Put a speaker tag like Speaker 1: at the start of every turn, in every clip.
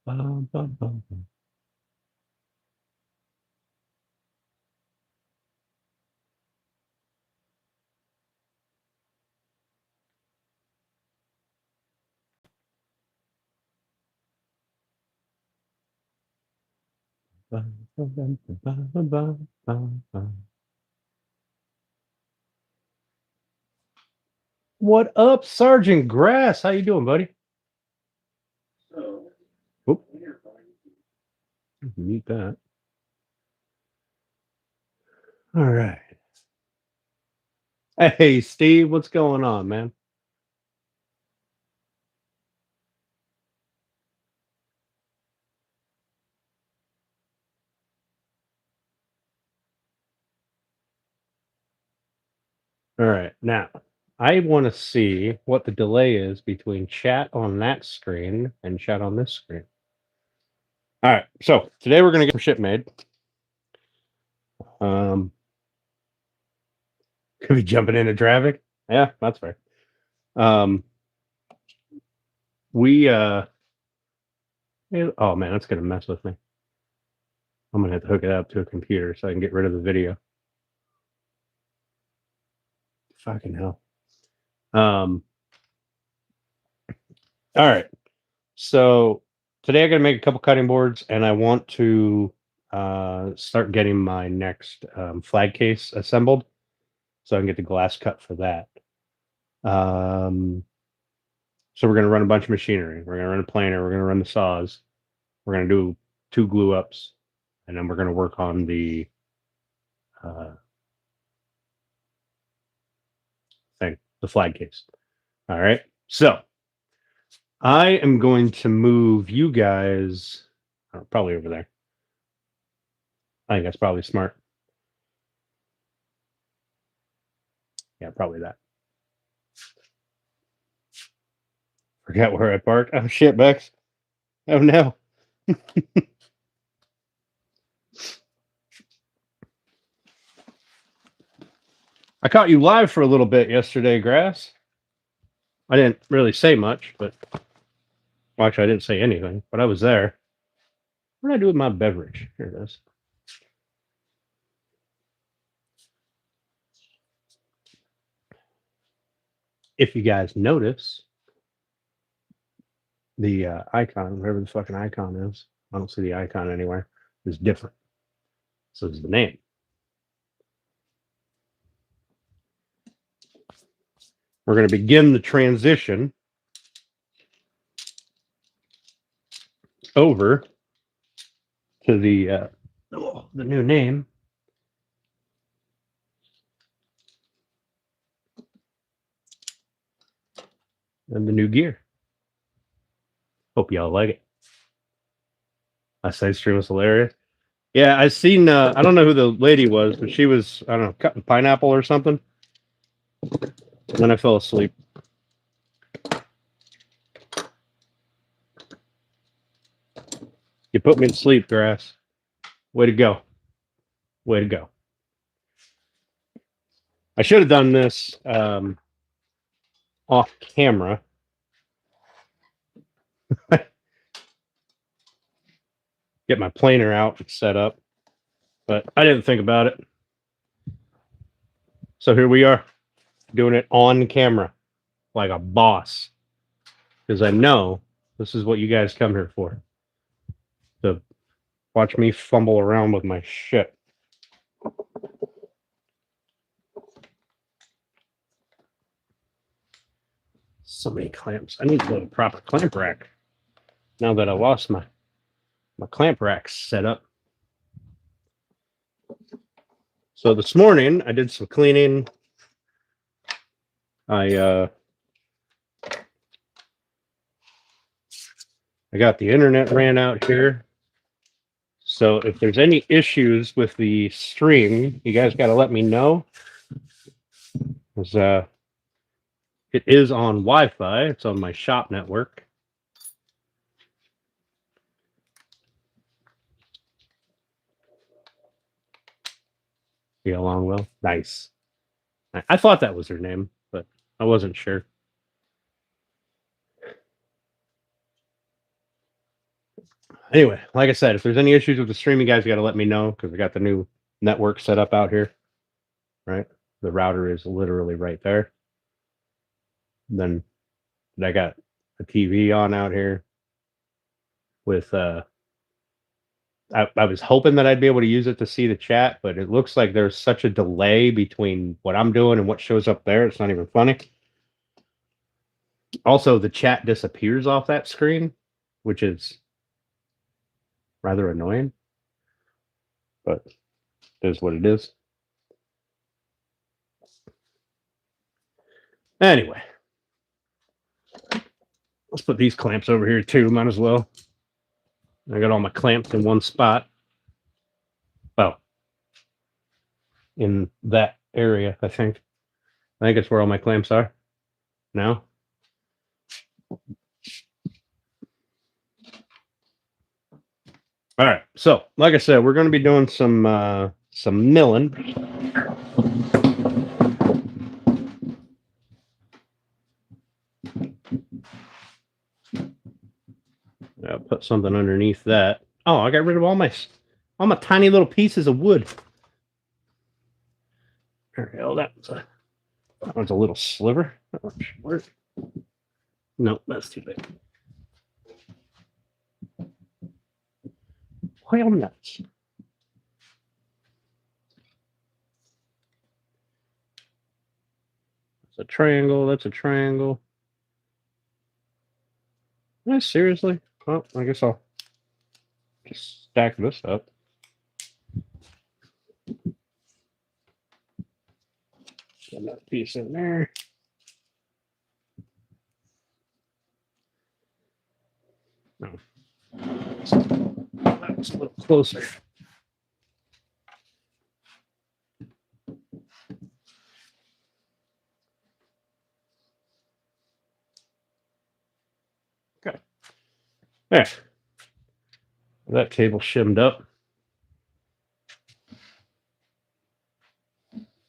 Speaker 1: Bum, bum, bum, bum. Bum, bum, bum, bum, bum, bum, bum, bum. What up, Sergeant Grass? How you doing, buddy? Oop, mute that. All right. Hey, Steve, what's going on, man? All right. Now, I want to see what the delay is between chat on that screen and chat on this screen. All right. So today we're going to get some shit made. Could be jumping into traffic. Yeah, that's fair. We oh man, that's gonna mess with me. I'm gonna have to hook it up to a computer so I can get rid of the video. Fucking hell. All right. So today I'm gonna make a couple cutting boards, and I want to start getting my next flag case assembled, so I can get the glass cut for that. So we're gonna run a bunch of machinery. We're gonna run a planer. We're gonna run the saws. We're gonna do 2 glue ups, and then we're gonna work on the thing, the flag case. All right. So I am going to move you guys probably over there. I think that's probably smart. Yeah, probably that. Forget where I parked. Oh shit, Bex. Oh no. I caught you live for a little bit yesterday, Grass. I didn't really say much, but well, actually I didn't say anything, but I was there. What did I do with my beverage? Here it is. If you guys notice, the icon, whatever the fucking icon is, I don't see the icon anywhere, is different. So it's the name. We're going to begin the transition over to the new name. And the new gear. Hope y'all like it. My side stream was hilarious. Yeah, I seen. I don't know who the lady was, but she was, I don't know, cutting pineapple or something. And then I fell asleep. You put me to sleep, Grass. Way to go. Way to go. I should have done this off camera. Get my planer out and set up. But I didn't think about it. So here we are, doing it on camera like a boss. Because I know this is what you guys come here for. To watch me fumble around with my shit. So many clamps. I need to put a proper clamp rack. Now that I lost my clamp rack set up. So this morning I did some cleaning. I got the internet ran out here. So if there's any issues with the stream, you guys got to let me know. Because it is on Wi-Fi. It's on my shop network. Get along well. Nice. I thought that was her name, but I wasn't sure. Anyway, like I said, if there's any issues with the stream, you guys got to let me know because we got the new network set up out here. Right, the router is literally right there. Then I got a TV on out here with I was hoping that I'd be able to use it to see the chat, but it looks like there's such a delay between what I'm doing and what shows up there. It's not even funny. Also, the chat disappears off that screen, which is rather annoying, but it is what it is. Anyway, let's put these clamps over here too. Might as well. I got all my clamps in one spot. Well, in that area, I think. I think it's where all my clamps are now. All right. So, like I said, we're going to be doing some milling. I'll put something underneath that. Oh, I got rid of all my tiny little pieces of wood. There we go. That one's a little sliver. That one should work. No, that's too big. Whale nuts. That's a triangle. That's a triangle. Yeah, seriously? Well, I guess I'll just stack this up. Put that piece in there. No. That's a little closer. Okay. There. That table shimmed up.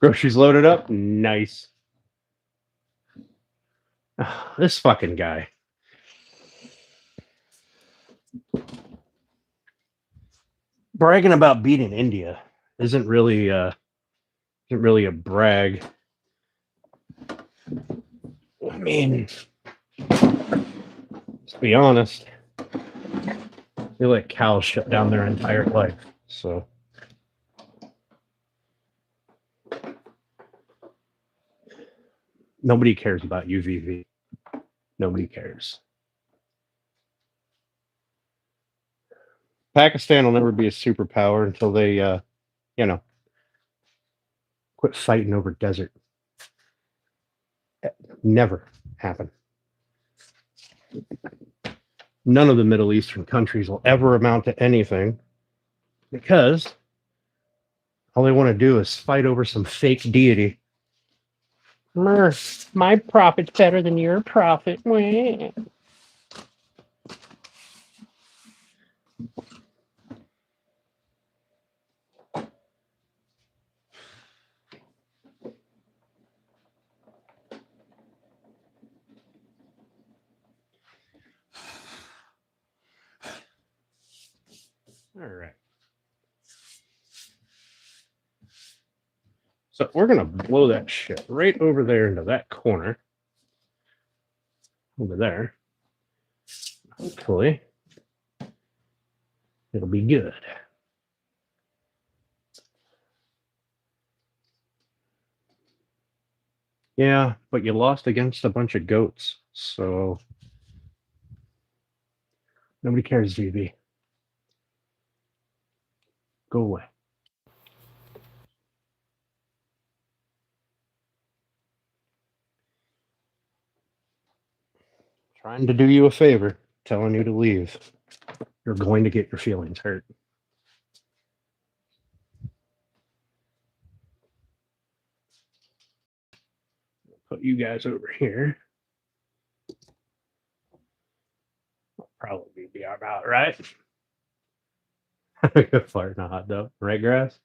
Speaker 1: Groceries loaded up. Nice. Oh, this fucking guy. Bragging about beating India isn't really a brag. I mean, let's be honest. They let cows shut down their entire life. So nobody cares about UVV. Nobody cares. Pakistan will never be a superpower until they, quit fighting over desert. Never happen. None of the Middle Eastern countries will ever amount to anything because all they want to do is fight over some fake deity. My profit's better than your profit. All right. So we're going to blow that shit right over there into that corner. Over there. Hopefully, it'll be good. Yeah, but you lost against a bunch of goats, so nobody cares, GB. Go away. Trying to do you a favor, telling you to leave. You're going to get your feelings hurt. Put you guys over here. Probably be about right. Fart in a hot dog, right, Grass?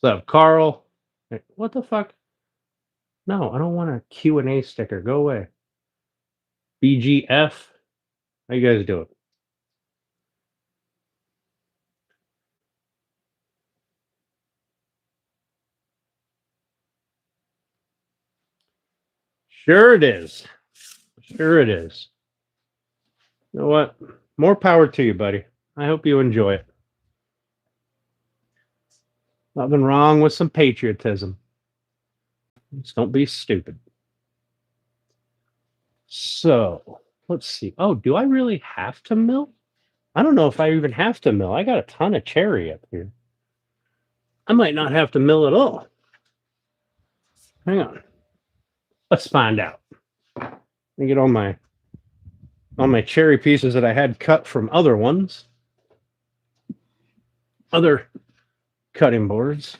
Speaker 1: So Carl, what the fuck? No, I don't want a Q&A sticker. Go away. BGF. How you guys doing? Sure it is. Sure it is. You know what? More power to you, buddy. I hope you enjoy it. Nothing wrong with some patriotism. Just don't be stupid. So, let's see. Oh, do I really have to mill? I don't know if I even have to mill. I got a ton of cherry up here. I might not have to mill at all. Hang on. Let's find out. Let me get all my cherry pieces that I had cut from other ones. Other cutting boards.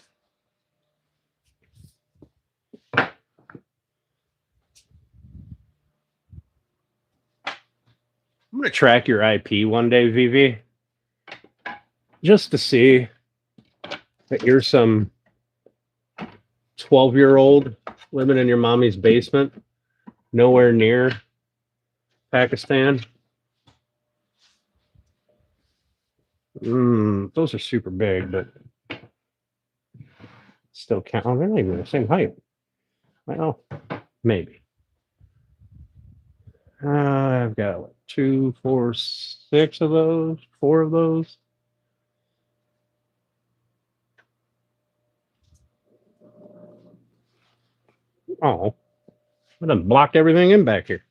Speaker 1: I'm gonna track your IP one day, Vivi, just to see that you're some 12-year-old living in your mommy's basement, nowhere near Pakistan. Those are super big, but still count. Oh, they're not even the same height. Well, maybe. I've got what, 2, 4, 6 of those, 4 of those. Oh, I done blocked everything in back here.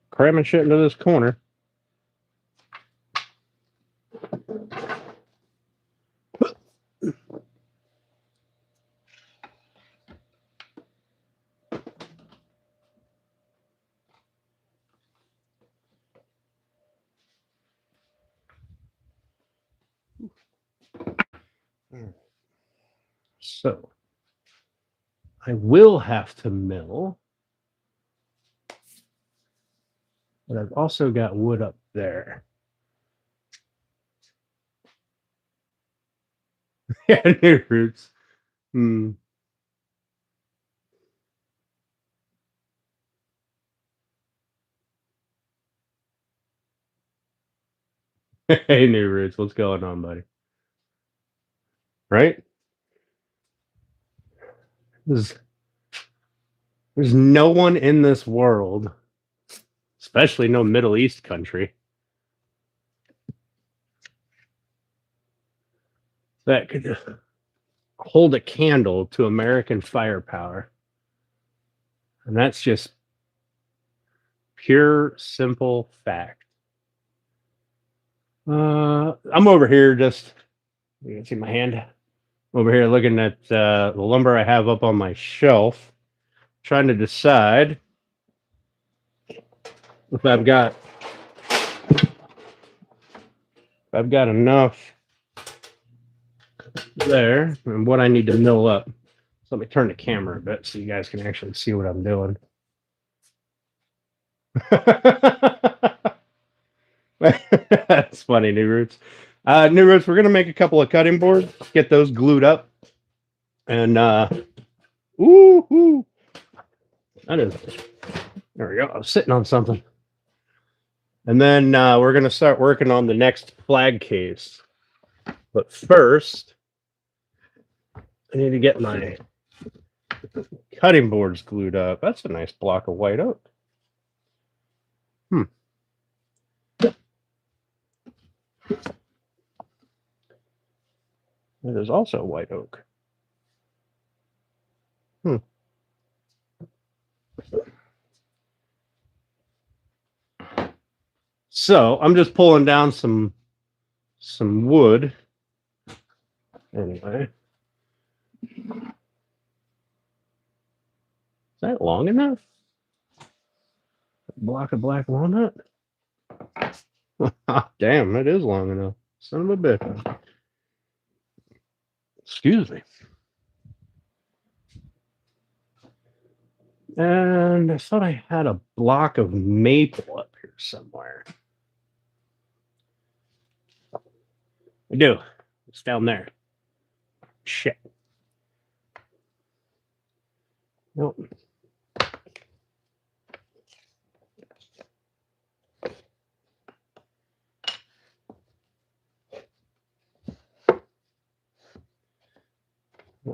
Speaker 1: Cramming shit into this corner. So I will have to mill, but I've also got wood up there. Yeah, new roots. Hey, new roots, what's going on, buddy? Right? There's no one in this world, especially no Middle East country, that could hold a candle to American firepower. And that's just pure, simple fact. I'm over here just, you can see my hand, over here looking at the lumber I have up on my shelf, trying to decide if I've got enough there and what I need to mill up. So let me turn the camera a bit so you guys can actually see what I'm doing. That's funny, New Roots. New Roots, we're gonna make a couple of cutting boards, get those glued up, and ooh, that is, there we go. I was sitting on something, and then we're gonna start working on the next flag case. But first, I need to get my cutting boards glued up. That's a nice block of white oak. It is also white oak. So I'm just pulling down some wood. Anyway. Is that long enough? Block of black walnut? Damn, that is long enough. Son of a bitch. Excuse me. And I thought I had a block of maple up here somewhere. I do. It's down there. Shit. Nope.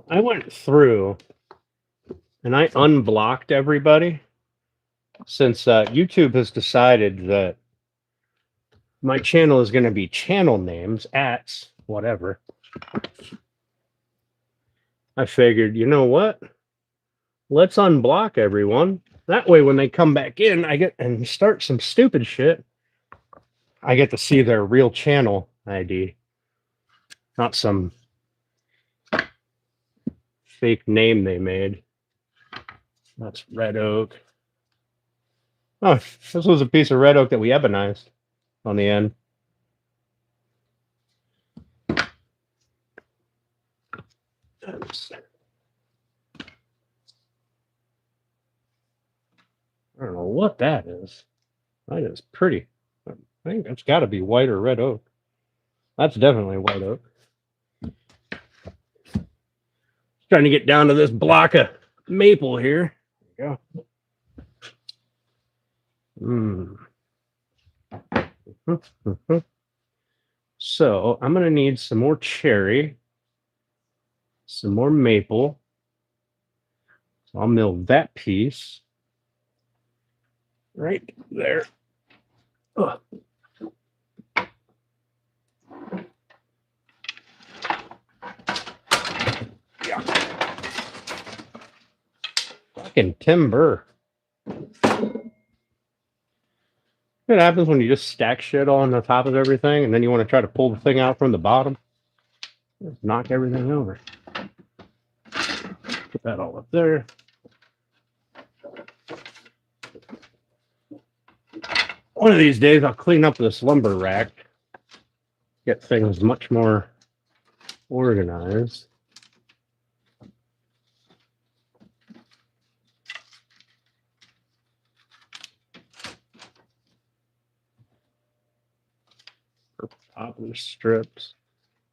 Speaker 1: I went through and I unblocked everybody since YouTube has decided that my channel is going to be channel names at whatever. I figured, you know what? Let's unblock everyone. That way, when they come back in, I get and start some stupid shit. I get to see their real channel ID, not some fake name they made. That's red oak. Oh, this was a piece of red oak that we ebonized on the end. I don't know what that is. That is pretty. I think that's got to be white or red oak. That's definitely white oak. Trying to get down to this block of maple here. There you go. So I'm going to need some more cherry, some more maple. So I'll mill that piece right there. Ugh. Yeah. Fucking timber. What happens when you just stack shit on the top of everything and then you want to try to pull the thing out from the bottom? Just knock everything over. Put that all up there. One of these days I'll clean up this lumber rack. Get things much more organized. Poplar strips.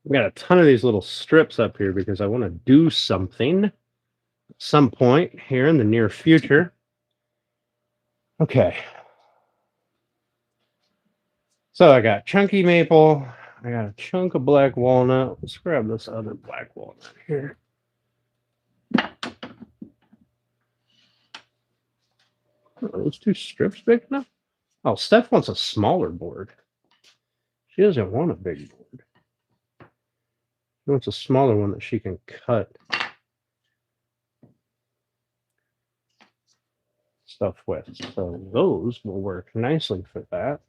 Speaker 1: I've got a ton of these little strips up here because I want to do something at some point here in the near future. Okay. So I got chunky maple. I got a chunk of black walnut. Let's grab this other black walnut here. Are those two strips big enough? Oh, Steph wants a smaller board. She doesn't want a big board. She wants a smaller one that she can cut stuff with. So those will work nicely for that.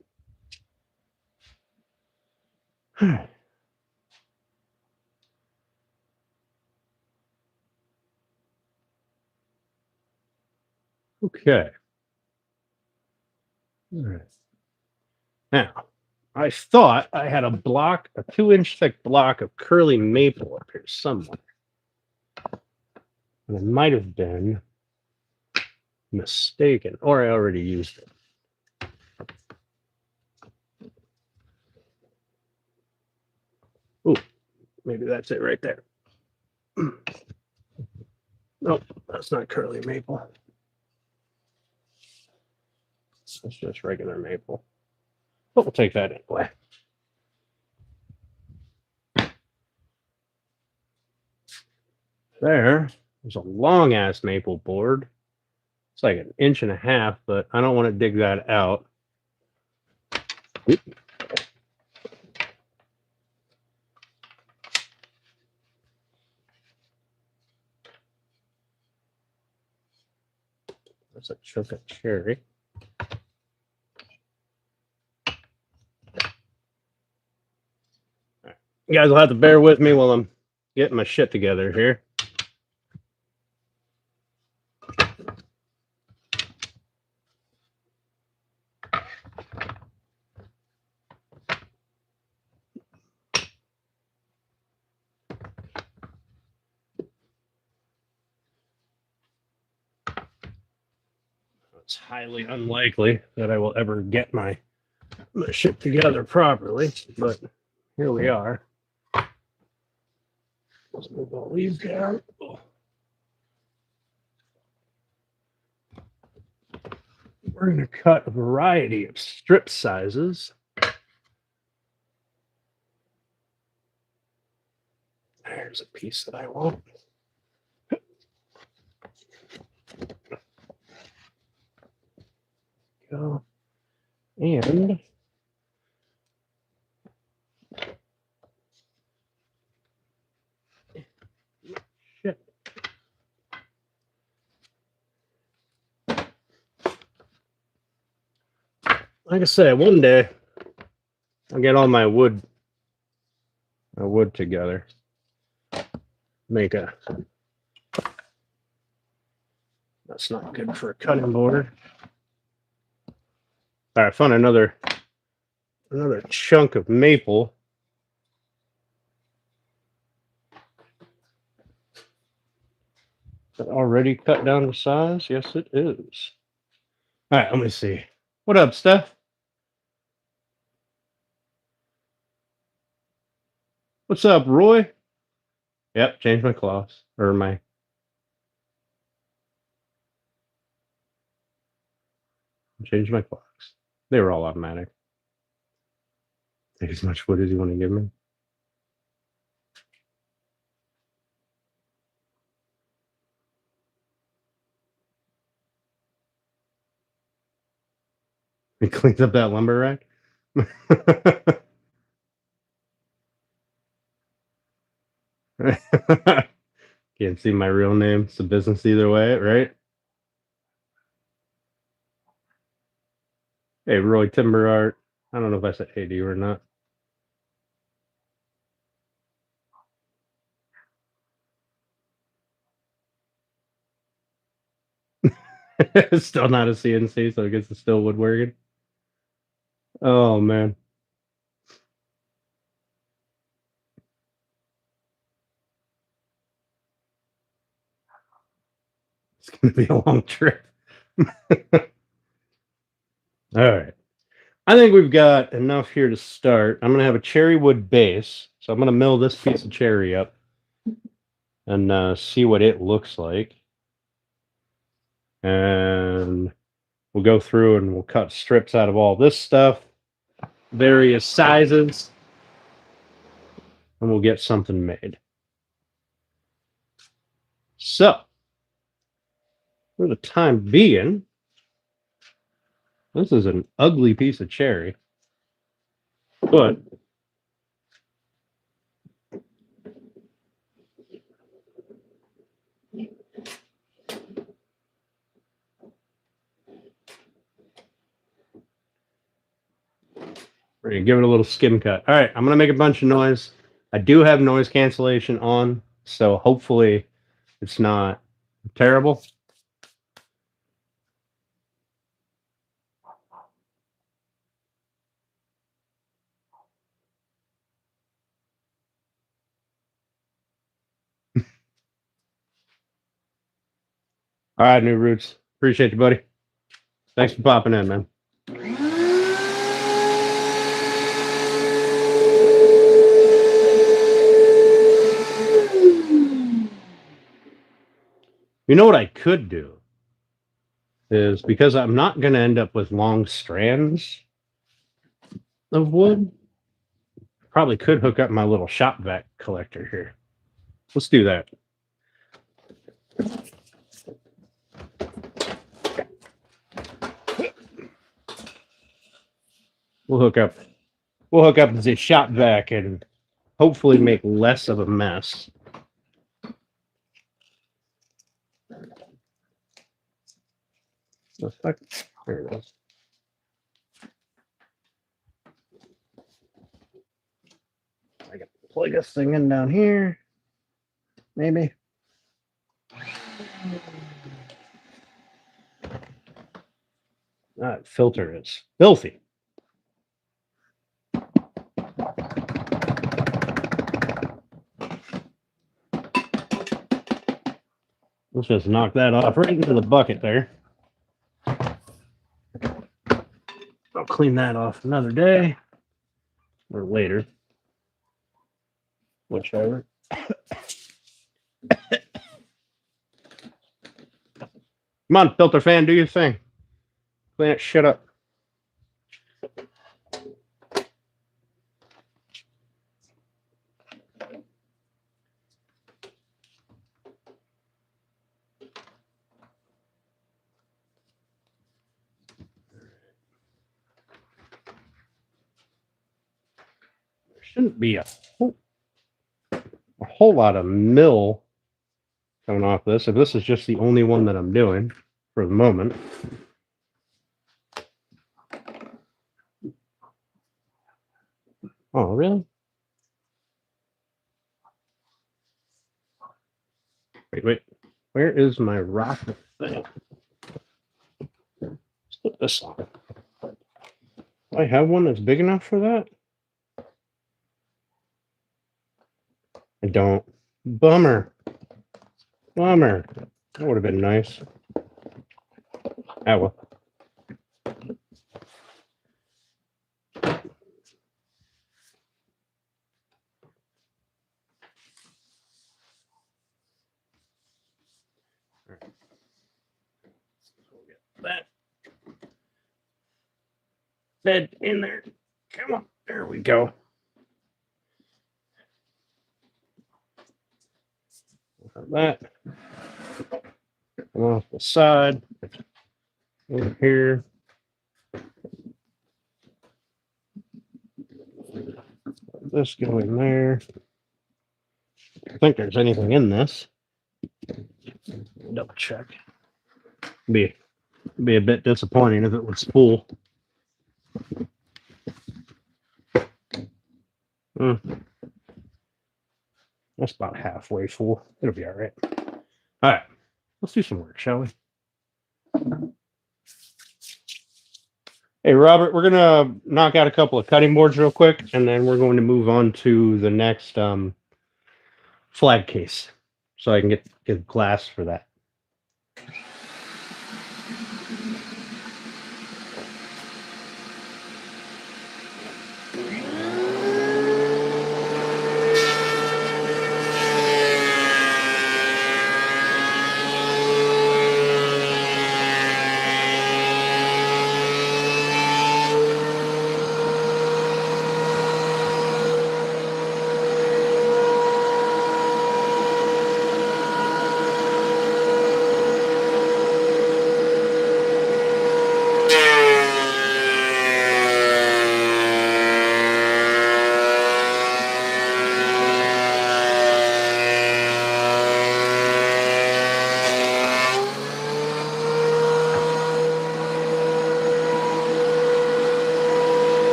Speaker 1: Okay. All right. Now, I thought I had a 2-inch thick block of curly maple up here somewhere. And I might have been mistaken, or I already used it. Ooh, maybe that's it right there. Nope, that's not curly maple. It's just regular maple. But we'll take that anyway. There's a long ass maple board. It's like 1.5 inches, but I don't want to dig that out. Oop. That's a chunk of cherry. You guys will have to bear with me while I'm getting my shit together here. It's highly unlikely that I will ever get my shit together properly, but here we are. Let's move all these down. We're going to cut a variety of strip sizes. There's a piece that I want. Go. And shit. Like I said, one day I'll get all my wood together. Make a. That's not good for a cutting board. All right, I found another chunk of maple. Is that already cut down to size? Yes, it is. All right, let me see. What up, Steph? What's up, Roy? Yep, changed my cloths. Or my... Changed my clocks. They were all automatic. Take as much wood as you want to give me. He cleans up that lumber rack. Can't see my real name. It's a business either way, right? Hey, Roy Timber Art. I don't know if I said hey to you or not. It's still not a CNC, so I guess it's still woodworking. Oh, man. It's going to be a long trip. All right. I think we've got enough here to start. I'm going to have a cherry wood base. So I'm going to mill this piece of cherry up and see what it looks like. And we'll go through and we'll cut strips out of all this stuff, various sizes, and we'll get something made. So, for the time being, this is an ugly piece of cherry, but we're going to give it a little skim cut. All right, I'm going to make a bunch of noise. I do have noise cancellation on, so hopefully it's not terrible. All right, New Roots. Appreciate you, buddy. Thanks for popping in, man. You know what I could do is, because I'm not going to end up with long strands of wood, probably could hook up my little shop vac collector here. Let's do that. We'll hook up the shop vac and hopefully make less of a mess. The fuck? There it is. I can plug this thing in down here. Maybe. That filter is filthy. Let's just knock that off right into the bucket there. I'll clean that off another day or later, whichever. Come on, filter fan, do your thing. Clean that shit up. There shouldn't be a whole lot of mill coming off this, if this is just the only one that I'm doing for the moment. Oh, really? Wait. Where is my rocket thing? Let's put this on. Do I have one that's big enough for that? I don't. Bummer. That would have been nice. Ah, well. That bed in there. Come on. There we go. That. Come off the side. Over here. This go in there. I think there's anything in this. Double check. Be a bit disappointing if it was full. That's about halfway full. It'll be all right. All right, let's do some work, shall we? Hey, Robert, we're gonna knock out a couple of cutting boards real quick, and then we're going to move on to the next flag case, so I can get glass for that.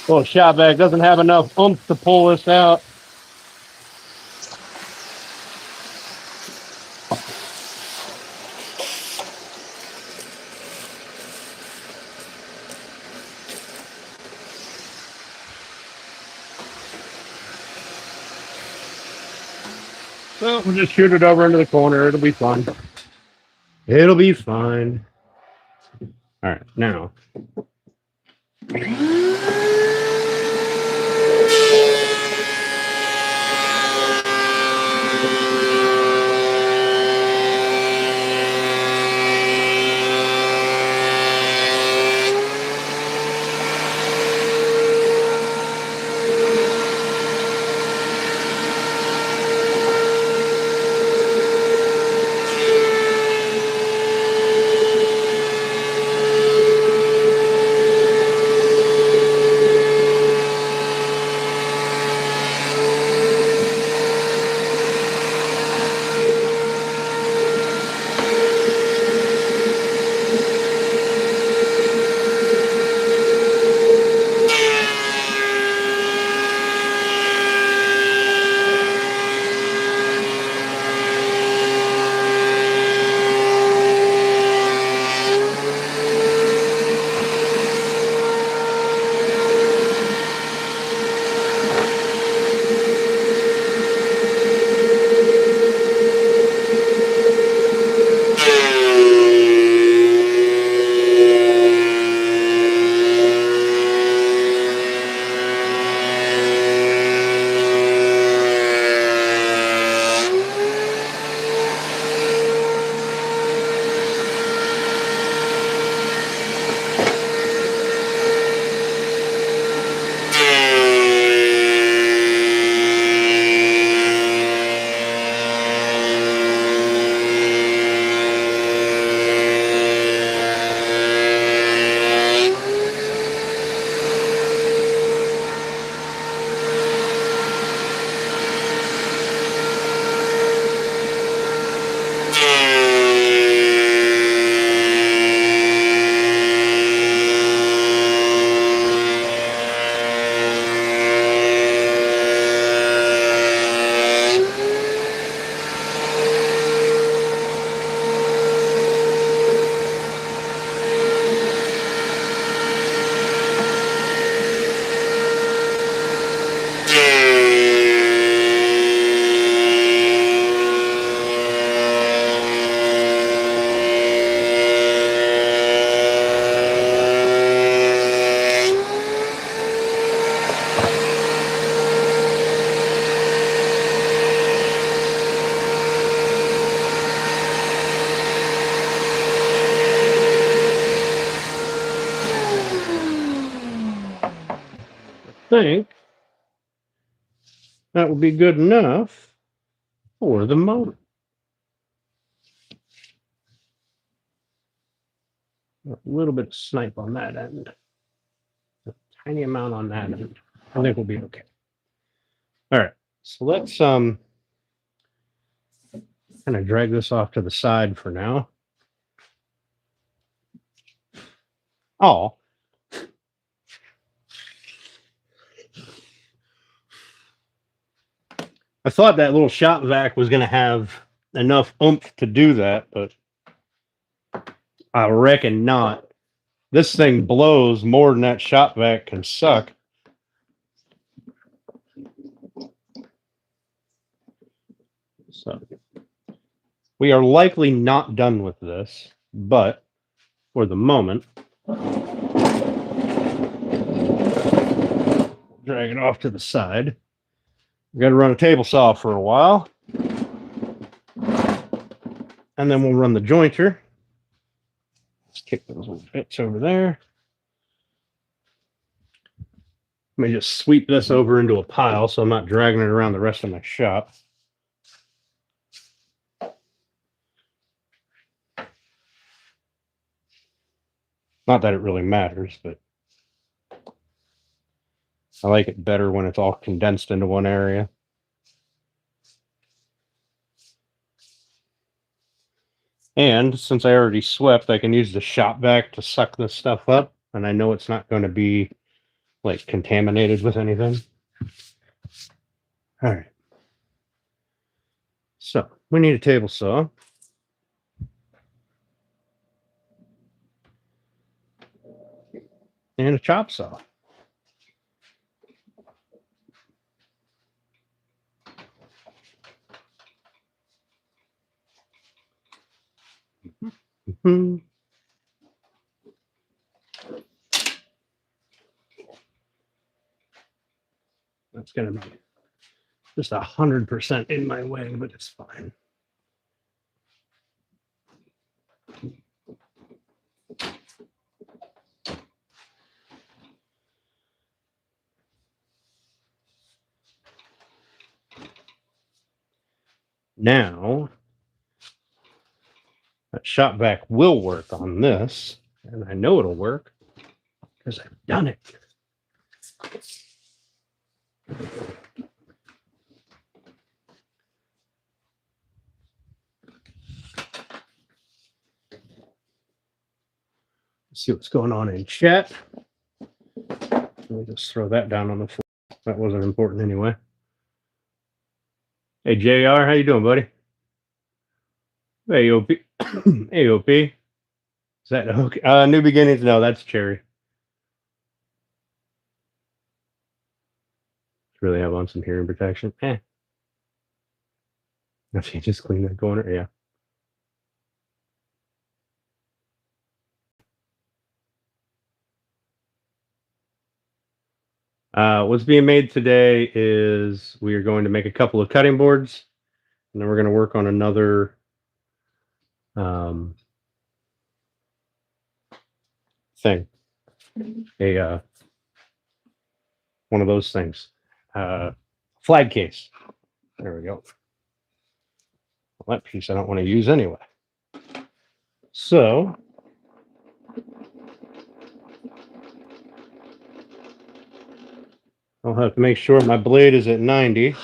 Speaker 1: Well, shop vac doesn't have enough oomph to pull this out. So we'll just shoot it over into the corner. It'll be fun. It'll be fine. All right, now Think that would be good enough for the motor. A little bit of snipe on that end. A tiny amount on that end. I think we'll be okay. All right. So let's kind of drag this off to the side for now. Oh. I thought that little shop vac was going to have enough oomph to do that, but I reckon not. This thing blows more than that shop vac can suck. So we are likely not done with this, but for the moment, drag it off to the side. We got to run a table saw for a while, and then we'll run the jointer. Let's kick those little bits over there. Let me just sweep this over into a pile so I'm not dragging it around the rest of my shop. Not that it really matters, but I like it better when it's all condensed into one area. And since I already swept, I can use the shop vac to suck this stuff up, and I know it's not going to be like contaminated with anything. All right. So we need a table saw. And a chop saw. That's gonna be just 100% in my way, but it's fine. Now, that shop vac will work on this, and I know it'll work because I've done it. Let's see what's going on in chat. Let me just throw that down on the floor. That wasn't important anyway. Hey, JR, how you doing, buddy? Hey, OP. Hey, OP. Is that hook? New beginnings? No, that's Cherry. Really have on some hearing protection. If you just clean that corner, yeah. What's being made today is we are going to make a couple of cutting boards, and then we're going to work on another thing. One of those things. Flag case. There we go. Well, that piece I don't want to use anyway. So I'll have to make sure my blade is at 90.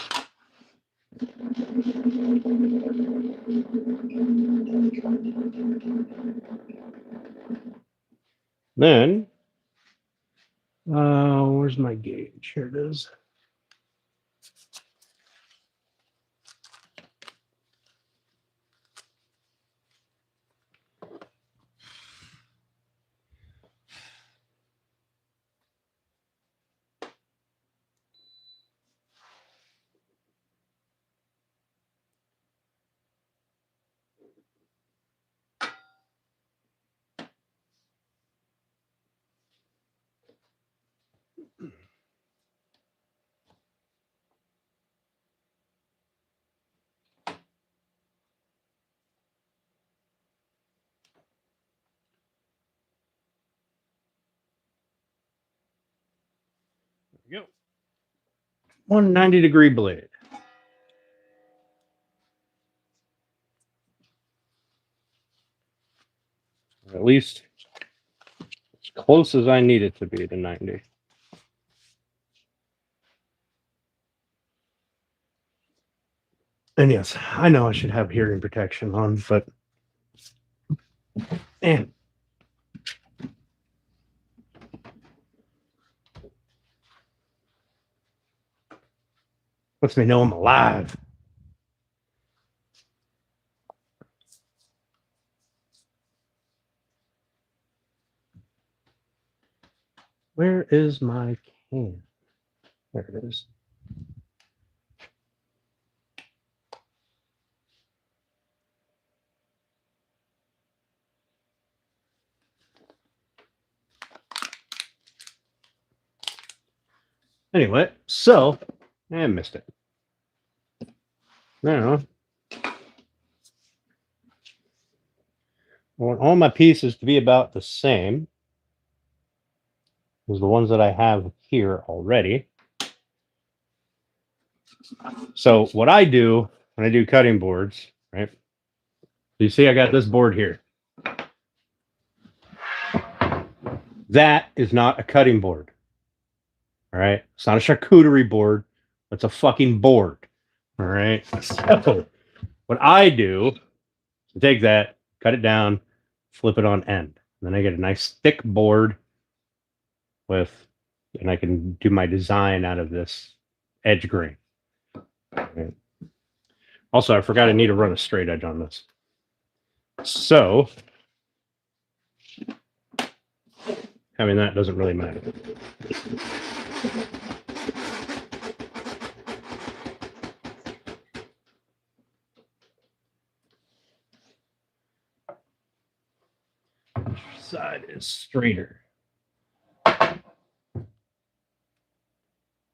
Speaker 1: Then, where's my gauge? Here it is. There we go. 190-degree blade. At least as close as I need it to be to 90. And yes, I know I should have hearing protection on, but lets me know I'm alive. Where is my can? There it is. Anyway, so I missed it. Now, I want all my pieces to be about the same as the ones that I have here already. So what I do when I do cutting boards, right? So you see I got this board here. That is not a cutting board. All right. It's not a charcuterie board. It's a fucking board. All right. So what I do is take that, cut it down, flip it on end. And then I get a nice thick board and I can do my design out of this edge grain. Right. Also, I forgot I need to run a straight edge on this. So having that doesn't really matter. Which side is straighter?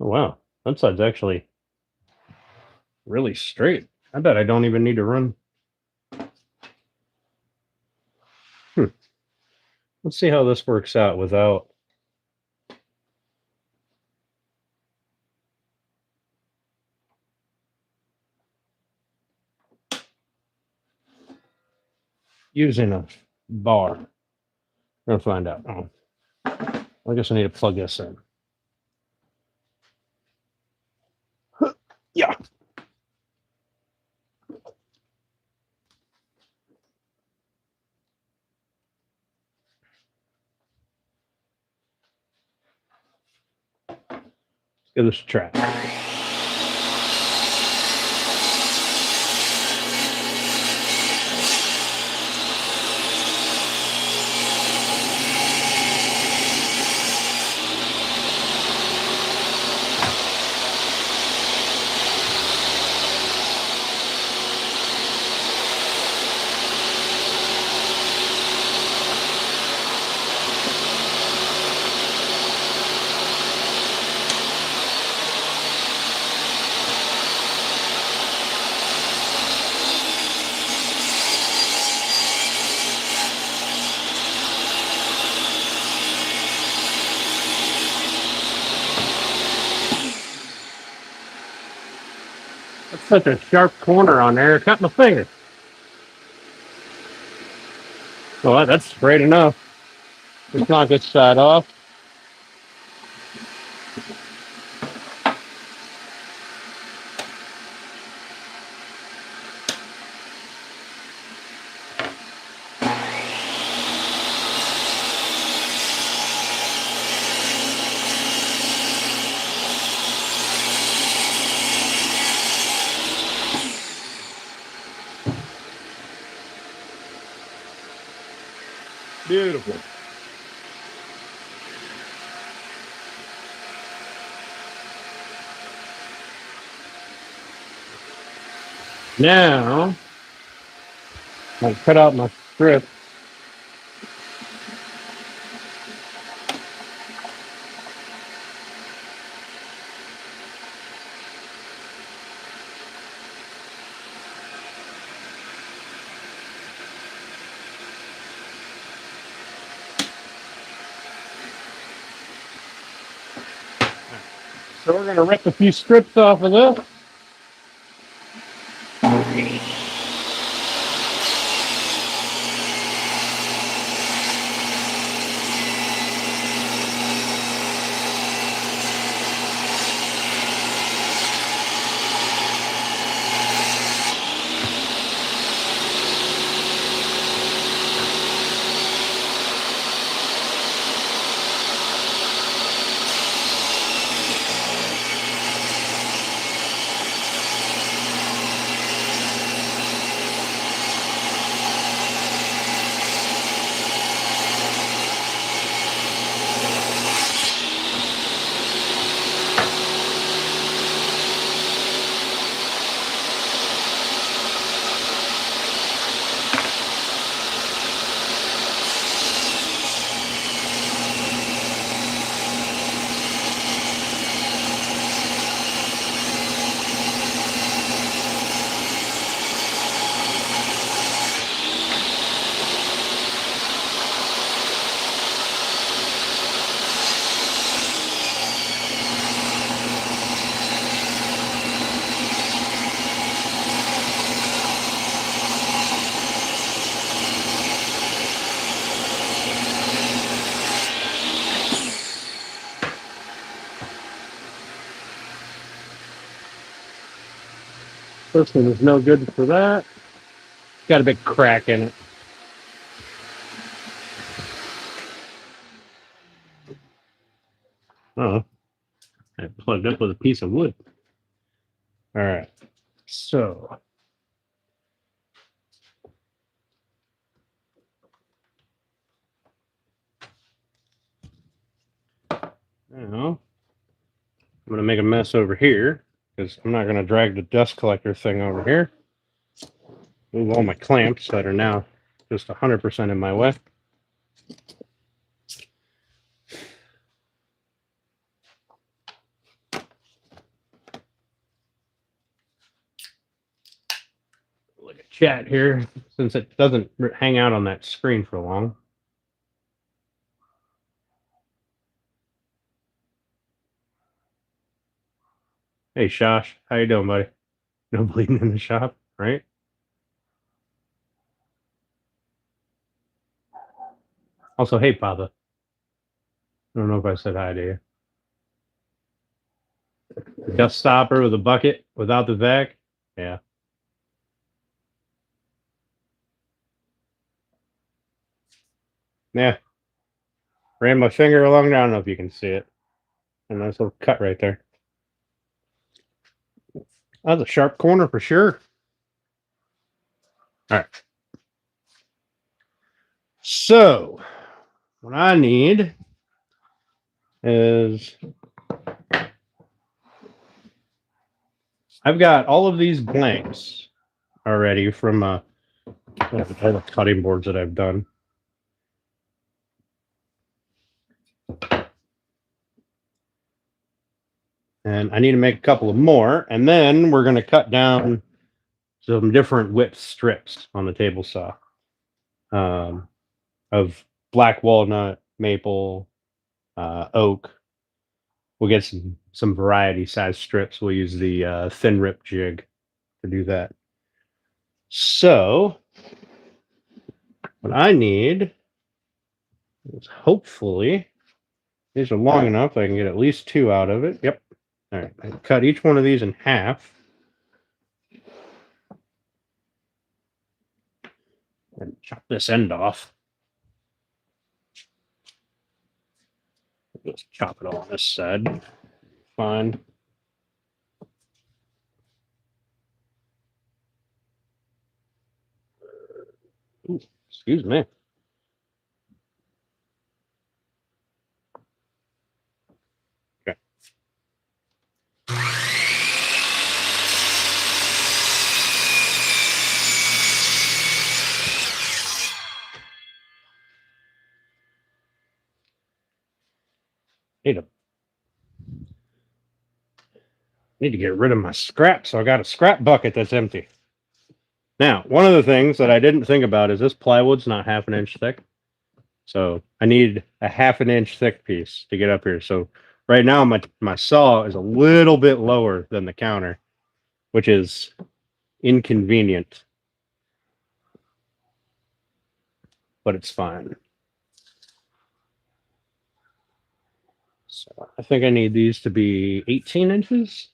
Speaker 1: Oh, wow. That side's actually really straight. I bet I don't even need to run. Let's see how this works out without. Using a bar. We're gonna find out. Oh, I guess I need to plug this in. Yeah. Let's give this a try. That's such a sharp corner on there. Cut my finger. Well, that's straight enough. Let's knock this side off. Beautiful. Now, I'll cut out my strip. So we're going to rip a few strips off of this. This one is no good for that. Got a big crack in it. Oh, I plugged up with a piece of wood. All right. So now I'm going to make a mess over here because I'm not going to drag the dust collector thing over here. Move all my clamps that are now just 100% in my way. chat here since it doesn't hang out on that screen for long. Hey, Shosh, how you doing, buddy? No bleeding in the shop, right? Also, hey, Papa. I don't know if I said hi to you. Dust stopper with a bucket without the vac. Yeah. Yeah. Ran my finger along there. I don't know if you can see it. A nice little cut right there. That's a sharp corner for sure. All right. So, what I need is I've got all of these blanks already from all the cutting boards that I've done. And I need to make a couple of more, and then we're going to cut down some different width strips on the table saw of black walnut, maple, oak. We'll get some variety size strips. We'll use the thin rip jig to do that. So what I need is hopefully these are long enough I can get at least 2 out of it. Yep. All right. I cut each one of these in half. And chop this end off. Just chop it all on this side. Fine. Ooh, excuse me. Okay. Need to get rid of my scrap, so I got a scrap bucket that's empty. Now, one of the things that I didn't think about is this plywood's not 1/2 inch thick. So I need a 1/2 inch thick piece to get up here. So right now my saw is a little bit lower than the counter, which is inconvenient. But it's fine. So I think I need these to be 18 inches,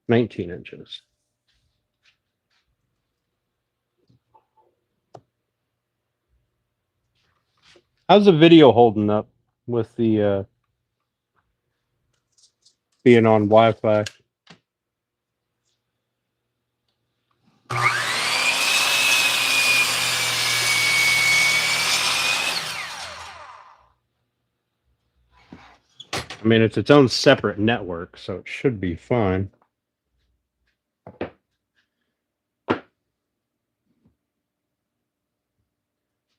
Speaker 1: 19 inches. How's the video holding up with the being on Wi-Fi? I mean, it's its own separate network, so it should be fine.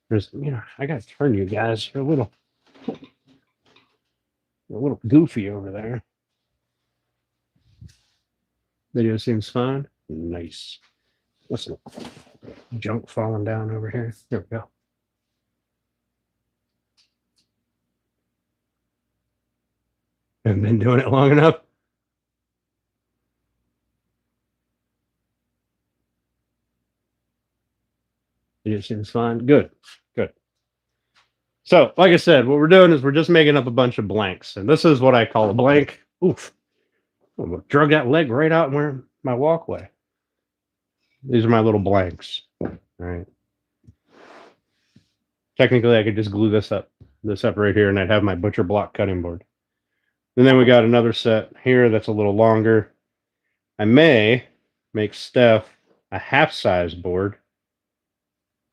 Speaker 1: There's, I gotta turn you guys. You're a little goofy over there. Video seems fine. Nice. Listen, junk falling down over here. There we go. Haven't been doing it long enough. Video seems fine. Good. Good. So, like I said, what we're doing is we're just making up a bunch of blanks. And this is what I call a blank. Oof. I drug that leg right out where my walkway. These are my little blanks. All right. Technically, I could just glue this up right here, and I'd have my butcher block cutting board. And then we got another set here that's a little longer. I may make Steph a half-size board.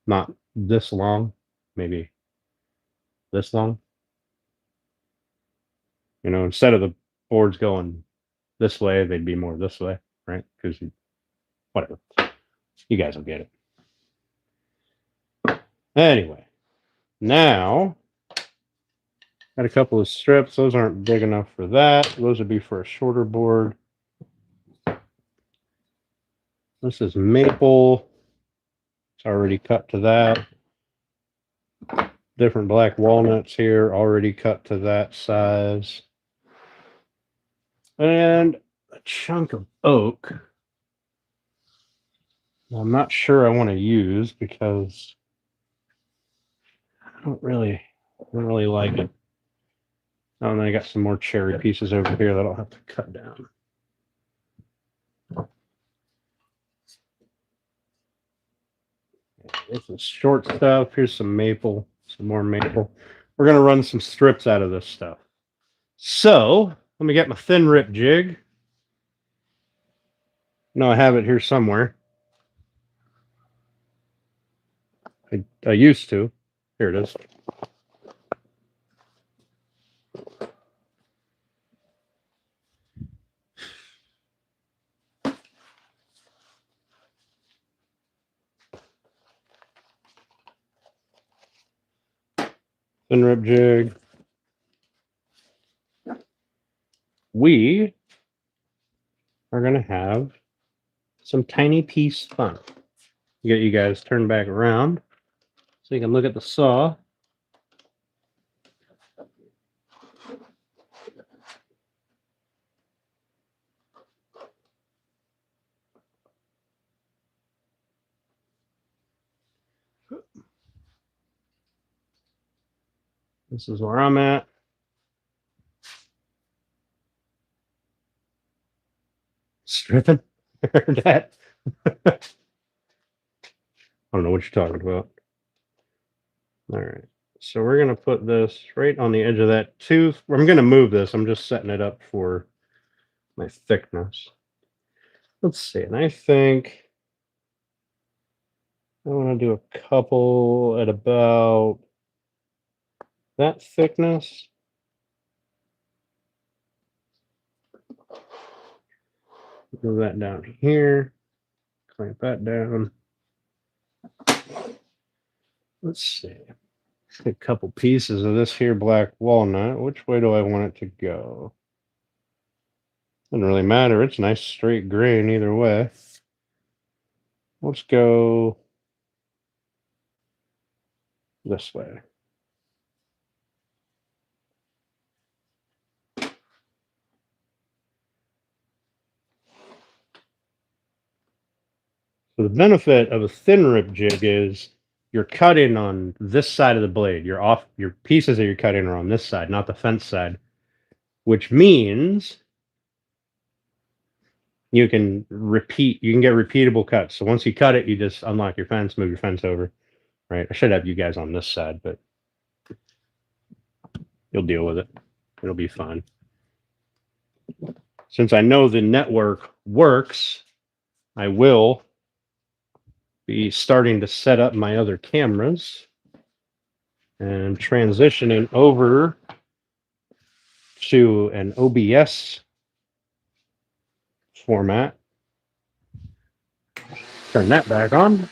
Speaker 1: Not this long, maybe this long. Instead of the boards going this way, they'd be more this way, right? Because whatever. You guys will get it. Anyway, now got a couple of strips. Those aren't big enough for that. Those would be for a shorter board. This is maple. It's already cut to that. Different black walnuts here, already cut to that size. And a chunk of oak. I'm not sure I want to use because I don't really like it. Oh, and then I got some more cherry pieces over here that I'll have to cut down. This is short stuff. Here's some maple, some more maple. We're going to run some strips out of this stuff. So let me get my thin rip jig. No, I have it here somewhere. I used to. Here it is. Thin rip jig. We are going to have some tiny piece fun. Get you guys turned back around so you can look at the saw. This is where I'm at. Stripping? Heard that? I don't know what you're talking about. All right. So we're going to put this right on the edge of that tooth. I'm going to move this. I'm just setting it up for my thickness. Let's see. And I think I want to do a couple at about that thickness. Move that down here. Clamp that down. Let's see. A couple pieces of this here black walnut. Which way do I want it to go? Doesn't really matter. It's nice straight grain either way. Let's go this way. So the benefit of a thin rip jig is you're cutting on this side of the blade. Your pieces that you're cutting are on this side, not the fence side, which means you can get repeatable cuts. So once you cut it, you just unlock your fence, move your fence over. Right? I should have you guys on this side, but you'll deal with it. It'll be fine. Since I know the network works, I will be starting to set up my other cameras and transitioning over to an OBS format. Turn that back on.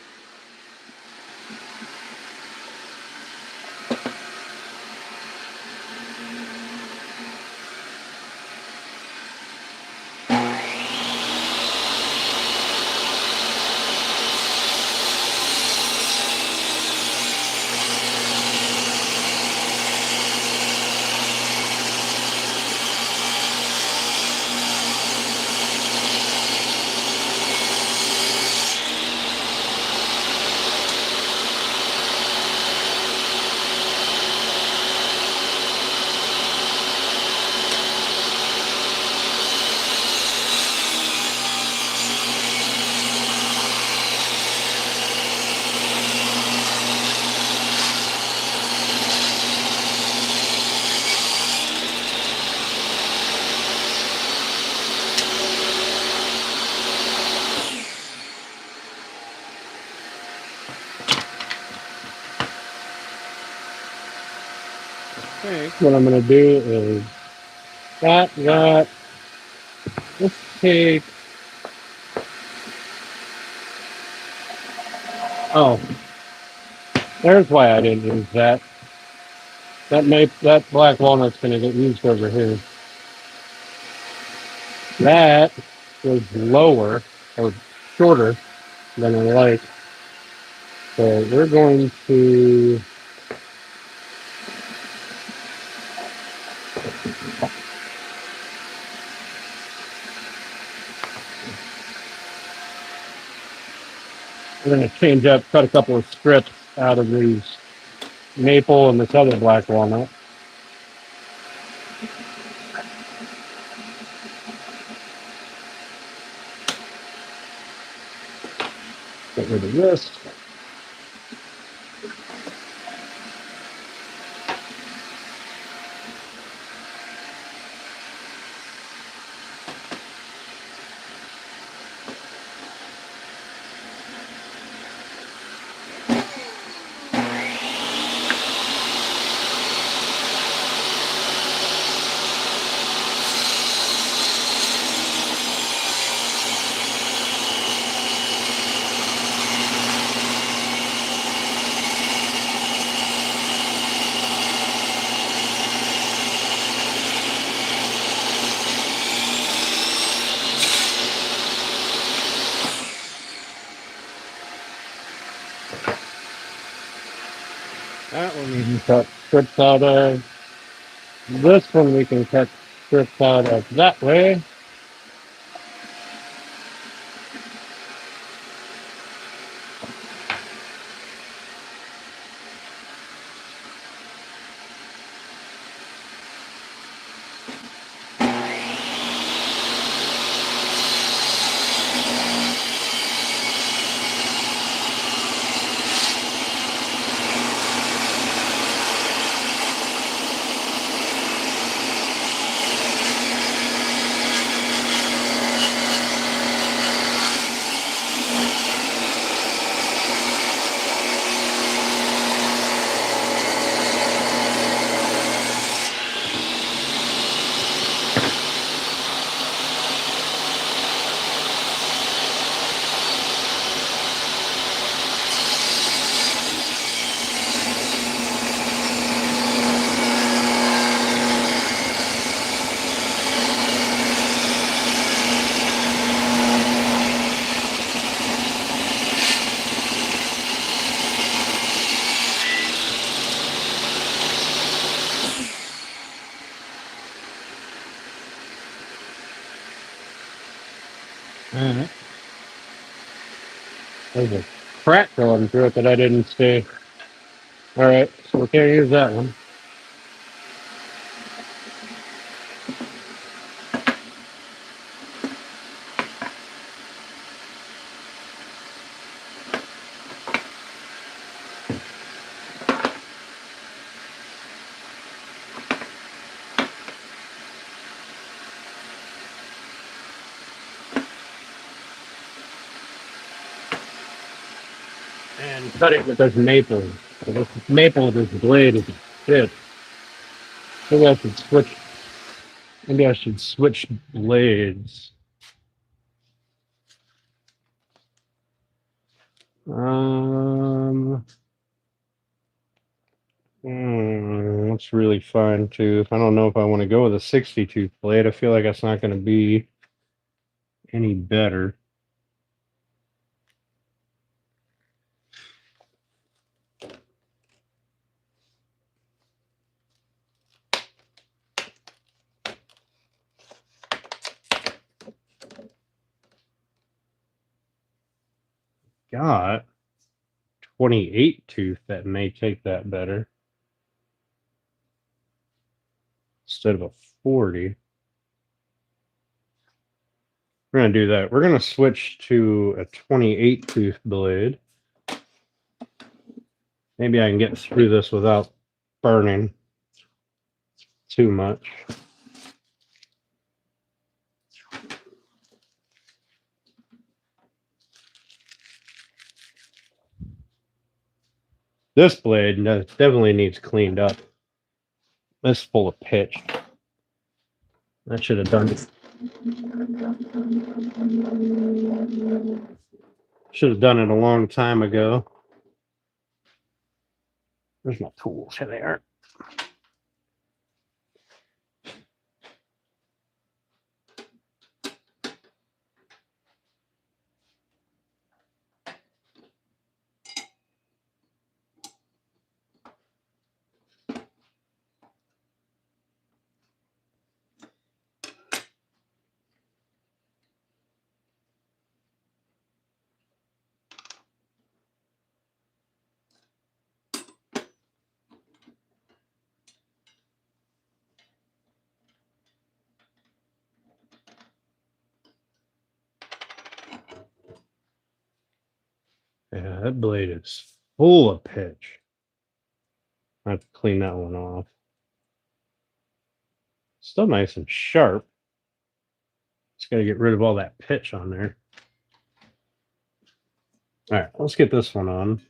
Speaker 1: What I'm going to do is let's take, oh, there's why I didn't use that. That black walnut's going to get used over here. That was lower, or shorter than I like. So we're going to change up, cut a couple of strips out of these maple and this other black walnut. Get rid of this. That one we can cut strips out of. This one we can cut strips out of that way. Alright. There's a crack going through it that I didn't see. Alright, so we can't use that one. And cut it with this maple. So this maple with this blade is shit. Maybe I should switch. Maybe I should switch blades. That's really fine too. I don't know if I want to go with a 60 tooth blade. I feel like that's not going to be any better. Got 28 tooth that may take that better instead of a 40. We're going to do that. We're going to switch to a 28 tooth blade. Maybe I can get through this without burning too much. This blade definitely needs cleaned up. This is full of pitch. That should have done it. Should have done it a long time ago. There's my tools. Here they are. that blade is full of pitch. I have to clean that one off. Still nice and sharp. Just got to get rid of all that pitch on there. All right, let's get this one on.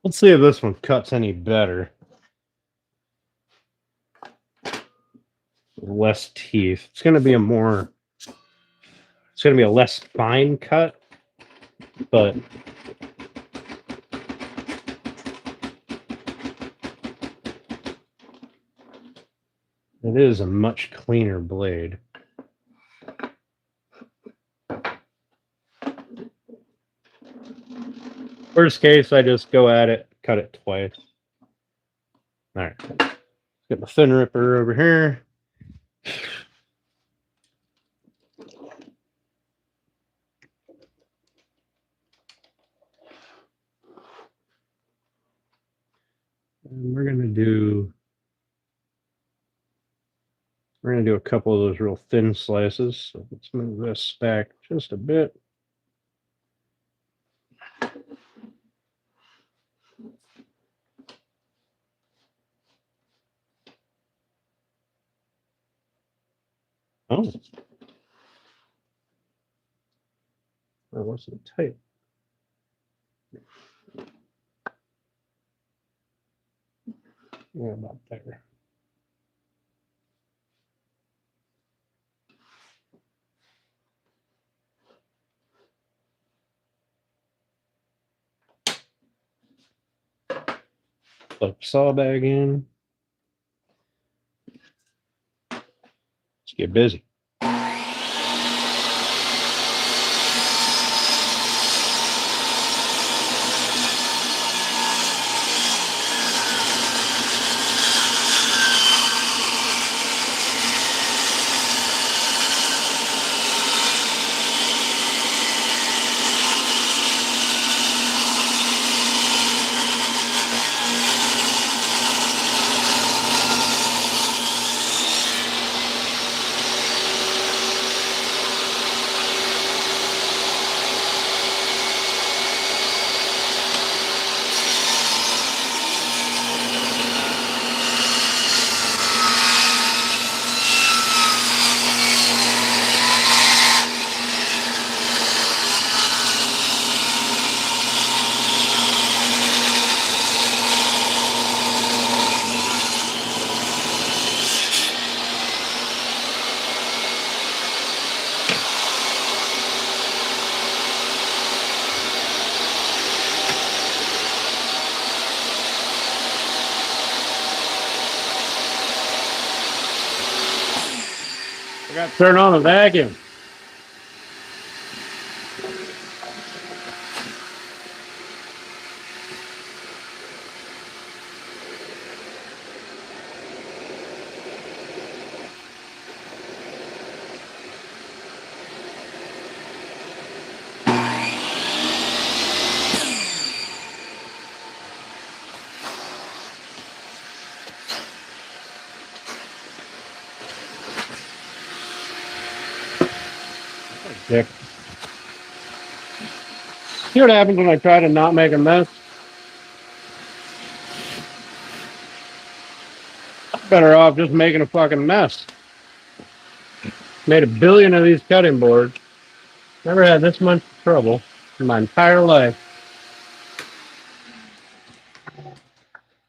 Speaker 1: Let's see if this one cuts any better. Less teeth. It's going to be a more, it's going to be a less fine cut, but it is a much cleaner blade. Worst case, I just go at it, cut it twice. All right. Get my thin ripper over here. And we're gonna do a couple of those real thin slices. So let's move this back just a bit. Oh, that wasn't tight. Yeah, about there. Flip saw bag in. Let's get busy. I got to turn on the vacuum. Dick. See what happens when I try to not make a mess? Better off just making a fucking mess. Made a billion of these cutting boards. Never had this much trouble in my entire life.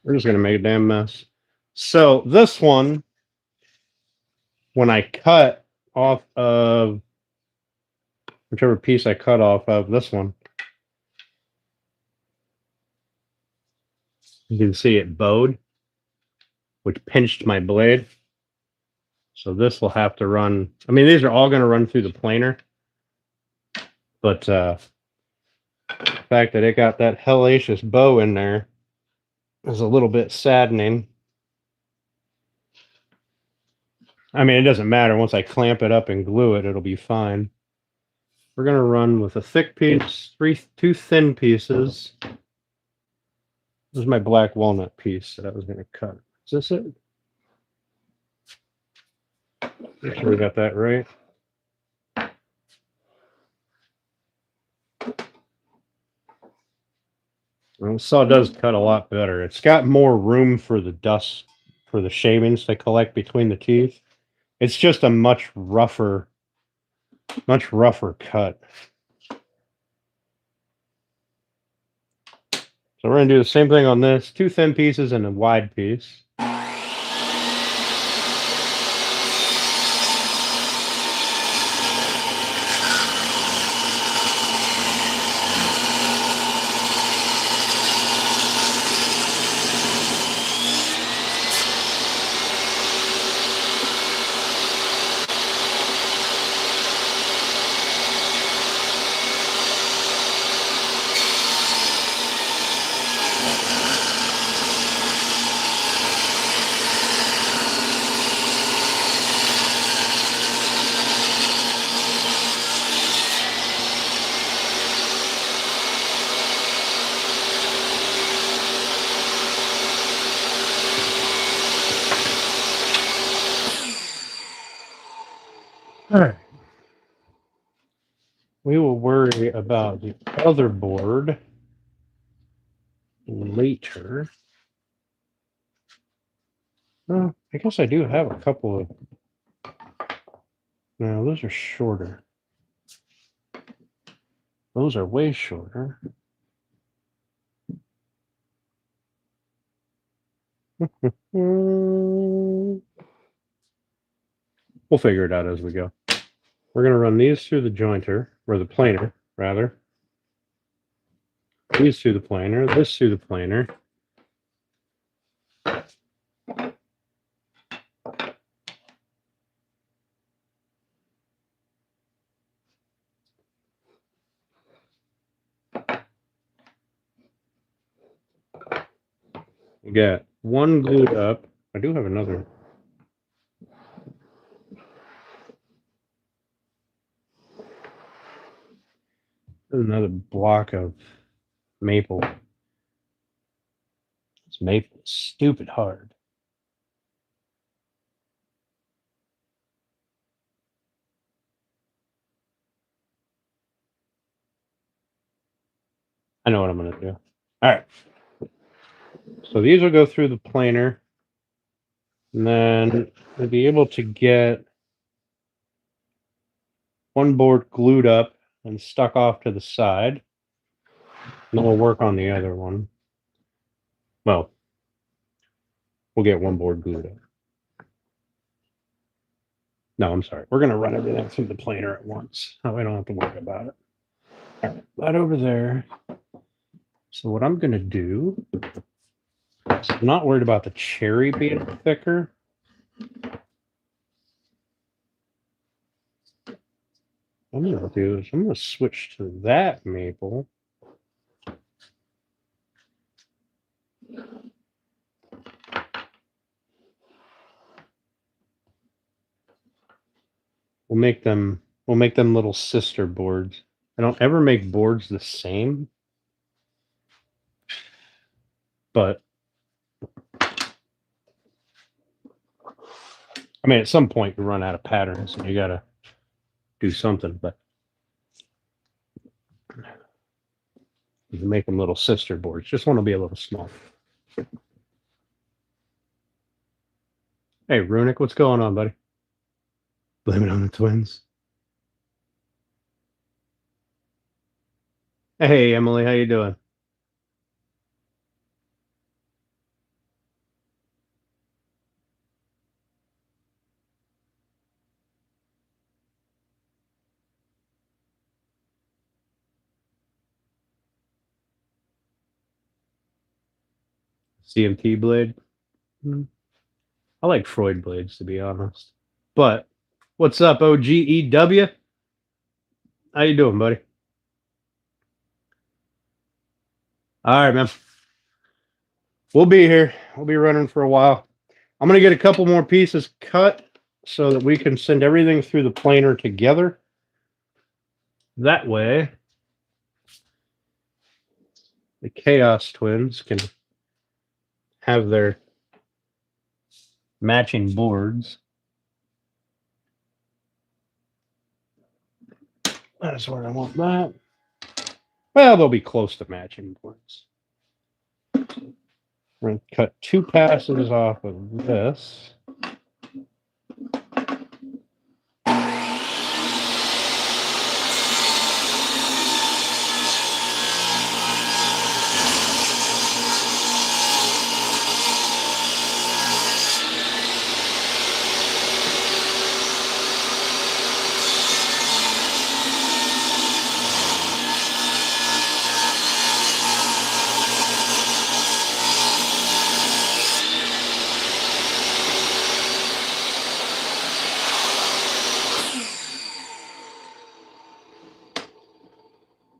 Speaker 1: We're just gonna make a damn mess. So this one, when I cut off of whichever piece I cut off of, this one, you can see it bowed, which pinched my blade. So this will have to run. I mean, these are all going to run through the planer, but the fact that it got that hellacious bow in there is a little bit saddening. I mean, it doesn't matter. Once I clamp it up and glue it, it'll be fine. We're going to run with a thick piece, two thin pieces. This is my black walnut piece that I was going to cut. Is this it? Make sure we got that right. Well, the saw does cut a lot better. It's got more room for the dust, for the shavings to collect between the teeth. It's just a much rougher cut. So we're going to do the same thing on this. Two thin pieces and a wide piece. All right. We will worry about the other board later. Well, I guess I do have a couple of. No, those are shorter. Those are way shorter. We'll figure it out as we go. We're going to run these through the jointer, or the planer, rather. These through the planer, this through the planer. We got one glued up. I do have another. Another block of maple. This maple is stupid hard. I know what I'm going to do. All right. So these will go through the planer. And then we'll be able to get one board glued up and stuck off to the side. And then we'll work on the other one. Well, we'll get one board glued up. No, I'm sorry. We're going to run everything through the planer at once. That way I don't have to worry about it. All right, that over there. So what I'm going to do, so I'm not worried about the cherry being thicker. What I'm going to do is I'm going to switch to that maple. We'll make them little sister boards. I don't ever make boards the same, but I mean, at some point you run out of patterns and you got to do something, but you can make them little sister boards. Just want to be a little small. Hey, Runic, what's going on, buddy? Blame it on the twins. Hey, Emily, how you doing? CMT blade. I like Freud blades, to be honest. But what's up, OGEW? How you doing, buddy? All right, man. We'll be here. We'll be running for a while. I'm going to get a couple more pieces cut so that we can send everything through the planer together. That way, the Chaos Twins can have their matching boards. That's where I want that. Well, they'll be close to matching boards. We're going to cut 2 passes off of this.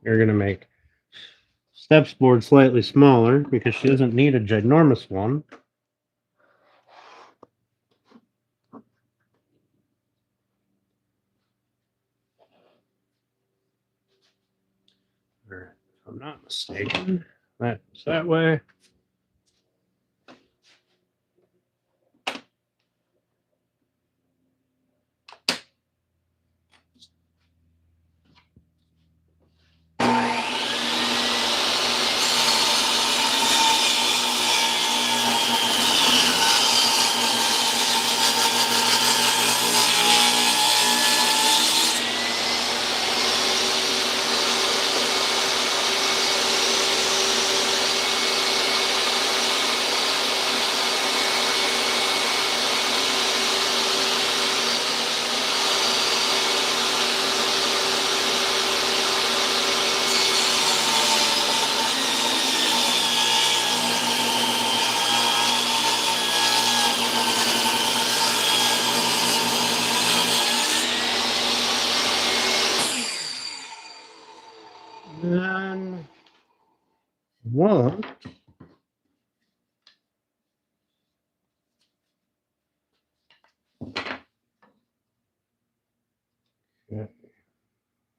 Speaker 1: You're going to make Steps board slightly smaller because she doesn't need a ginormous one. Or, if I'm not mistaken, that's that way. Then one. Okay.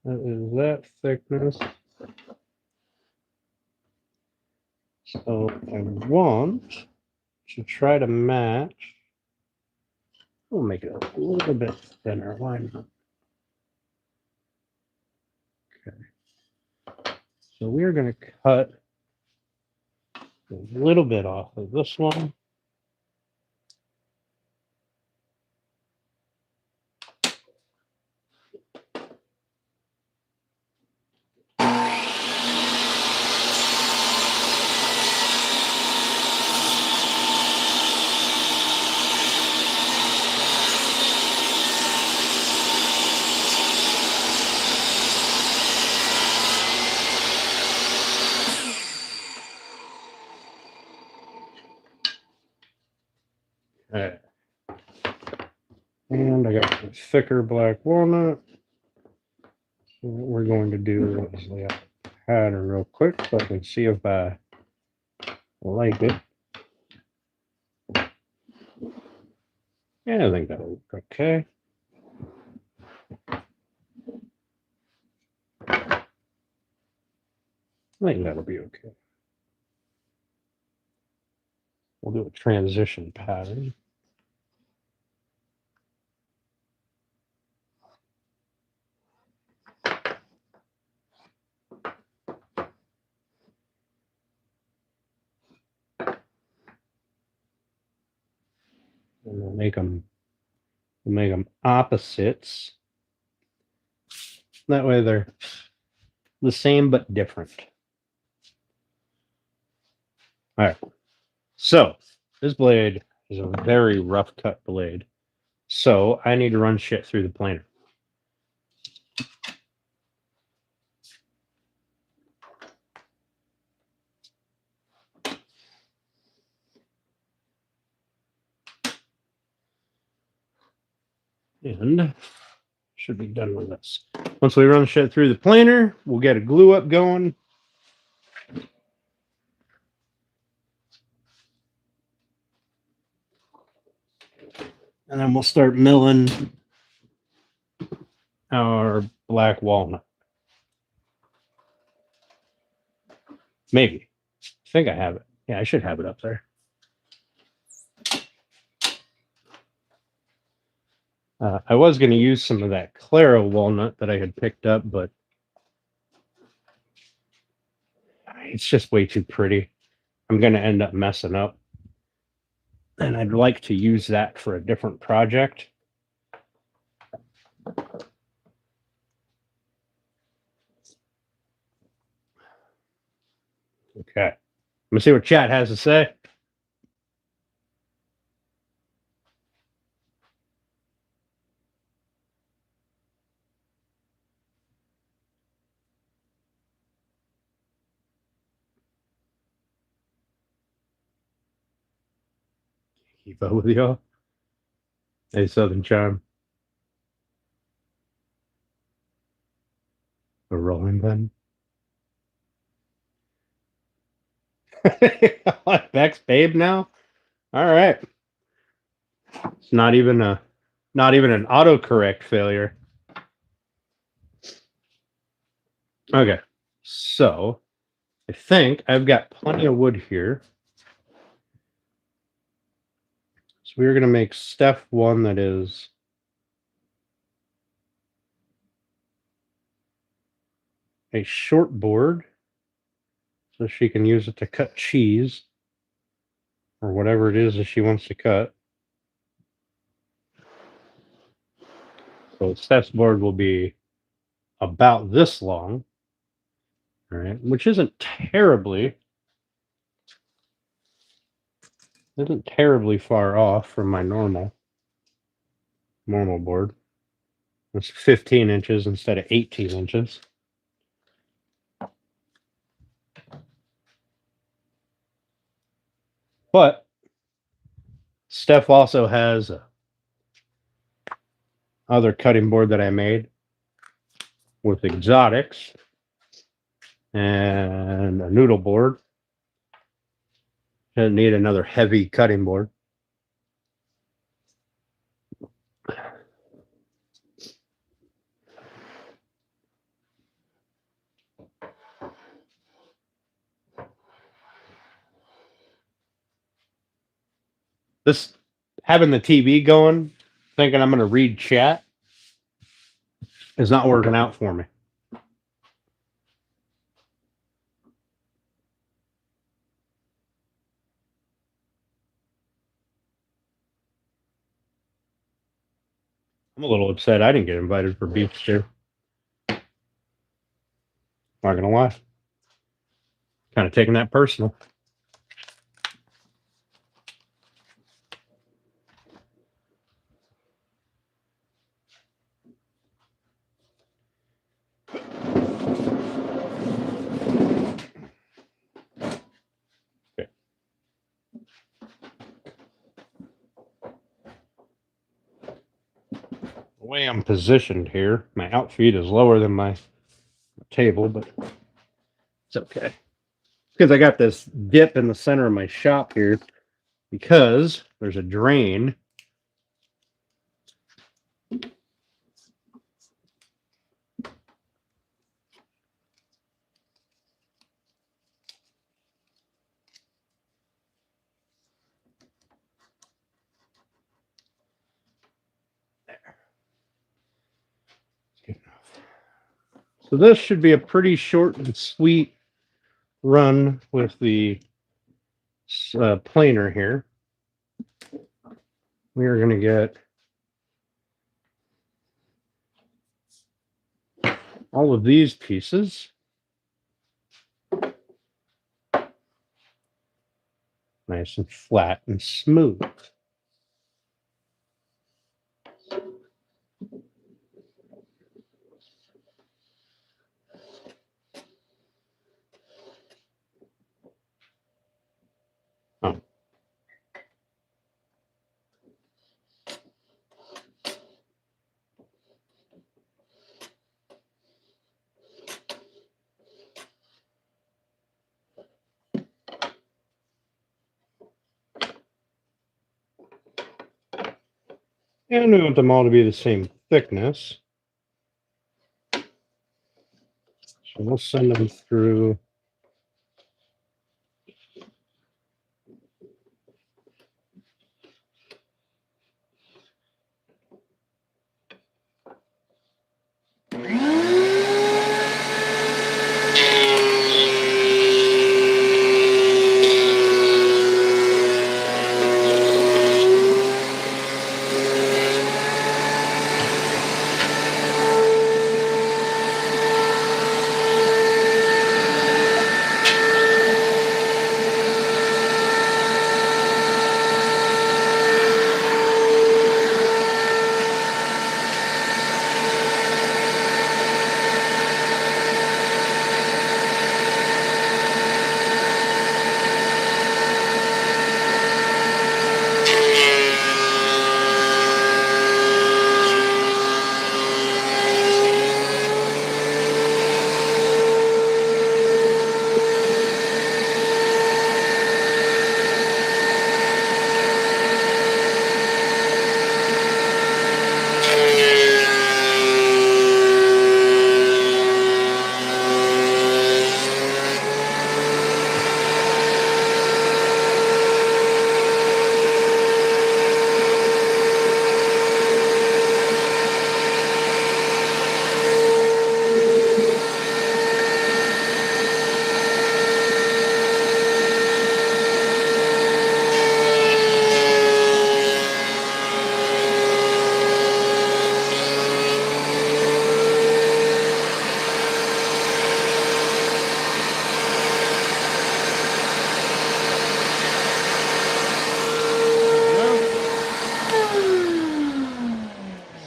Speaker 1: That is that thickness. So I want to try to match. We'll make it a little bit thinner. Why not? Okay. So we're going to cut a little bit off of this one. Okay. And I got a thicker black walnut. So what we're going to do is lay out the pattern real quick so I can see if I like it. Yeah, I think that'll look okay. I think that'll be okay. We'll do a transition pattern. And we'll make them opposites. That way they're the same but different. All right. So this blade is a very rough cut blade. So I need to run shit through the planer. And should be done with this. Once we run shit through the planer, we'll get a glue up going. And then we'll start milling our black walnut. Maybe. I think I have it. Yeah, I should have it up there. I was going to use some of that Claro walnut that I had picked up, but it's just way too pretty. I'm going to end up messing up. And I'd like to use that for a different project. Okay. I'm going to see what chat has to say. Keep up with y'all. Hey, Southern Charm. A rolling button. Beck's babe now? All right. It's not even an autocorrect failure. Okay. So I think I've got plenty of wood here. So we're going to make Steph one that is a short board so she can use it to cut cheese or whatever it is that she wants to cut. So Steph's board will be about this long, all right, which isn't terribly far off from my normal board. It's 15 inches instead of 18 inches. But Steph also has a other cutting board that I made with exotics and a noodle board. Didn't need another heavy cutting board. This having the TV going, thinking I'm going to read chat, is not working out for me. I'm a little upset I didn't get invited for beef stew. Not gonna lie. Kind of taking that personal. Okay. The way I'm positioned here, my outfeet is lower than my table, but it's okay. Because I got this dip in the center of my shop here because there's a drain. So this should be a pretty short and sweet run with the planer here. We are going to get all of these pieces nice and flat and smooth. Oh. And we want them all to be the same thickness. So we'll send them through.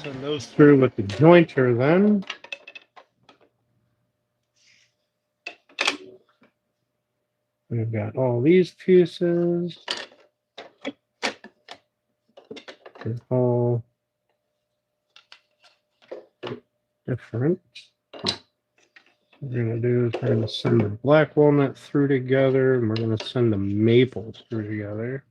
Speaker 1: Send those through with the jointer then. We've got all these pieces. They're all different. What we're going to do is we're going to send the black walnut through together, and we're going to send the maple through together.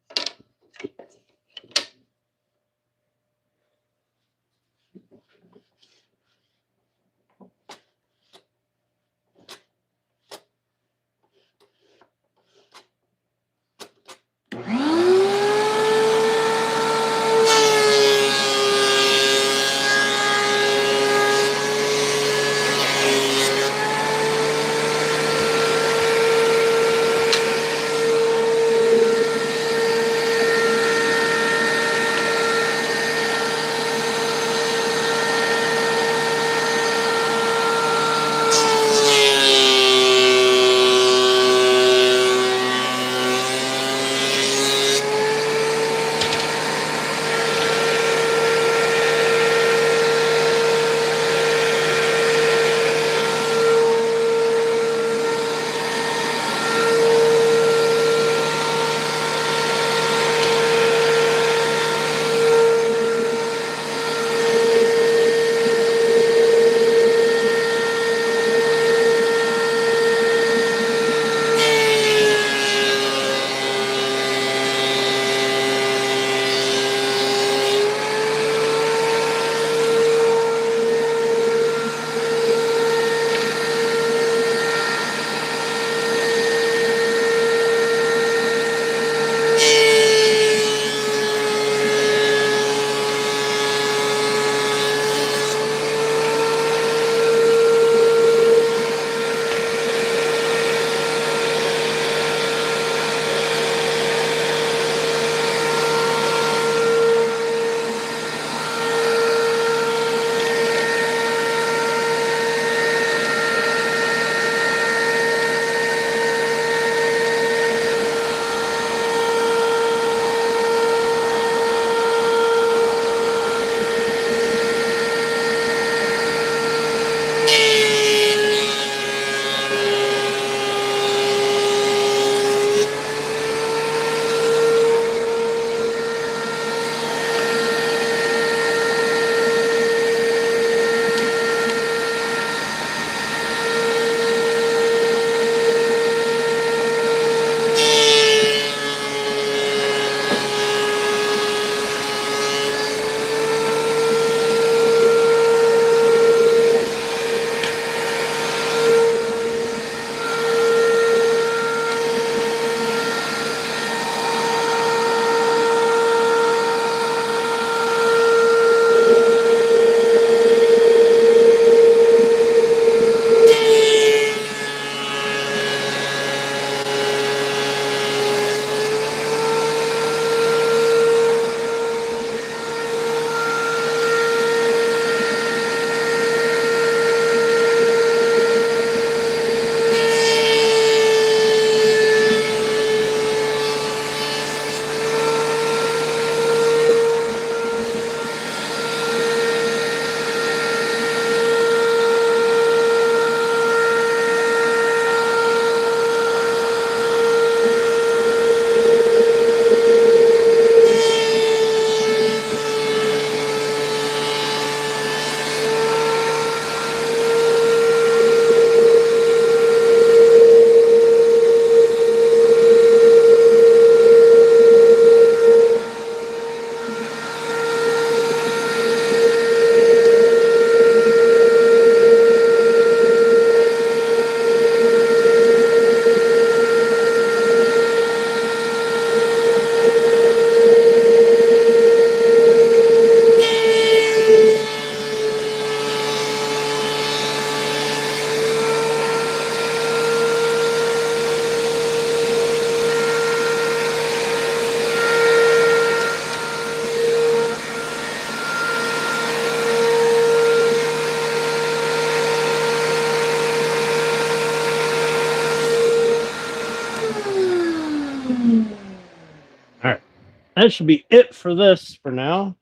Speaker 1: that should be it for this for now.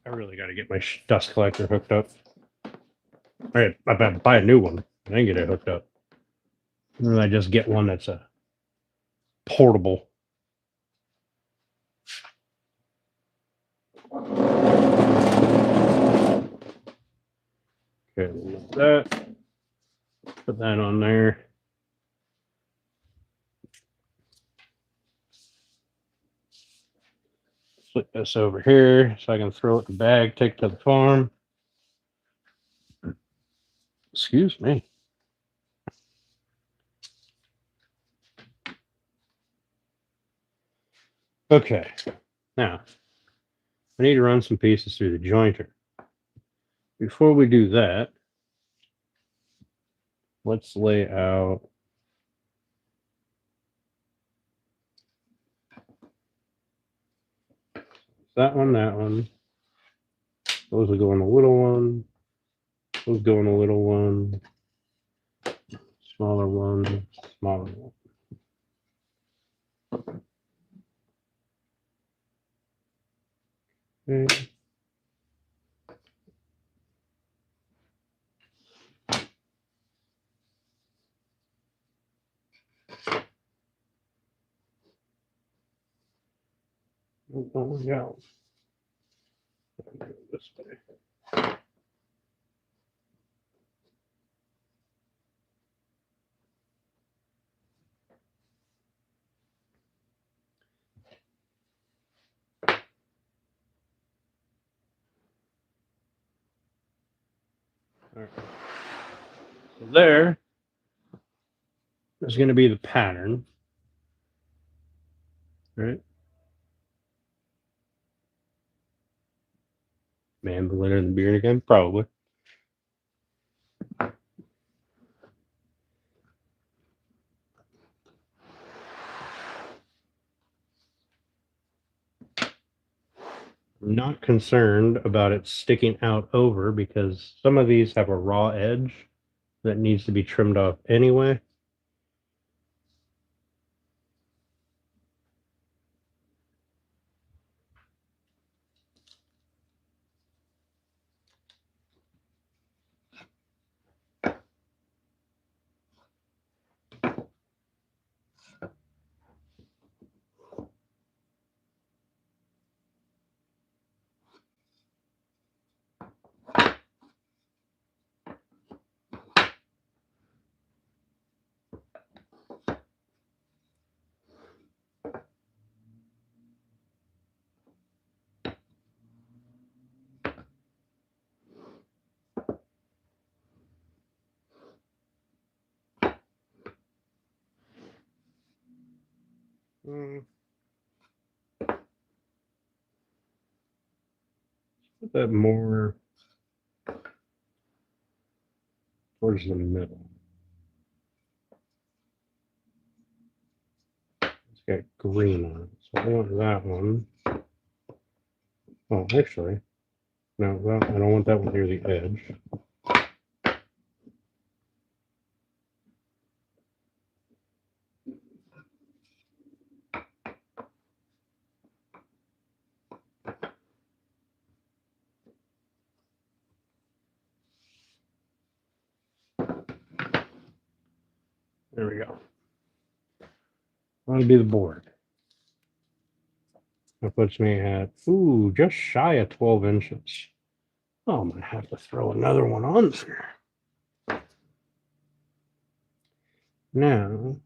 Speaker 1: I really got to get my dust collector hooked up. All right, I better buy a new one and then get it hooked up. And then I just get one that's a portable. Okay, with that. Put that on there. Flip this over here so I can throw it in the bag, take it to the farm. Excuse me. Okay, now I need to run some pieces through the jointer. Before we do that, let's lay out that one, that one. Those will go in the little one. Those go in the little one. Smaller one, smaller one. Okay. Oh, yeah. This way. All right. So there is going to be the pattern, right? Mandolin and beard again, probably. I'm not concerned about it sticking out over because some of these have a raw edge that needs to be trimmed off anyway. Put that more towards the middle. It's got green on it, so I want that one. Oh, actually, no, I don't want that one near the edge. There we go. That'll be the board. That puts me at, ooh, just shy of 12 inches. Oh, I'm going to have to throw another one on there. Now,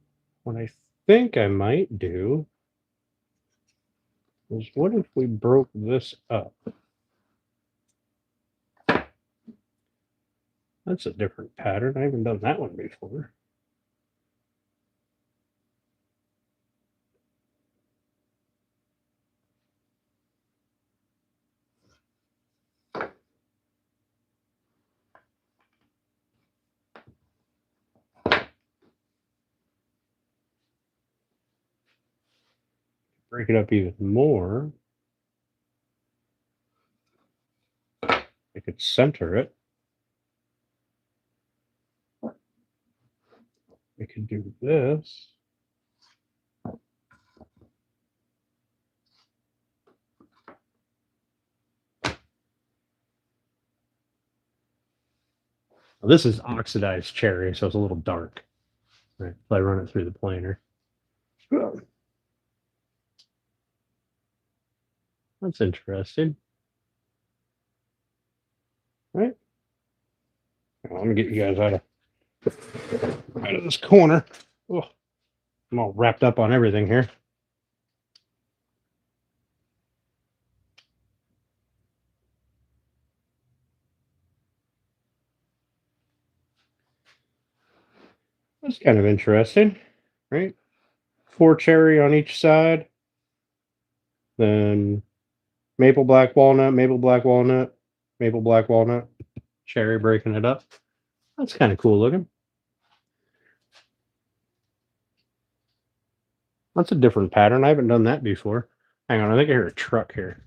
Speaker 1: what I think I might do is what if we broke this up? That's a different pattern. I haven't done that one before. Break it up even more. I could center it. We could do this. Well, this is oxidized cherry, so it's a little dark. Right, if I run it through the planer. That's interesting. Right? Well, let me get you guys out of this corner. Oh, I'm all wrapped up on everything here. That's kind of interesting, right? 4 cherry on each side. Then maple black walnut, maple black walnut, maple black walnut, cherry breaking it up. That's kind of cool looking. That's a different pattern. I haven't done that before. Hang on, I think I hear a truck here.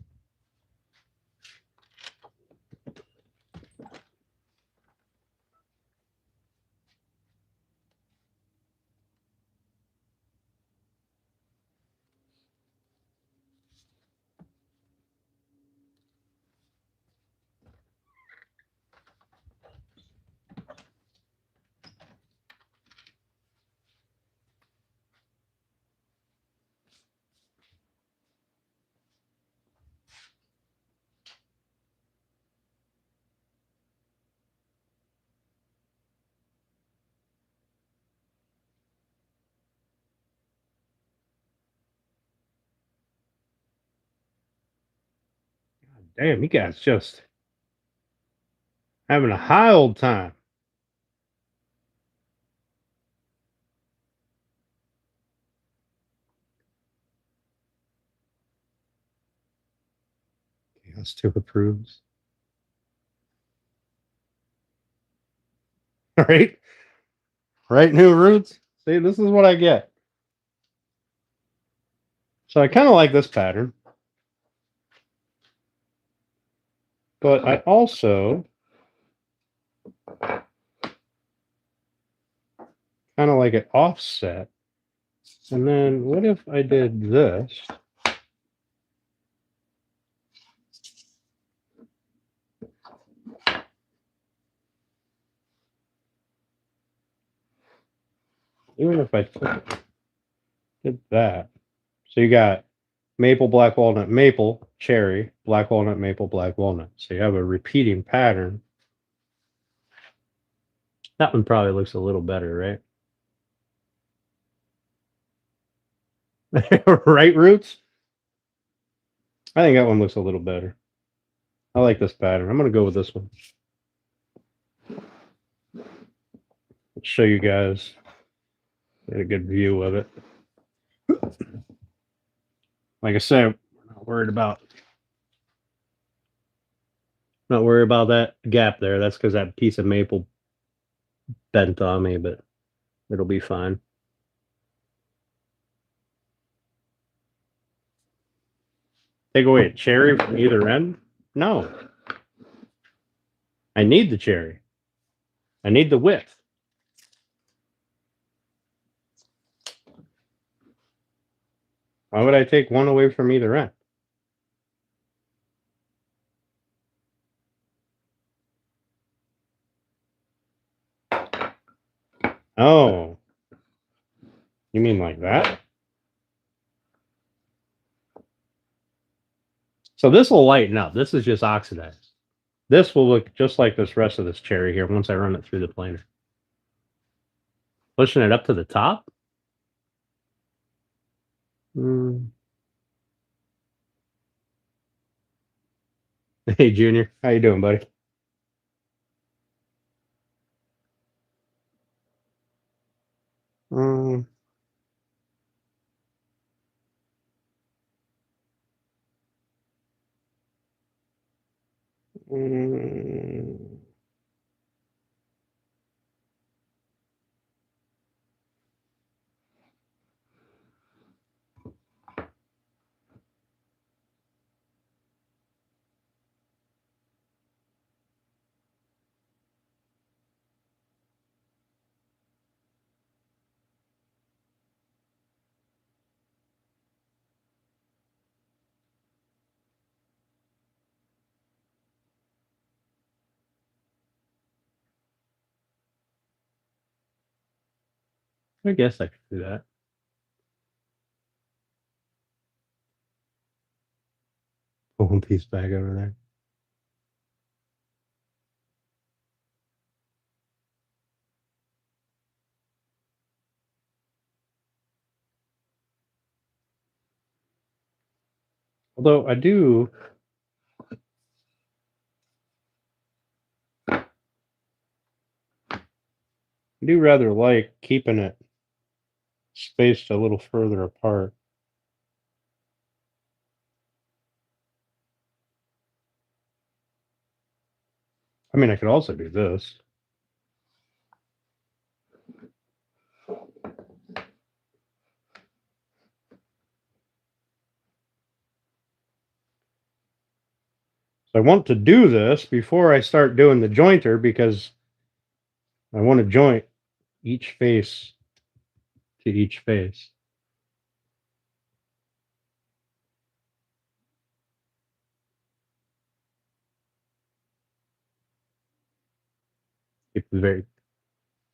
Speaker 1: Damn, you guys just having a high old time. Okay, that's 2 approves. All right. Right, new roots. See, this is what I get. So I kind of like this pattern. But I also kind of like it offset. And then what if I did this? Even if I did that. So you got maple, black walnut, maple, cherry, black walnut, maple, black walnut. So you have a repeating pattern. That one probably looks a little better, right? Right roots? I think that one looks a little better. I like this pattern. I'm going to go with this one. Let's show you guys. Get a good view of it. Like I said, we're not worried about that gap there. That's because that piece of maple bent on me, but it'll be fine. Take away a cherry from either end? No. I need the cherry. I need the width. Why would I take one away from either end? Oh. You mean like that? So this will lighten up. This is just oxidized. This will look just like this rest of this cherry here once I run it through the planer. Pushing it up to the top? Hey, Junior. How you doing, buddy? Um, mm, I guess I could do that. Put one piece back over there. Although I do rather like keeping it spaced a little further apart. I mean, I could also do this. So I want to do this before I start doing the jointer because I want to joint each face to each face.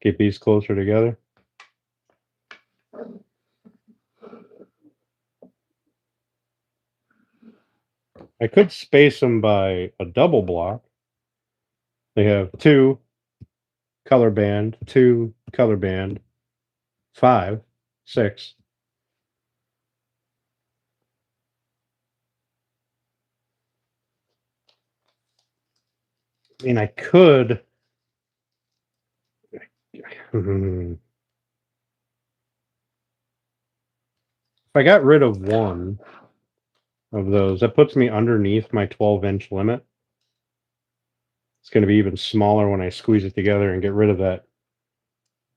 Speaker 1: Keep these closer together. I could space them by a double block. They have 2 color band, 2 color band, 5, 6. I mean, I could. If I got rid of one of those, that puts me underneath my 12-inch limit. It's going to be even smaller when I squeeze it together and get rid of that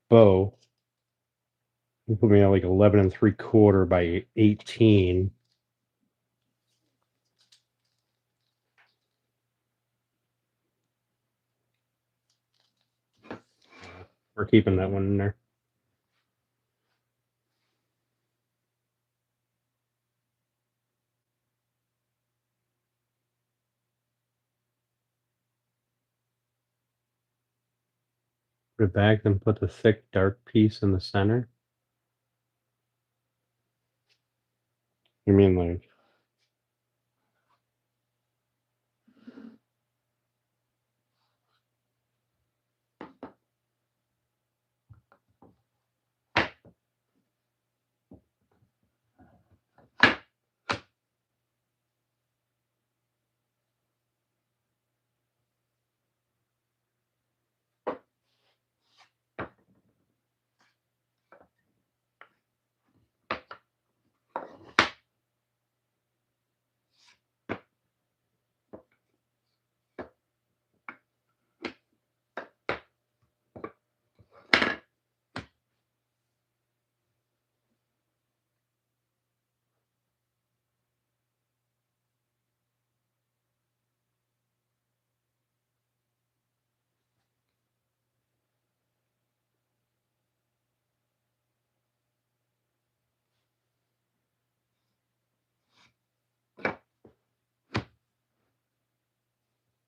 Speaker 1: bow. You put me at like 11 3/4 by 18. We're keeping that one in there. Put it back, then put the thick dark piece in the center. You mean like?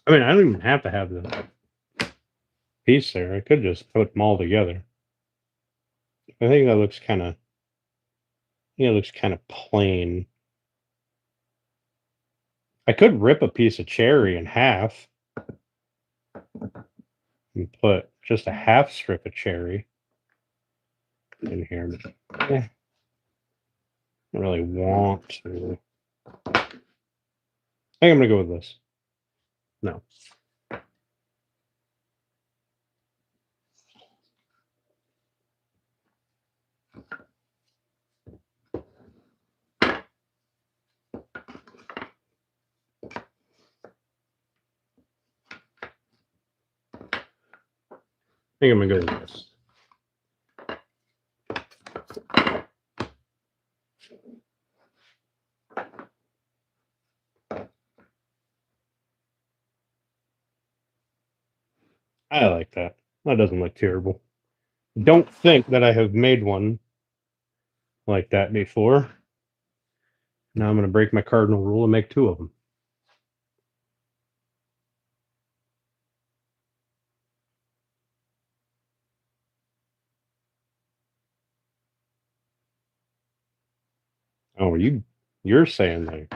Speaker 1: I mean, I don't even have to have the piece there. I could just put them all together. I think that looks kind of. Yeah, it looks kind of plain. I could rip a piece of cherry in half and put just a half strip of cherry in here. But I don't really want to. I think I'm gonna go with this. No. I think I'm gonna go with this. I like that. That doesn't look terrible. Don't think that I have made one like that before. Now I'm gonna break my cardinal rule and make 2 of them. Oh, you're saying that.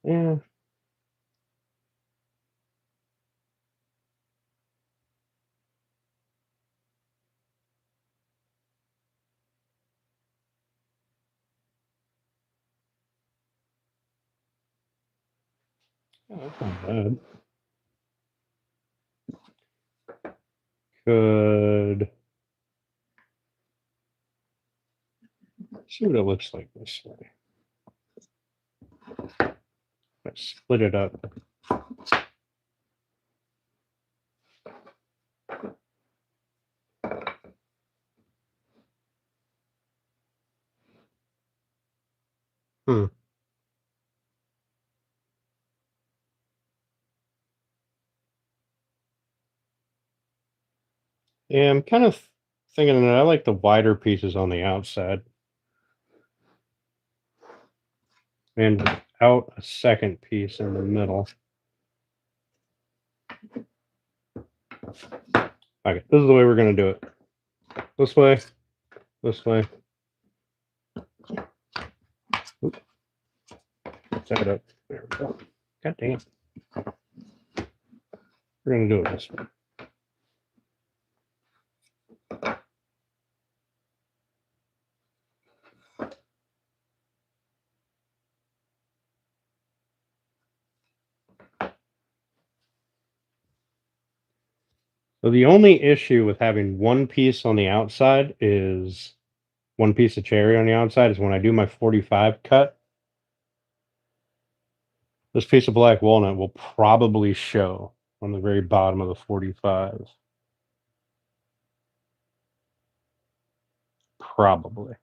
Speaker 1: Yeah. Oh, that's not bad. Could see what it looks like this way. Let's split it up. Hmm. Yeah, I'm kind of thinking that I like the wider pieces on the outside and out a second piece in the middle. Okay, this is the way we're going to do it. This way, this way. Oop. Set it up. There we go. God damn. We're going to do it this way. So the only issue with having one piece on the outside is one piece of cherry on the outside is when I do my 45 cut, this piece of black walnut will probably show on the very bottom of the 45. Probably.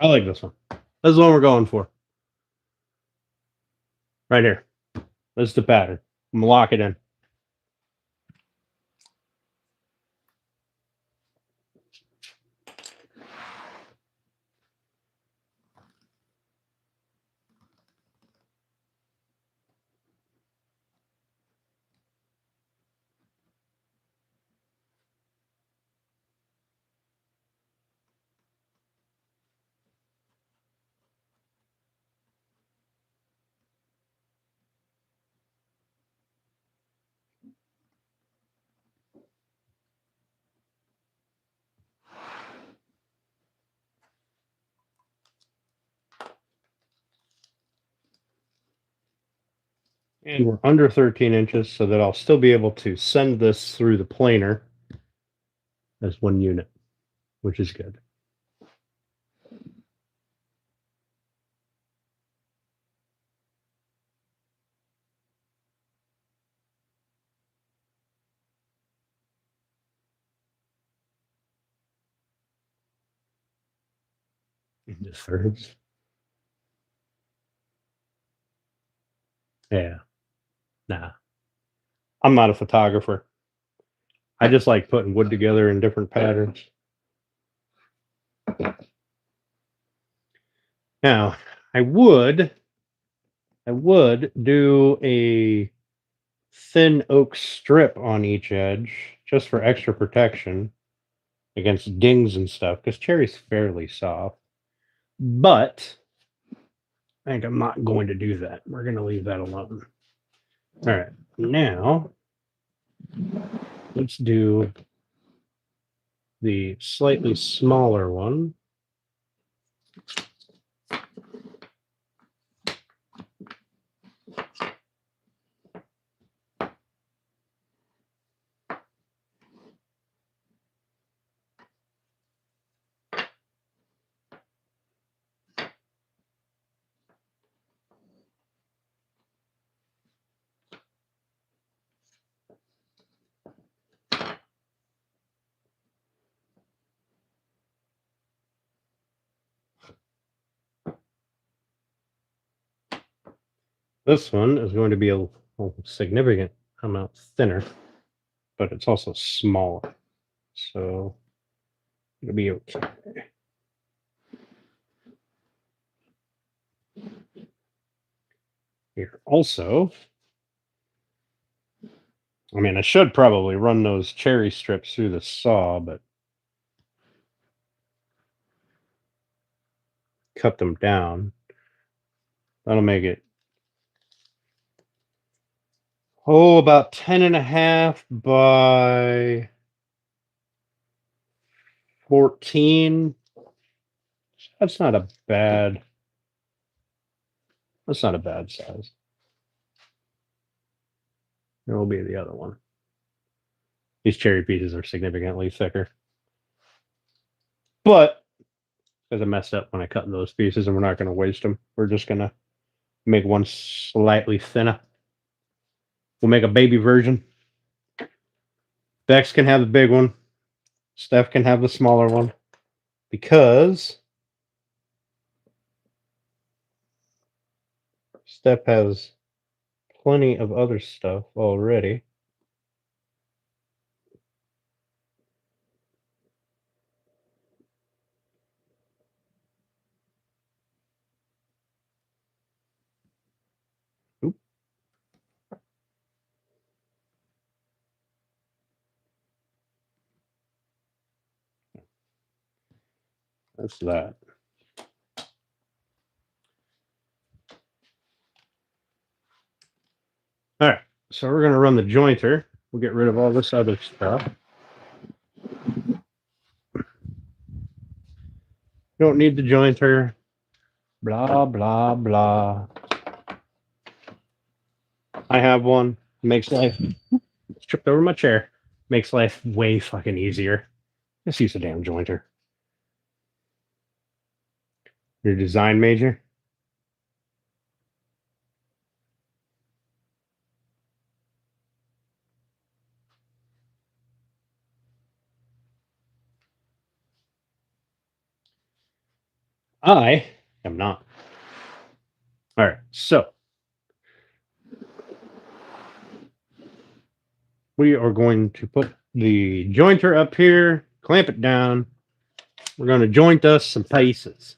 Speaker 1: I like this one. This is the one we're going for. Right here. This is the pattern. I'm gonna lock it in. And we're under 13 inches so that I'll still be able to send this through the planer as one unit, which is good. The thirds. Yeah. Nah. I'm not a photographer. I just like putting wood together in different patterns. Now, I would do a thin oak strip on each edge just for extra protection against dings and stuff because cherry's fairly soft. But I think I'm not going to do that. We're going to leave that alone. All right. Now, let's do the slightly smaller one. This one is going to be a significant amount thinner, but it's also smaller. So it'll be okay. Here also, I mean, I should probably run those cherry strips through the saw, but cut them down. That'll make it, about 10.5 by 14. That's not a bad size. There will be the other one. These cherry pieces are significantly thicker. But because I messed up when I cut those pieces, and we're not going to waste them. We're just going to make one slightly thinner. We'll make a baby version. Bex can have the big one. Steph can have the smaller one. Because Steph has plenty of other stuff already. Oop. That's that. All right, so we're going to run the jointer. We'll get rid of all this other stuff. Don't need the jointer. Blah, blah, blah. I have one. Makes life... tripped over my chair. Makes life way fucking easier. Just use a damn jointer. Your design major? I am not. All right, so we are going to put the jointer up here, clamp it down. We're going to joint us some pieces.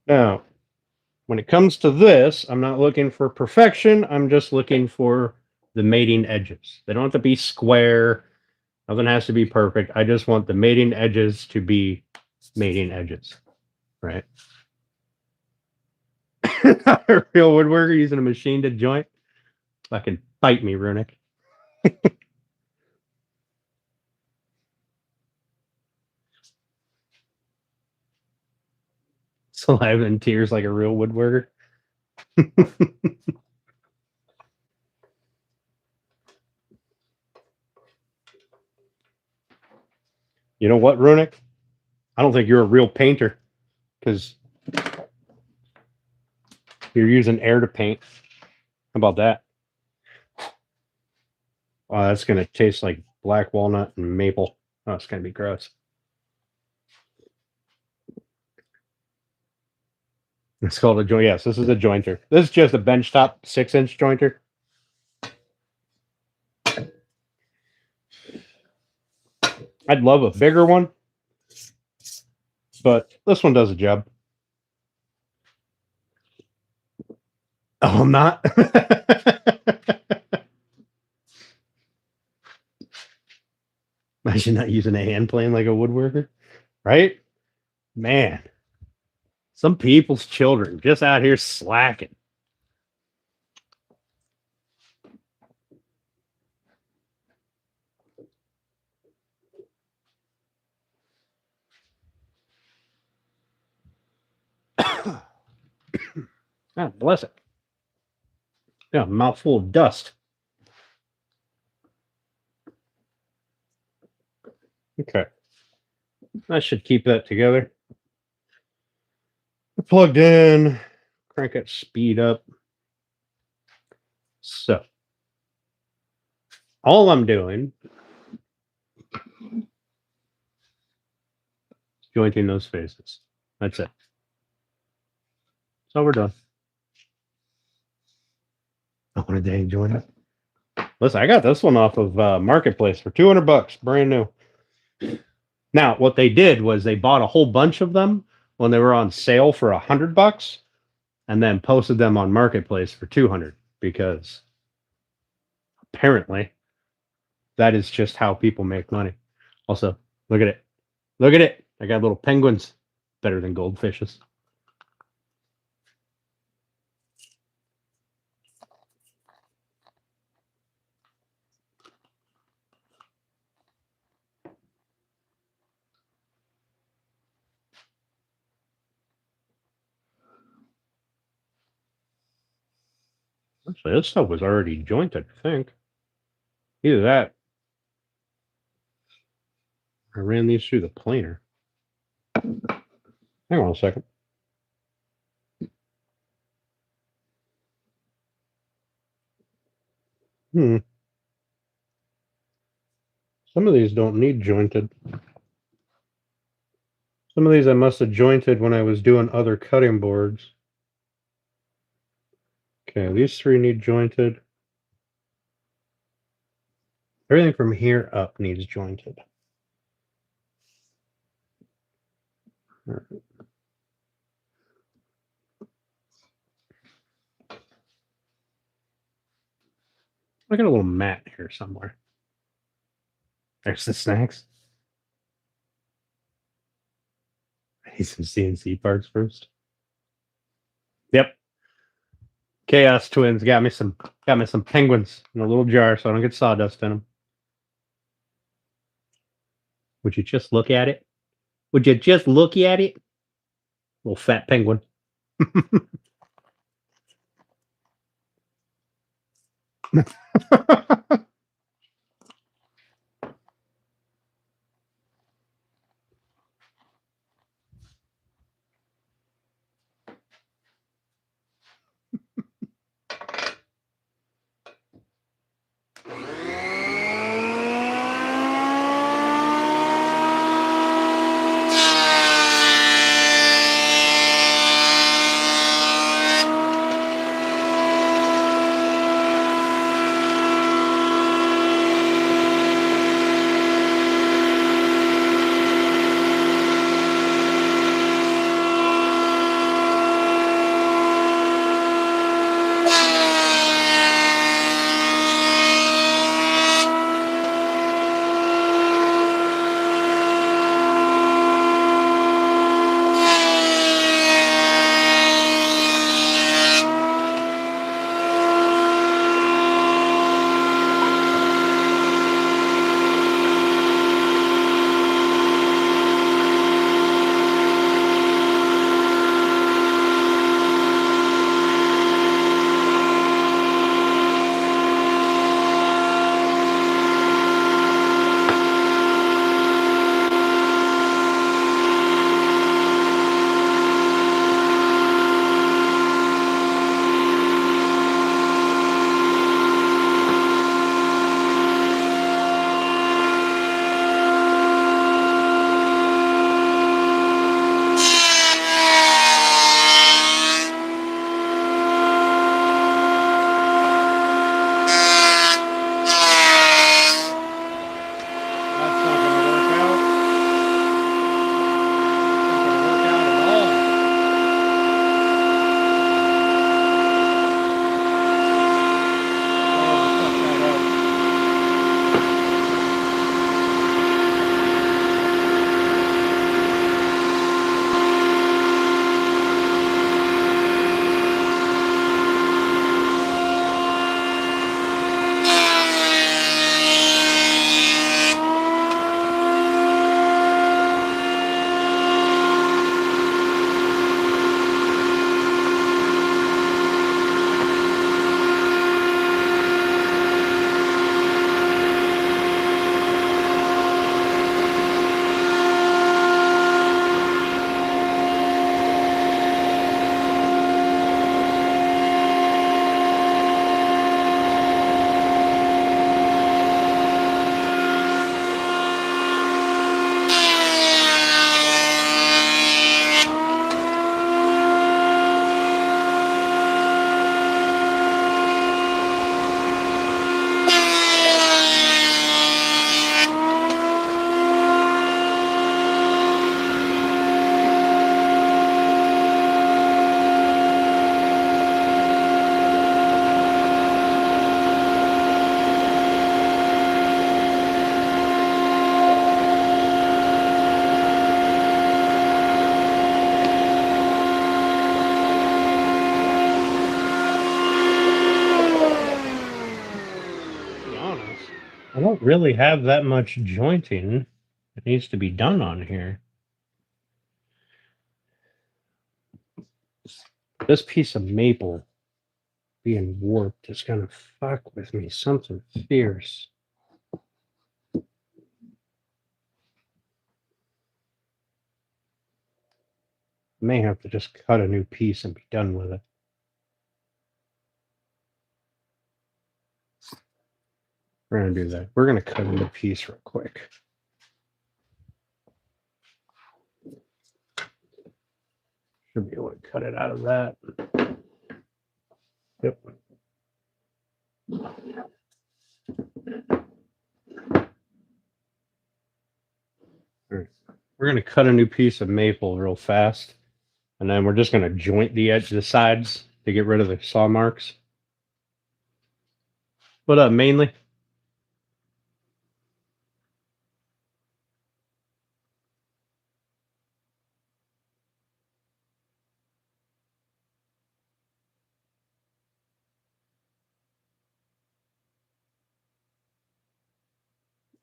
Speaker 1: Now, when it comes to this, I'm not looking for perfection. I'm just looking for the mating edges. They don't have to be square. Nothing has to be perfect. I just want the mating edges to be mating edges, right? Not a real woodworker using a machine to joint. Fucking bite me, Runic. Saliva and tears like a real woodworker. You know what, Runic? I don't think you're a real painter because you're using air to paint. How about that? Wow, that's going to taste like black walnut and maple. Oh, it's going to be gross. It's called a joint. Yes, this is a jointer. This is just a benchtop 6-inch jointer. I'd love a bigger one, but this one does a job. Oh, I'm not. Imagine not using a hand plane like a woodworker, right? Man, some people's children just out here slacking. God bless it. Yeah, mouthful of dust. Okay. I should keep that together. Plugged in. Crank that speed up. So All I'm doing is jointing those faces. That's it. So we're done. I want to dang join it. Listen, I got this one off of Marketplace for $200, brand new. Now, what they did was they bought a whole bunch of them when they were on sale for $100, and then posted them on Marketplace for 200 because apparently that is just how people make money. Also, look at it. Look at it. I got little penguins. Better than goldfishes. Actually, this stuff was already jointed, I think. Either that, I ran these through the planer. Hang on a second. Some of these don't need jointed. Some of these I must have jointed when I was doing other cutting boards. Okay, these three need jointed. Everything from here up needs jointed. All right. I got a little mat here somewhere. There's the snacks. I need some CNC parts first. Yep. Chaos Twins got me some penguins in a little jar so I don't get sawdust in them. Would you just look at it? Would you just look at it? Little fat penguin. don't really have that much jointing that needs to be done on here. This piece of maple being warped is gonna fuck with me something fierce. May have to just cut a new piece and be done with it. We're gonna do that. We're gonna cut a new piece real quick. Should be able to cut it out of that. Yep. All right. We're gonna cut a new piece of maple real fast, and then we're just gonna joint the edge, the sides, to get rid of the saw marks. What up, mainly?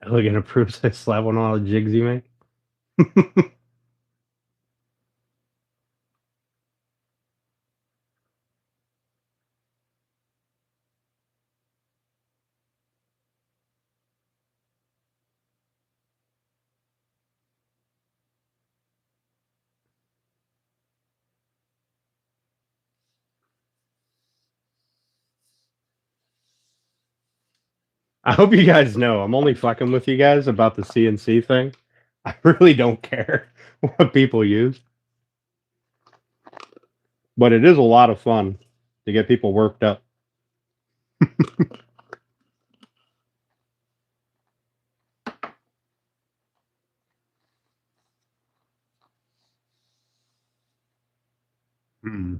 Speaker 1: Elegant approves I slap on all the jigs you make. I hope you guys know I'm only fucking with you guys about the CNC thing. I really don't care what people use. But it is a lot of fun to get people worked up. Hmm.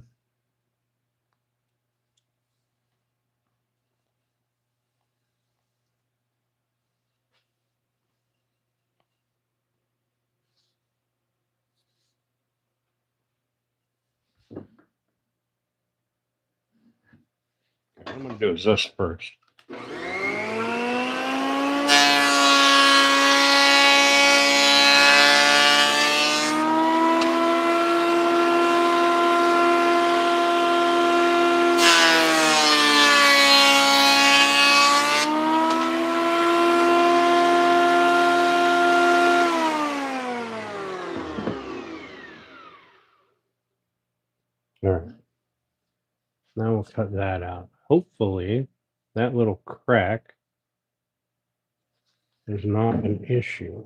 Speaker 1: What I'm going to do is this first. All right. Now we'll cut that out. Hopefully, that little crack is not an issue.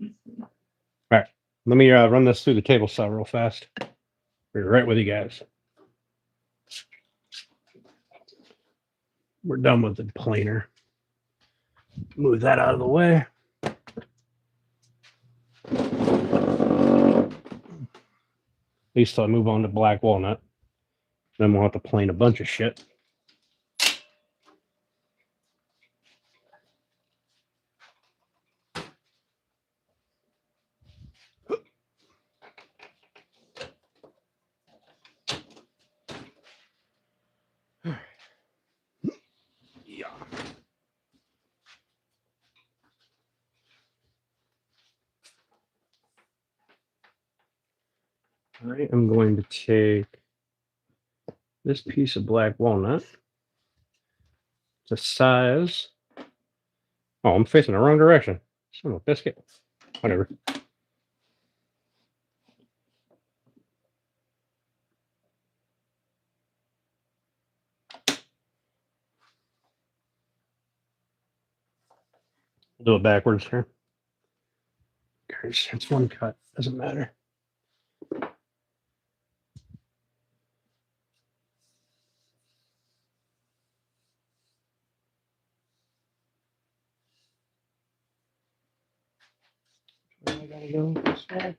Speaker 1: All right. Let me run this through the table saw real fast. Be right with you guys. We're done with the planer. Move that out of the way. At least I'll move on to black walnut. Then we'll have to plane a bunch of shit. Yeah. I am going to take this piece of black walnut. It's a size. Oh, I'm facing the wrong direction. Son of a biscuit. Whatever. Do it backwards here. It's one cut. Doesn't matter. Where I gotta go this way.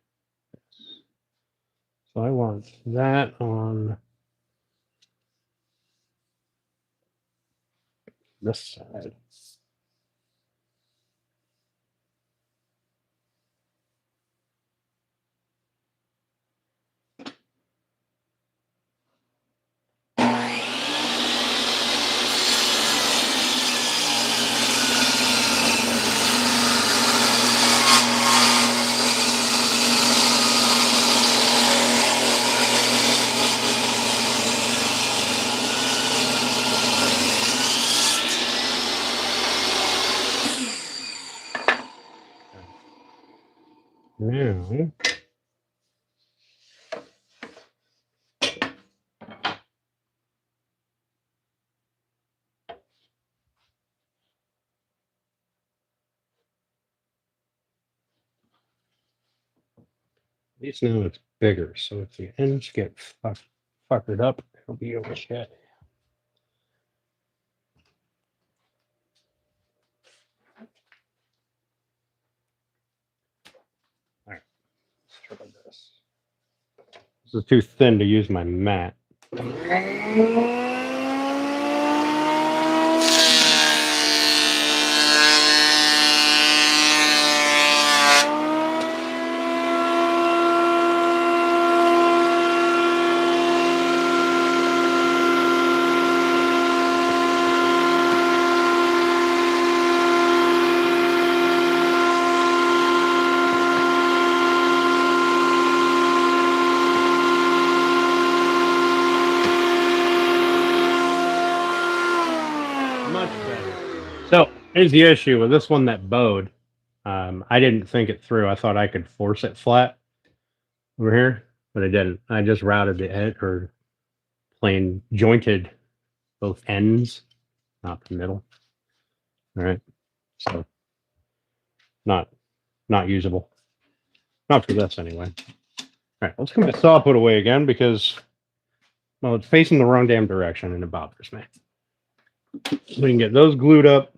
Speaker 1: So I want that on this side. Now, at least now it's bigger, so if the ends get fuckered up, it'll be okay. All right, let's try this. This is too thin to use my mat. Much better. So here's the issue with this one that bowed. I didn't think it through. I thought I could force it flat over here, but I didn't. I just routed the end or plain jointed both ends, not the middle. All right, so not usable. Not for this anyway. All right, let's get my saw put away again because, well, it's facing the wrong damn direction and it bothers me. We can get those glued up.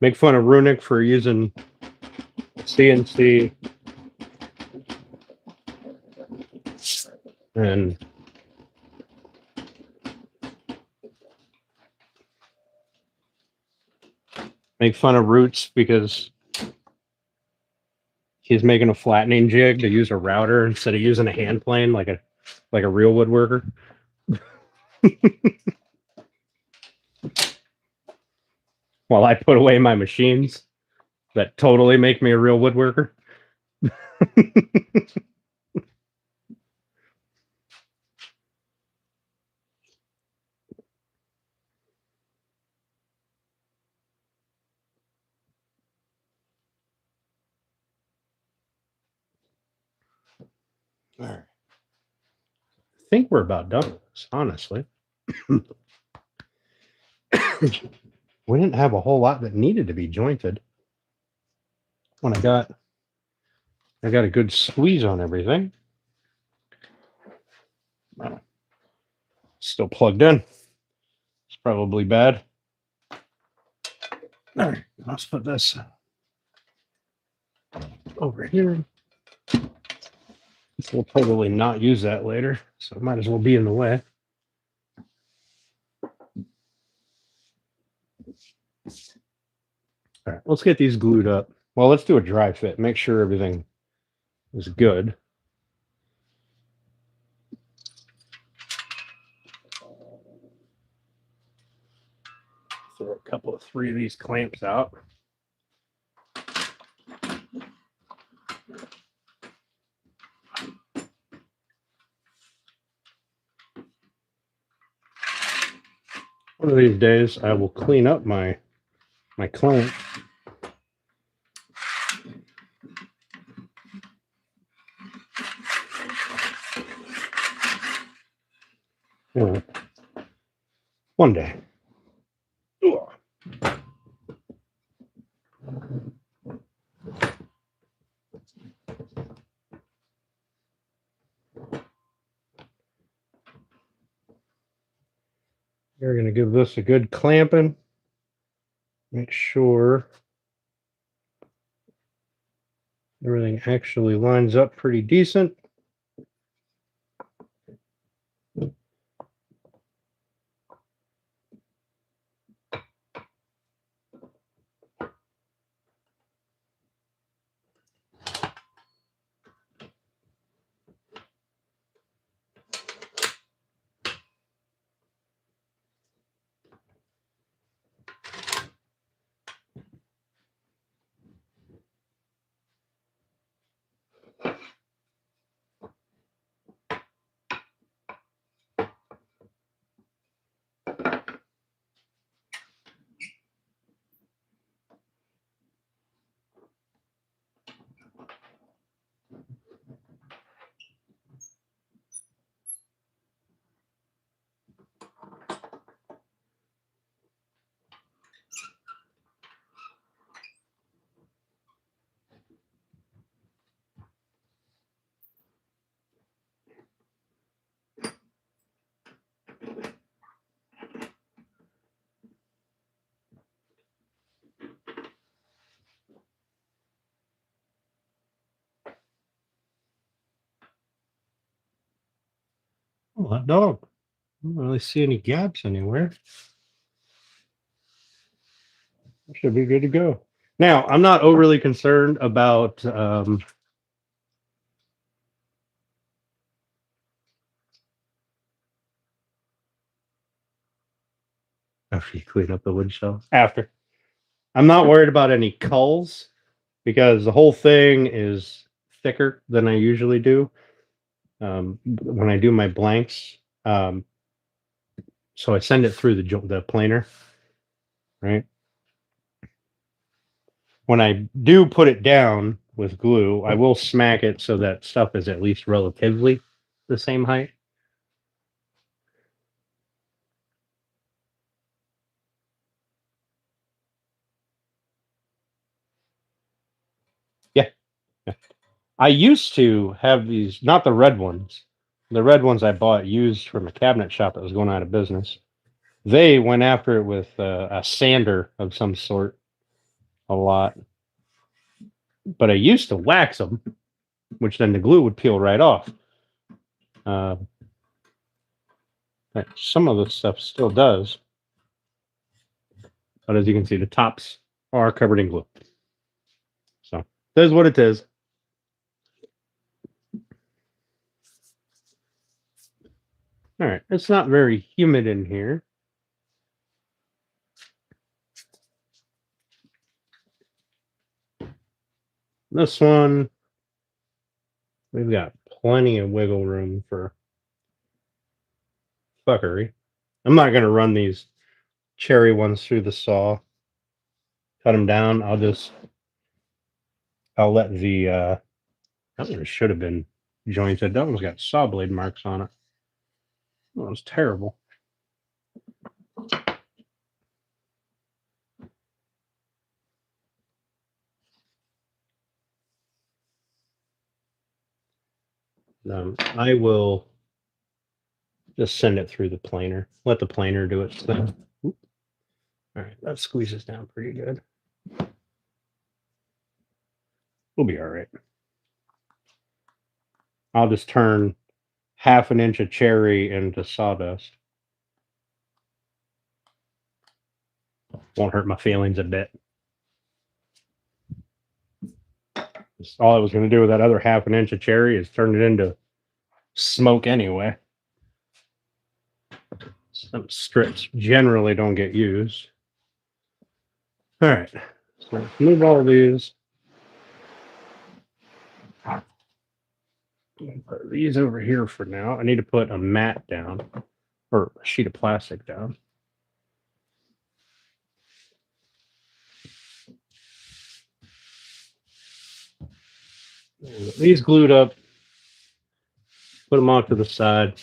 Speaker 1: Make fun of Runic for using CNC. And make fun of Roots because he's making a flattening jig to use a router instead of using a hand plane like a real woodworker. While I put away my machines that totally make me a real woodworker. All right. I think we're about done with this, honestly. We didn't have a whole lot that needed to be jointed. When I got a good squeeze on everything. Still plugged in. It's probably bad. All right, let's put this over here. We'll totally not use that later, so it might as well be in the way. All right, let's get these glued up. Well, let's do a dry fit. Make sure everything is good. Throw a couple of 3 of these clamps out. One of these days, I will clean up my clamp. Yeah. One day. Ooh. We're going to give this a good clamping. Make sure everything actually lines up pretty decent. Oh, hot dog. I don't really see any gaps anywhere. Should be good to go. Now, I'm not overly concerned about after you clean up the wood shelf. After. I'm not worried about any culls because the whole thing is thicker than I usually do when I do my blanks. So I send it through the planer, right? When I do put it down with glue, I will smack it so that stuff is at least relatively the same height. Yeah. I used to have these, not the red ones. The red ones I bought used from a cabinet shop that was going out of business. They went after it with a sander of some sort a lot. But I used to wax them, which then the glue would peel right off. Uh, some of the stuff still does. But as you can see, the tops are covered in glue. So that's what it is. All right, it's not very humid in here. This one, we've got plenty of wiggle room for fuckery. I'm not going to run these cherry ones through the saw, cut them down. I'll let the, that one should have been jointed. That one's got saw blade marks on it. That was terrible. I will just send it through the planer. Let the planer do its thing. All right, that squeezes down pretty good. We'll be all right. I'll just turn half an inch of cherry into sawdust. Won't hurt my feelings a bit. All I was going to do with that other half an inch of cherry is turn it into smoke anyway. Some strips generally don't get used. All right, so move all of these. Put these over here for now. I need to put a mat down or a sheet of plastic down. These glued up. Put them off to the side.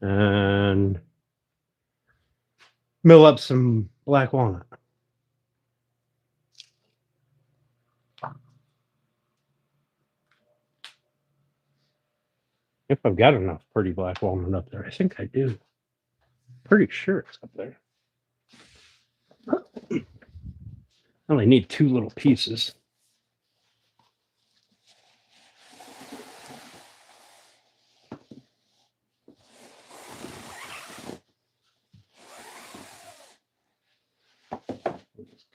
Speaker 1: And mill up some black walnut. If I've got enough pretty black walnut up there, I think I do. Pretty sure it's up there. I only need 2 little pieces.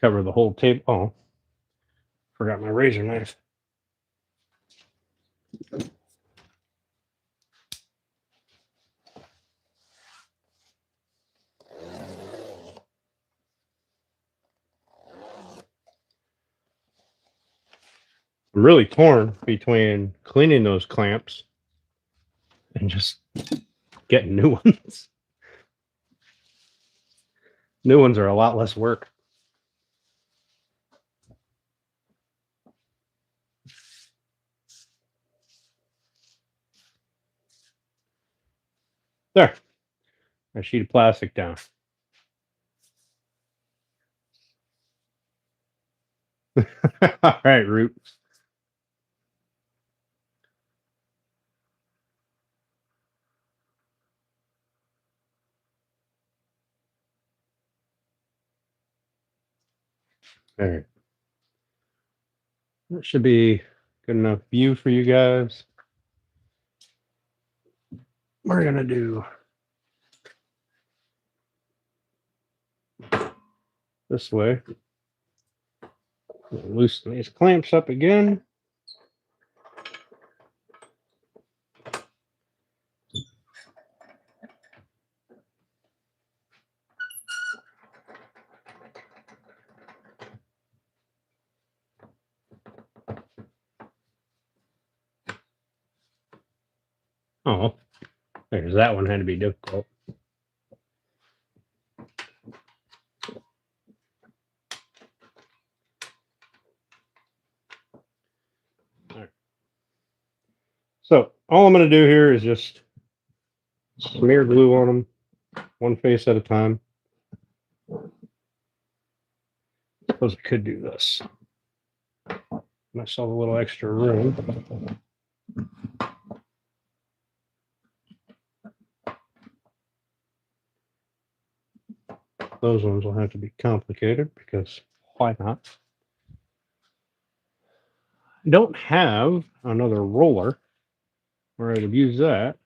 Speaker 1: Cover the whole table. Oh, forgot my razor knife. I'm really torn between cleaning those clamps and just getting new ones. New ones are a lot less work. There. A sheet of plastic down. All right, Root. All right. That should be good enough view for you guys. We're gonna do this way. Loosen these clamps up again. Oh, there's that one had to be difficult. All right. So all I'm going to do here is just smear glue on them, one face at a time. Suppose I could do this. Myself a little extra room. Those ones will have to be complicated because why not? I don't have another roller where I would use that.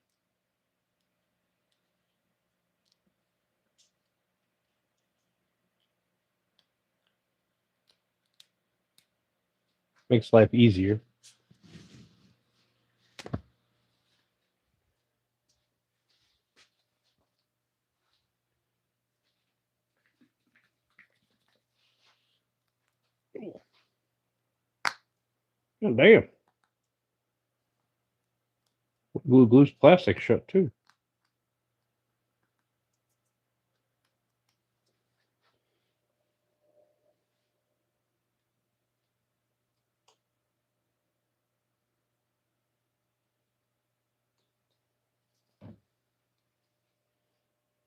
Speaker 1: Makes life easier. Oh, damn. Glues plastic shut too.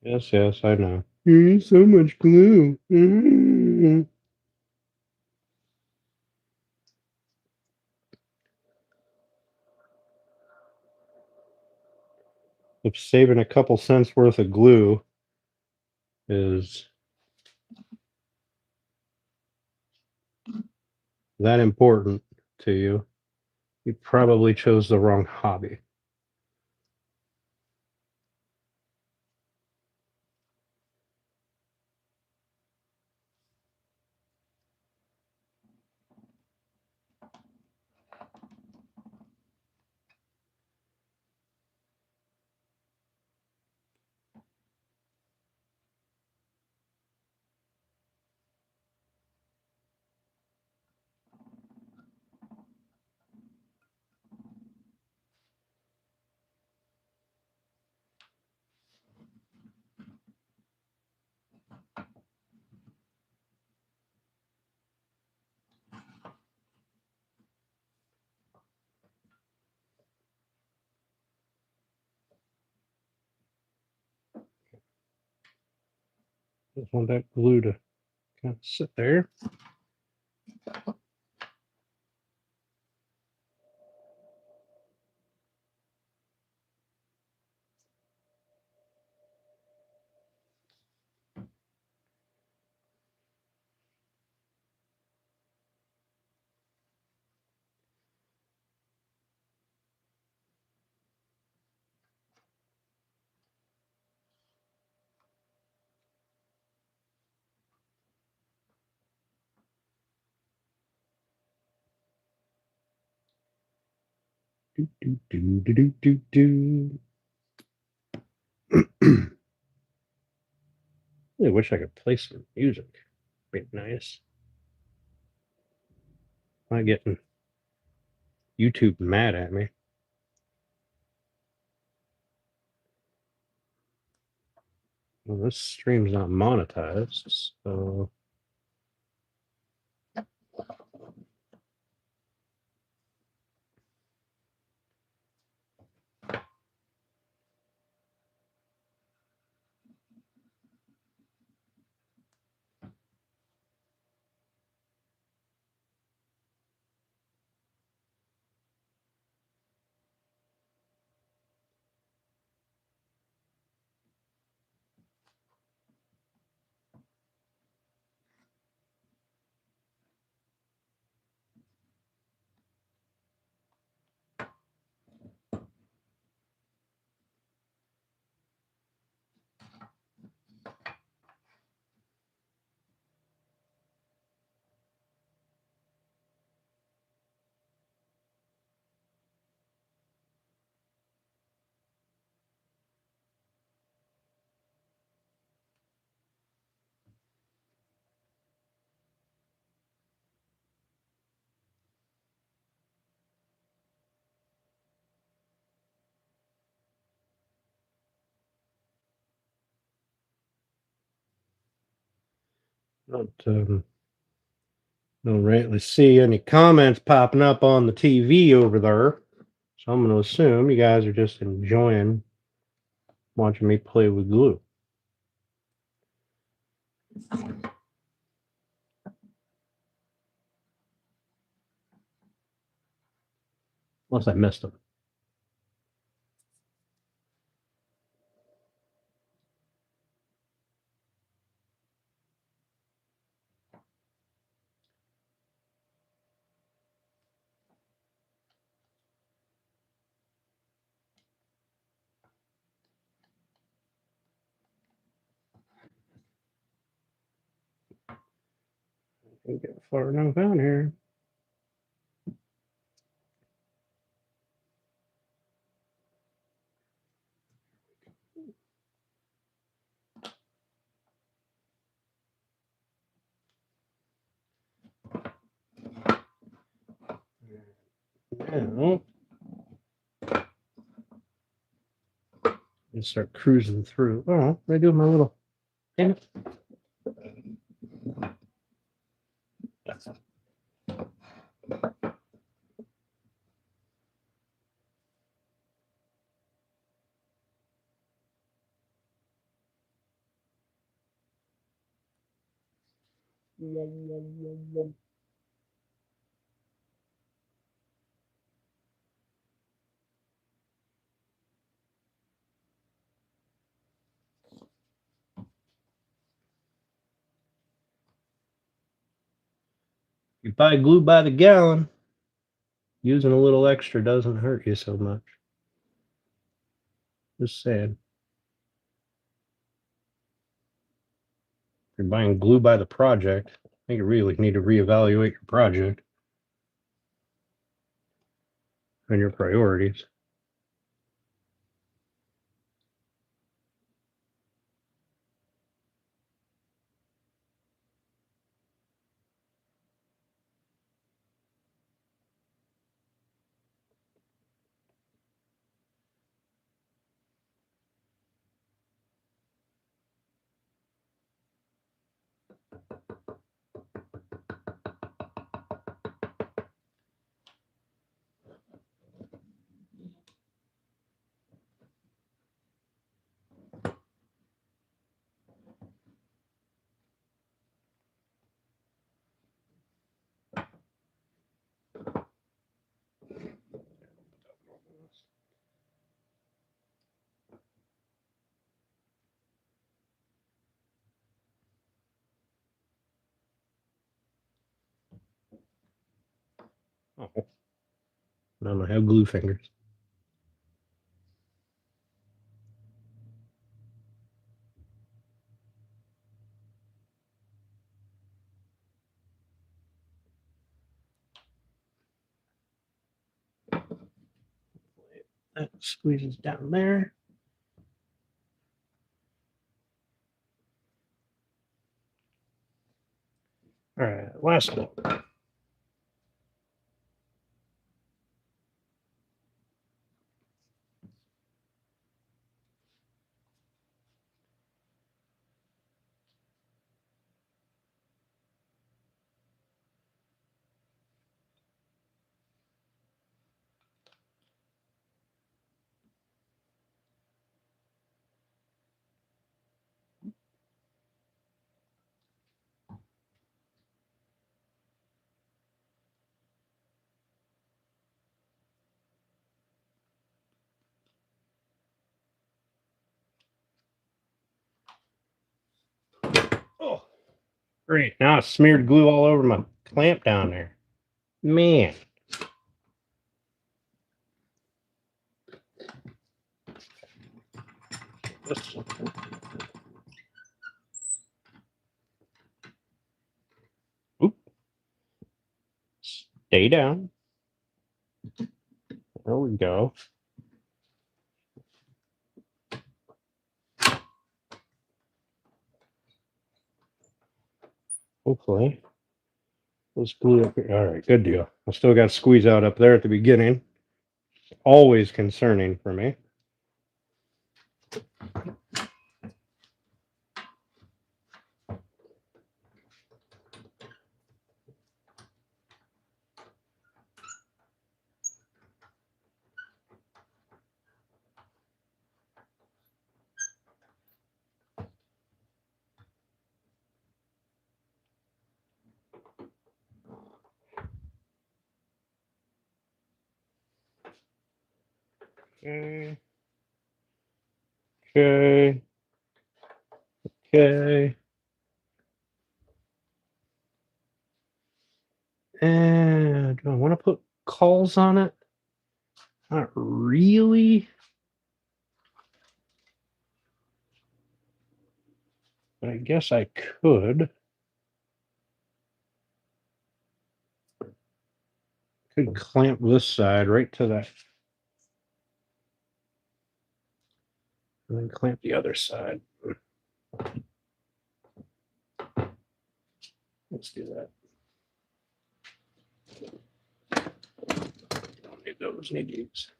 Speaker 1: Yes, yes, I know. So much glue. If saving a couple cents worth of glue is that important to you, you probably chose the wrong hobby. Just want that glue to kind of sit there. Do, do, do, do, do, do, do. I wish I could play some music. Be nice. Not getting YouTube mad at me. Well, this stream's not monetized, so Don't rightly see any comments popping up on the TV over there. So I'm going to assume you guys are just enjoying watching me play with glue. Unless I missed them. Can't get far enough out here. Now, and start cruising through. Oh, I do my little. Damn it. You buy glue by the gallon. Using a little extra doesn't hurt you so much. Just saying. If you're buying glue by the project, I think you really need to reevaluate your project and your priorities. Oh, I don't have glue fingers. That squeezes down there. All right, last one. Oh, great. Now I smeared glue all over my clamp down there. Man. Oop. Stay down. There we go. Hopefully. Let's glue up here. All right, good deal. I still got to squeeze out up there at the beginning. Always concerning for me. Okay. Okay. Okay. And do I want to put calls on it? Not really. But I guess I could. Could clamp this side right to that. And then clamp the other side. Let's do that. Don't need those, need these.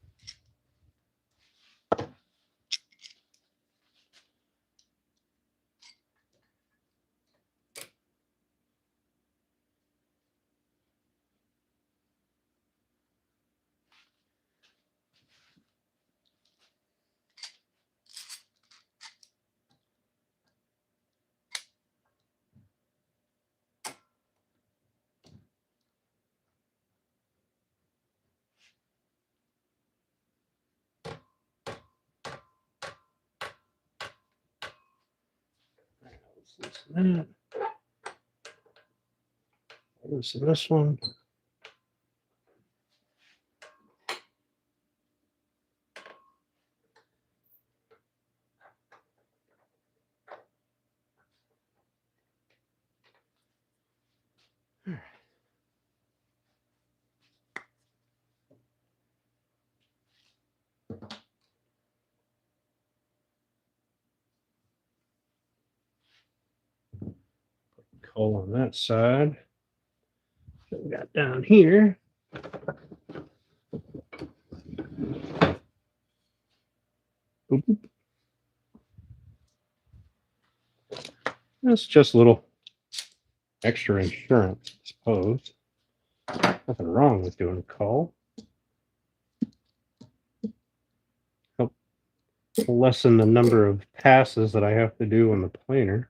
Speaker 1: Loosen that. Loosen this one. Coal on that side. So we got down here. Oop. That's just a little extra insurance, I suppose. Nothing wrong with doing a coal. Help lessen the number of passes that I have to do on the planer.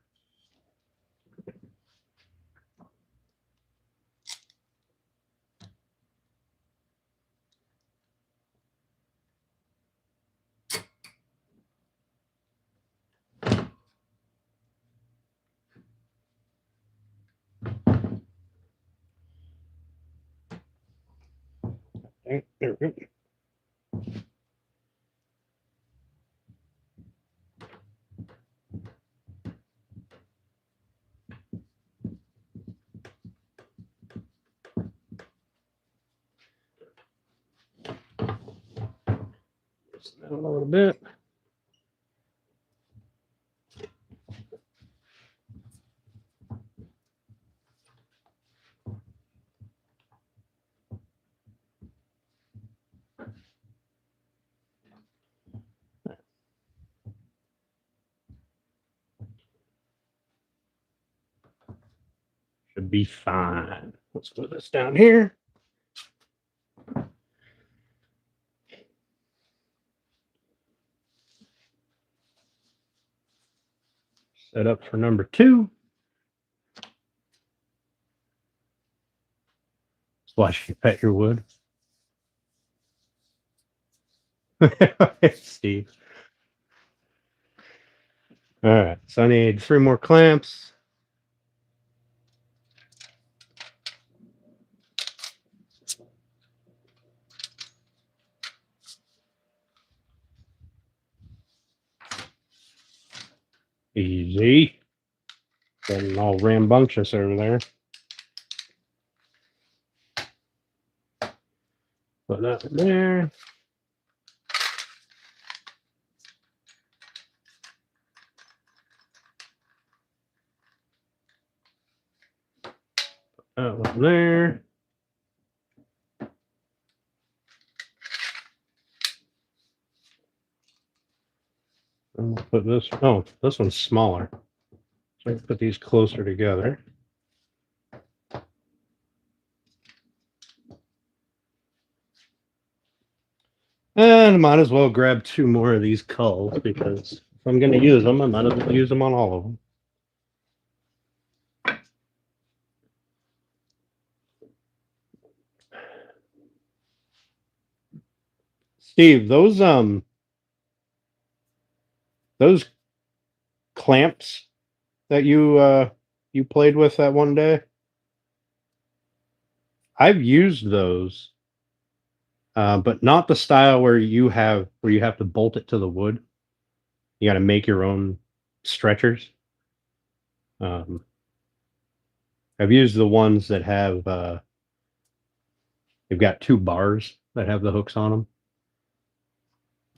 Speaker 1: Okay, there we go. Loosen that a little bit. Should be fine. Let's put this down here. Set up for number 2. Watch you pet your wood. Steve. All right, so I need 3 more clamps. Easy. Getting all rambunctious over there. Put that in there. Put that one there. And we'll put this. Oh, this one's smaller. So I can put these closer together. And I might as well grab 2 more of these culls because if I'm going to use them, I might as well use them on all of them. Steve, those clamps that you played with that one day, I've used those, but not the style where you have to bolt it to the wood. You got to make your own stretchers. Um, I've used the ones that have they've got two bars that have the hooks on them.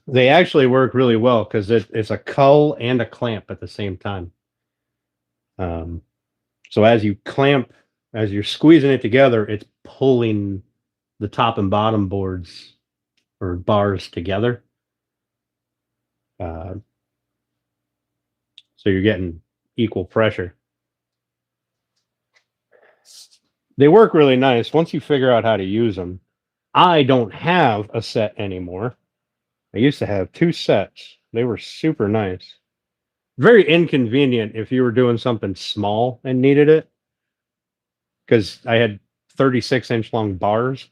Speaker 1: They actually work really well because it's a cull and a clamp at the same time. Um, so as you clamp, as you're squeezing it together, it's pulling the top and bottom boards or bars together. Uh, so you're getting equal pressure. They work really nice once you figure out how to use them. I don't have a set anymore. I used to have two sets. They were super nice. Very inconvenient if you were doing something small and needed it, because I had 36-inch long bars.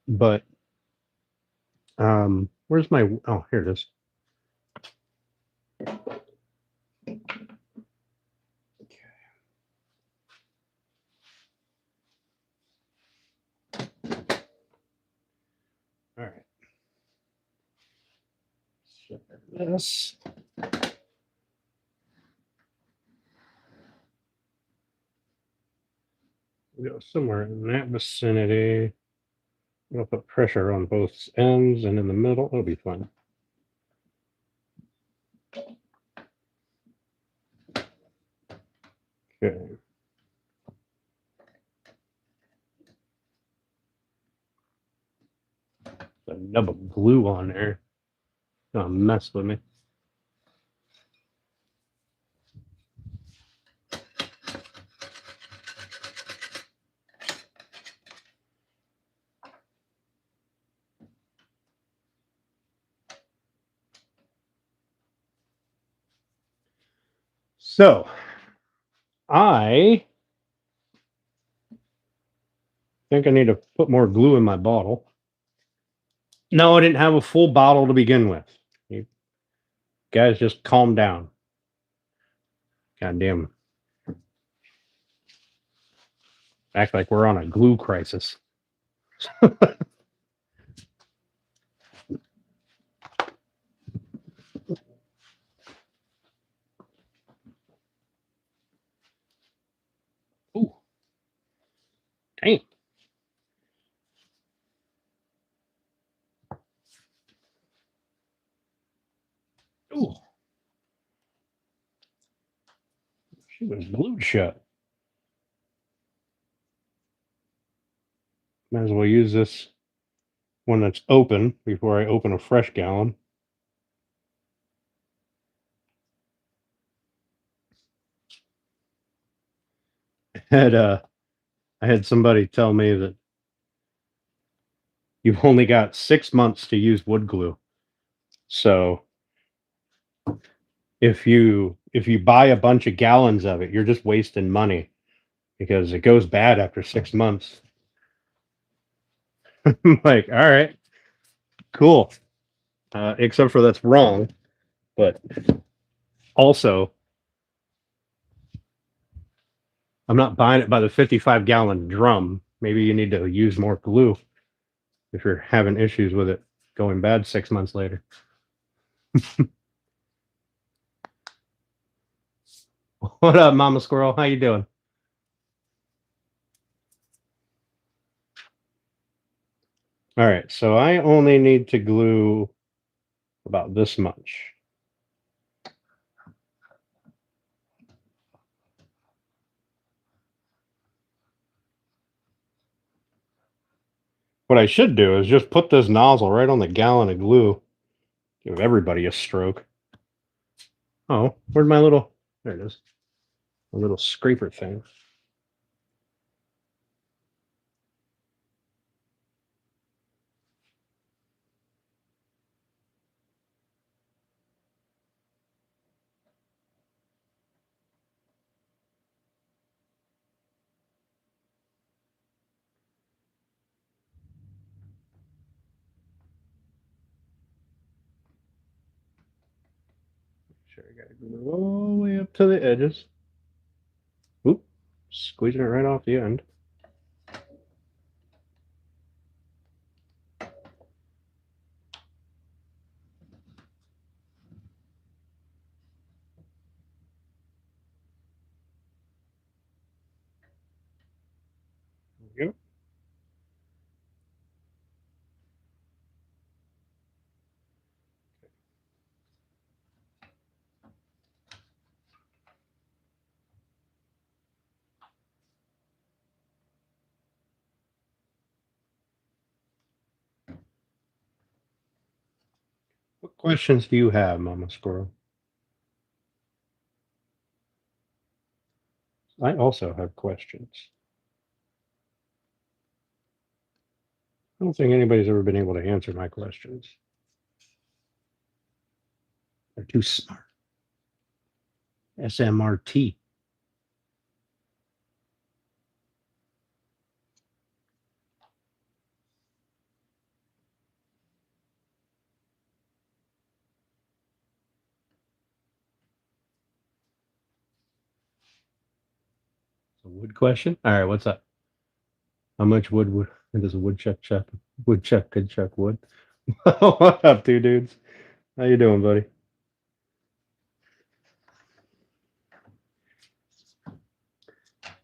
Speaker 1: But where's my? Oh, here it is. All right. This. Go somewhere in that vicinity. I'll put pressure on both ends and in the middle. It'll be fun. Okay. A nub of glue on there. Don't mess with me. So I think I need to put more glue in my bottle. No, I didn't have a full bottle to begin with. You guys just calm down. God damn. Act like we're on a glue crisis. Ooh. Dang. Ooh. She was glued shut. Might as well use this one that's open before I open a fresh gallon. Had I had somebody tell me that you've only got 6 months to use wood glue. So if you buy a bunch of gallons of it, you're just wasting money because it goes bad after 6 months. I'm like, all right, cool. Except for that's wrong. But also, I'm not buying it by the 55-gallon drum. Maybe you need to use more glue if you're having issues with it going bad 6 months later. What up, Mama Squirrel? How you doing? All right, so I only need to glue about this much. What I should do is just put this nozzle right on the gallon of glue. Give everybody a stroke. Oh, where'd my little... There it is. A little scraper thing. sure I got to glue all the way up to the edges. Oop, squeezing it right off the end. There we go. What questions do you have, Mama Squirrel? I also have questions. I don't think anybody's ever been able to answer my questions. They're too smart. SMRT. A wood question? All right, what's up? How much wood does a woodchuck could chuck wood? What up, two dudes? How you doing, buddy?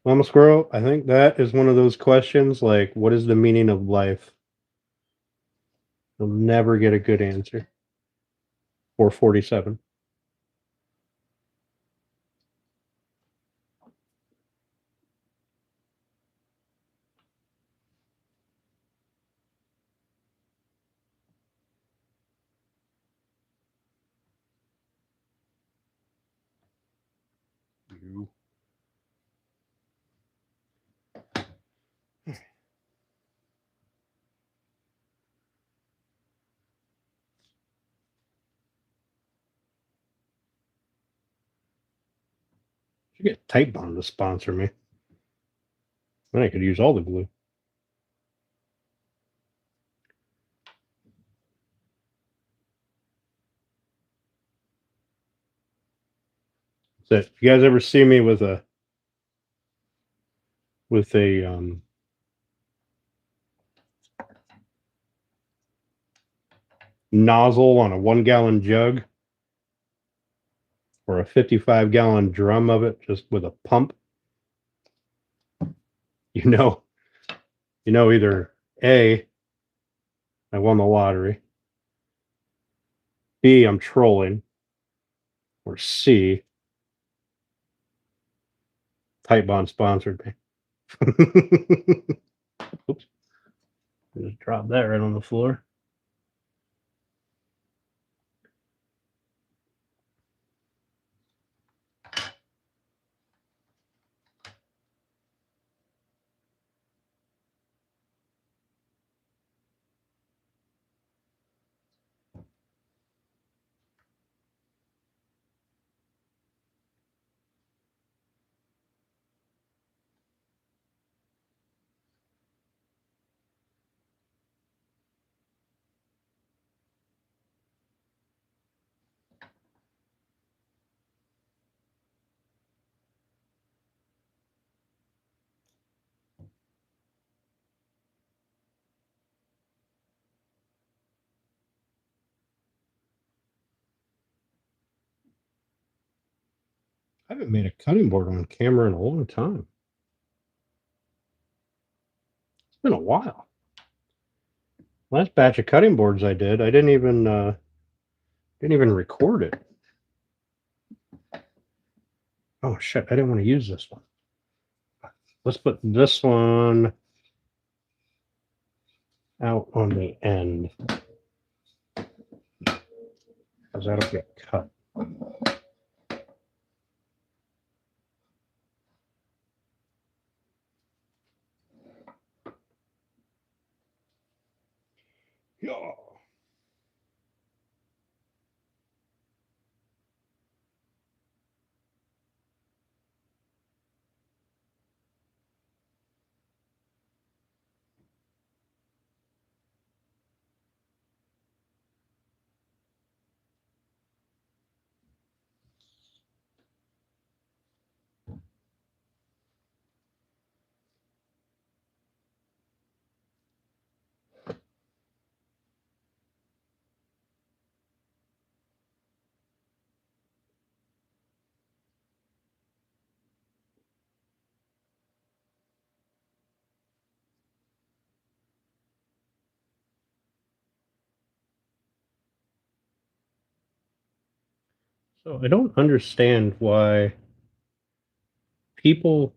Speaker 1: Mama Squirrel, I think that is one of those questions like, what is the meaning of life? You'll never get a good answer. 447. You. Should get Tight Bond to sponsor me. Then I could use all the glue. So, you guys ever see me with a nozzle on a 1 gallon jug or a 55-gallon drum of it just with a pump? You know, either A, I won the lottery, B, I'm trolling, or C, Tight Bond sponsored me. Oops. Just drop that right on the floor. I haven't made a cutting board on camera in a long time. It's been a while. Last batch of cutting boards I didn't even record it. Oh shit, I didn't want to use this one. Let's put this one out on the end, because that'll get cut. Yeah. So I don't understand why people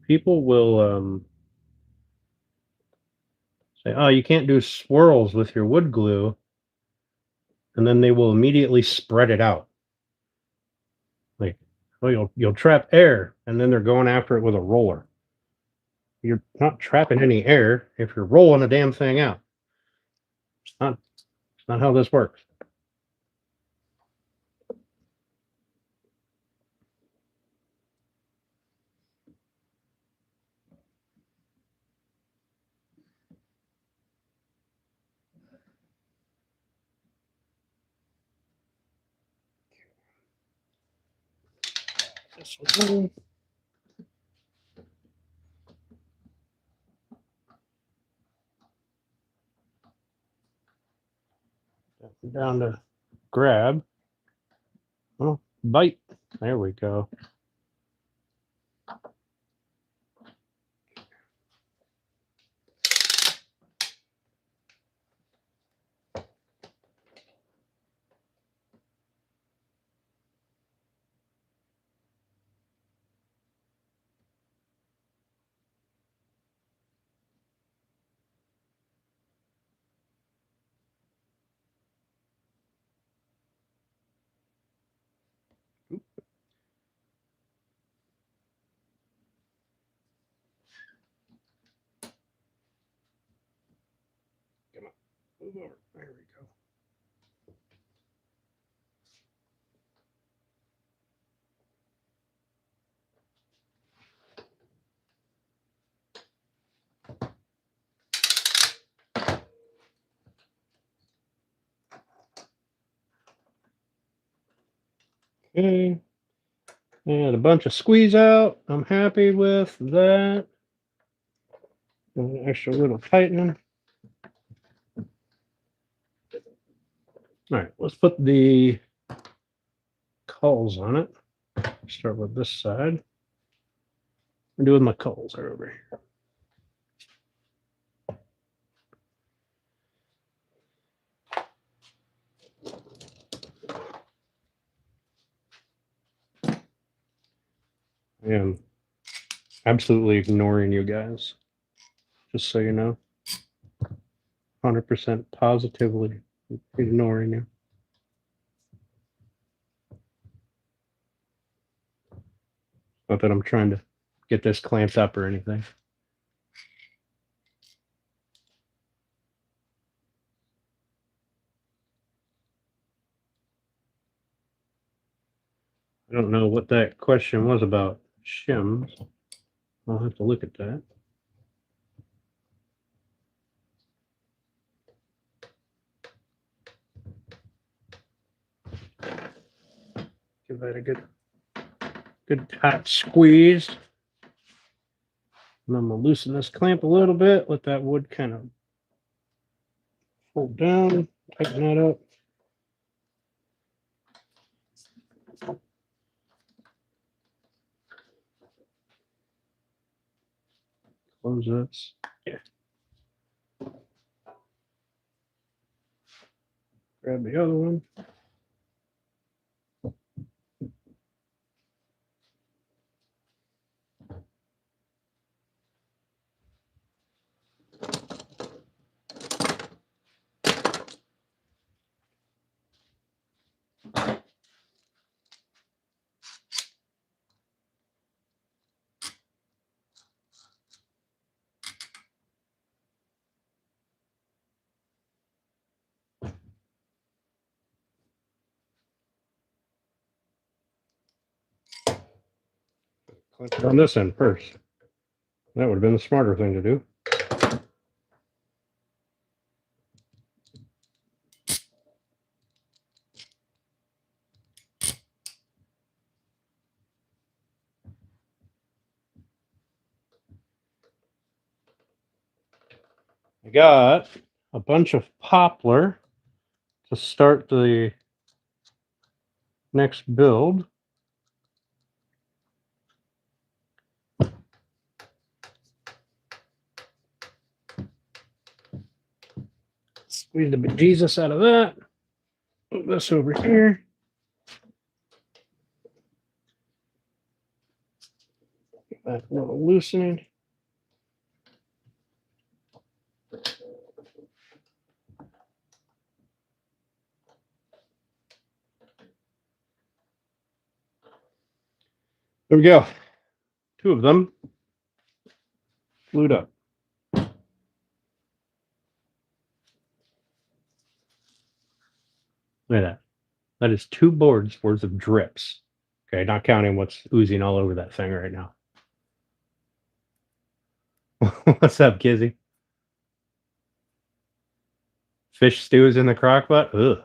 Speaker 1: will say, "Oh, you can't do swirls with your wood glue," and then they will immediately spread it out. Like, "Oh, you'll trap air," and then they're going after it with a roller. You're not trapping any air if you're rolling the damn thing out. It's not how this works. This one. Down to grab. Oh, bite. There we go. Come on. Move over. There we go. Okay. And a bunch of squeeze out. I'm happy with that. And an extra little tightening. All right, let's put the culls on it. Start with this side. I'm doing my culls right over here. I am absolutely ignoring you guys, just so you know. 100% positively ignoring you. Not that I'm trying to get this clamped up or anything. I don't know what that question was about shims. I'll have to look at that. Give that a good tight squeeze. And I'm gonna loosen this clamp a little bit, let that wood kind of fold down, tighten that up. Close this. Yeah. Grab the other one. Clamp it on this end first. That would have been the smarter thing to do. I got a bunch of poplar to start the next build. Squeeze the bejesus out of that. Put this over here. Get that a little loosening. There we go. 2 of them glued up. Look at that. That is 2 boards worth of drips. Okay, not counting what's oozing all over that thing right now. What's up, Kizzy? Fish stews in the crock pot? Ugh.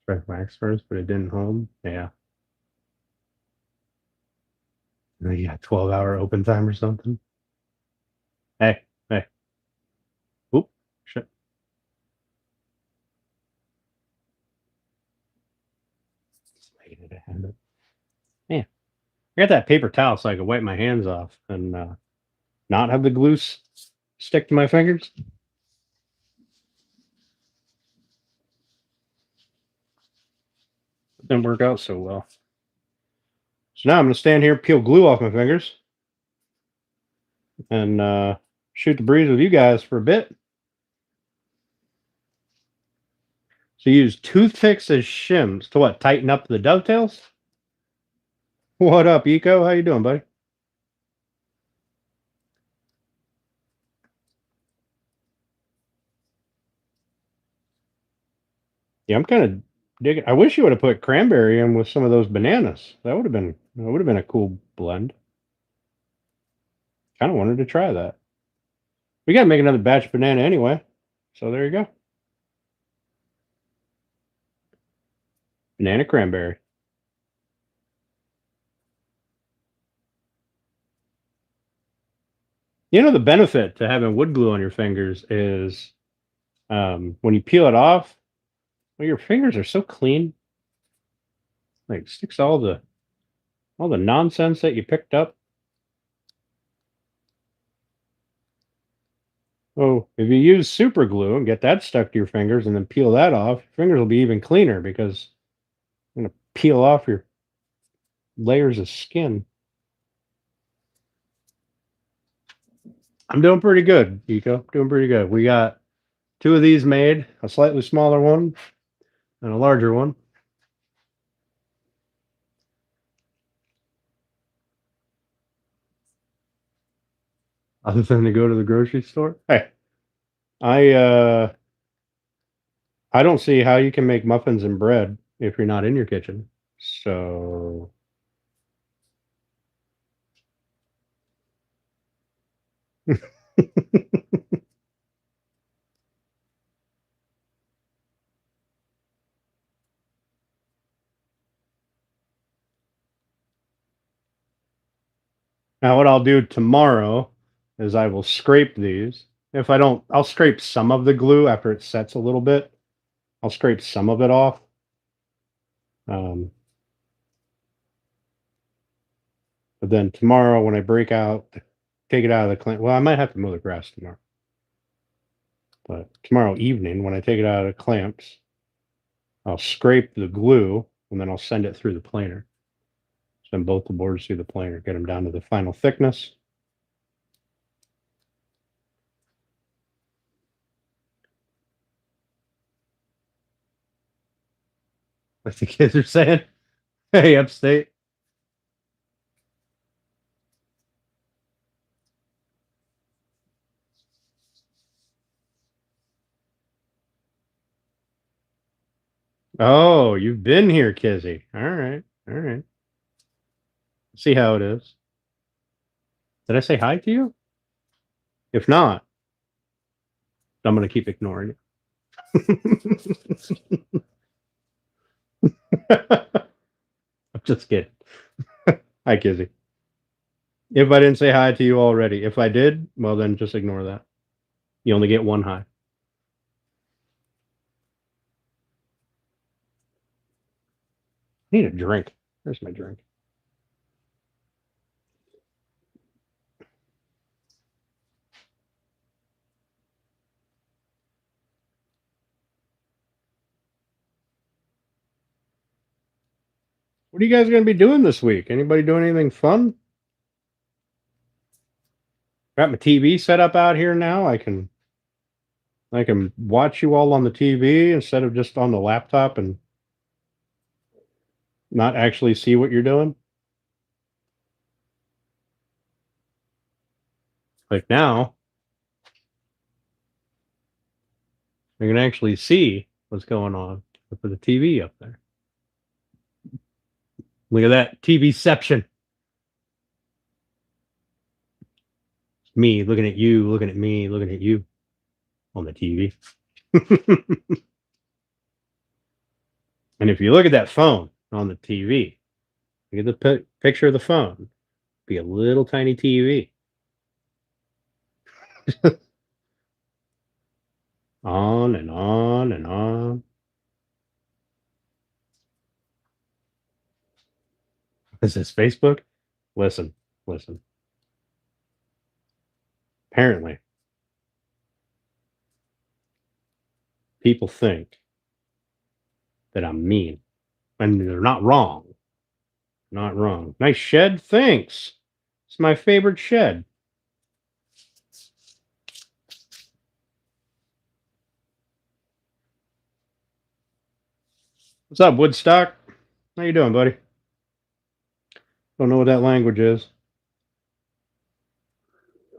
Speaker 1: Tried wax first, but it didn't hold. Yeah. You got 12-hour open time or something. Hey. Oop, shit. Man, I got that paper towel so I could wipe my hands off and not have the glue stick to my fingers. It didn't work out so well. So now I'm going to stand here, peel glue off my fingers, and shoot the breeze with you guys for a bit. So you use toothpicks as shims to what? Tighten up the dovetails? What up, Eco? How you doing, buddy? Yeah, I'm kind of digging. I wish you would have put cranberry in with some of those bananas. That would have been a cool blend. Kind of wanted to try that. We got to make another batch of banana anyway. So there you go. Banana cranberry. You know, the benefit to having wood glue on your fingers is when you peel it off, well, your fingers are so clean. Like sticks all the nonsense that you picked up. Oh, if you use super glue and get that stuck to your fingers and then peel that off, your fingers will be even cleaner because you're going to peel off your layers of skin. I'm doing pretty good, Eco. Doing pretty good. We got 2 of these made, a slightly smaller one and a larger one. Other than to go to the grocery store. Hey, I don't see how you can make muffins and bread if you're not in your kitchen. So now what I'll do tomorrow is I will scrape these. If I don't, I'll scrape some of the glue after it sets a little bit. I'll scrape some of it off. But then tomorrow when I break out, take it out of the clamp. Well, I might have to mow the grass tomorrow. But tomorrow evening when I take it out of the clamps, I'll scrape the glue and then I'll send it through the planer. Send both the boards through the planer, get them down to the final thickness. Like the kids are saying, hey, upstate. Oh, you've been here, Kizzy. All right. See how it is. Did I say hi to you? If not, I'm going to keep ignoring you. I'm just kidding. Hi, Kizzy. If I didn't say hi to you already, if I did, well, then just ignore that. You only get 1 hi. need a drink. Where's my drink? What are you guys going to be doing this week? Anybody doing anything fun? Got my TV set up out here now. I can watch you all on the TV instead of just on the laptop and not actually see what you're doing. Like now, I can actually see what's going on with the TV up there. Look at that TVception. It's me looking at you, looking at me, looking at you on the TV. And if you look at that phone on the TV, look at the picture of the phone, be a little tiny TV. On and on and on. Is this Facebook? Listen. Apparently, people think that I'm mean, and they're not wrong. Not wrong. Nice shed. Thanks. It's my favorite shed. What's up, Woodstock? How you doing, buddy? Don't know what that language is.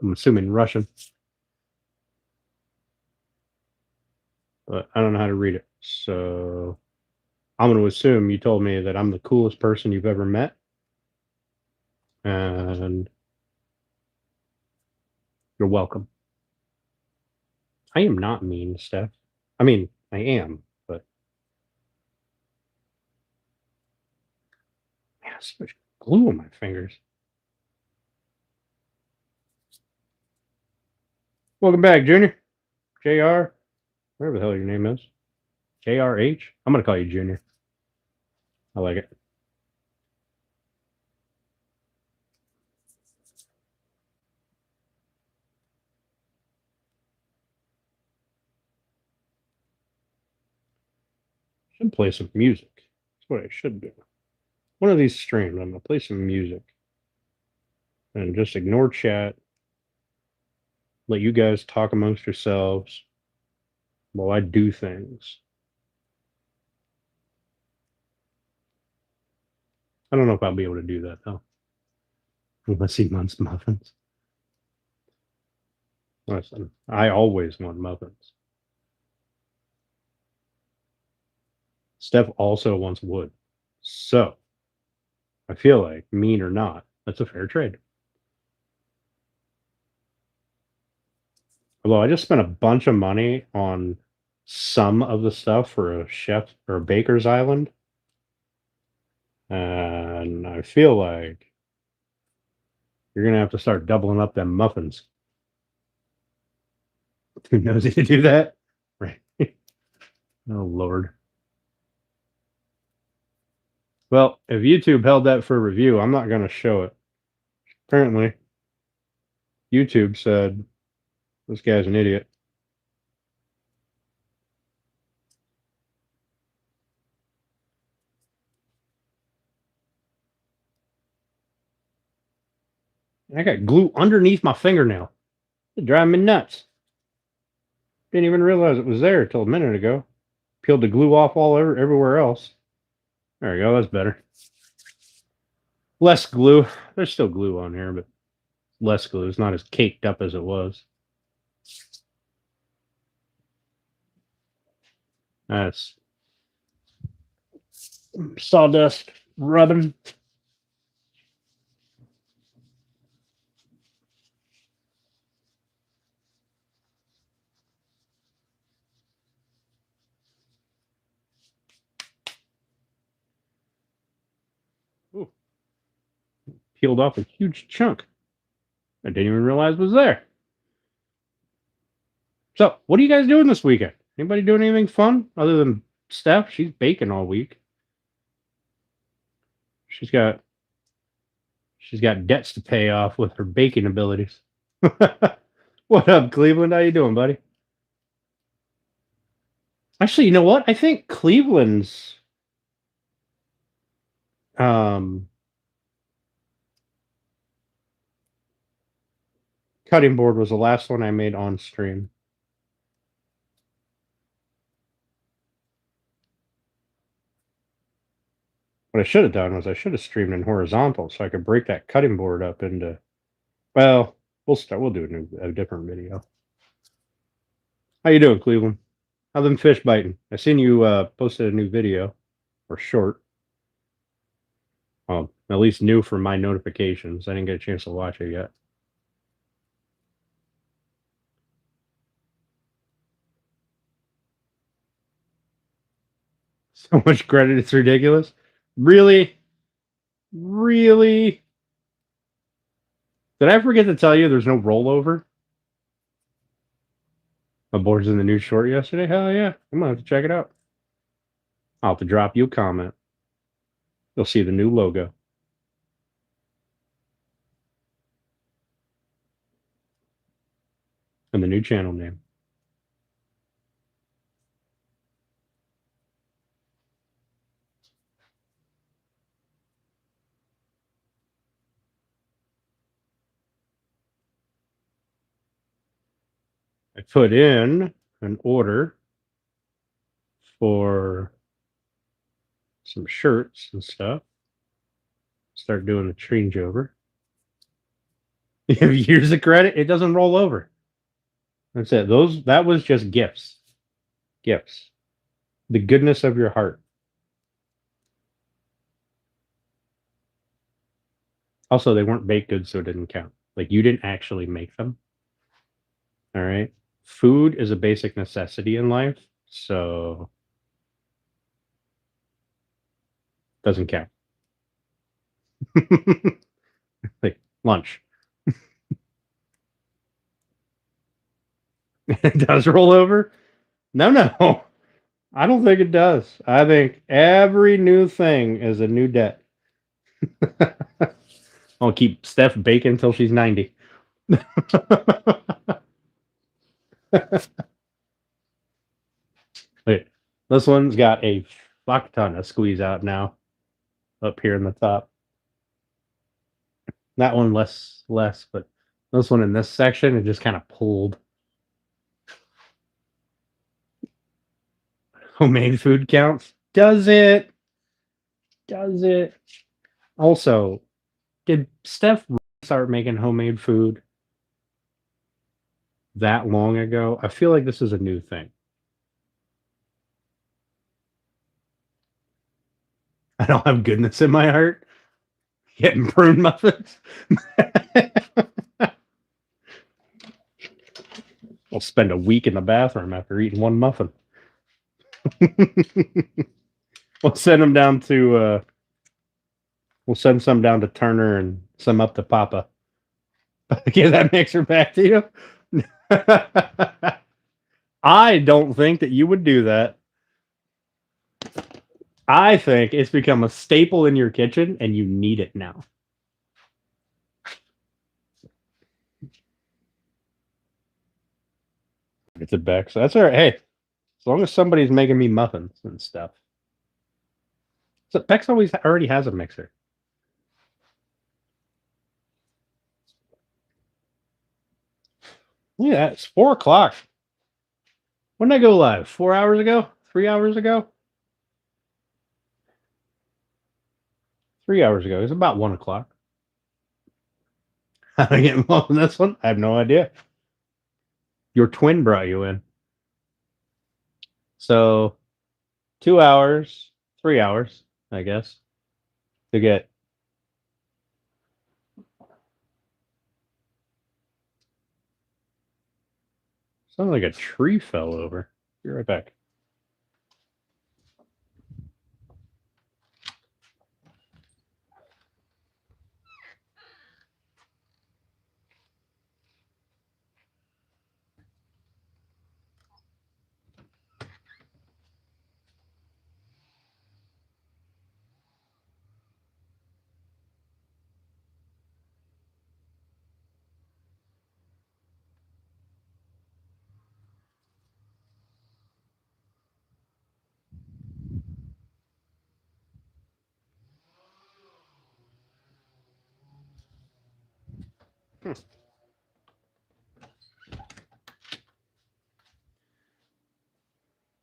Speaker 1: I'm assuming Russian, but I don't know how to read it. So I'm going to assume you told me that I'm the coolest person you've ever met. And you're welcome. I am not mean, Steph. I mean, I am, but man, so much glue on my fingers. Welcome back, Junior. JR, whatever the hell your name is. JRH? I'm going to call you Junior. I like it. Should play some music. That's what I should do. One of these streams, I'm going to play some music. And just ignore chat. Let you guys talk amongst yourselves while I do things. I don't know if I'll be able to do that, though. Unless he wants muffins. Listen, I always want muffins. Steph also wants wood. So, I feel like, mean or not, that's a fair trade. Although I just spent a bunch of money on some of the stuff for a chef or a baker's island. And I feel like you're going to have to start doubling up them muffins. Too nosy to do that? Right. Oh, Lord. Well, if YouTube held that for review, I'm not going to show it. Apparently, YouTube said this guy's an idiot. I got glue underneath my fingernail. It driving me nuts. Didn't even realize it was there until a minute ago. Peeled the glue off everywhere else. There we go. That's better. Less glue. There's still glue on here, but less glue. It's not as caked up as it was. That's sawdust rubbing. Ooh. Peeled off a huge chunk. I didn't even realize was there. So, what are you guys doing this weekend? Anybody doing anything fun other than Steph? She's baking all week. She's got debts to pay off with her baking abilities. What up, Cleveland? How you doing, buddy? Actually, you know what? I think Cleveland's cutting board was the last one I made on stream. What I should have done was I should have streamed in horizontal so I could break that cutting board up into. Well, we'll do a different video. How you doing, Cleveland? How them fish biting? I seen you posted a new video or short. At least new for my notifications. I didn't get a chance to watch it yet. So much credit, it's ridiculous. Really? Really? Did I forget to tell you there's no rollover? My board's in the new short yesterday? Hell yeah. I'm gonna have to check it out. I'll have to drop you a comment. You'll see the new logo. And the new channel name. I put in an order for some shirts and stuff. Start doing the changeover. You have years of credit, it doesn't roll over. That's it. That was just gifts. Gifts. The goodness of your heart. Also, they weren't baked goods, so it didn't count. Like, you didn't actually make them. All right. Food is a basic necessity in life, so doesn't count. Like lunch. It does roll over? No. I don't think it does. I think every new thing is a new debt. I'll keep Steph baking until she's 90. Wait, this one's got a fuck ton of squeeze out now up here in the top. That one less, but this one in this section, it just kind of pulled. Homemade food counts? Does it? Does it? Also, did Steph start making homemade food that long ago? I feel like this is a new thing. I don't have goodness in my heart. Getting prune muffins. I'll spend a week in the bathroom after eating one muffin. We'll send them down to we'll send some down to Turner and some up to Papa. Give that mixer back to you. I don't think that you would do that. I think it's become a staple in your kitchen and you need it now. It's a Bex. That's all right. Hey, as long as somebody's making me muffins and stuff. So Bex already has a mixer. Yeah, it's 4 o'clock. When did I go live? 4 hours ago? 3 hours ago? 3 hours ago. It's about 1 o'clock. How did I get involved in this one? I have no idea. Your twin brought you in. So 2 hours, 3 hours, I guess, to get. Sounds like a tree fell over. Be right back.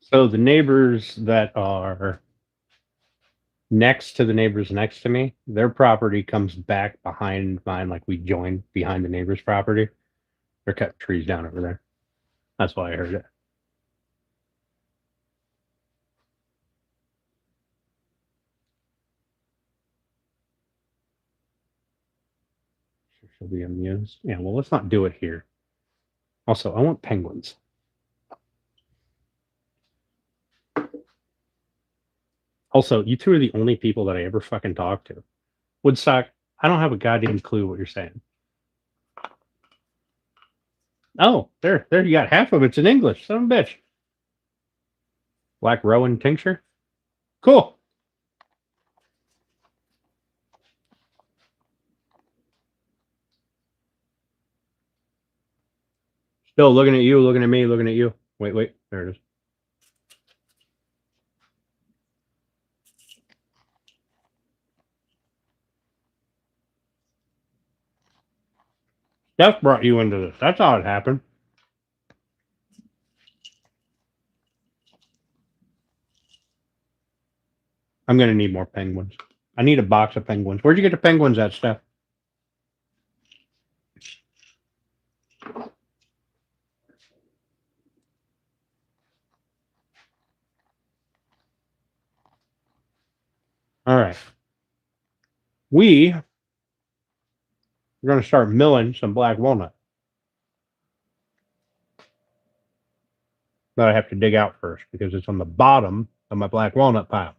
Speaker 1: So the neighbors that are next to the neighbors next to me, their property comes back behind mine, like we join behind the neighbor's property. They're cutting trees down over there. That's why I heard it. She'll be amused. Yeah, well, let's not do it here. Also, I want penguins. Also, you two are the only people that I ever fucking talk to. Woodstock, I don't have a goddamn clue what you're saying. Oh, there, you got half of it's in English. Son of a bitch. Black Rowan tincture. Cool. Still looking at you, looking at me, looking at you. Wait. There it is. Steph brought you into this. That's how it happened. I'm going to need more penguins. I need a box of penguins. Where'd you get the penguins at, Steph? All right. We're going to start milling some black walnut that I have to dig out first because it's on the bottom of my black walnut pile.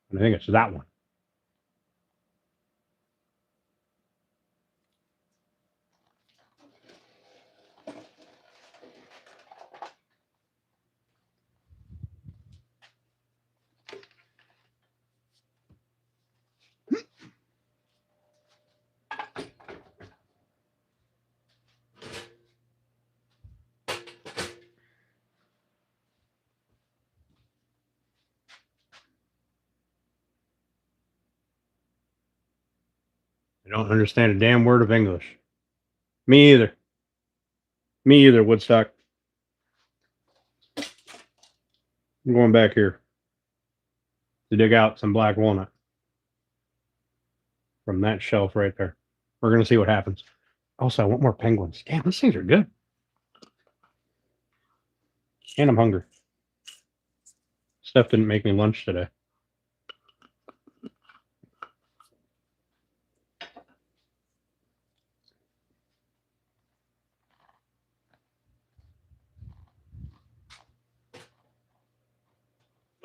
Speaker 1: And I think it's that one. I don't understand a damn word of English. Me either. Me either, Woodstock. I'm going back here to dig out some black walnut from that shelf right there. We're going to see what happens. Also, I want more penguins. Damn, these things are good. And I'm hungry. Steph didn't make me lunch today.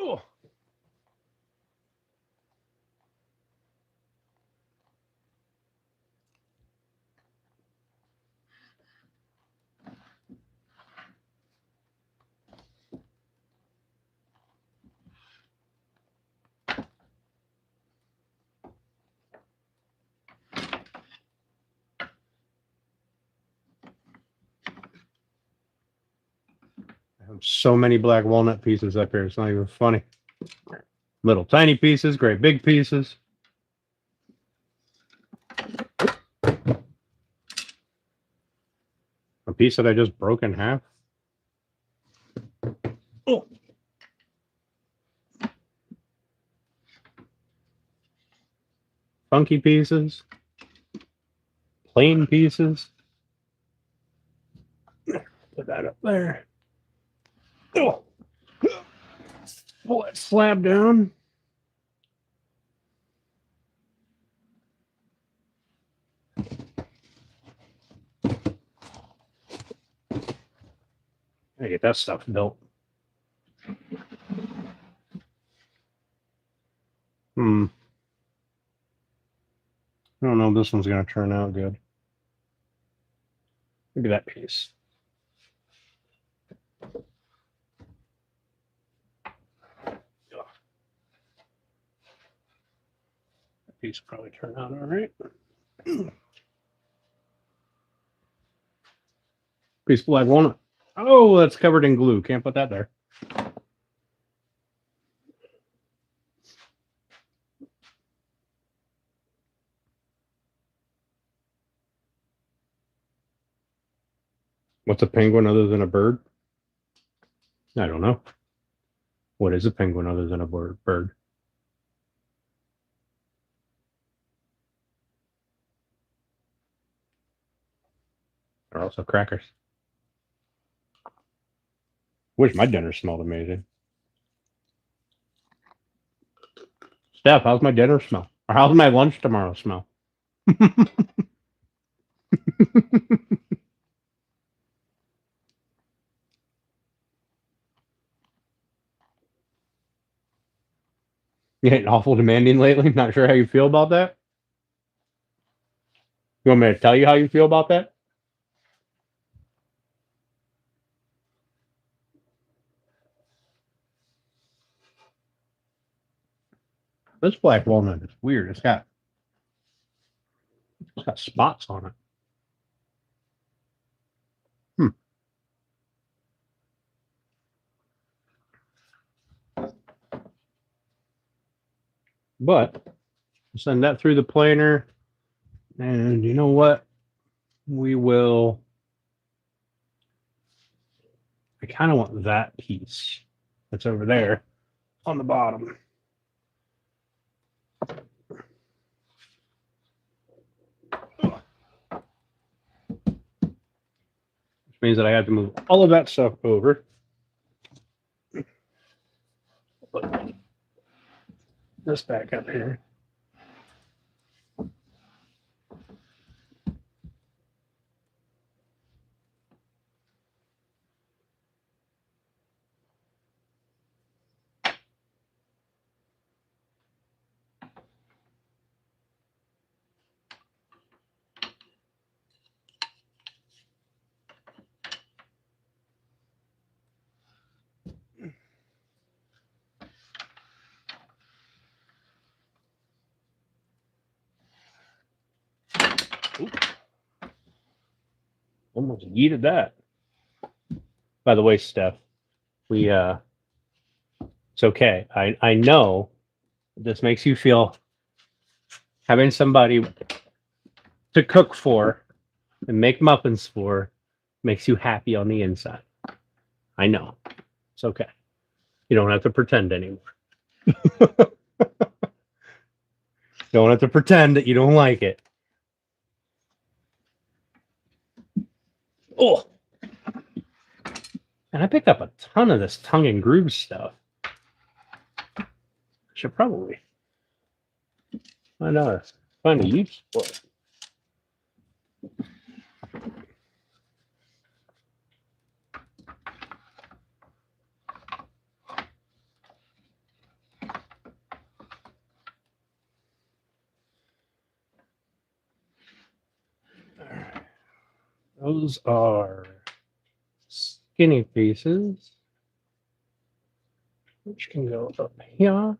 Speaker 1: Oh. I have so many black walnut pieces up here. It's not even funny. Little tiny pieces, great big pieces. A piece that I just broke in half. Oh. Funky pieces. Plain pieces. Put that up there. Oh. Pull that slab down. I get that stuff built. I don't know if this one's going to turn out good. Look at that piece. That piece will probably turn out all right. Piece of black walnut. Oh, Oh, that's covered in glue. Can't put that there. What's a penguin other than a bird? I don't know. What is a penguin other than a bird? They're also crackers. Wish my dinner smelled amazing. Steph, how's my dinner smell? Or how's my lunch tomorrow smell? You getting awful demanding lately? Not sure how you feel about that? You want me to tell you how you feel about that? This black walnut is weird. It's got spots on it. But send that through the planer. And you know what? We will. I kind of want that piece that's over there on the bottom. Which means that I have to move all of that stuff over. Put this back up here. Almost yeeted that. By the way, Steph, it's okay. I know this makes you feel having somebody to cook for and make muffins for makes you happy on the inside. I know. It's okay. You don't have to pretend anymore. Don't have to pretend that you don't like it. Oh, and I picked up a ton of this tongue and groove stuff. I should probably find a use for it. Those are skinny pieces, which can go up here.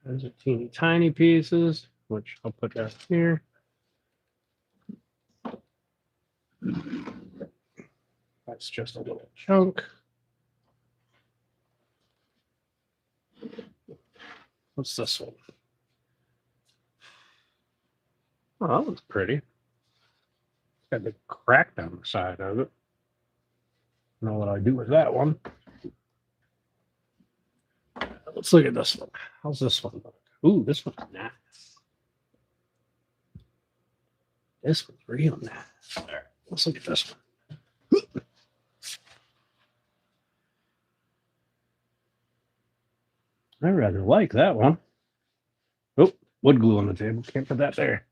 Speaker 1: Those are teeny tiny pieces, which I'll put down here. That's just a little chunk. What's this one? Oh, that looks pretty. It's got a big crack down the side of it. I don't know what I do with that one. Let's look at this one. How's this one look? Ooh, this one's nice. This one's real nice. All right, let's look at this one. I rather like that one. Oh, wood glue on the table. Can't put that there.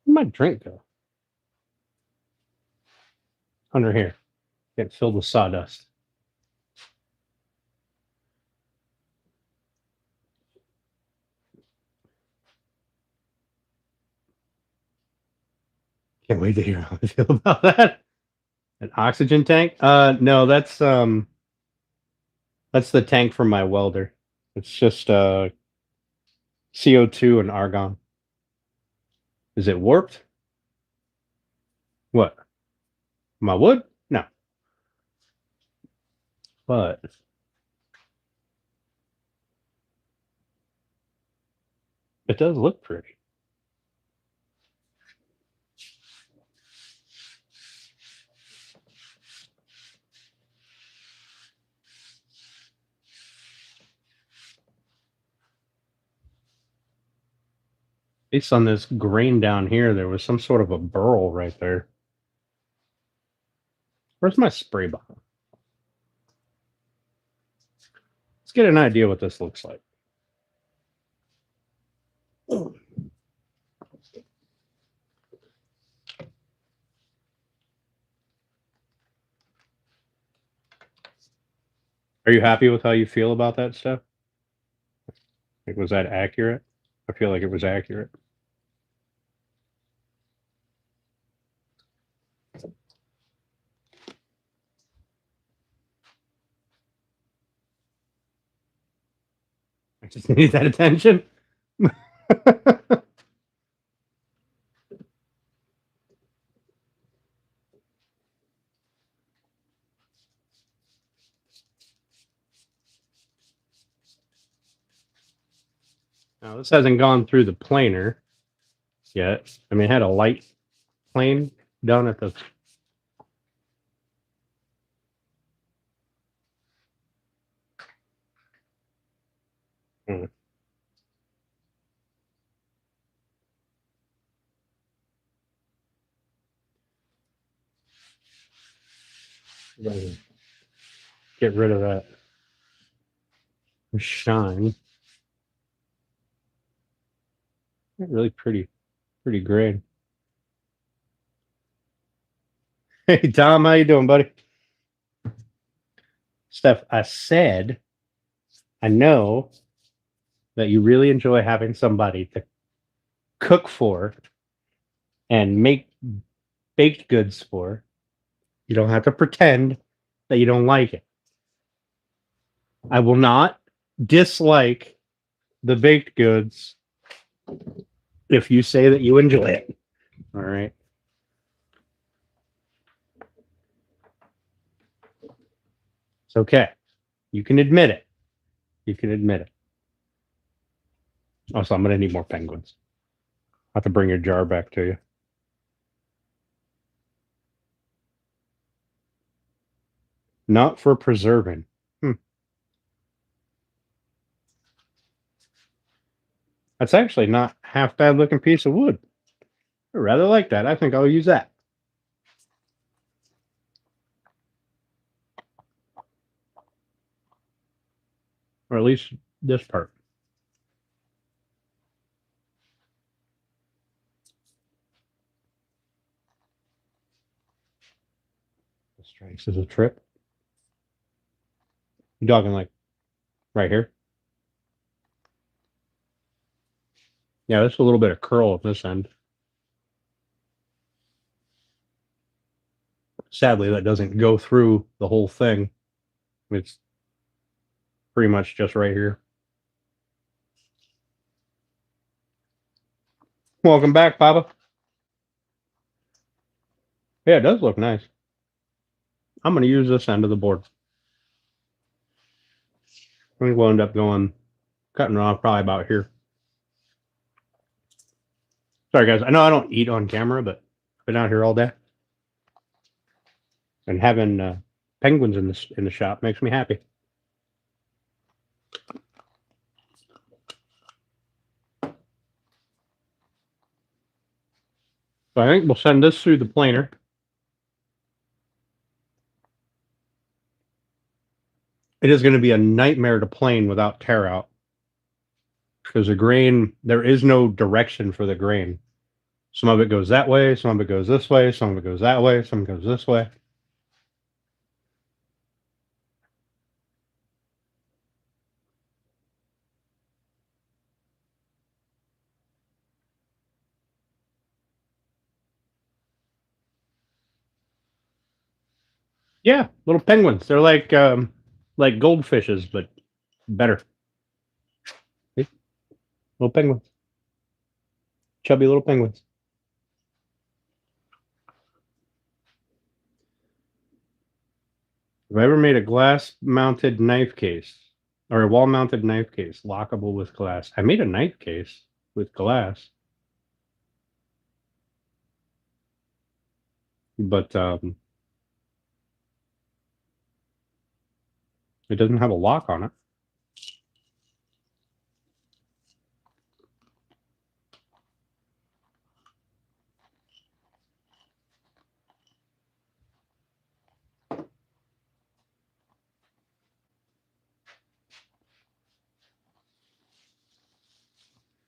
Speaker 1: Where'd my drink go? Under here. Get filled with sawdust. Can't wait to hear how I feel about that. An oxygen tank? No, that's the tank from my welder. It's just CO2 and argon. Is it warped? What? My wood? No. But it does look pretty. At least on this grain down here, there was some sort of a burl right there. Where's my spray bottle? Let's get an idea what this looks like. Are you happy with how you feel about that stuff? Like, was that accurate? I feel like it was accurate. I just need that attention. Now, this hasn't gone through the planer yet. I mean, it had a light plane done at the. Hmm. Get rid of that shine. Really pretty grain. Hey Tom, how you doing, buddy? Steph, I said I know that you really enjoy having somebody to cook for and make baked goods for. You don't have to pretend that you don't like it. I will not dislike the baked goods if you say that you enjoy it. All right. It's okay. You can admit it. You can admit it. Also, I'm going to need more penguins. I'll have to bring your jar back to you. Not for preserving. That's actually not half bad looking piece of wood. I rather like that. I think I'll use that. Or at least this part. The strikes is a trip. You talking like right here? Yeah, there's a little bit of curl at this end. Sadly, that doesn't go through the whole thing. It's pretty much just right here. Welcome back, Papa. Yeah, it does look nice. I'm going to use this end of the board. I think we'll end up cutting it off probably about here. Sorry, guys. I know I don't eat on camera, but I've been out here all day. And having penguins in the shop makes me happy. So I think we'll send this through the planer. It is going to be a nightmare to plane without tear out. Because the grain, there is no direction for the grain. Some of it goes that way, some of it goes this way, some of it goes that way, some goes this way. Yeah, little penguins. They're like goldfishes, but better. Little penguins. Chubby little penguins. Have I ever made a glass-mounted knife case or a wall-mounted knife case lockable with glass? I made a knife case with glass, but it doesn't have a lock on it.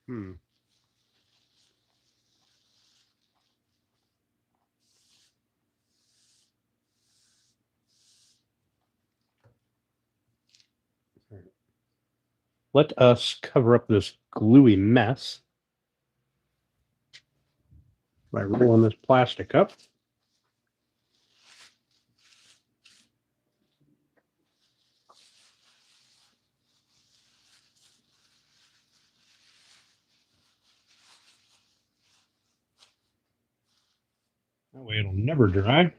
Speaker 1: Hmm. Let us cover up this gluey mess by rolling this plastic up. That way it'll never dry.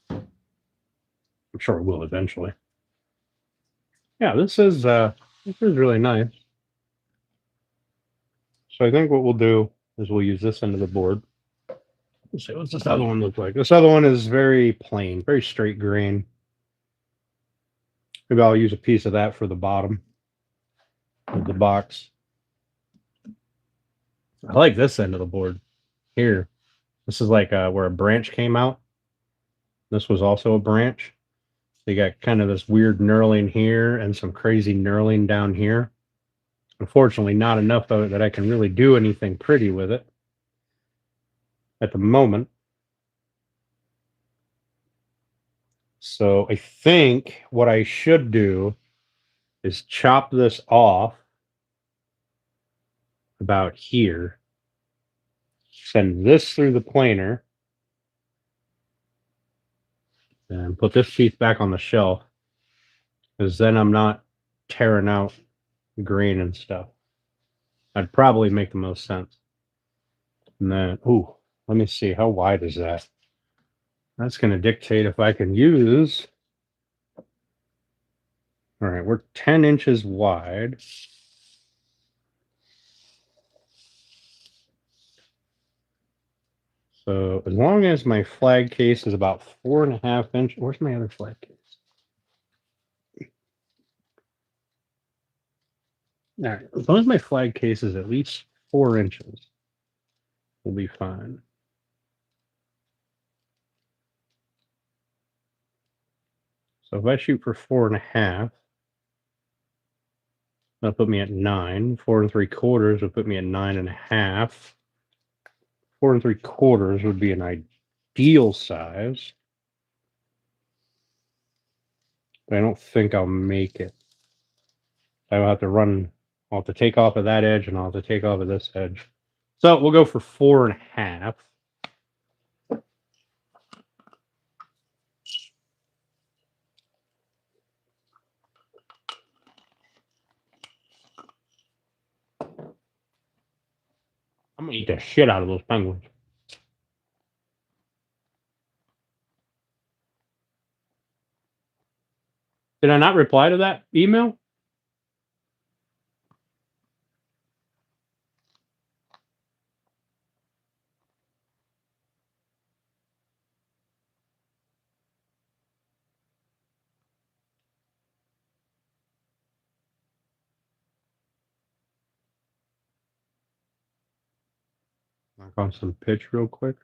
Speaker 1: I'm sure it will eventually. Yeah, this is really nice. So I think what we'll do is we'll use this end of the board. Let's see, what's this other one look like? This other one is very plain, very straight grain. Maybe I'll use a piece of that for the bottom of the box. I like this end of the board here. This is like where a branch came out. This was also a branch. So you got kind of this weird knurling here and some crazy knurling down here. Unfortunately, not enough of it that I can really do anything pretty with it at the moment. So I think what I should do is chop this off about here, send this through the planer, and put this piece back on the shelf, because then I'm not tearing out grain and stuff. I'd probably make the most sense. And then, ooh, let me see, how wide is that? That's going to dictate if I can use. All right, we're 10 inches wide. So as long as my flag case is about 4.5 inches, where's my other flag case? All right, as long as my flag case is at least 4 inches, we'll be fine. So if I shoot for 4.5, that'll put me at 9. 4 3/4 would put me at 9.5. 4 3/4 would be an ideal size. But I don't think I'll make it. I'll have to run. I'll have to take off of that edge, and I'll have to take off of this edge. So we'll go for 4.5. I'm gonna eat the shit out of those penguins. Did I not reply to that email? Knock on some pitch real quick.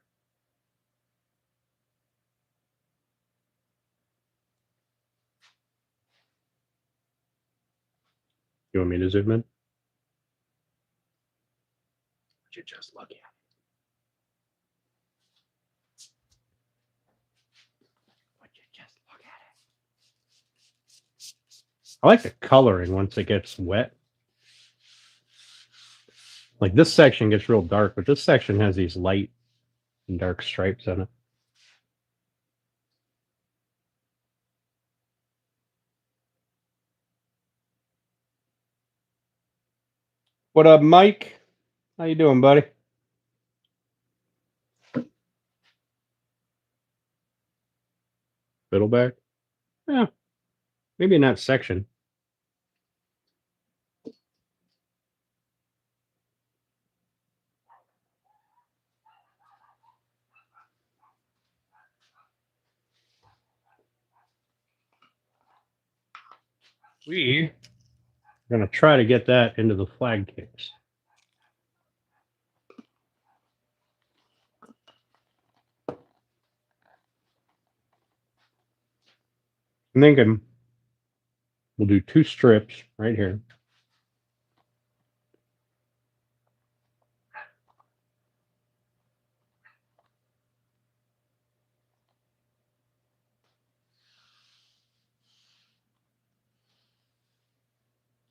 Speaker 1: You want me to zoom in? Would you just look at it? Would you just look at it? I like the coloring once it gets wet. Like this section gets real dark, but this section has these light and dark stripes in it. What up, Mike? How you doing, buddy? Fiddleback? Yeah, maybe in that section. We are going to try to get that into the flag case. I'm thinking we'll do 2 strips right here.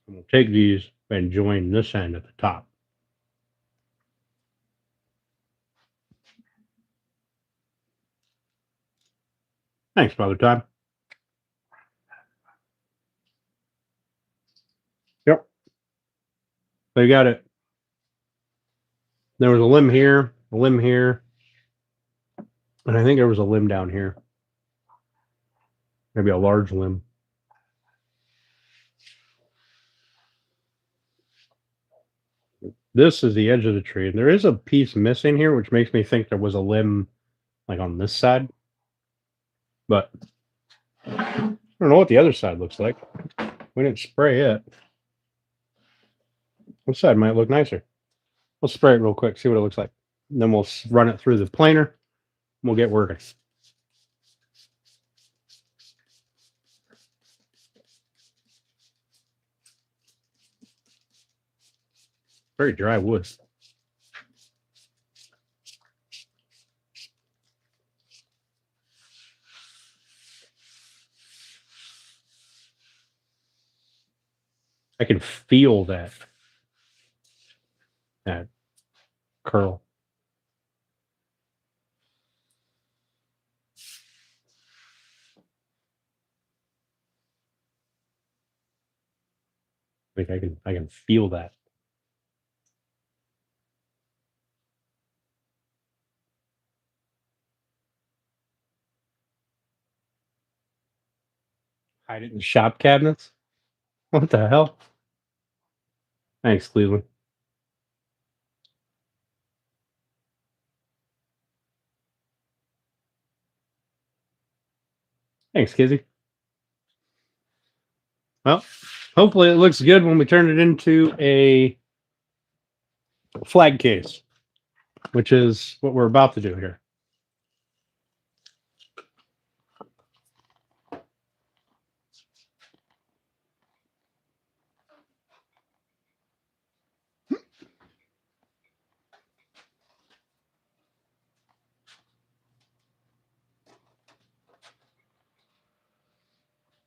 Speaker 1: And we'll take these and join this end at the top. Thanks, Father Time. Yep. So you got it. There was a limb here, and I think there was a limb down here. Maybe a large limb. This is the edge of the tree, and there is a piece missing here, which makes me think there was a limb like on this side. But I don't know what the other side looks like. We didn't spray it. This side might look nicer. We'll spray it real quick, see what it looks like. And then we'll run it through the planer, and we'll get working. Very dry wood. I can feel that curl. Like I can feel that. Hide it in the shop cabinets. What the hell? Thanks, Cleveland. Thanks, Kizzy. Well, hopefully it looks good when we turn it into a flag case, which is what we're about to do here.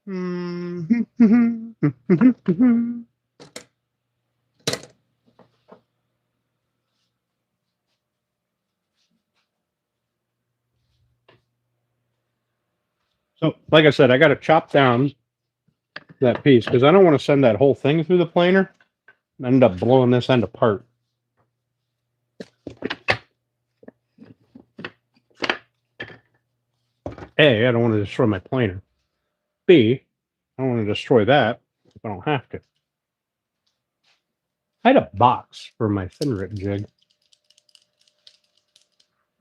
Speaker 1: So, like I said, I got to chop down that piece because I don't want to send that whole thing through the planer and end up blowing this end apart. A, I don't want to destroy my planer. B, I don't want to destroy that if I don't have to. I had a box for my thin rip jig.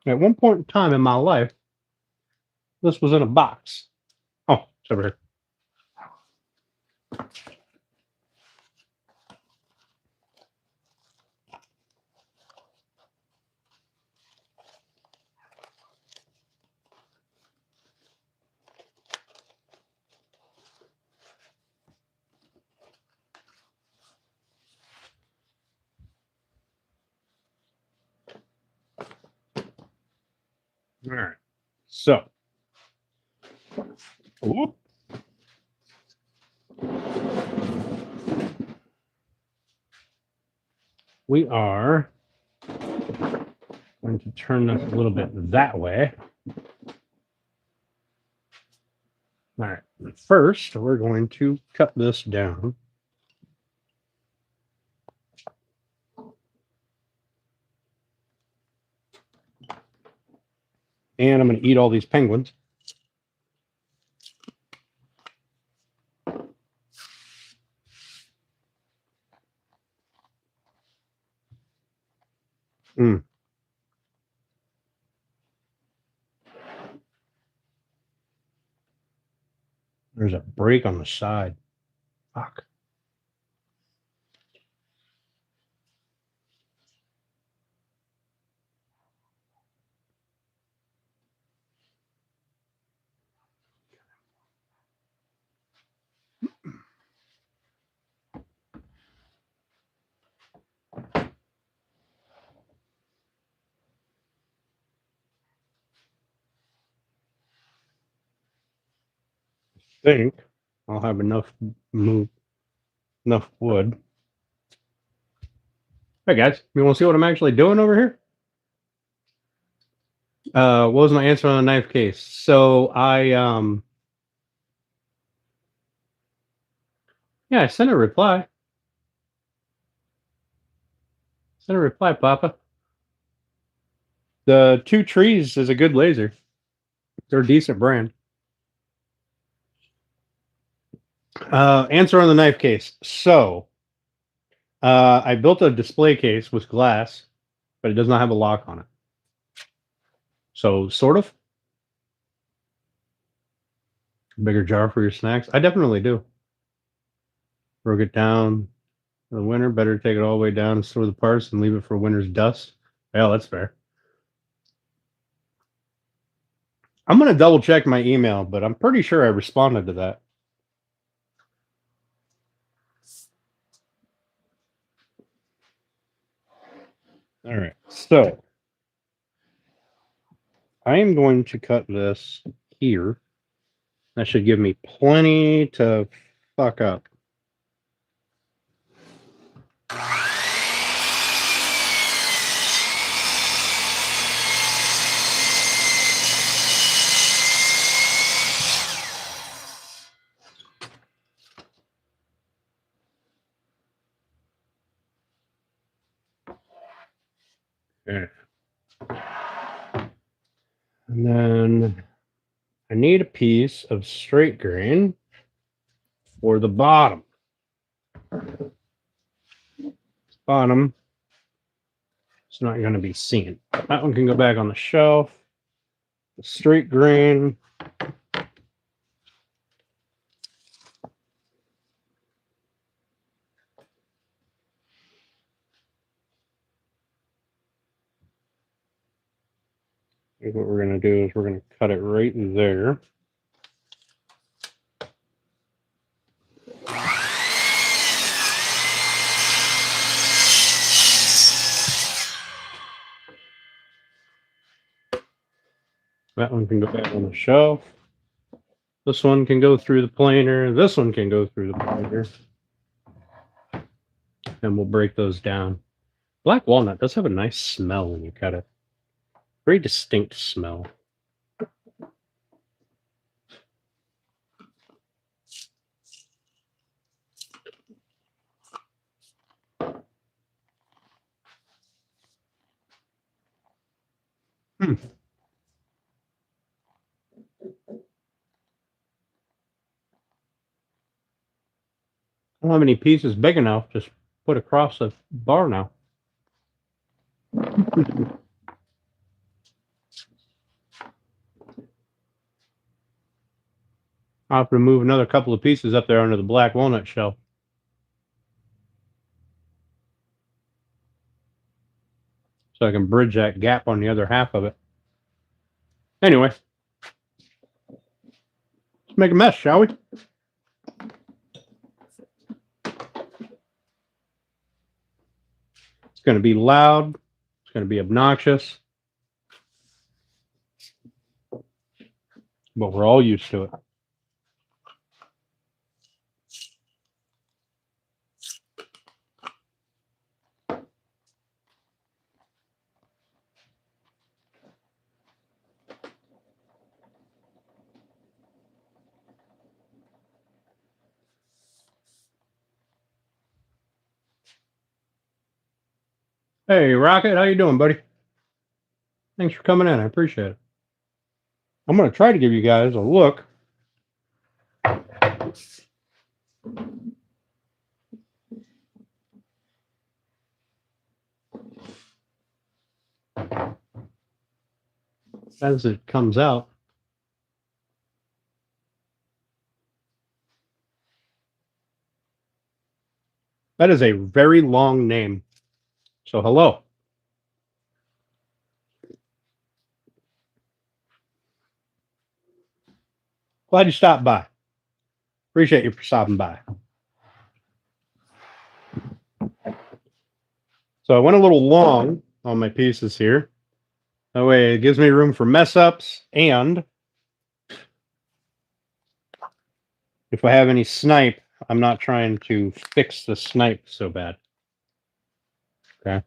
Speaker 1: At one point in time in my life, this was in a box. Oh, it's over here. All right. So, whoop. We are going to turn this a little bit that way. All right. First, we're going to cut this down. And I'm going to eat all these penguins. Mm. There's a break on the side. Fuck. Think I'll have enough wood. Hey guys, you want to see what I'm actually doing over here? What was my answer on the knife case? So I I sent a reply. Sent a reply, Papa. The Two Trees is a good laser. They're a decent brand. Answer on the knife case. So I built a display case with glass, but it does not have a lock on it. So sort of. Bigger jar for your snacks. I definitely do. Broke it down for the winter. Better take it all the way down and store the parts and leave it for winter's dust. Yeah, that's fair. I'm going to double check my email, but I'm pretty sure I responded to that. All right. So I am going to cut this here. That should give me plenty to fuck up. Okay. And then I need a piece of straight grain for the bottom. Bottom, it's not going to be seen. That one can go back on the shelf. The straight grain. I think what we're going to do is we're going to cut it right there. That one can go back on the shelf. This one can go through the planer. This one can go through the planer. And we'll break those down. Black walnut does have a nice smell when you cut it. Very distinct smell. I don't have any pieces big enough to put across the bar now. I'll have to move another couple of pieces up there under the black walnut shelf. So I can bridge that gap on the other half of it. Anyway, let's make a mess, shall we? It's going to be loud. It's going to be obnoxious. But we're all used to it. Hey, Rocket, how you doing, buddy? Thanks for coming in. I appreciate it. I'm going to try to give you guys a look. As it comes out. That is a very long name. So hello. Glad you stopped by. Appreciate you for stopping by. So I went a little long on my pieces here. That way it gives me room for mess ups, and if I have any snipe, I'm not trying to fix the snipe so bad. Okay.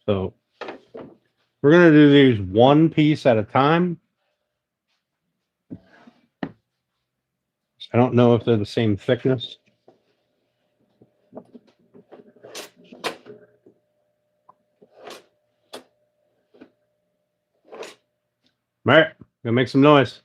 Speaker 1: So we're going to do these one piece at a time. I don't know if they're the same thickness. All right, gonna make some noise.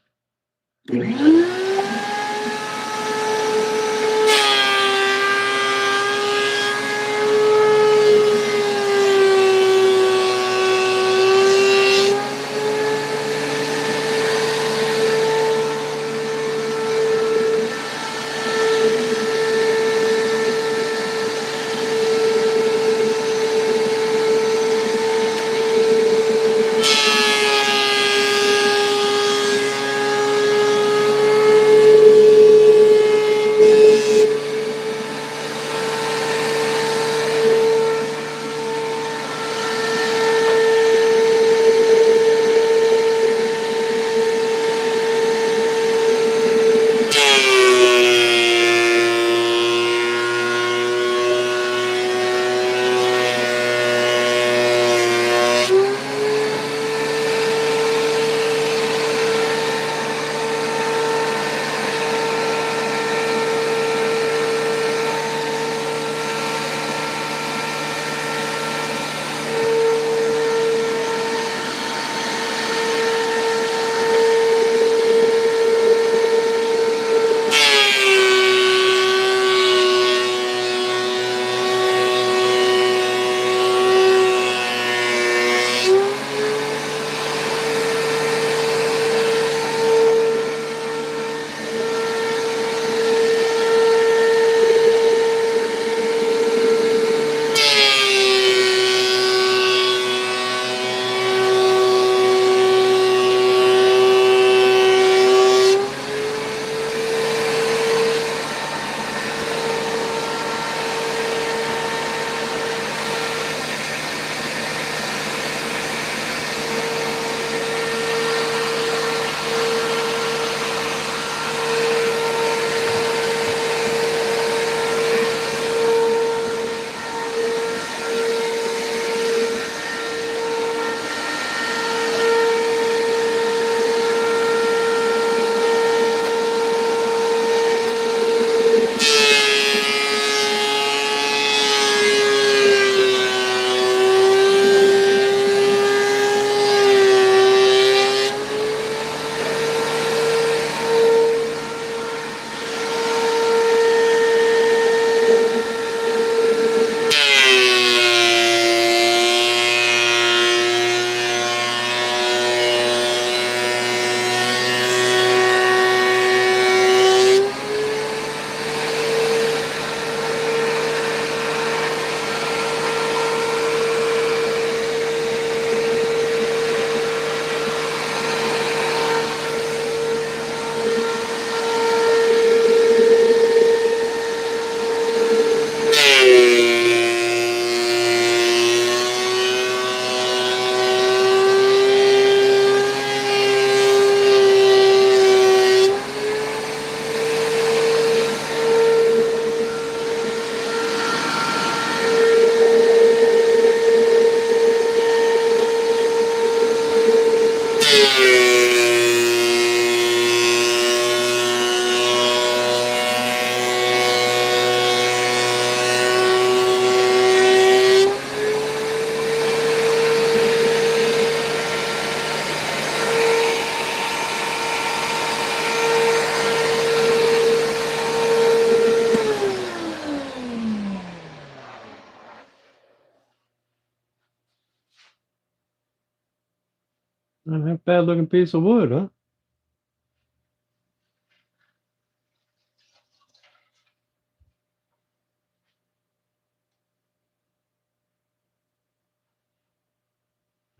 Speaker 1: Not that bad looking piece of wood, huh?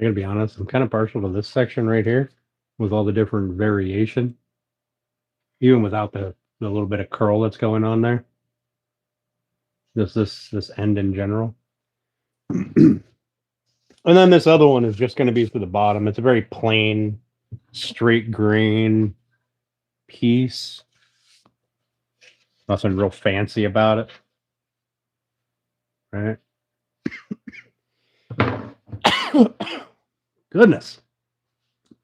Speaker 1: I gotta be honest, I'm kind of partial to this section right here with all the different variation, even without the little bit of curl that's going on there. Just this end in general. And then this other one is just going to be for the bottom. It's a very plain, straight grain piece. Nothing real fancy about it. Right? Goodness.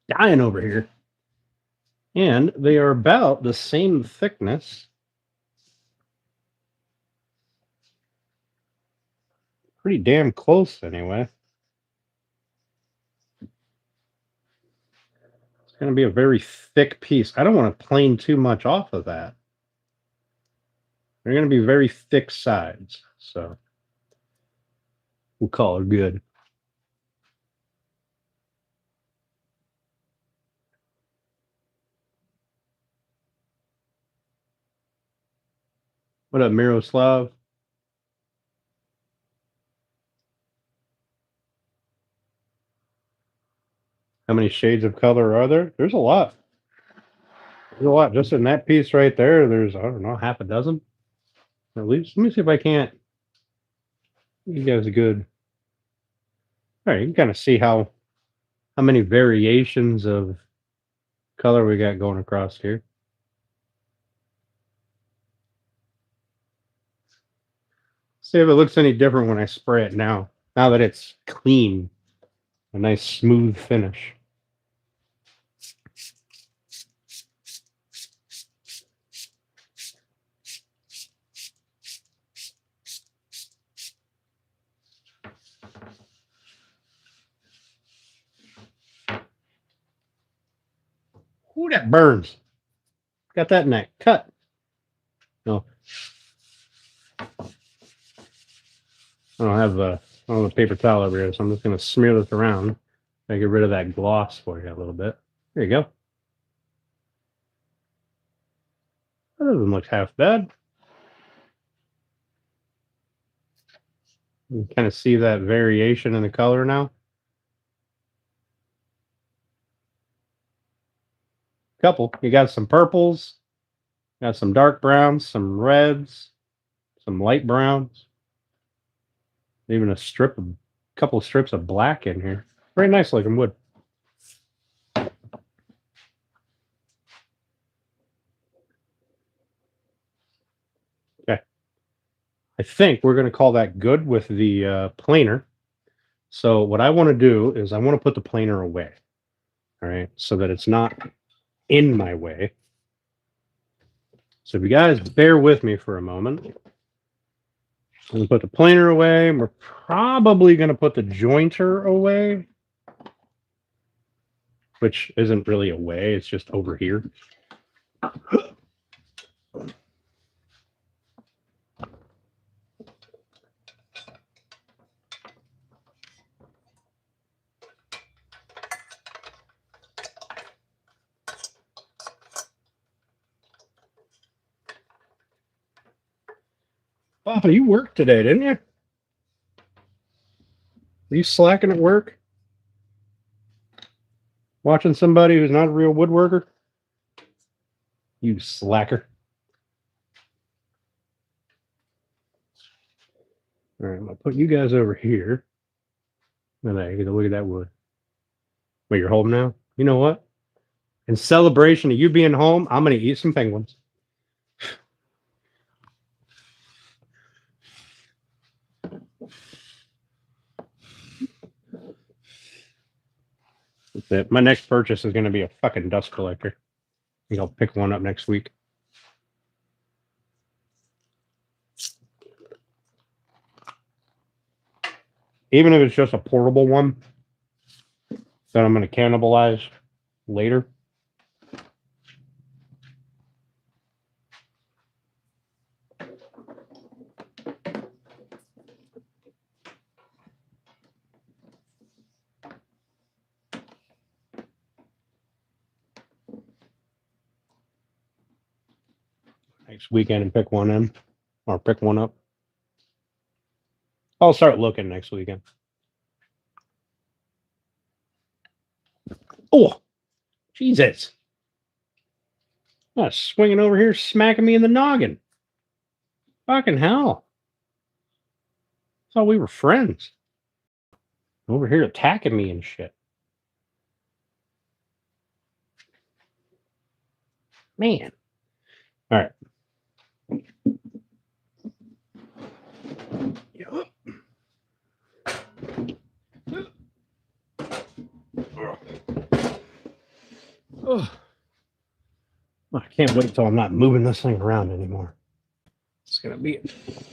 Speaker 1: Dying over here. And they are about the same thickness. Pretty damn close, anyway. It's going to be a very thick piece. I don't want to plane too much off of that. They're going to be very thick sides. So we'll call it good. What up, Miroslav? How many shades of color are there? There's a lot. There's a lot. Just in that piece right there, there's, I don't know, half a dozen at least. Let me see if I can't. You guys are good. All right, you can kind of see how many variations of color we got going across here. See if it looks any different when I spray it now. Now that it's clean, a nice smooth finish. Ooh, that burns. Got that in that cut. No. I don't have the paper towel over here, so I'm just going to smear this around and get rid of that gloss for you a little bit. There you go. That doesn't look half bad. You can kind of see that variation in the color now. Couple. You got some purples, got some dark browns, some reds, some light browns, even a couple of strips of black in here. Very nice looking wood. Okay. I think we're going to call that good with the planer. So what I want to do is I want to put the planer away. All right. So that it's not in my way. So if you guys bear with me for a moment, I'm going to put the planer away. And we're probably going to put the jointer away, which isn't really away. It's just over here. Papa, you worked today, didn't you? Are you slacking at work? Watching somebody who's not a real woodworker? You slacker. All right, I'm going to put you guys over here. And I get to look at that wood. Wait, you're home now? You know what? In celebration of you being home, I'm going to eat some penguins. That's it. My next purchase is going to be a fucking dust collector. I think I'll pick one up next week. Even if it's just a portable one that I'm going to cannibalize later. next weekend and pick one in, or pick one up. I'll start looking next weekend. Oh, Jesus. Swinging over here, smacking me in the noggin. Fucking hell. Thought we were friends. Over here attacking me and shit. Man. All right. Yep. Oh. I can't wait till I'm not moving this thing around anymore. It's going to be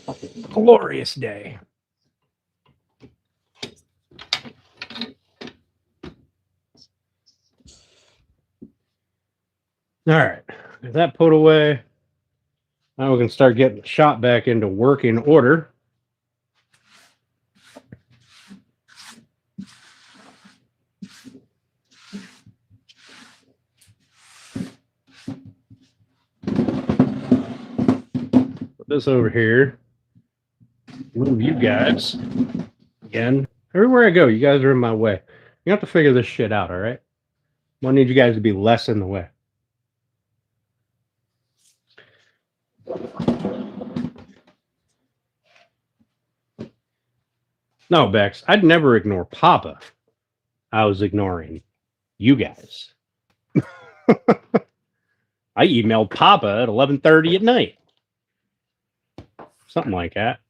Speaker 1: a glorious day. All right. With that put away, now we can start getting the shop back into working order. Put this over here. Move you guys. Again. Everywhere I go, you guys are in my way. You have to figure this shit out, all right? I need you guys to be less in the way. No, Bex, I'd never ignore Papa. I was ignoring you guys. I emailed Papa at 11:30 at night. Something like that.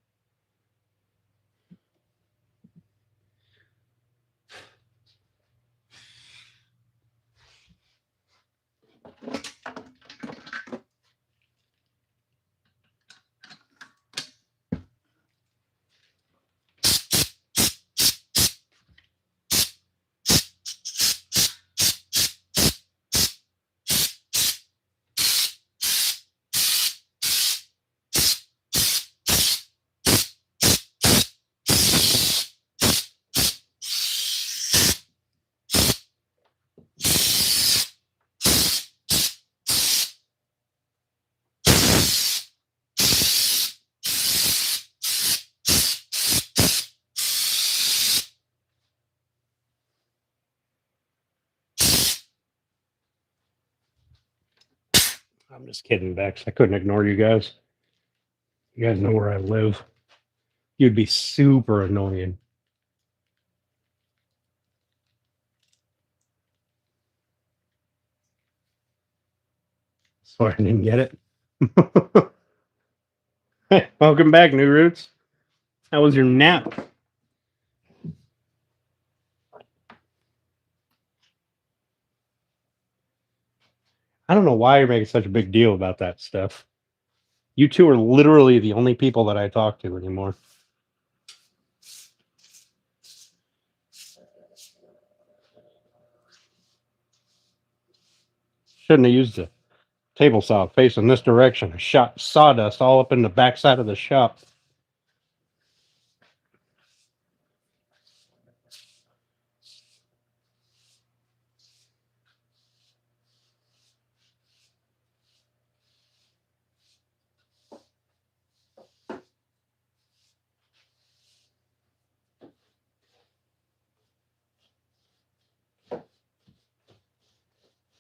Speaker 1: I'm just kidding, Bex. I couldn't ignore you guys. You guys know where I live. You'd be super annoying. Sorry I didn't get it. Hey, welcome back, New Roots. How was your nap? I don't know why you're making such a big deal about that stuff. You two are literally the only people that I talk to anymore. Shouldn't have used the table saw facing this direction. I shot sawdust all up in the backside of the shop.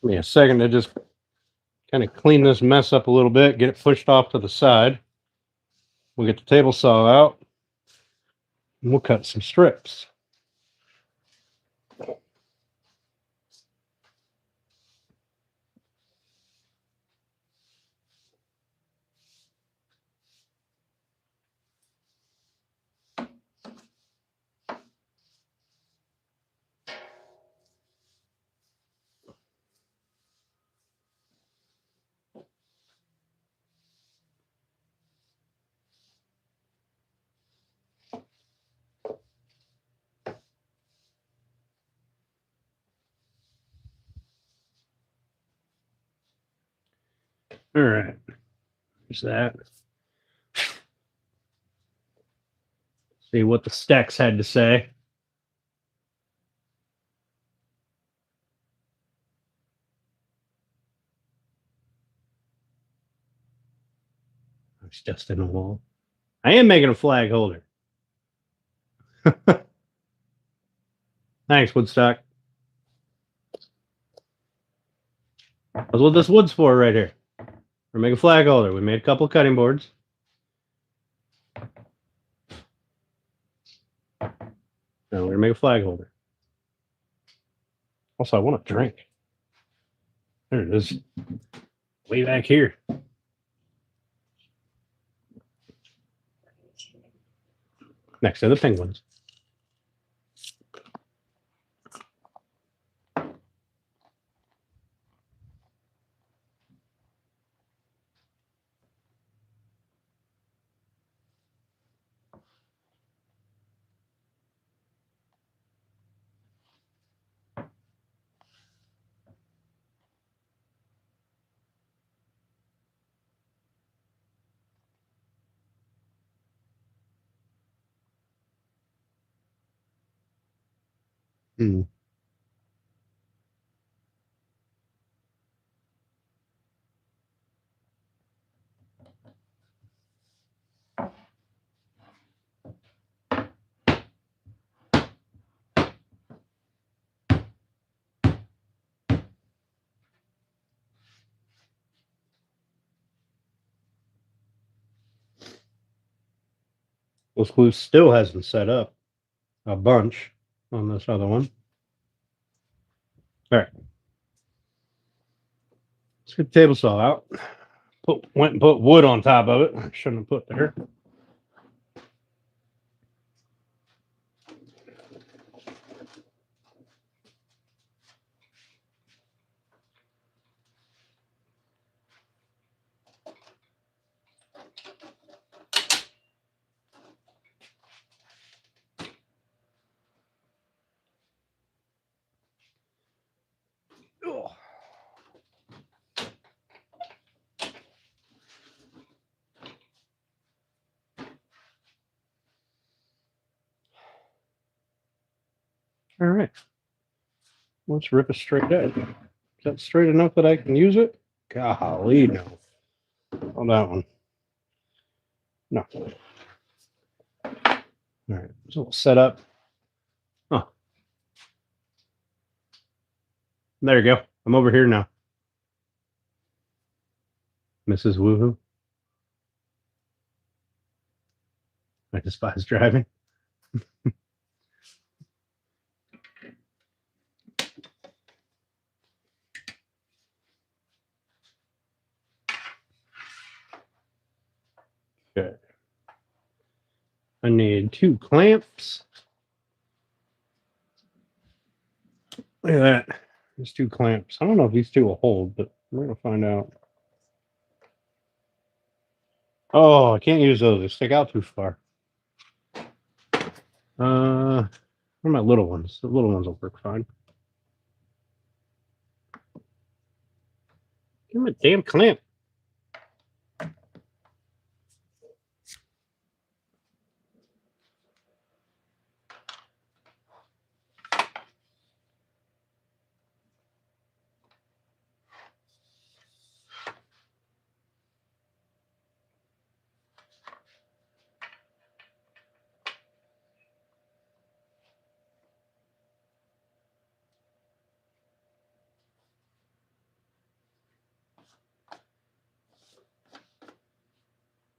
Speaker 1: Give me a second to just kind of clean this mess up a little bit, get it pushed off to the side. We'll get the table saw out, and we'll cut some strips. All right, there's that. See what the stacks had to say. It's just in the wall. I am making a flag holder. Thanks, Woodstock. That's what this wood's for right here. We're making a flag holder. We made a couple of cutting boards. Now we're going to make a flag holder. Also, I want a drink. There it is. Way back here. Next to the penguins. Hmm. This glue still hasn't set up a bunch on this other one. All right. Let's get the table saw out. Went and put wood on top of it. I shouldn't have put there. Oh. All right. Let's rip a straight edge. Is that straight enough that I can use it? Golly, no. On that one. No. All right. So we'll set up. Oh. There you go. I'm over here now. Mrs. Woohoo. I despise driving. Okay. I need 2 clamps. Look at that. There's 2 clamps. I don't know if these 2 will hold, but we're going to find out. Oh, I can't use those. They stick out too far. What are my little ones? The little ones will work fine. Give me a damn clamp.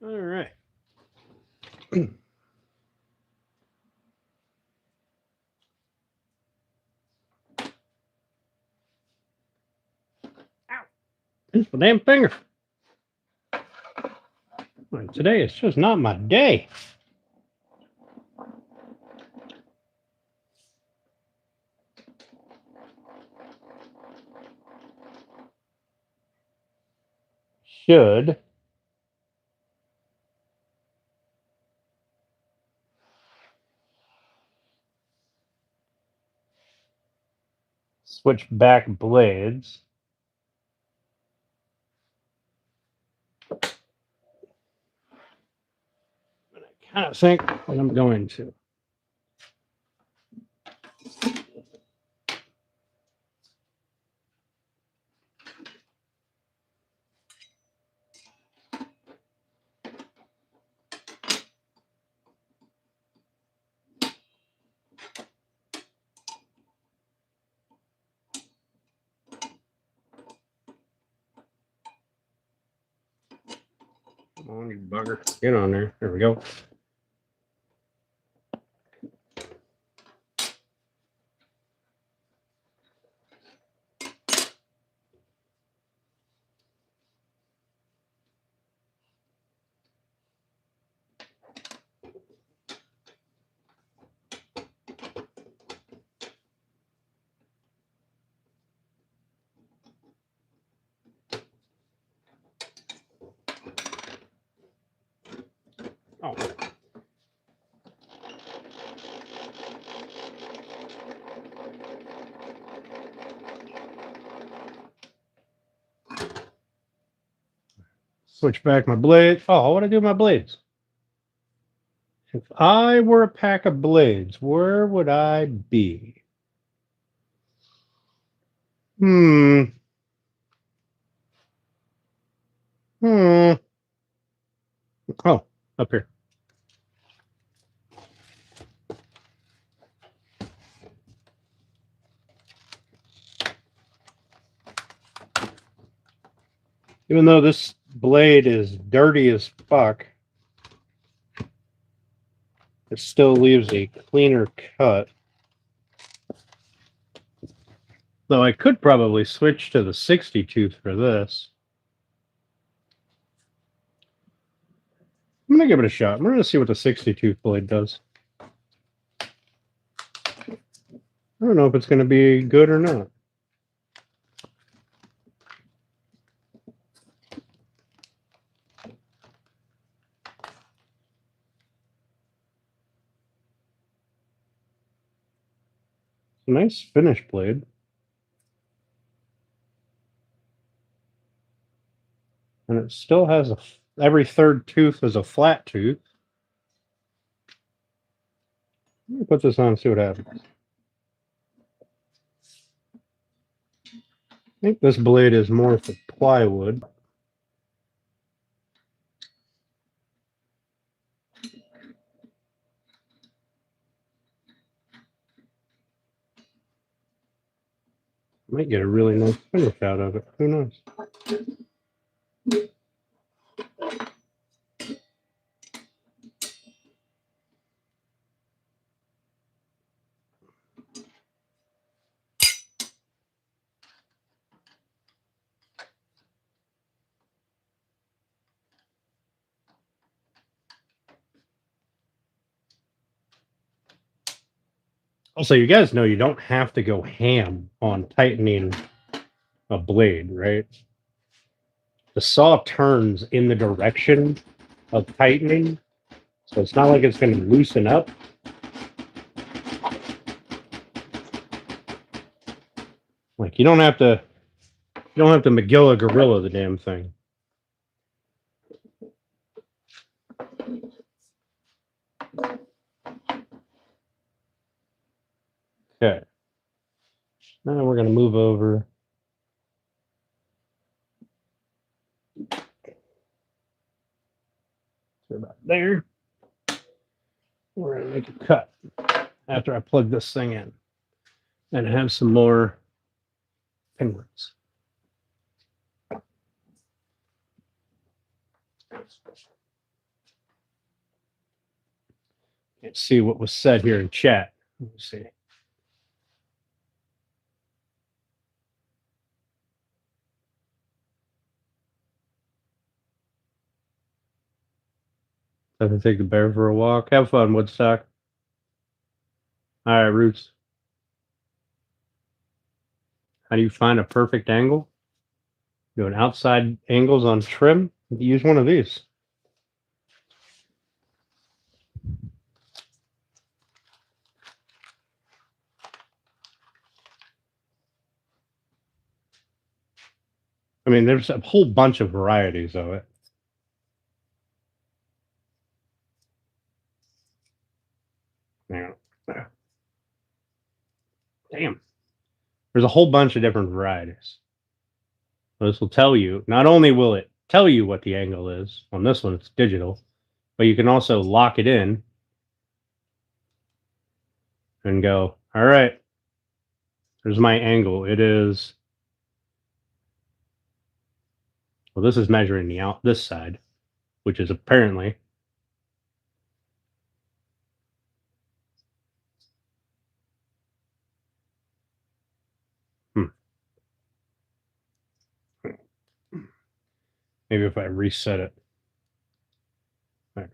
Speaker 1: All right. Ow. Pinch my damn finger. Today it's just not my day. Should switch back blades. And I kind of think that I'm going to. bugger. Get on there. There we go. Oh. Switch back my blade. Oh, what do I do with my blades? If I were a pack of blades, where would I be? Hmm. Oh, up here. Even though this blade is dirty as fuck, it still leaves a cleaner cut. Though I could probably switch to the 60 tooth for this. I'm going to give it a shot. We're going to see what the 60 tooth blade does. I don't know if it's going to be good or not. Nice finish blade. And it still has every third tooth is a flat tooth. Let me put this on and see what happens. I think this blade is more for plywood. Might get a really nice finish out of it. Who knows? Also, you guys know you don't have to go ham on tightening a blade, right? The saw turns in the direction of tightening, so it's not like it's going to loosen up. Like you don't have to Magilla Gorilla the damn thing. Okay. Now we're going to move over. So about there. We're going to make a cut after I plug this thing in and have some more penguins. Can't see what was said here in chat. Let me see. Have to take the bear for a walk. Have fun, Woodstock. All right, Roots. How do you find a perfect angle? Doing outside angles on trim. Use one of these. I mean, there's a whole bunch of varieties of it. Damn. There's a whole bunch of different varieties. So this will tell you, not only will it tell you what the angle is, on this one it's digital, but you can also lock it in and go, all right, there's my angle. It is, well, this is measuring the out this side. which is apparently maybe if I reset it. Right.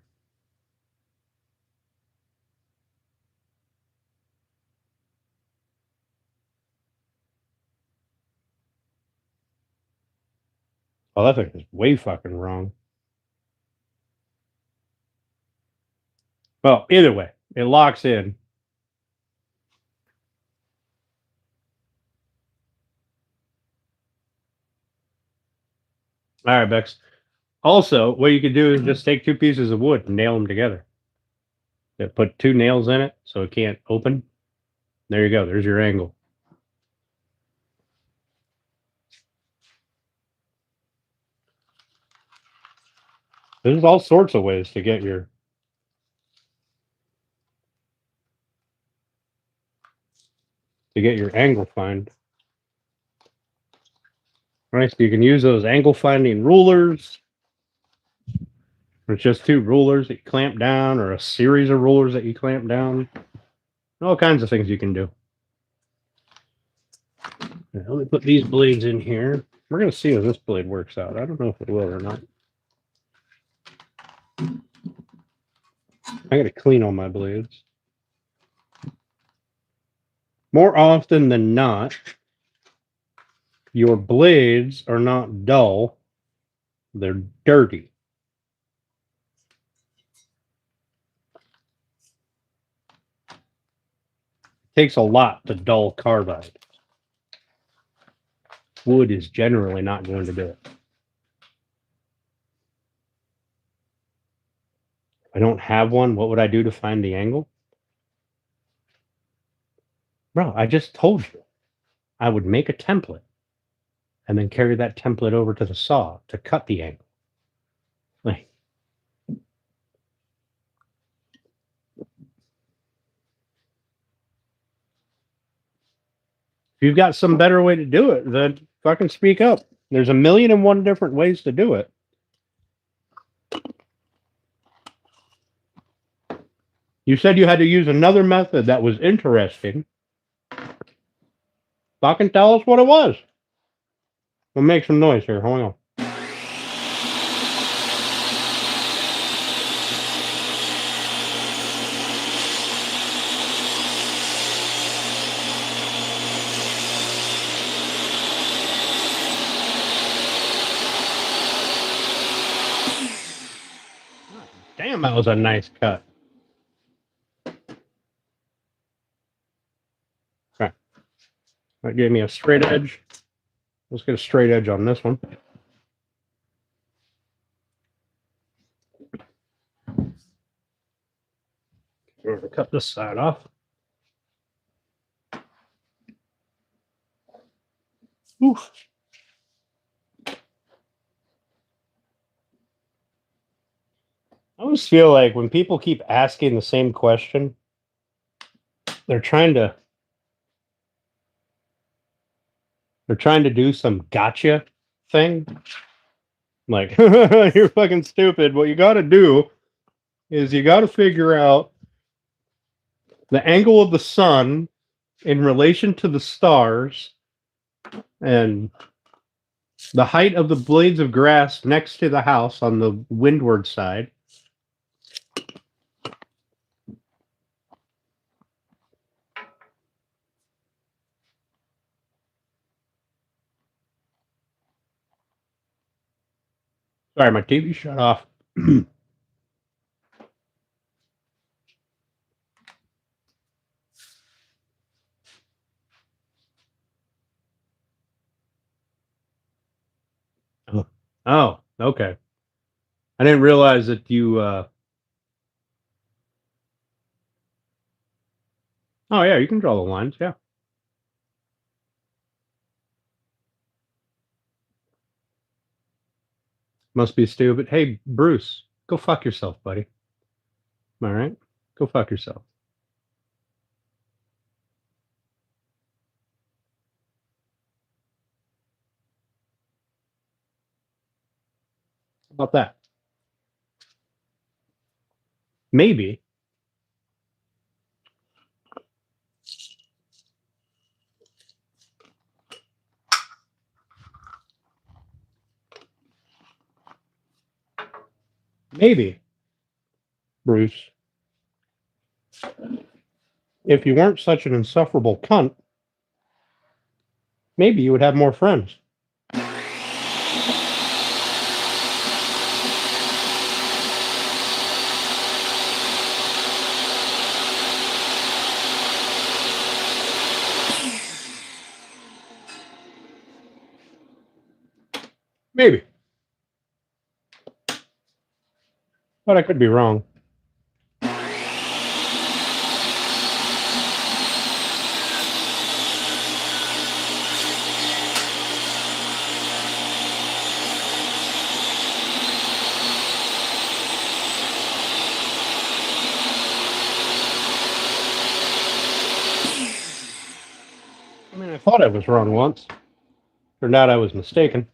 Speaker 1: Oh, that thing is way fucking wrong. Well, either way, it locks in. All right, Bex. Also, what you could do is just take 2 pieces of wood and nail them together. Put 2 nails in it so it can't open. There you go. There's your angle. There's all sorts of ways to get your angle find. Right, so you can use those angle finding rulers. It's just 2 rulers that you clamp down, or a series of rulers that you clamp down. All kinds of things you can do. Now, let me put these blades in here. We're going to see if this blade works out. I don't know if it will or not. I got to clean all my blades. More often than not, your blades are not dull. They're dirty. It takes a lot to dull carbide. Wood is generally not going to do it. If I don't have one, what would I do to find the angle? Bro, I just told you. I would make a template and then carry that template over to the saw to cut the angle. Like, if you've got some better way to do it, then fucking speak up. There's 1,000,001 different ways to do it. You said you had to use another method that was interesting. Fucking tell us what it was. We'll make some noise here. Hold on. Damn, that was a nice cut. Okay. That gave me a straight edge. Let's get a straight edge on this one. We're going to cut this side off. Oof. I always feel like when people keep asking the same question, they're trying to do some gotcha thing. Like, you're fucking stupid. What you got to do is you got to figure out the angle of the sun in relation to the stars and the height of the blades of grass next to the house on the windward side. Sorry, my TV shut off. Oh, okay. I didn't realize that you. Oh, yeah, you can draw the lines. Yeah. Must be stupid. Hey, Bruce, go fuck yourself, buddy. All right? Go fuck yourself. How about that? Maybe. Maybe, Bruce, if you weren't such an insufferable cunt, maybe you would have more friends. Maybe. But I could be wrong. I mean, I thought I was wrong once. Turned out I was mistaken.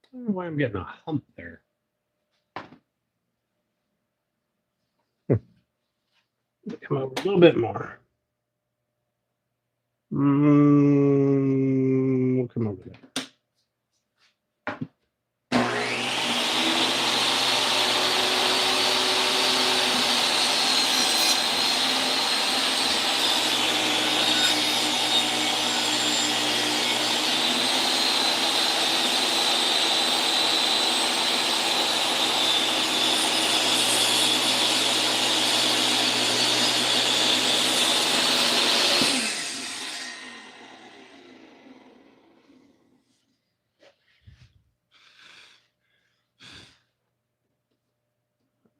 Speaker 1: I don't know why I'm getting a hump there. Come over a little bit more. We'll come over there.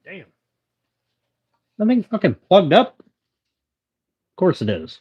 Speaker 1: Damn. That thing fucking plugged up? Of course it is.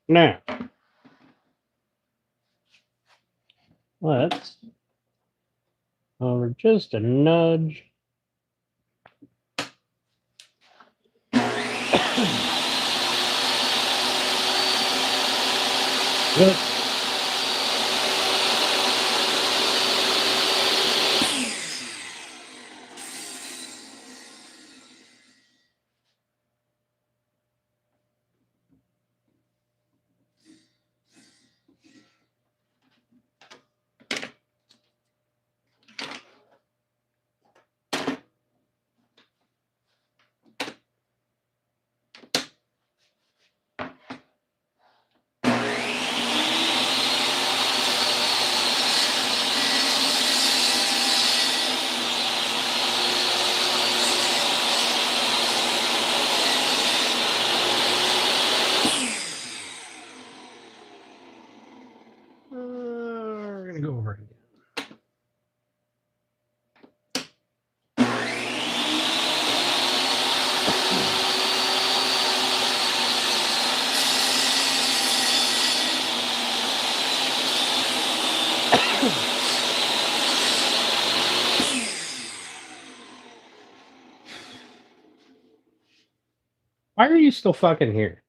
Speaker 1: Now, let's over just a nudge. Good. We're going to go over it again. Why are you still fucking here?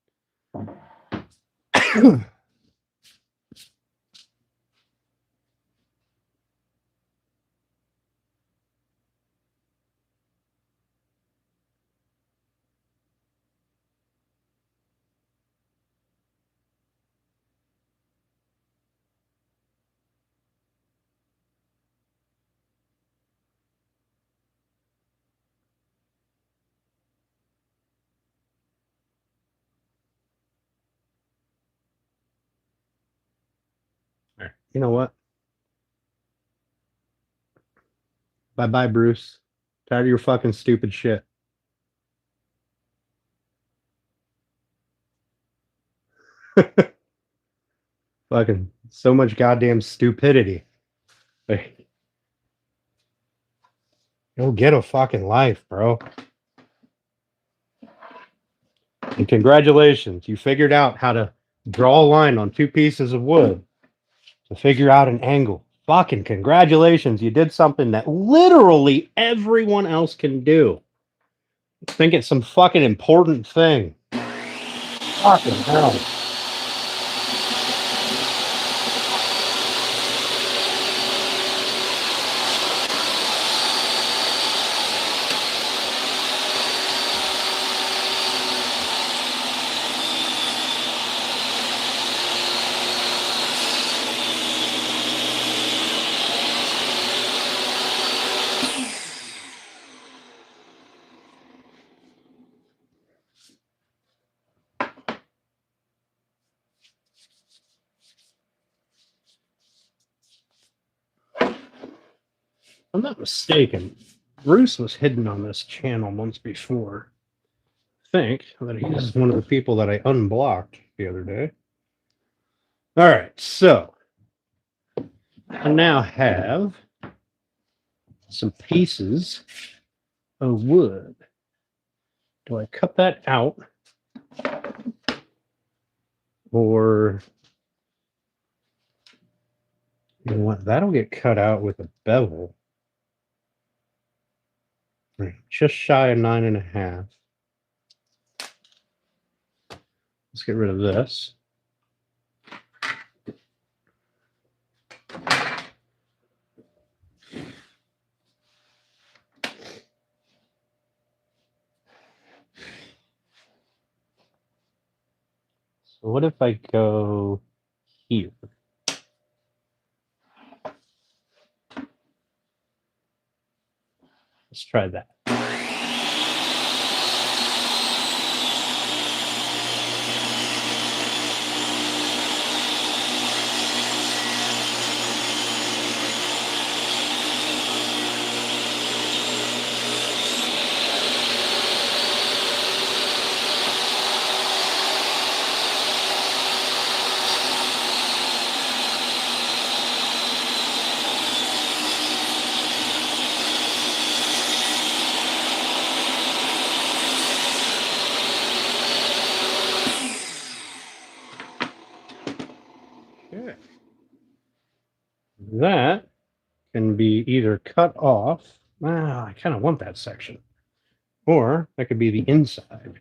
Speaker 1: You know what? Bye-bye, Bruce. Tired of your fucking stupid shit. Fucking so much goddamn stupidity. Like, go get a fucking life, bro. And congratulations, you figured out how to draw a line on two pieces of wood to figure out an angle. Fucking congratulations, you did something that literally everyone else can do. Think it's some fucking important thing. Fucking hell. I'm not mistaken, Bruce was hidden on this channel once before. I think that he's one of the people that I unblocked the other day. All right, so I now have some pieces of wood. Do I cut that out? Or, you know what, that'll get cut out with a bevel. Right, just shy of 9.5. Let's get rid of this. So what if I go here? Let's try that. Okay. That can be either cut off. Well, I kind of want that section. Or that could be the inside.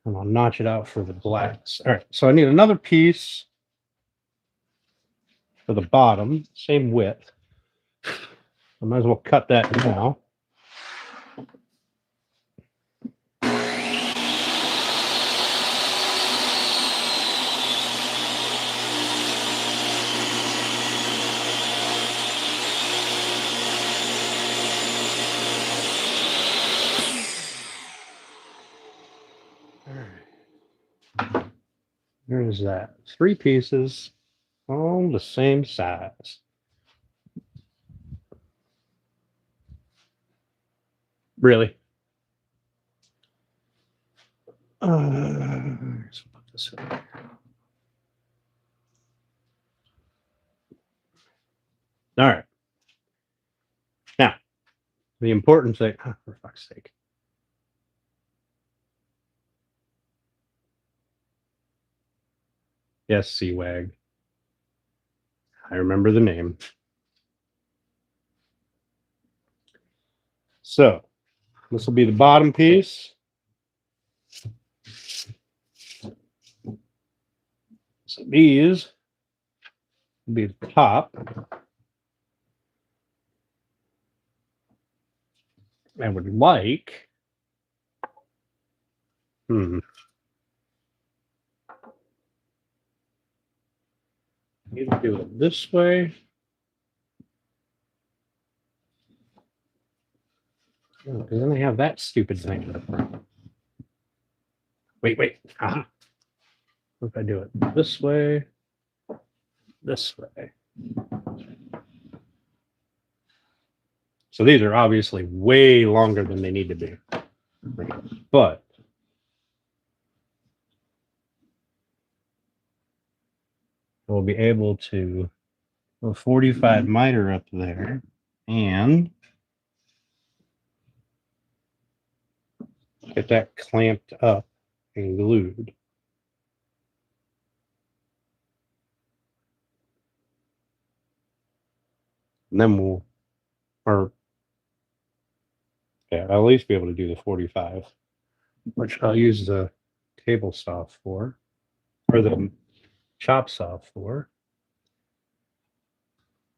Speaker 1: And I'll notch it out for the glass. All right, so I need another piece for the bottom, same width. I might as well cut that now. There's that. 3 pieces, all the same size. Really? Let's put this in. All right. Now, the important thing, for fuck's sake. Yes, Seawag. I remember the name. So, this will be the bottom piece. So these will be the top. I would like either do it this way. Because then I have that stupid thing. Wait. What if I do it this way? this way. So these are obviously way longer than they need to be. But we'll be able to put a 45 miter up there and get that clamped up and glued. And then we'll, yeah, I'll at least be able to do the 45, which I'll use the table saw for, or the chop saw for.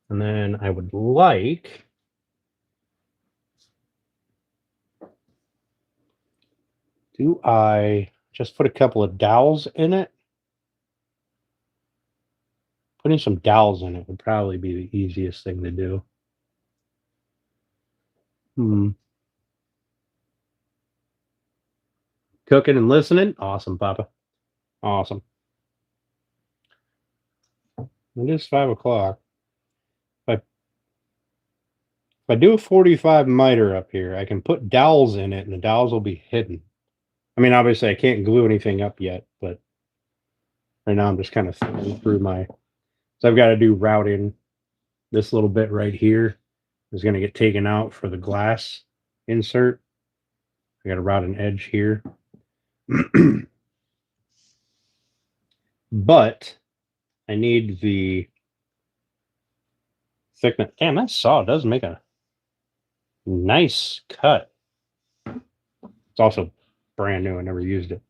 Speaker 1: And then I would like do I just put a couple of dowels in it? Putting some dowels in it would probably be the easiest thing to do. Cooking and listening? Awesome, Papa. Awesome. It is 5 o'clock. If I do a 45 miter up here, I can put dowels in it and the dowels will be hidden. I mean, obviously I can't glue anything up yet, but right now I'm just kind of thinking through my, so I've got to do routing. This little bit right here is going to get taken out for the glass insert. I got to route an edge here. But I need the thickness. Damn, that saw does make a nice cut. It's also brand new. I never used it.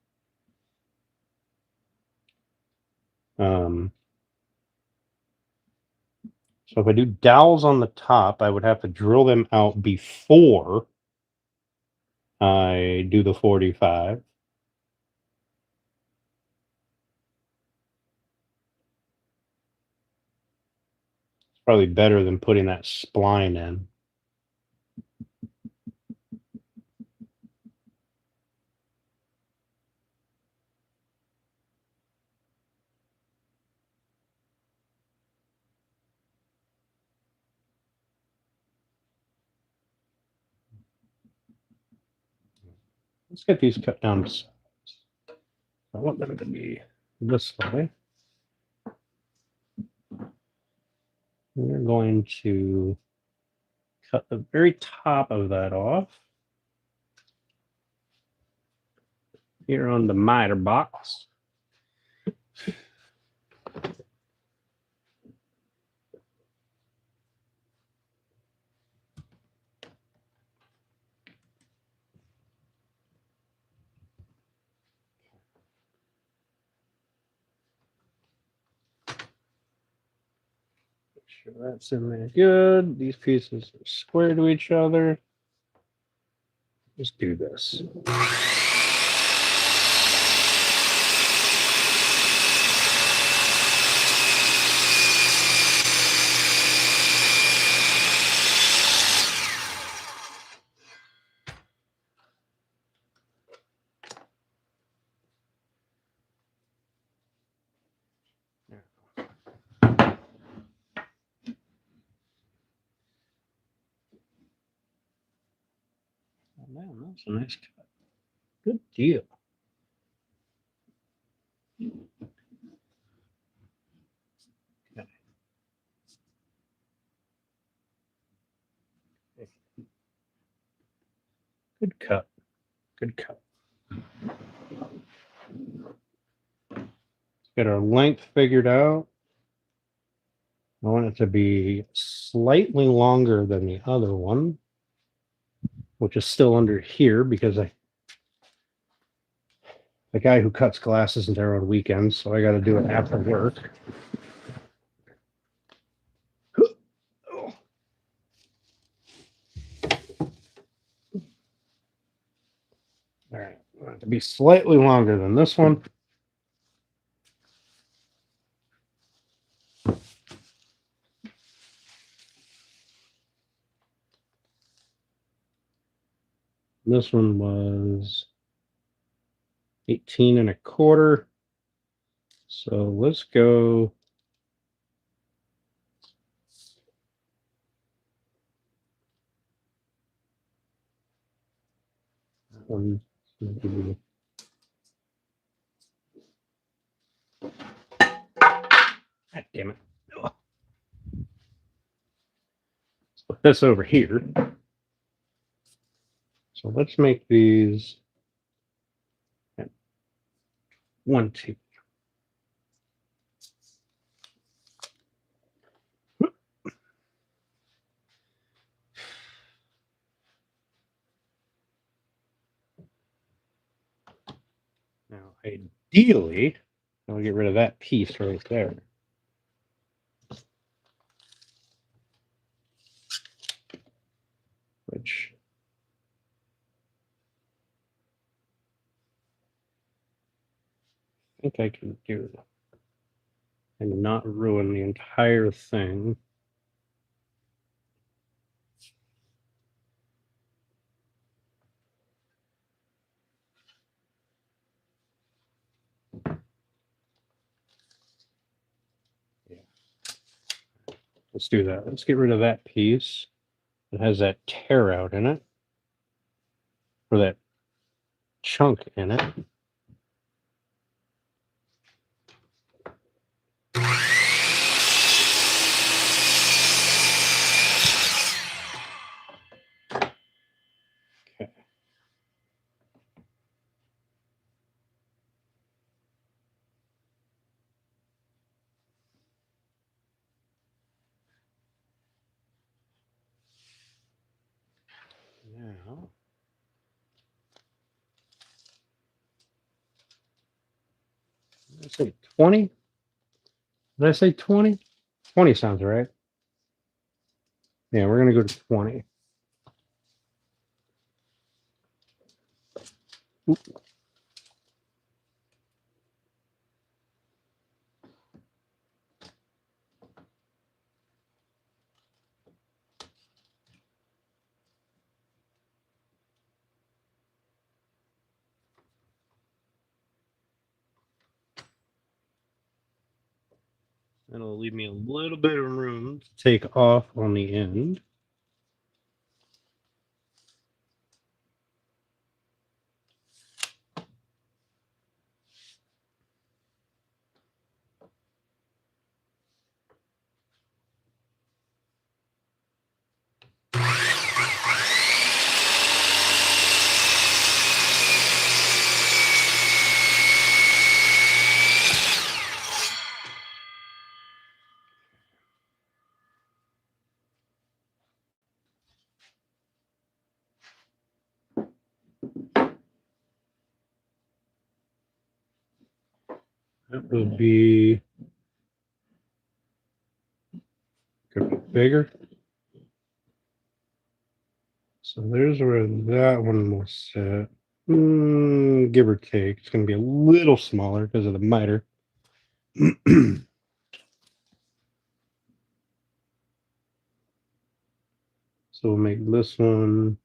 Speaker 1: So if I do dowels on the top, I would have to drill them out before I do the 45. It's probably better than putting that spline in. Let's get these cut down to size. I want them to be this way. We're going to cut the very top of that off here on the miter box. Make sure that's in there good. These pieces are square to each other. Just do this. Oh, man, that's a nice cut. Good deal. Okay. Good cut. Good cut. Get our length figured out. I want it to be slightly longer than the other one, which is still under here because the guy who cuts glass isn't there on weekends, so I got to do it after work. All right, I want it to be slightly longer than this one. This one was 18 1/4. So let's go one. God damn it. Ugh. Let's put this over here. So let's make these 1, 2. Now, ideally, I'll get rid of that piece right there. Which I think I can do and not ruin the entire thing. Yeah. Let's do that. Let's get rid of that piece. It has that tear out in it, or that chunk in it. Okay. Now, did I say 20? Did I say 20? 20 sounds right. Yeah, we're going to go to 20. Oop. That'll leave me a little bit of room to take off on the end. That would be could be bigger. So there's where that one will sit. Give or take. It's going to be a little smaller because of the miter. So we'll make this one.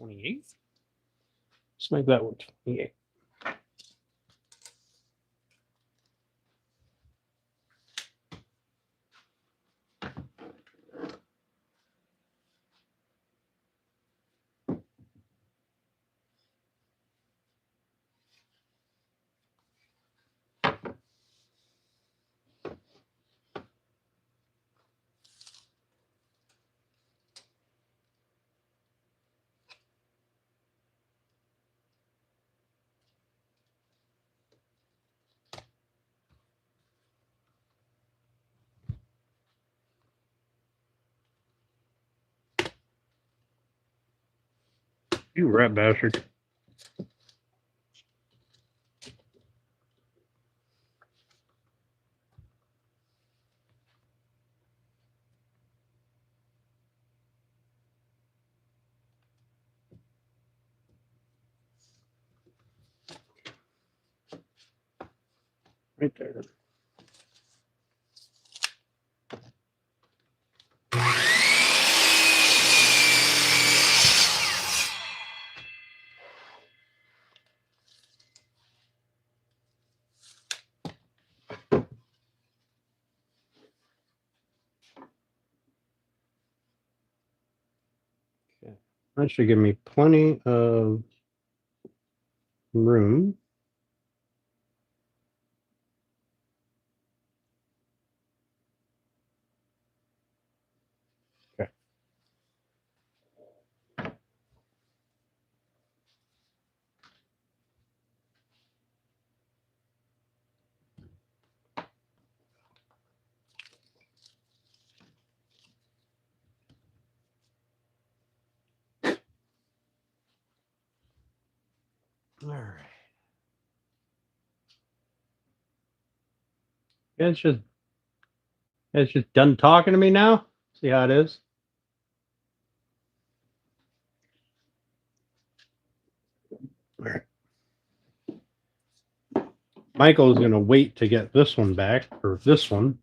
Speaker 1: $28. Let's make that one 28. You rat bastard. Right there. That should give me plenty of room. Okay. All right. Yeah, it's just done talking to me now. See how it is. All right. Michael is going to wait to get this one back, or this one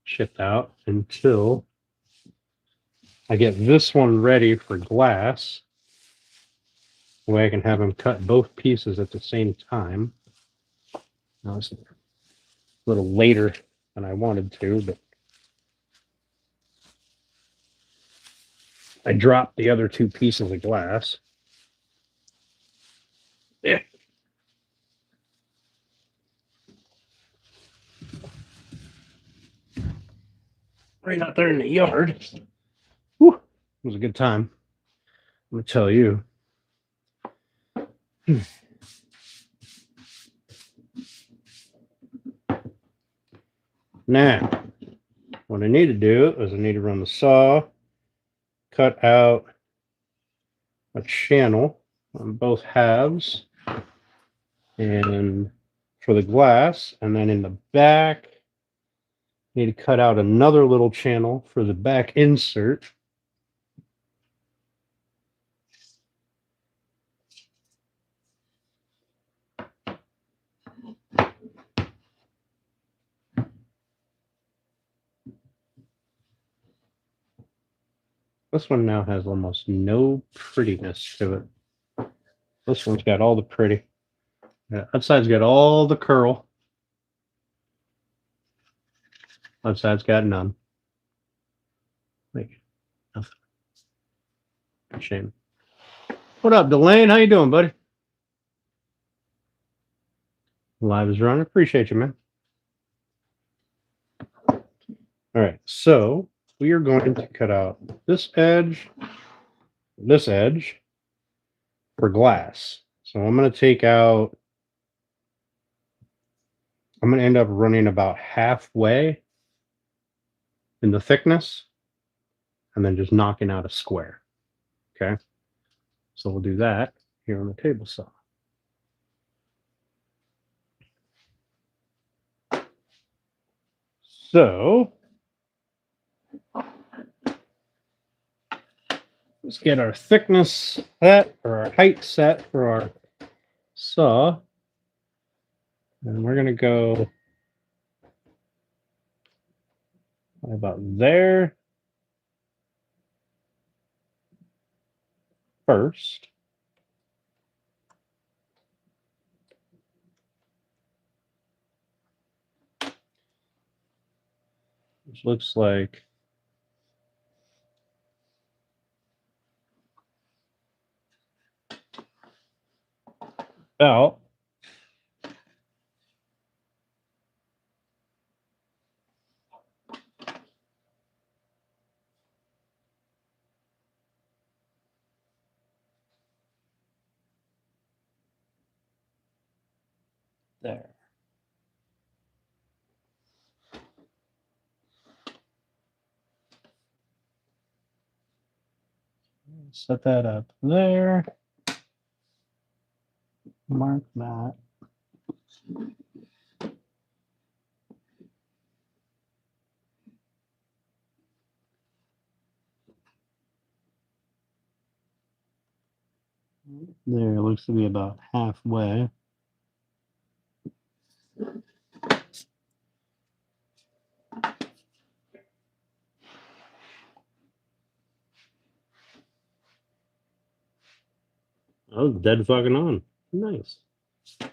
Speaker 1: shipped out, until I get this one ready for glass. The way I can have him cut both pieces at the same time. Now it's a little later than I wanted to, but I dropped the other two pieces of glass. Yeah. Right out there in the yard. Whew. It was a good time. I'm going to tell you. Now, what I need to do is I need to run the saw, cut out a channel on both halves, and for the glass, and then in the back, I need to cut out another little channel for the back insert. This one now has almost no prettiness to it. This one's got all the pretty. Yeah, that side's got all the curl. That side's got none. Like nothing. Shame. What up, Delane? How you doing, buddy? Live is running. Appreciate you, man. All right, so we are going to cut out this edge for glass. So I'm going to take out, I'm going to end up running about halfway in the thickness and then just knocking out a square. Okay. So we'll do that here on the table saw. So let's get our thickness set, or our height set for our saw. And we're going to go about there first. Which looks like about there. Set that up there. Mark that. There, it looks to be about halfway. Oh, dead fucking on. Nice. All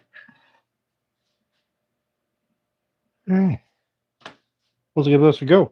Speaker 1: right. Let's give this a go.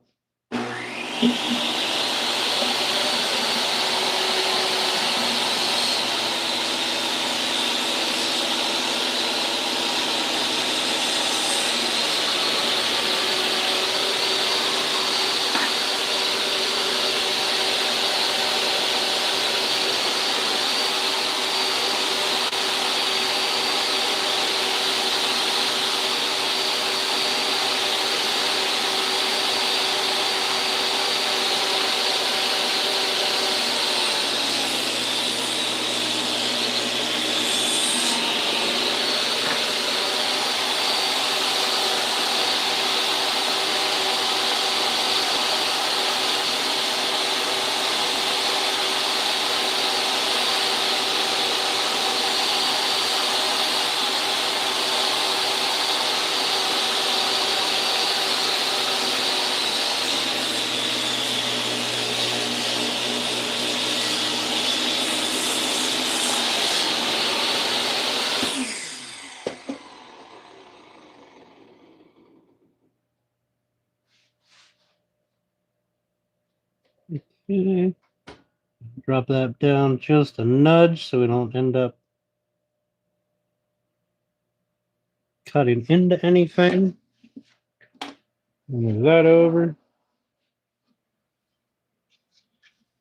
Speaker 1: Okay. Drop that down just a nudge so we don't end up cutting into anything. Move that over.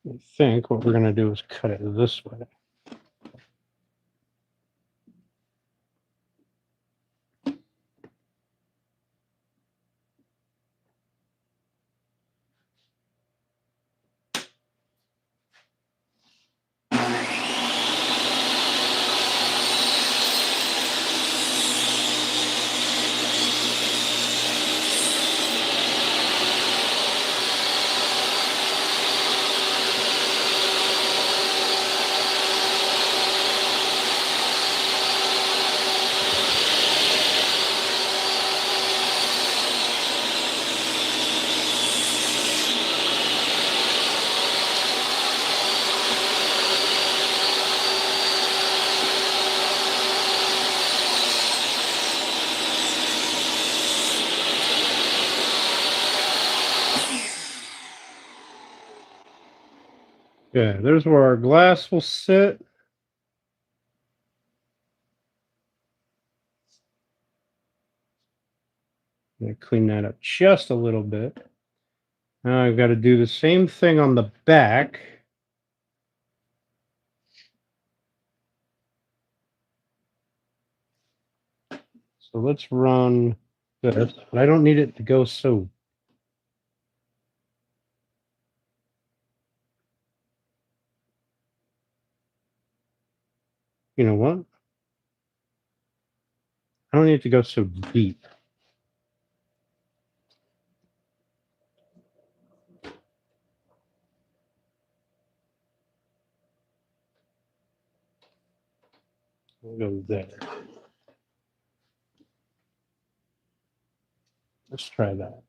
Speaker 1: I think what we're going to do is cut it this way. Okay, there's where our glass will sit. I'm going to clean that up just a little bit. Now I've got to do the same thing on the back. So let's run this, but I don't need it to go so. You know what? I don't need it to go so deep. We'll go there. Let's try that.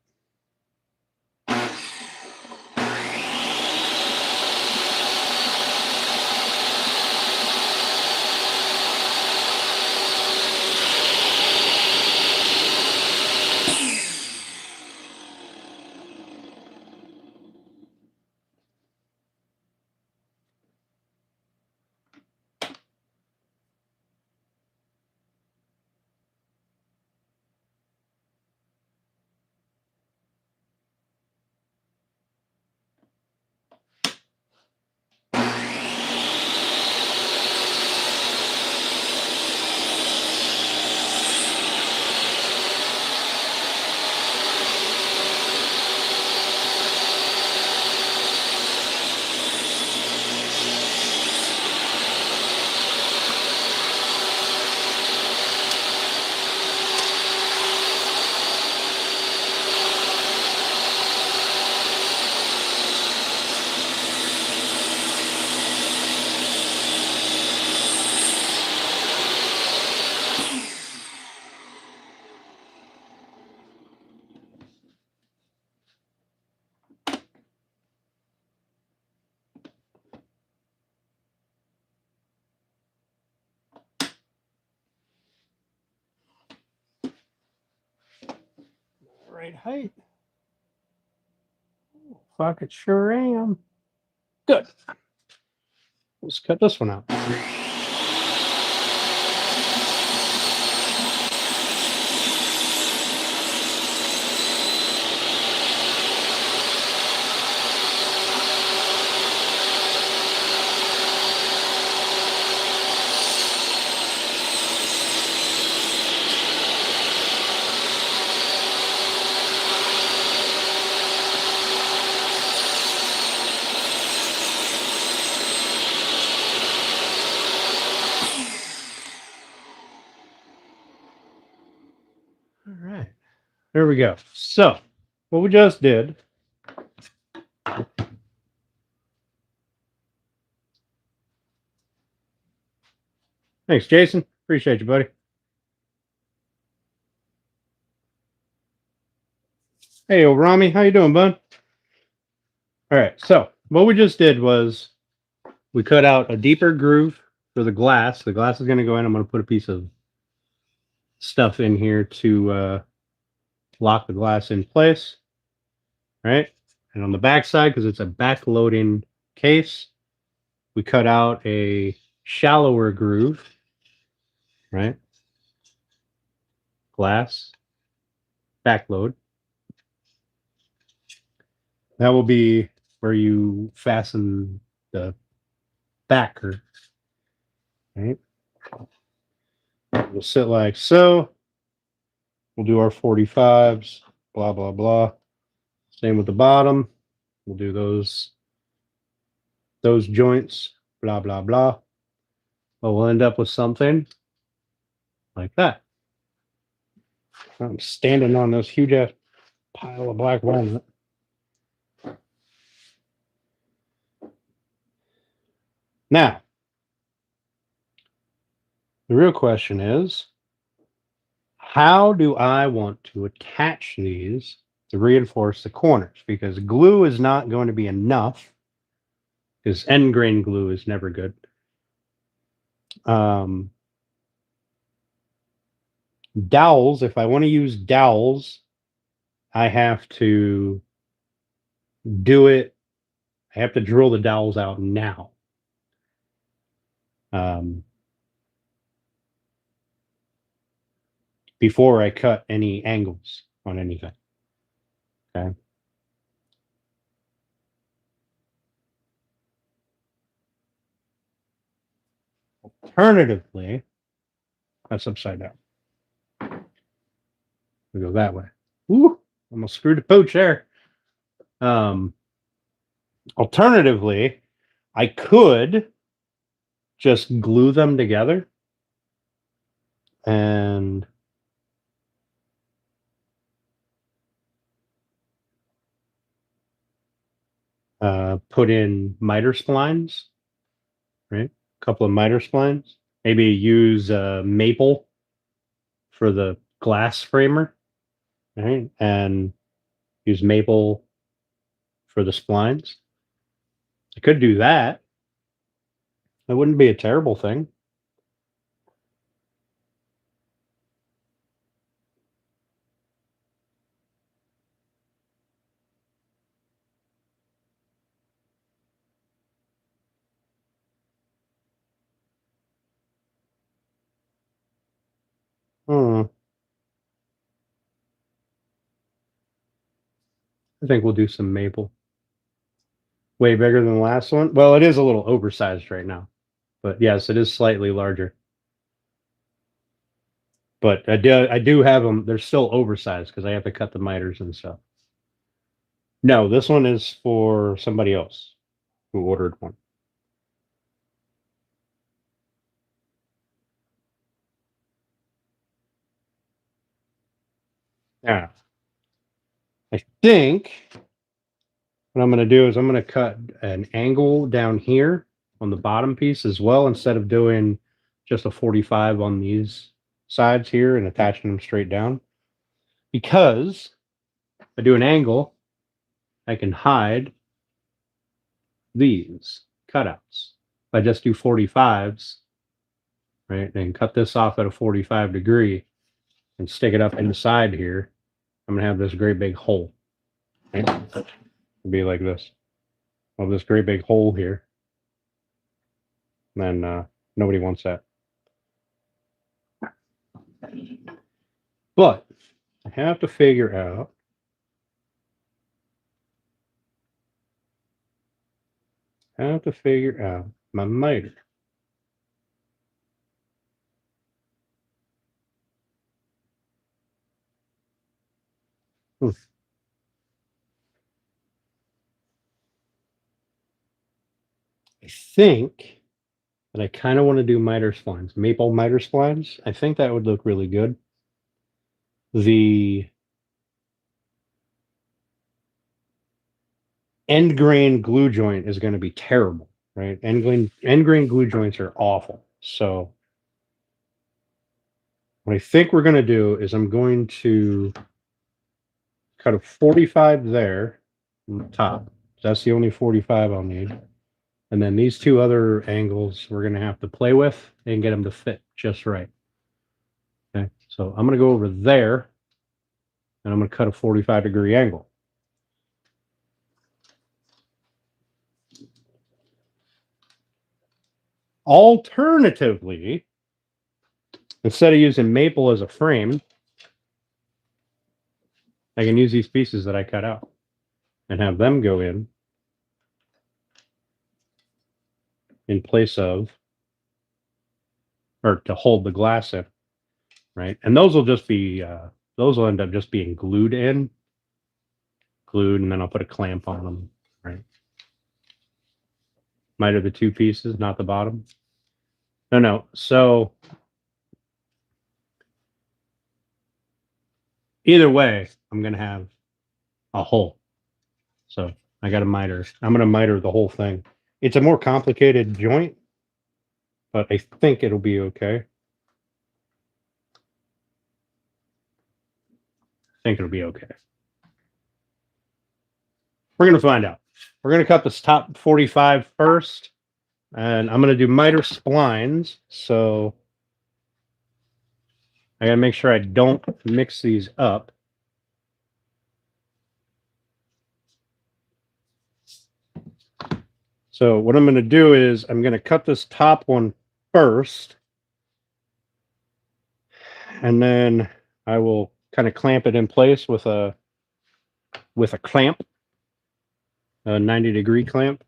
Speaker 1: Right height. Fuck, it sure am. Good. Let's cut this one out. All right. There we go. So, what we just did. Thanks, Jason. Appreciate you, buddy. Hey, old Rami, how you doing, bud? All right. So, what we just did was we cut out a deeper groove for the glass. The glass is going to go in. I'm going to put a piece of stuff in here to lock the glass in place. Right. And on the back side, because it's a back-loading case, we cut out a shallower groove, right? Glass, backload. That will be where you fasten the backer, right? We'll sit like so. We'll do our 45s, blah, blah, blah. Same with the bottom. We'll do those joints, blah, blah, blah. But we'll end up with something like that. I'm standing on this huge ass pile of black walnut. Now, the real question is, how do I want to attach these to reinforce the corners? Because glue is not going to be enough, because end grain glue is never good. Dowels, if I want to use dowels, I have to do it. I have to drill the dowels out now. Before I cut any angles on anything. Okay. Alternatively, that's upside down. We go that way. Ooh, almost screwed the pooch there. Alternatively, I could just glue them together and put in miter splines, right? A couple of miter splines. Maybe use maple for the glass framer, right? And use maple for the splines. I could do that. That wouldn't be a terrible thing. I think we'll do some maple. Way bigger than the last one. Well, it is a little oversized right now, but yes, it is slightly larger. But I do have them. They're still oversized because I have to cut the miters and stuff. No, this one is for somebody else who ordered one. Yeah. I think what I'm going to do is I'm going to cut an angle down here on the bottom piece as well, instead of doing just a 45 on these sides here and attaching them straight down. Because if I do an angle, I can hide these cutouts. If I just do 45s, right, and cut this off at a 45 degree and stick it up in the side here, I'm going to have this great big hole. Right? It'll be like this. I'll have this great big hole here. And then nobody wants that. But I have to figure out my miter. I think that I kind of want to do miter splines, maple miter splines. I think that would look really good. The end grain glue joint is going to be terrible, right? End grain glue joints are awful. So what I think we're going to do is I'm going to cut a 45 there on the top. That's the only 45 I'll need. And then these two other angles we're going to have to play with and get them to fit just right. Okay, so I'm going to go over there and I'm going to cut a 45-degree angle. Alternatively, instead of using maple as a frame, I can use these pieces that I cut out and have them go in place of, or to hold the glass in, right? And those will just be, those will end up just being glued, and then I'll put a clamp on them, right? Miter the two pieces, not the bottom. No. So either way, I'm going to have a hole. So I got a miter. I'm going to miter the whole thing. It's a more complicated joint, but I think it'll be okay. We're going to find out. We're going to cut this top 45 first, and I'm going to do miter splines. So I got to make sure I don't mix these up. So what I'm going to do is I'm going to cut this top one first, and then I will kind of clamp it in place with a clamp, a 90-degree clamp,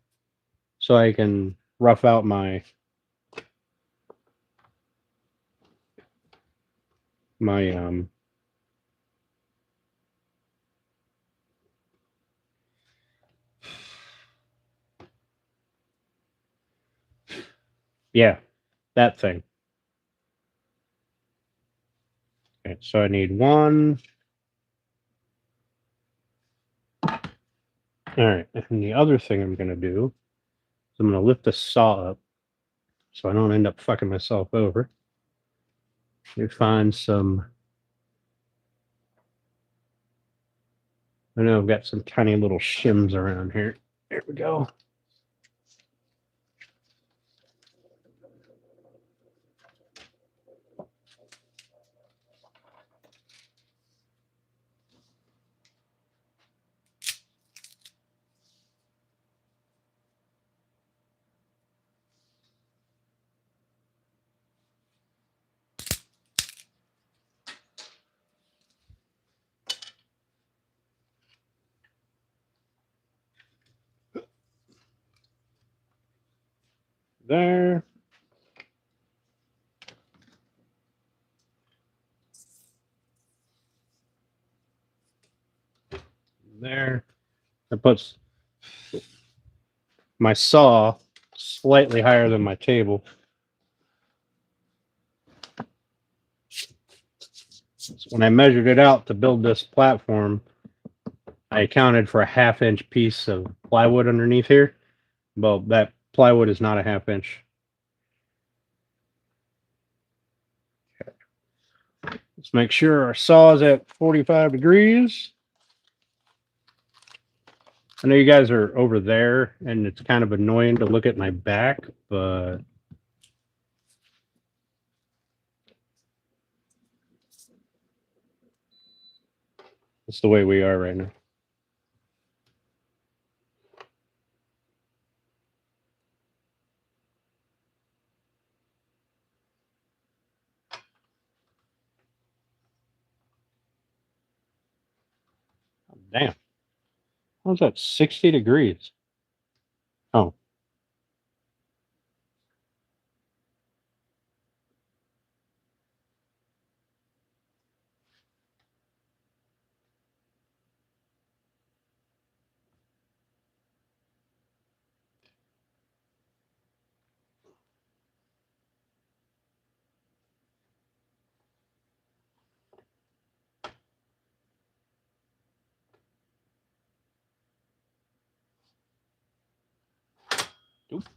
Speaker 1: so I can rough out my yeah, that thing. Okay, so I need one. All right, and the other thing I'm going to do is I'm going to lift the saw up so I don't end up fucking myself over. You find some. I know I've got some tiny little shims around here. There we go. There. There. That puts my saw slightly higher than my table. So when I measured it out to build this platform, I accounted for a ½ inch piece of plywood underneath here. Well, that plywood is not a ½ inch. Okay. Let's make sure our saw is at 45 degrees. I know you guys are over there, and it's kind of annoying to look at my back, but it's the way we are right now. Damn. How's that 60 degrees? Oh. Oop.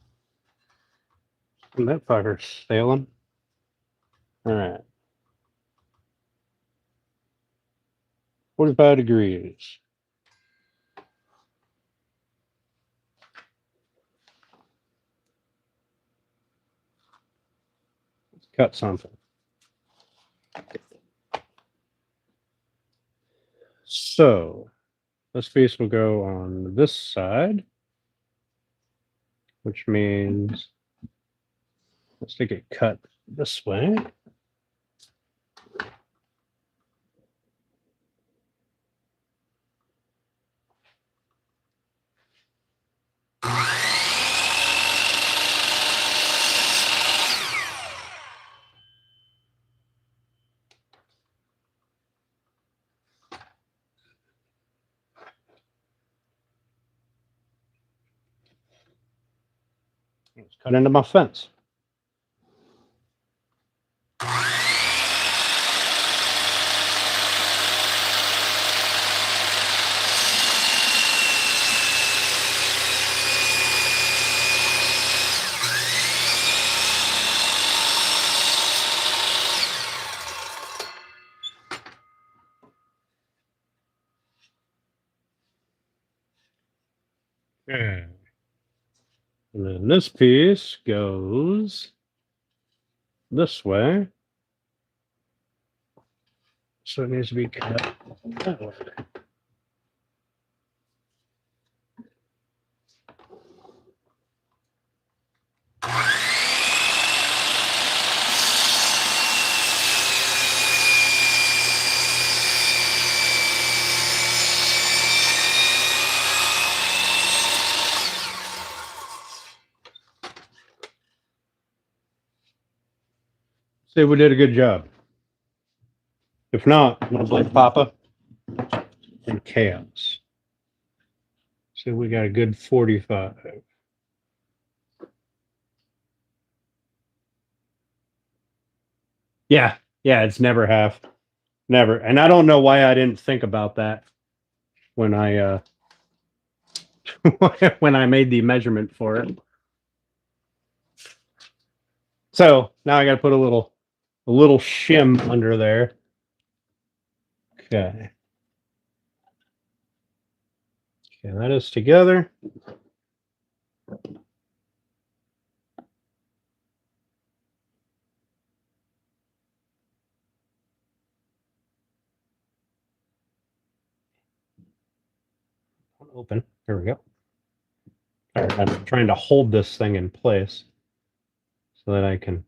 Speaker 1: And that fucker's failing. All right. 45 degrees. Let's cut something. So this piece will go on this side, which means Let's take it cut this way. Let's cut into my fence. Okay. And then this piece goes this way. So it needs to be cut that way. Say we did a good job. If not, I'm gonna blame Papa and chaos. So we got a good 45. Yeah, it's never half. Never. And I don't know why I didn't think about that when I when I made the measurement for it. So now I gotta put a little shim under there. Okay. Okay, that is together. Open. There we go. All right, I'm trying to hold this thing in place so that I can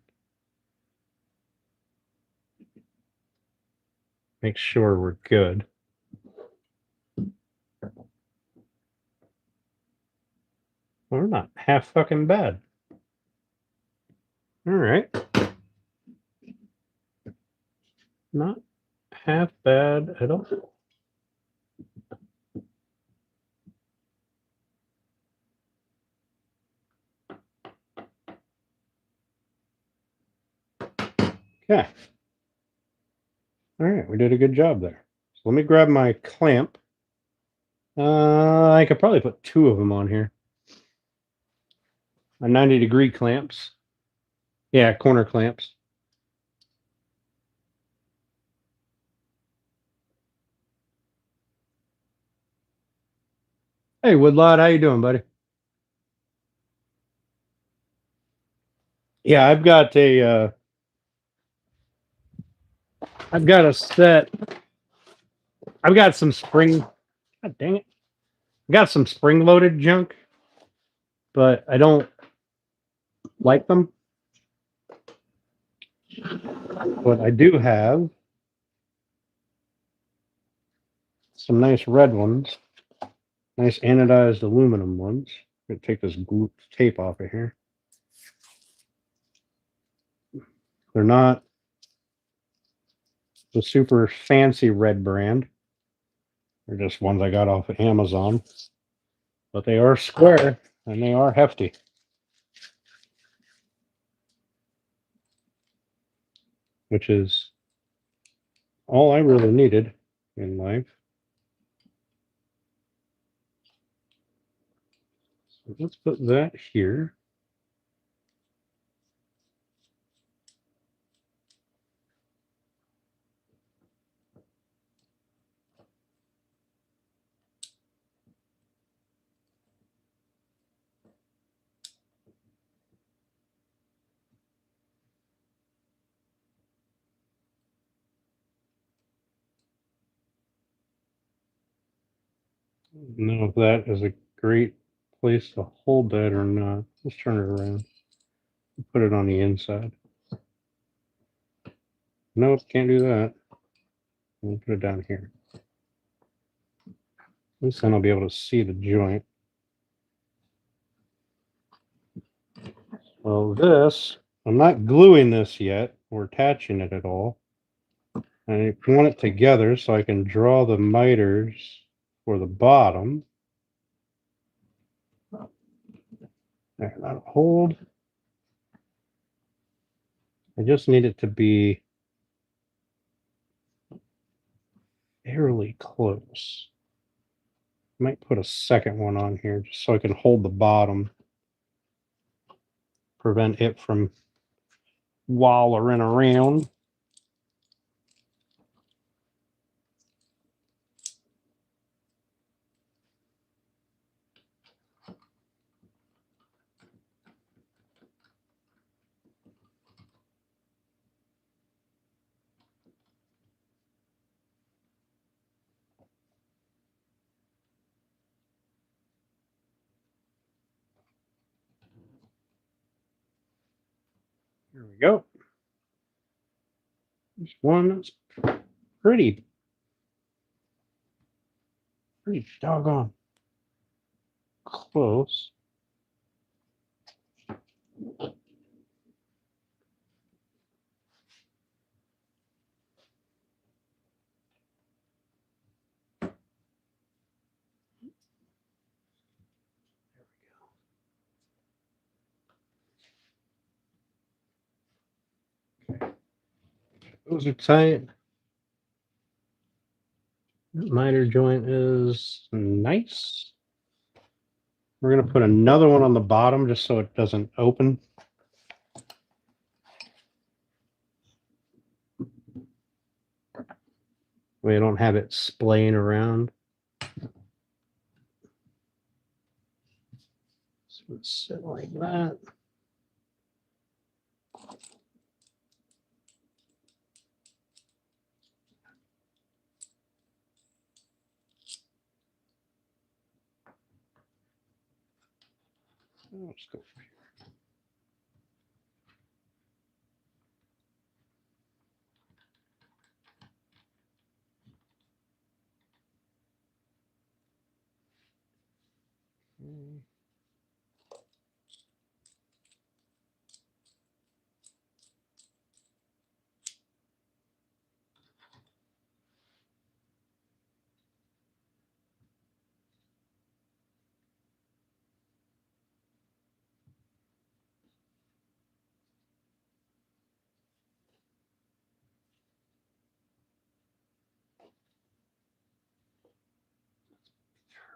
Speaker 1: make sure we're good. We're not half fucking bad. All right. Not half bad at all. Okay. All right, we did a good job there. So let me grab my clamp. I could probably put 2 of them on here. My 90-degree clamps. Yeah, corner clamps. Hey, Woodlot, how you doing, buddy? Yeah, I've got a set. I've got some spring. God dang it! I got some spring-loaded junk, but I don't like them. But I do have some nice red ones, nice anodized aluminum ones. I'm gonna take this glue tape off of here. They're not the super fancy red brand. They're just ones I got off of Amazon. But they are square and they are hefty. Which is all I really needed in life. So let's put that here. I don't know if that is a great place to hold that or not. Let's turn it around. Put it on the inside. Nope, can't do that. I'll put it down here. At least then I'll be able to see the joint. Well, this, I'm not gluing this yet or attaching it at all. I want it together so I can draw the miters for the bottom. There, that'll hold. I just need it to be fairly close. Might put a second one on here just so I can hold the bottom. Prevent it from wallering around. Here we go. There's one that's pretty doggone close. Those are tight. That miter joint is nice. We're going to put another one on the bottom just so it doesn't open. We don't have it splaying around. So it's sit like that. Let's go for here.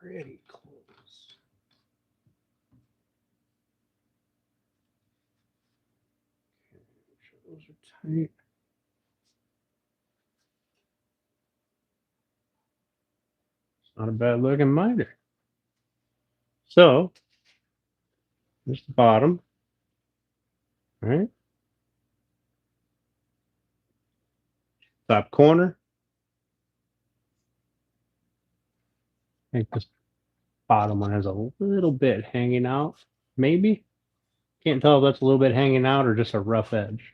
Speaker 1: Pretty close. Okay, make sure those are tight. It's not a bad looking miter. So there's the bottom. All right. Top corner. I think this bottom one has a little bit hanging out. Maybe. Can't tell if that's a little bit hanging out or just a rough edge.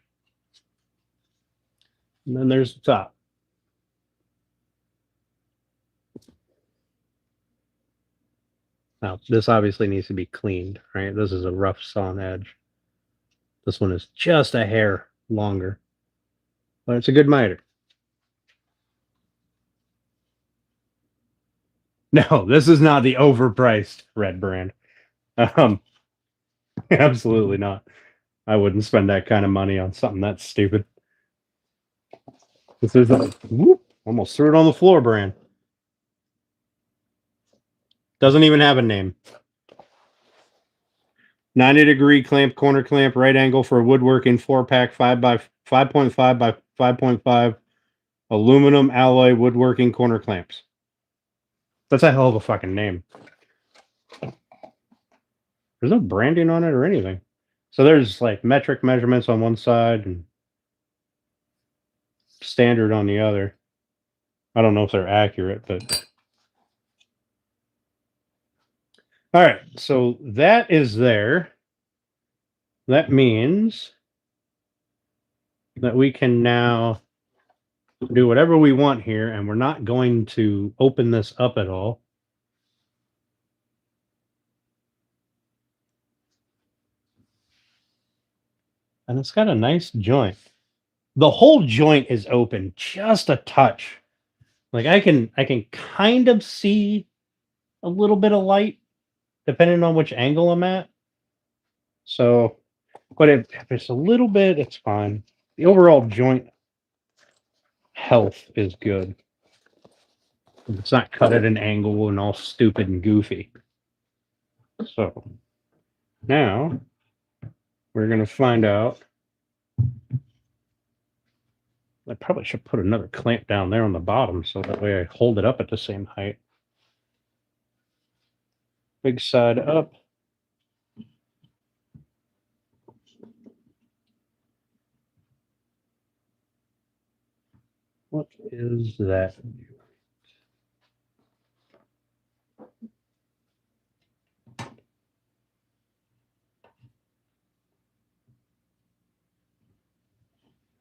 Speaker 1: And then there's the top. Now, this obviously needs to be cleaned, right? This is a rough sawn edge. This one is just a hair longer, but it's a good miter. No, this is not the overpriced red brand. Absolutely not. I wouldn't spend that kind of money on something that's stupid. This is like, whoop, almost threw it on the floor brand. Doesn't even have a name. 90-degree clamp, corner clamp, right angle for a woodworking 4-pack 5 by 5.5 by 5.5 aluminum alloy woodworking corner clamps. That's a hell of a fucking name. There's no branding on it or anything. So there's like metric measurements on one side and standard on the other. I don't know if they're accurate, but all right. So that is there. that means that we can now do whatever we want here, and we're not going to open this up at all. And it's got a nice joint. The whole joint is open just a touch. Like I can kind of see a little bit of light depending on which angle I'm at. So, but if it's a little bit, it's fine. The overall joint health is good. It's not cut at an angle and all stupid and goofy. So now we're going to find out. I probably should put another clamp down there on the bottom so that way I hold it up at the same height. Big side up. What is that?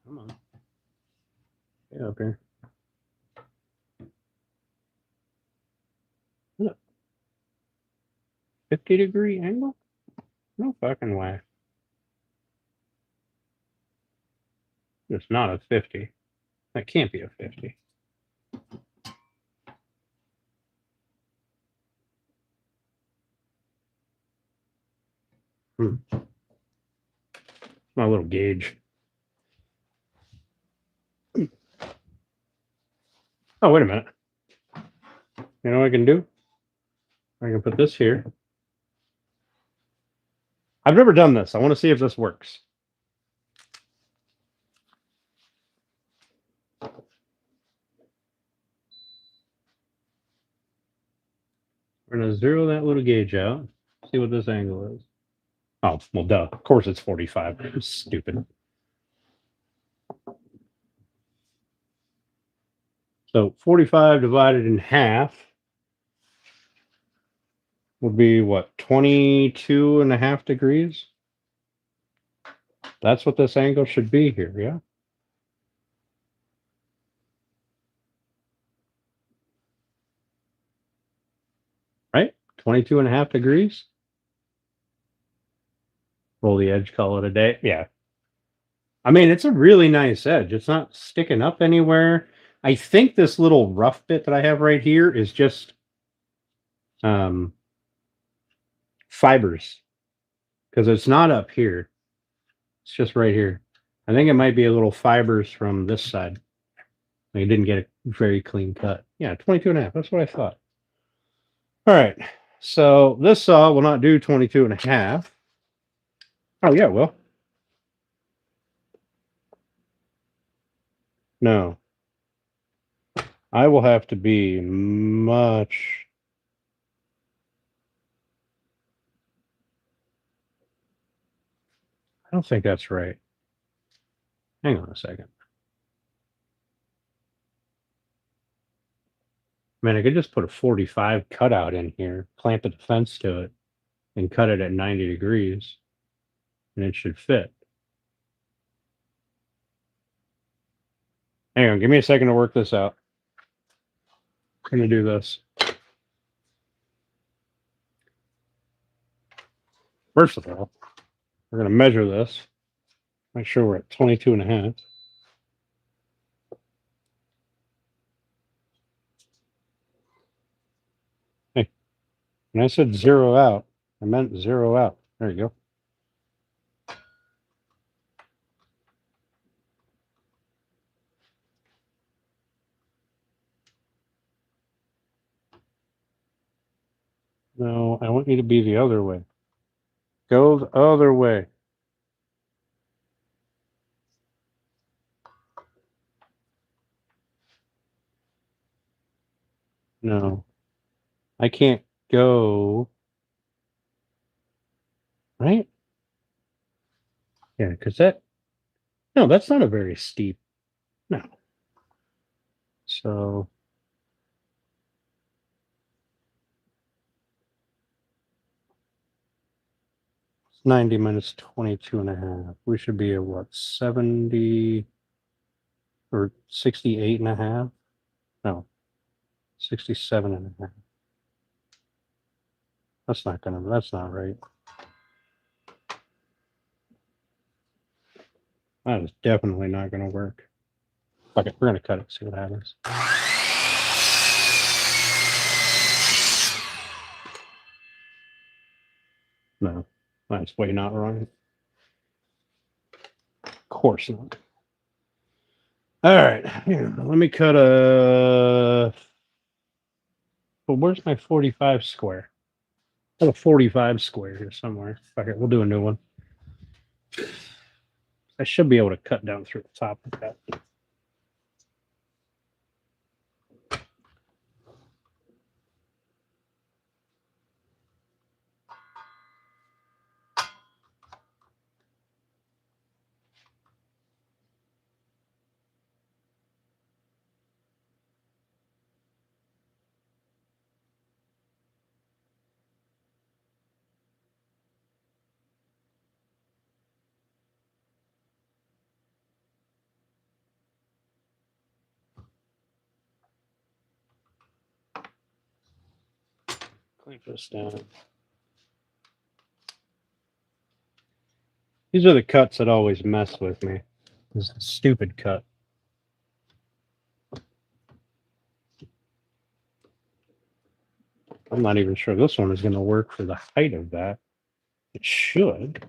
Speaker 1: Come on. Get up here. 50-degree angle? No fucking way. It's not a 50. That can't be a 50. My little gauge. Oh, wait a minute. You know what I can do? I can put this here. I've never done this. I want to see if this works. We're going to zero that little gauge out. See what this angle is. Oh, well, duh. Of course it's 45. Stupid. So 45 divided in half would be what, 22.5 degrees? That's what this angle should be here, yeah? Right? 22.5 degrees? Roll the edge, call it a day. Yeah. I mean, it's a really nice edge. It's not sticking up anywhere. I think this little rough bit that I have right here is just fibers, because it's not up here. It's just right here. I think it might be a little fibers from this side. I didn't get a very clean cut. Yeah, 22.5. That's what I thought. All right. So this saw will not do 22.5. Oh, yeah, well. No. I will have to be much. I don't think that's right. Hang on a second. Man, I could just put a 45 cutout in here, clamp a fence to it, and cut it at 90 degrees, and it should fit. Hang on, give me a second to work this out. I'm going to do this. First of all, we're going to measure this. Make sure we're at 22.5. Hey, when I said zero out, I meant zero out. There you go. No, I want you to be the other way. Go the other way. No, I can't go. Right? Yeah, because no, that's not a very steep. No. So it's 90 minus 22 and a half? We should be at what, 70 or 68 and a half? No, 67 and a half. That's not right. That is definitely not gonna work. Okay, we're gonna cut it, see what happens. No, that's way not right. Of course not. All right, here, let me cut a. Well, where's my 45 square? I have a 45 square here somewhere. Okay, we'll do a new one. I should be able to cut down through the top of that. Clamp this down. These are the cuts that always mess with me. This is a stupid cut. I'm not even sure this one is going to work for the height of that. It should.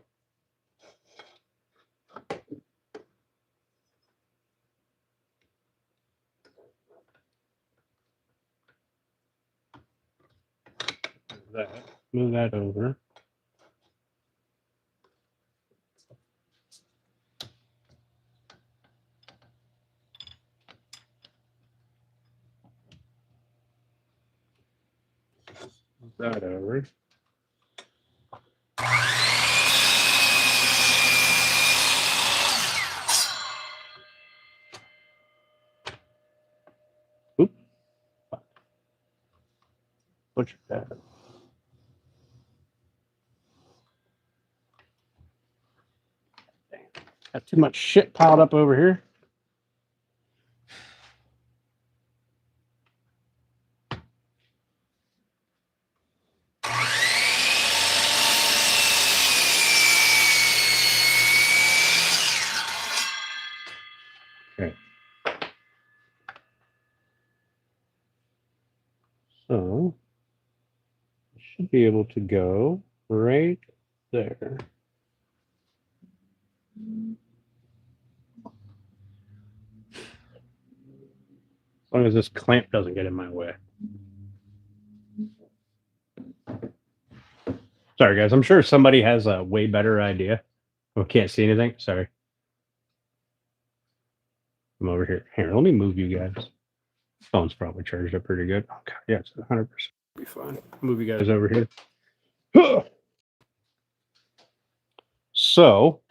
Speaker 1: Move that over. Move that over. Oop. Butcher that. Got too much shit piled up over here. Okay. So I should be able to go right there. As long as this clamp doesn't get in my way. Sorry, guys. I'm sure somebody has a way better idea. Oh, can't see anything. Sorry. I'm over here. Here, let me move you guys. Phone's probably charged up pretty good. Okay, yeah, it's 100%. Be fine. Move you guys over here. So,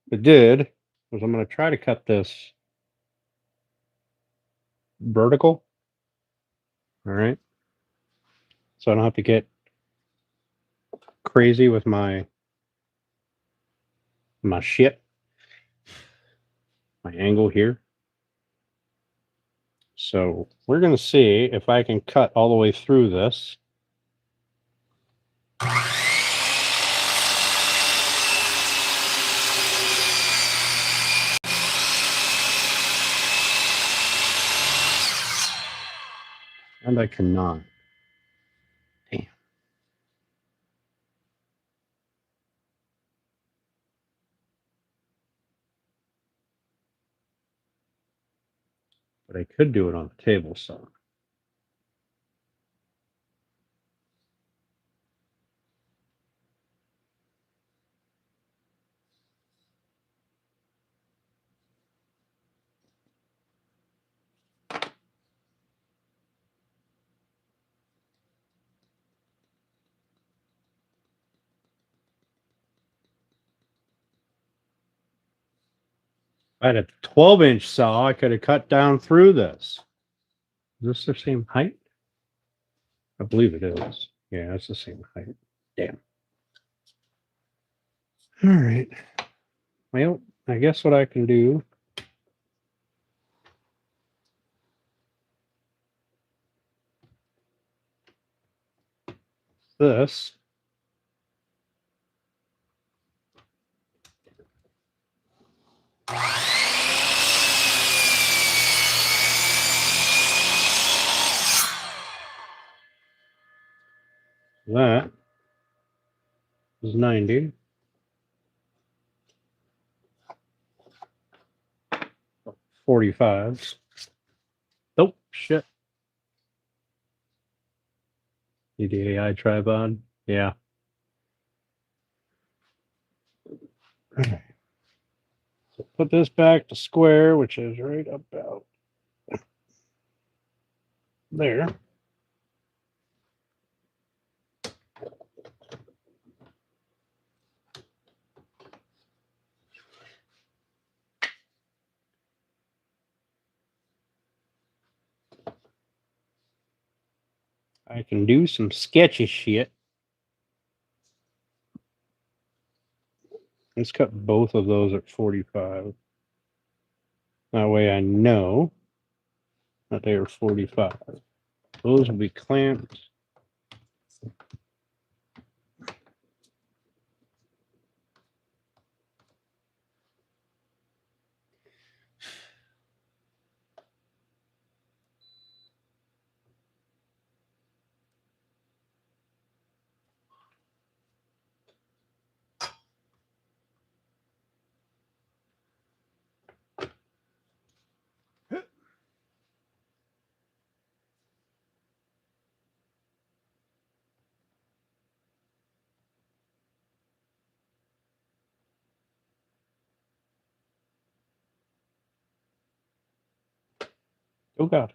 Speaker 1: what I did was I'm going to try to cut this vertical. All right. So I don't have to get crazy with my shit, my angle here. So we're going to see if I can cut all the way through this. And I cannot. Damn. But I could do it on the table saw. If I had a 12-inch saw, I could have cut down through this. Is this the same height? I believe it is. Yeah, it's the same height. Damn. All right. Well, I guess what I can do is this. That is 90. 45s. Oh, shit. Need the AI tripod? Yeah. Okay. So put this back to square, which is right about there. I can do some sketchy shit. Let's cut both of those at 45. That way I know that they are 45. Those will be clamped. Oh, God.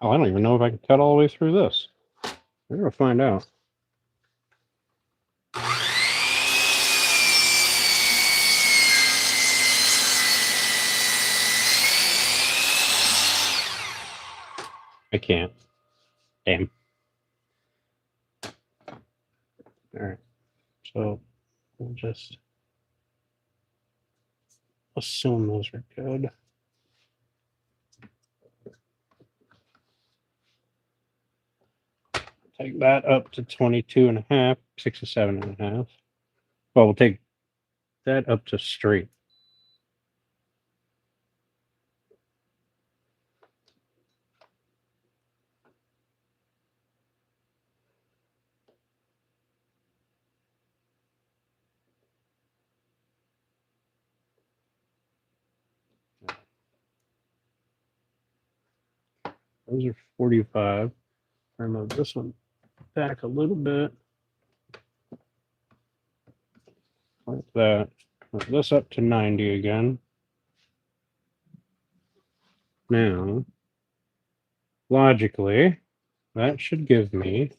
Speaker 1: Oh, I don't even know if I can cut all the way through this. We're going to find out. I can't. Damn. All right. So we'll just assume those are good. Take that up to 22 and a half, 67 and a half. Well, we'll take that up to straight. Those are 45. I move this one back a little bit. Like that. Move this up to 90 again. Now, logically, that should give me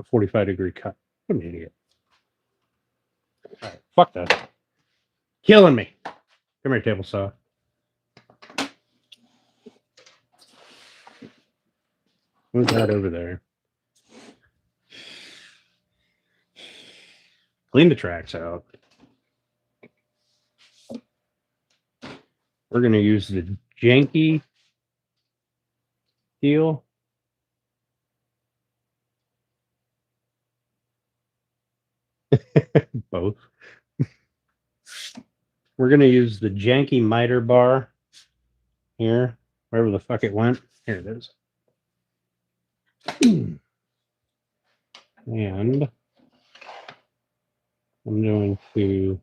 Speaker 1: a 45-degree cut. What an idiot. All right, fuck that. Killing me. Come here, table saw. Move that over there. Clean the tracks out. We're going to use the janky deal. Both. We're going to use the janky miter bar here, wherever the fuck it went. Here it is. And I'm going to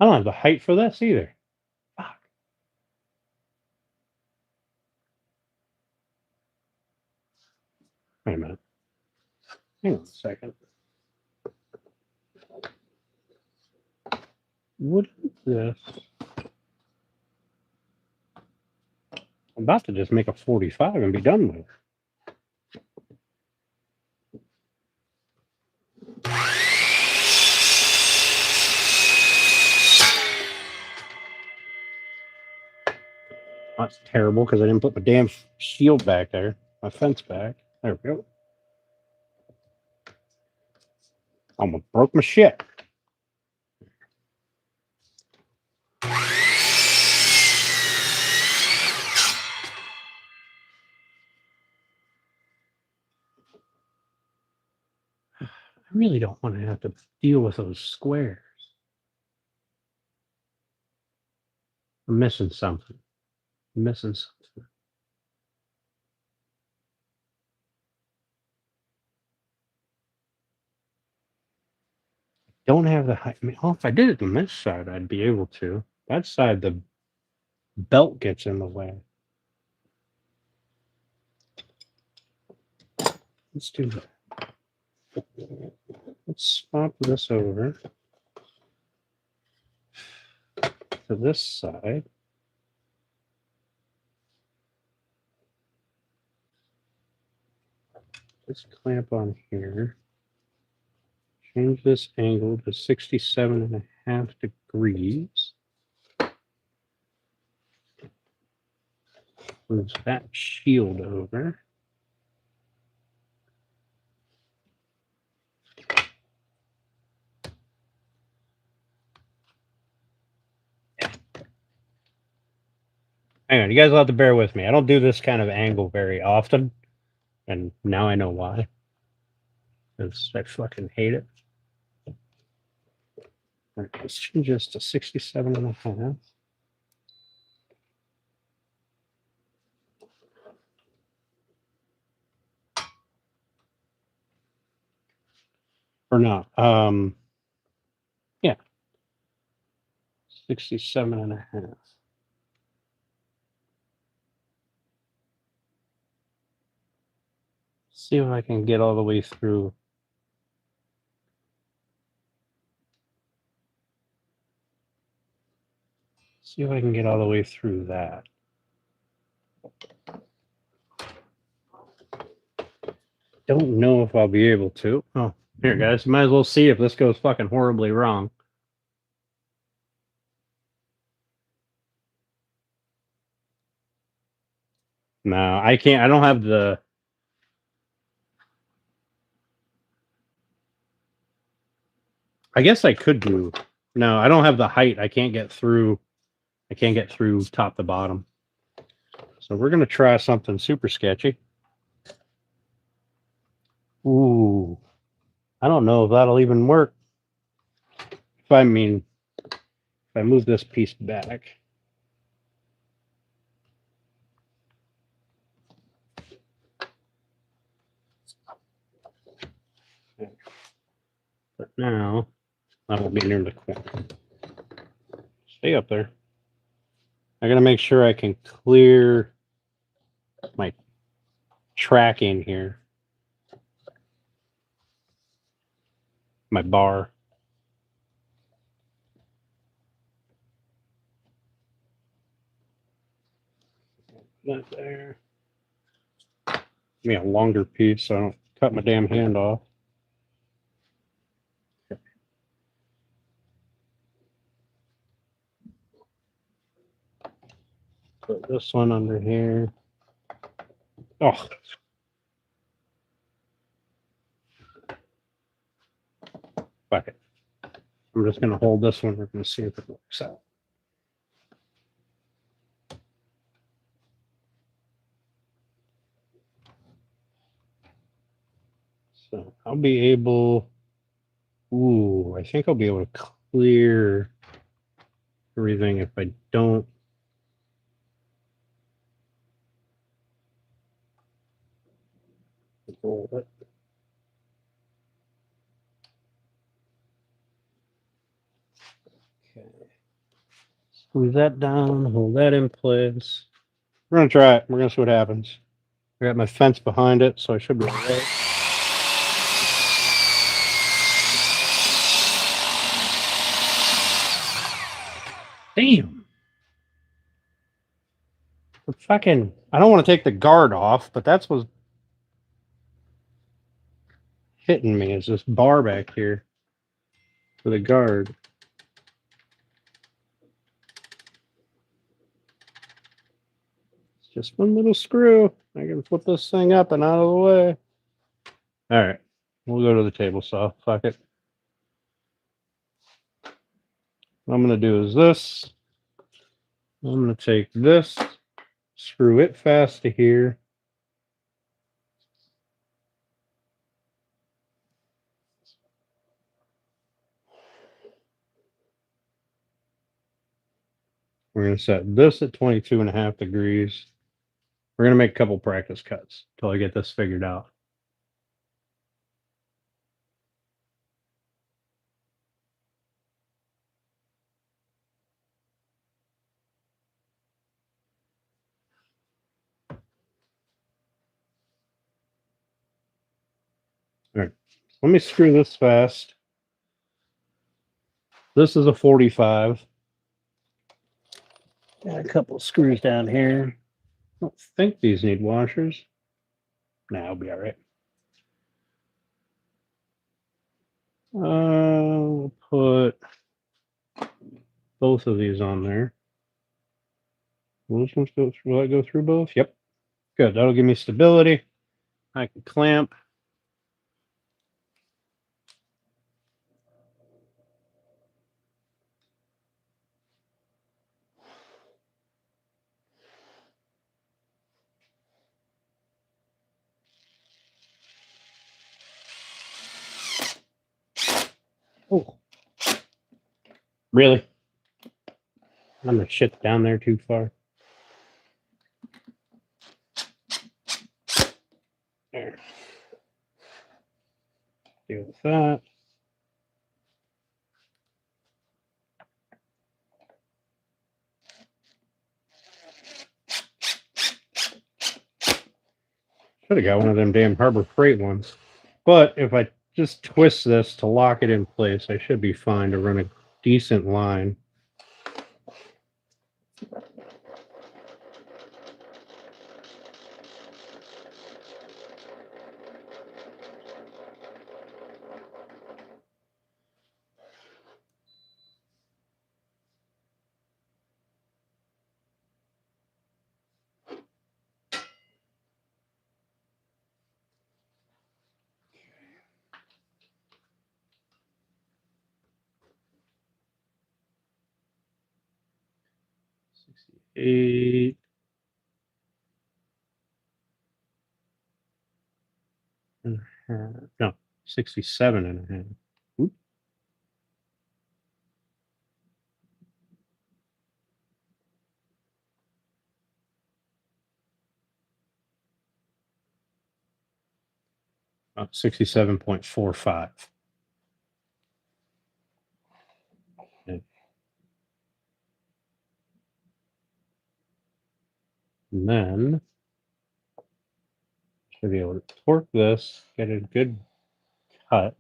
Speaker 1: I don't have the height for this either. Fuck. Wait a minute. Hang on a second. What is this? I'm about to just make a 45 and be done with it. That's terrible because I didn't put my damn shield back there. My fence back. There we go. Almost broke my shit. I really don't want to have to deal with those squares. I'm missing something. I'm missing something. Don't have the height. I mean, oh, if I did it on this side, I'd be able to. That side, the belt gets in the way. Let's do that. Let's swap this over to this side. Let's clamp on here. Change this angle to 67.5 degrees. Move that shield over. Hang on, you guys will have to bear with me. I don't do this kind of angle very often, and now I know why. Because I fucking hate it. All right, let's change this to 67.5. Or not. Yeah. 67.5. See if I can get all the way through. See if I can get all the way through that. Don't know if I'll be able to. Oh, here, guys. Might as well see if this goes fucking horribly wrong. No, I can't. I don't have the... I guess I could do... No, I don't have the height. I can't get through... I can't get through top to bottom. So we're going to try something super sketchy. Ooh. I don't know if that'll even work. If I move this piece back. But now, I won't be near the corner. Stay up there. I gotta make sure I can clear my tracking here. My bar. That there. Give me a longer piece so I don't cut my damn hand off. Put this one under here. Oh. Fuck it. I'm just going to hold this one. We're going to see if it works out. So I'll be able... Ooh, I think I'll be able to clear everything if I don't... Roll it. Okay. Screw that down, hold that in place. We're gonna try it. We're gonna see what happens. I got my fence behind it, so I should be all right. Damn. The fucking, I don't want to take the guard off, but that's what's hitting me is this bar back here for the guard. It's just one little screw. I can flip this thing up and out of the way. All right, we'll go to the table saw. Fuck it. What I'm gonna do is this. I'm gonna take this, screw it fast to here. We're gonna set this at 22.5 degrees. We're gonna make a couple practice cuts until I get this figured out. All right, let me screw this fast. This is a 45. Got a couple of screws down here. I don't think these need washers. Nah, I'll be all right. We'll put both of these on there. Will I go through both? Yep. Good. That'll give me stability. I can clamp. Oh, really? I'm gonna shit down there too far. There. Deal with that. Should have got one of them damn Harbor Freight ones. But if I just twist this to lock it in place, I should be fine to run a decent line. Eight. And a half. No, 67 and a half. Oop. Oh, 67.45. And then should be able to torque this, get a good cut,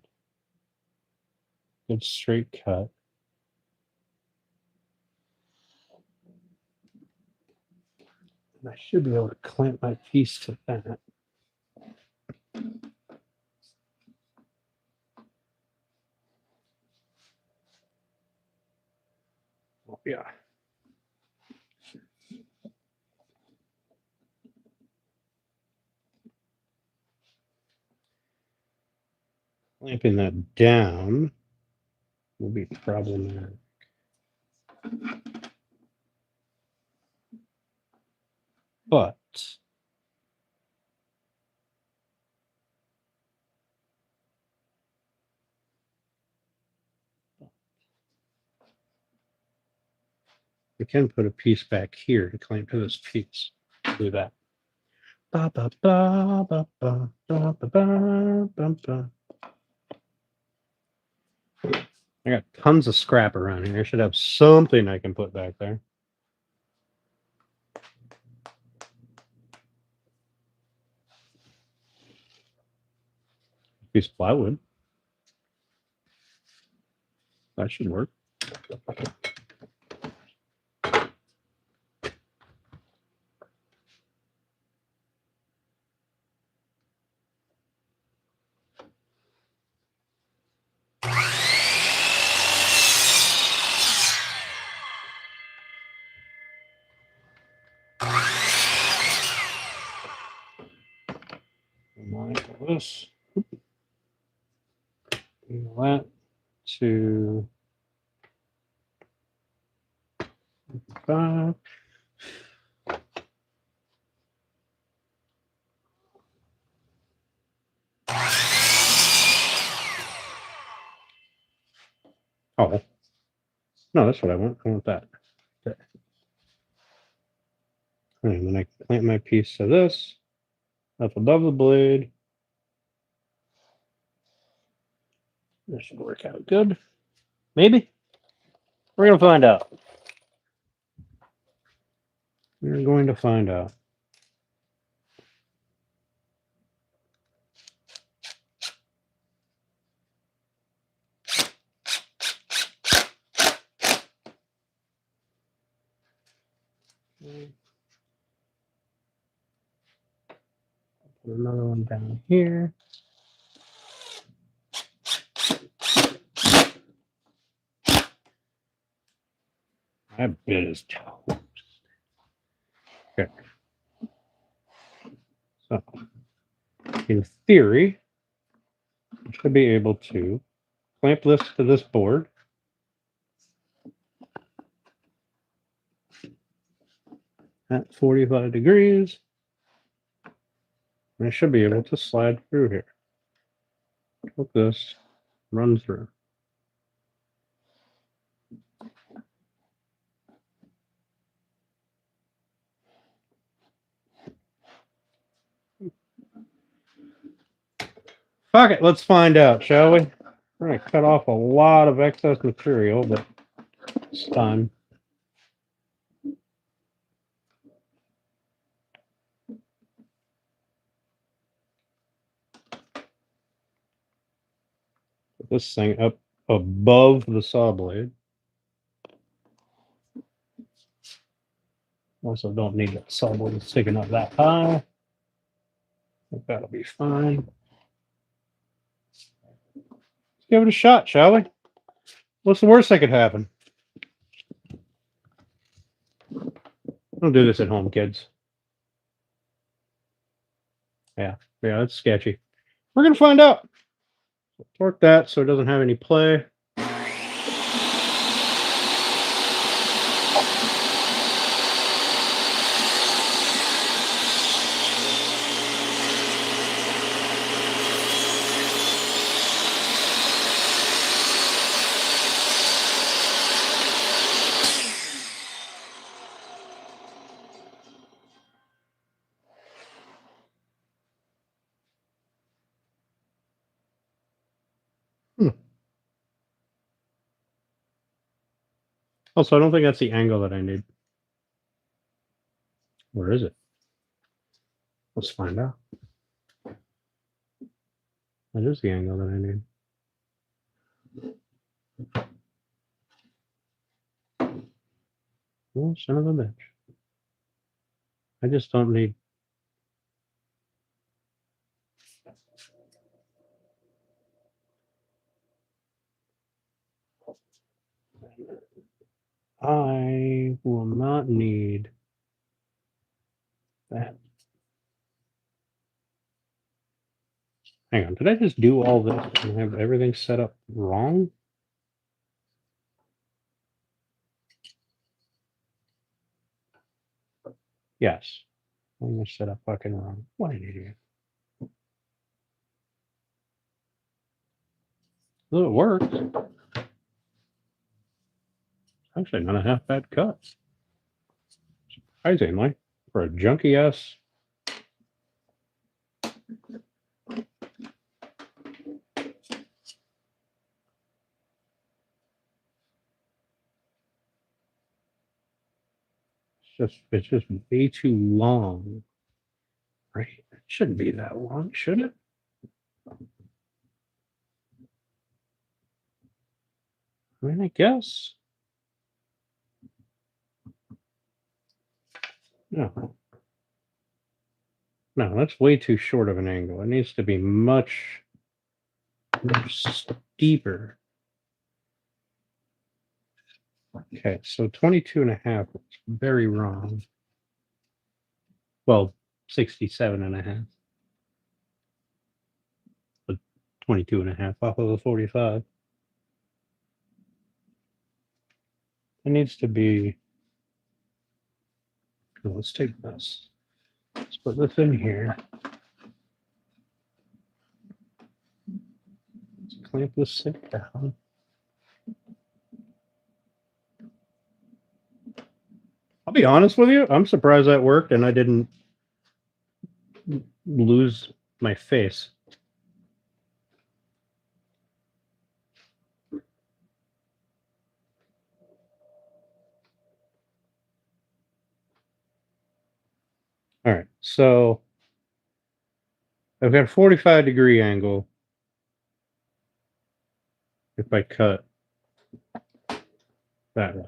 Speaker 1: good straight cut. And I should be able to clamp my piece to that. Oh, yeah. Clamping that down will be problematic. But we can put a piece back here to clamp to this piece. Do that. Ba, ba, ba, ba, ba, ba, ba, ba, ba, ba. I got tons of scrap around here. I should have something I can put back there. Piece of plywood. That should work. This. That to 5. Oh. No, that's what I want. I want that. Okay. And then I clamp my piece to this up above the blade. This should work out good. Maybe. We're going to find out. We're going to find out. Put another one down here. That bit is toast. Okay. So, in theory, I should be able to clamp this to this board. At 45 degrees. And I should be able to slide through here. Hook this, run through. Fuck it, let's find out, shall we? We're going to cut off a lot of excess material, but it's time. Put this thing up above the saw blade. Also don't need that saw blade sticking up that high. I think that'll be fine. Let's give it a shot, shall we? What's the worst that could happen? Don't do this at home, kids. Yeah, that's sketchy. We're going to find out. Torque that so it doesn't have any play. Also, I don't think that's the angle that I need. Where is it? Let's find out. That is the angle that I need. Oh, son of a bitch. I just don't need. I will not need that. Hang on, did I just do all this and have everything set up wrong? Yes. I'm gonna set up fucking wrong. What an idiot. Well, it worked. Actually, not a half bad cut. Surprisingly, for a junky ass. it's just way too long. Right? It shouldn't be that long, should it? I mean, I guess. No. No, that's way too short of an angle. It needs to be much steeper. Okay, so 22.5 is very wrong. Well, 67.5. But 22.5 off of the 45. It needs to be. Let's take this. Let's put this in here. Let's clamp this thing down. I'll be honest with you. I'm surprised that worked and I didn't lose my face. All right, so I've got a 45-degree angle. If I cut that way.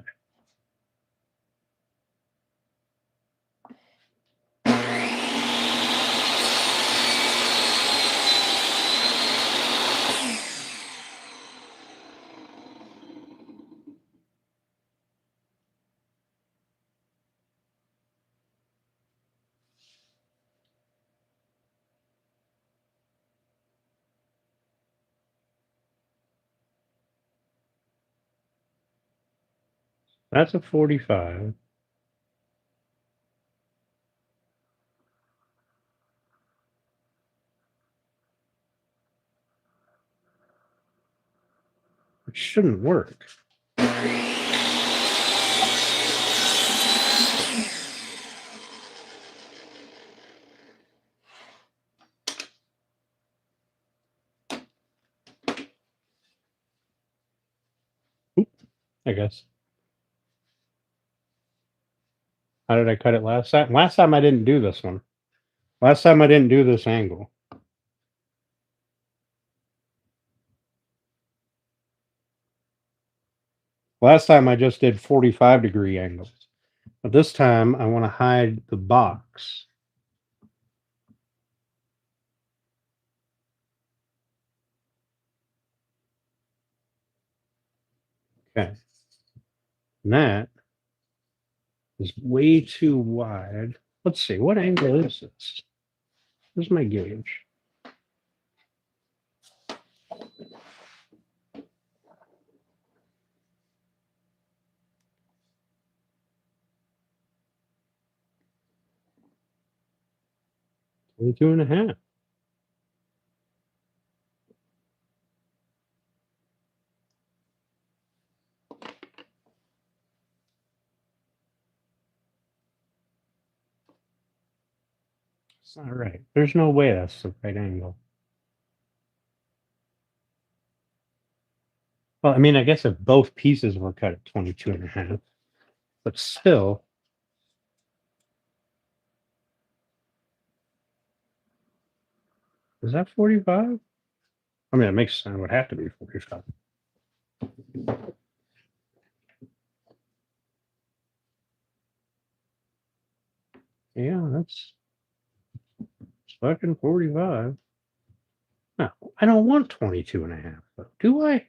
Speaker 1: That's a 45. It shouldn't work. Oop, I guess. How did I cut it last time? Last time I didn't do this one. Last time I didn't do this angle. Last time I just did 45-degree angles. But this time I want to hide the box. Okay. And that is way too wide. Let's see, what angle is this? Where's my gauge? Two and a half. It's not right. There's no way that's the right angle. Well, I mean, I guess if both pieces were cut at 22.5, but still. Is that 45? I mean, it makes sense. It would have to be 45. Yeah, that's fucking 45. No, I don't want 22.5, though. Do I?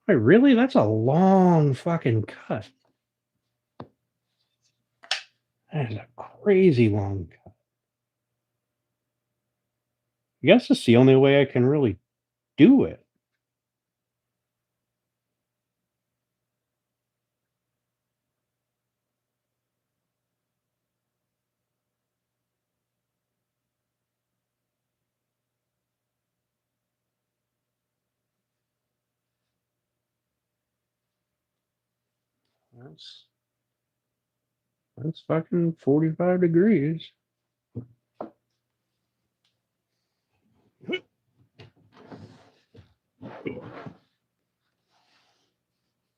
Speaker 1: Wait, really? That's a long fucking cut. That is a crazy long cut. I guess it's the only way I can really do it. That's fucking 45 degrees.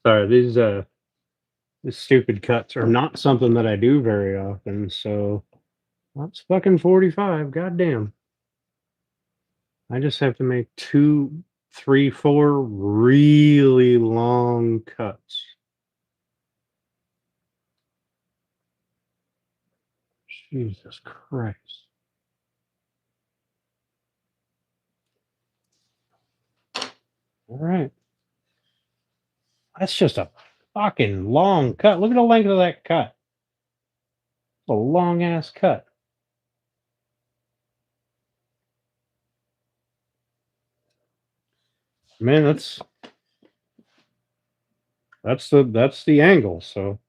Speaker 1: Sorry, these The stupid cuts are not something that I do very often, so that's fucking 45. Goddamn. I just have to make 2, 3, 4 really long cuts. Jesus Christ. All right. That's just a fucking long cut. Look at the length of that cut. A long ass cut. Man, that's the angle. So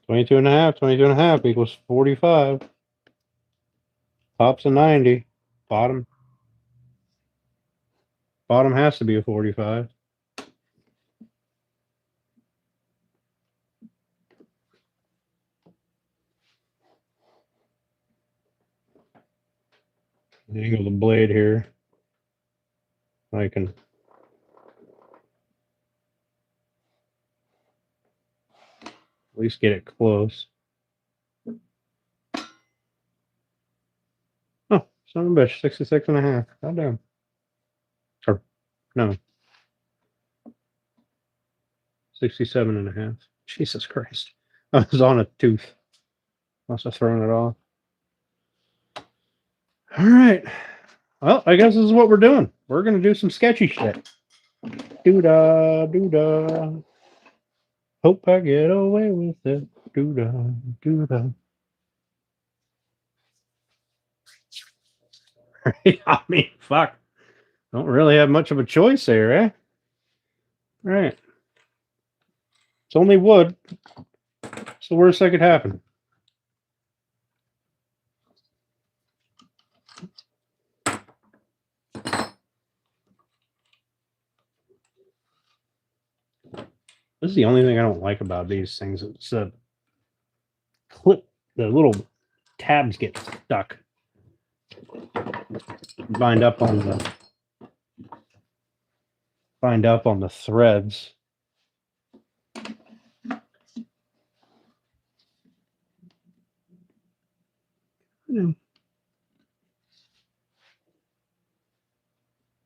Speaker 1: 22 and a half, 22 and a half equals 45. Top's a 90. Bottom has to be a 45. Angle the blade here. I can at least get it close. Oh, son of a bitch, 66 and a half. Goddamn. Or, no. 67 and a half. Jesus Christ. I was on a tooth. Must have thrown it off. All right. Well, I guess this is what we're doing. We're going to do some sketchy shit. Doo-dah, doo-dah. Hope I get away with it. Doo-dah, doo-dah. I mean, fuck. Don't really have much of a choice there, eh? All right. It's only wood. It's the worst that could happen. This is the only thing I don't like about these things. It's a clip. The little tabs get stuck. Bind up on the threads.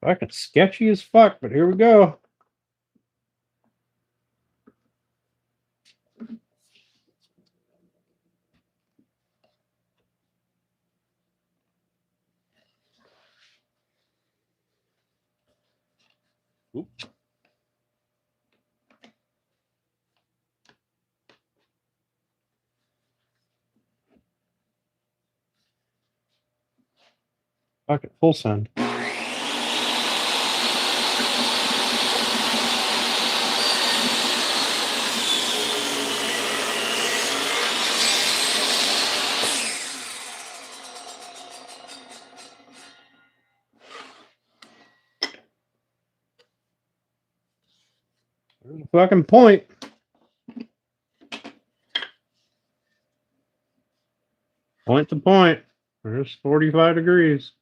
Speaker 1: Fucking sketchy as fuck, but here we go. Oop. Fuck it, full send. There's a fucking point. Point to point. There's 45 degrees.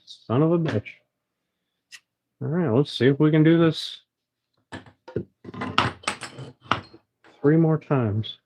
Speaker 1: Son of a bitch. All right, let's see if we can do this 3 more times.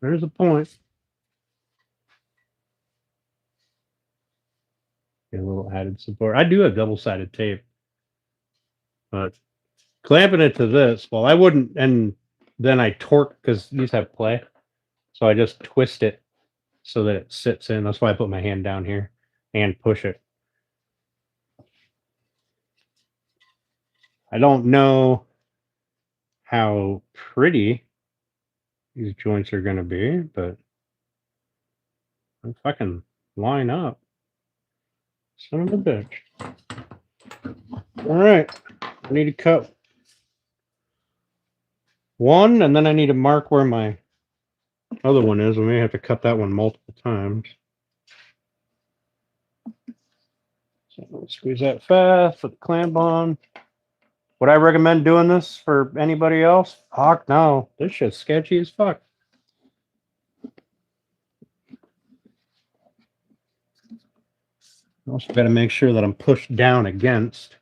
Speaker 1: There's a point. Get a little added support. I do have double-sided tape, but clamping it to this, well, I wouldn't, and then I torque because these have play, so I just twist it so that it sits in. That's why I put my hand down here. and push it. I don't know how pretty these joints are going to be, but they fucking line up. Son of a bitch. All right. I need to cut one, and then I need to mark where my other one is. I may have to cut that one multiple times. So squeeze that fast, put the clamp on. Would I recommend doing this for anybody else? Fuck no. This shit's sketchy as fuck. Also got to make sure that I'm pushed down against.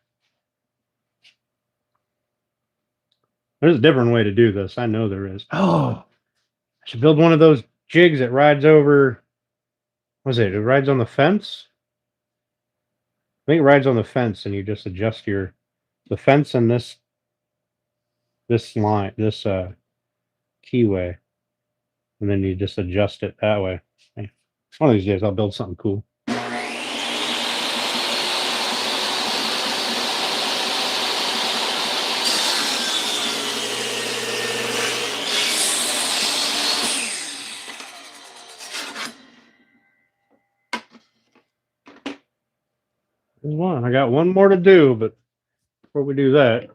Speaker 1: There's a different way to do this. I know there is. Oh, I should build one of those jigs that rides over. What is it? It rides on the fence? I think it rides on the fence, and you just adjust the fence and this line, this keyway, and then you just adjust it that way. One of these days, I'll build something cool. There's one. I got one more to do, but before we do that,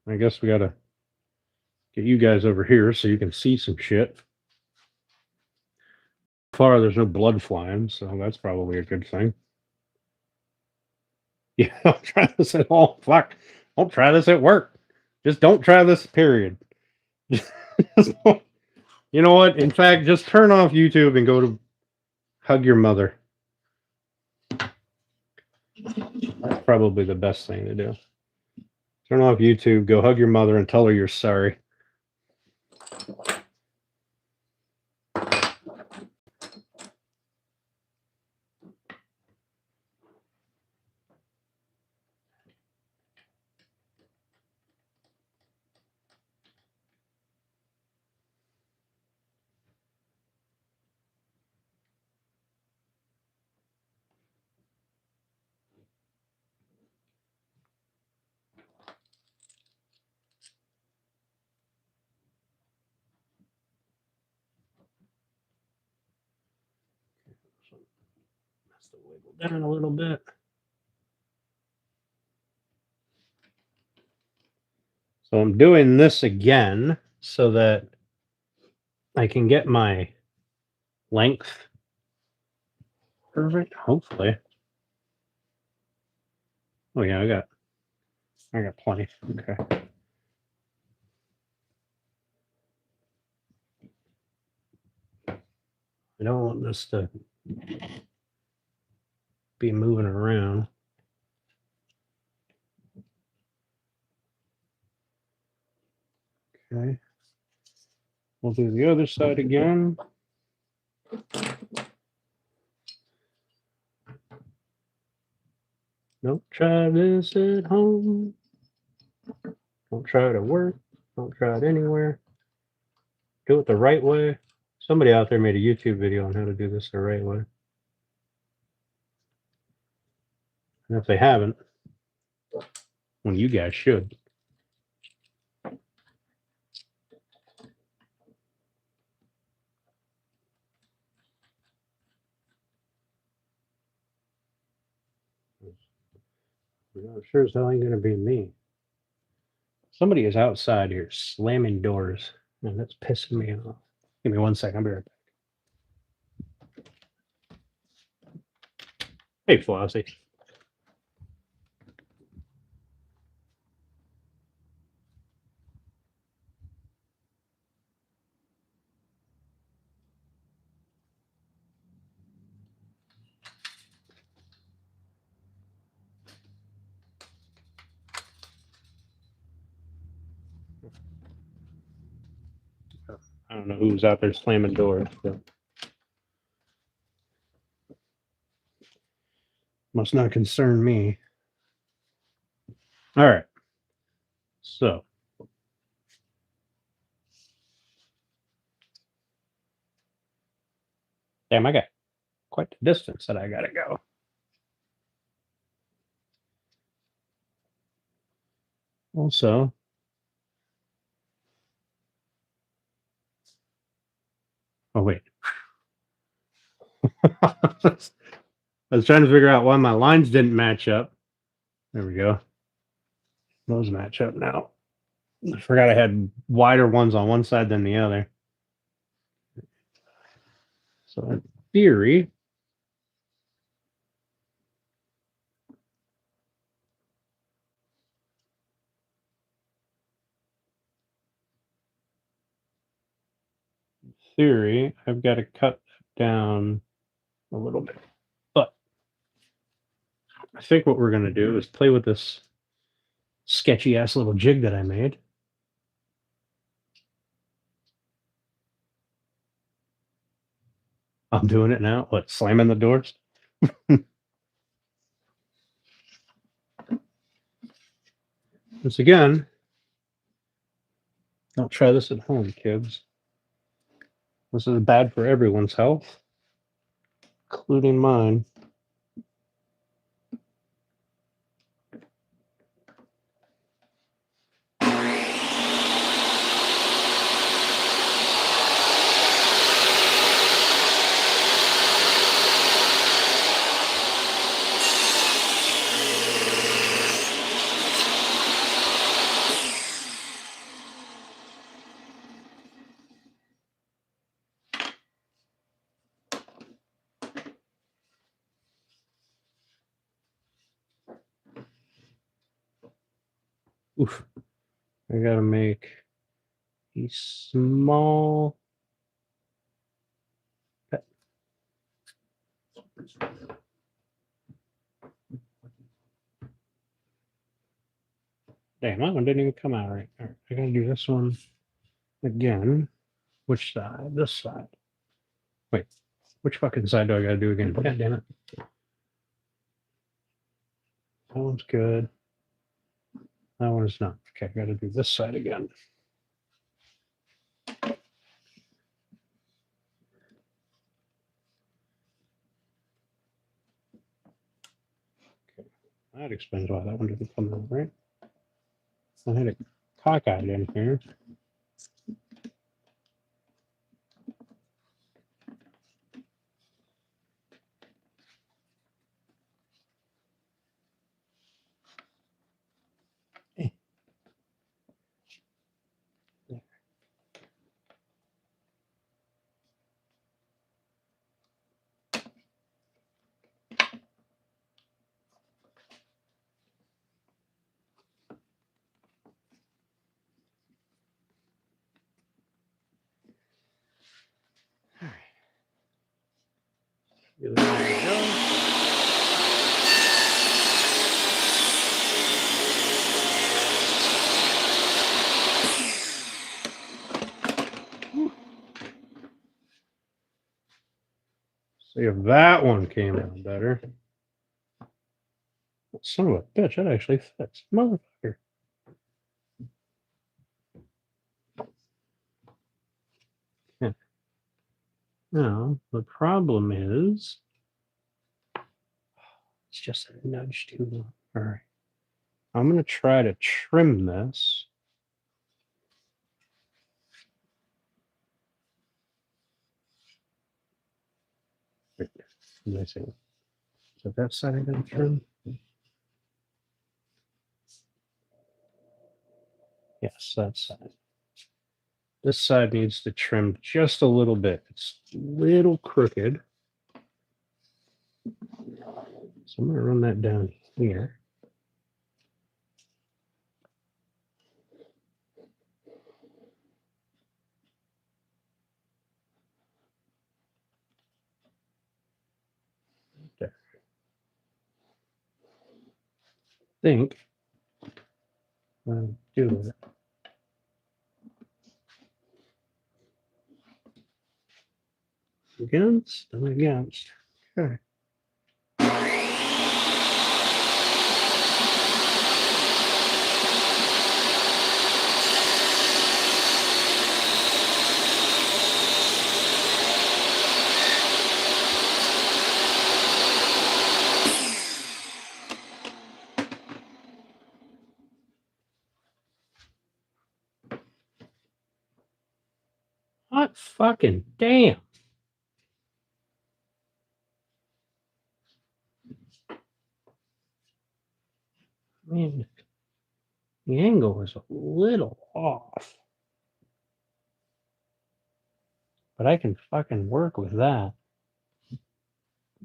Speaker 1: I guess we gotta get you guys over here so you can see some shit. So far, there's no blood flying, so that's probably a good thing. Yeah, I'll try this at all. Fuck. Don't try this at work. Just don't try this, period. You know what? In fact, just turn off YouTube and go to hug your mother. That's probably the best thing to do. Turn off YouTube, go hug your mother, and tell her you're sorry. That's the wiggle down a little bit. So I'm doing this again so that I can get my length perfect, hopefully. Oh yeah, I got plenty. Okay. I don't want this to be moving around. Okay. We'll do the other side again. Don't try this at home. Don't try it at work. Don't try it anywhere. Do it the right way. Somebody out there made a YouTube video on how to do this the right way. And if they haven't, well, you guys should. Sure as hell ain't gonna be me. Somebody is outside here slamming doors, and that's pissing me off. Give me 1 second. I'll be right back. Hey, Flossie. I don't know who's out there slamming doors, but must not concern me. All right. So damn, I got quite the distance that I gotta go. Also, oh wait. I was trying to figure out why my lines didn't match up. There we go. Those match up now. I forgot I had wider ones on one side than the other. So in theory, I've got to cut down a little bit. But I think what we're going to do is play with this sketchy ass little jig that I made. I'm doing it now. What, slamming the doors? Once again, don't try this at home, kids. This is bad for everyone's health, including mine. Oof. I gotta make a small. Damn, that one didn't even come out right. All right, I gotta do this one again. Which side? This side. Wait, which fucking side do I gotta do again? God damn it. That one's good. That one is not. Okay, I gotta do this side again. Okay, that explains why that one didn't come out right. I had it cockeyed in here. There we go. See if that one came out better. Son of a bitch, that actually fits. Motherfucker. Yeah. Now, the problem is it's just a nudge too long. All right. I'm going to try to trim this. Let me see. So that side I'm going to trim. Yes, that side. This side needs to trim just a little bit. It's a little crooked. So I'm going to run that down here. There. I think I'll do it. Against and against. Okay. Fucking damn. I mean, the angle is a little off. But I can fucking work with that.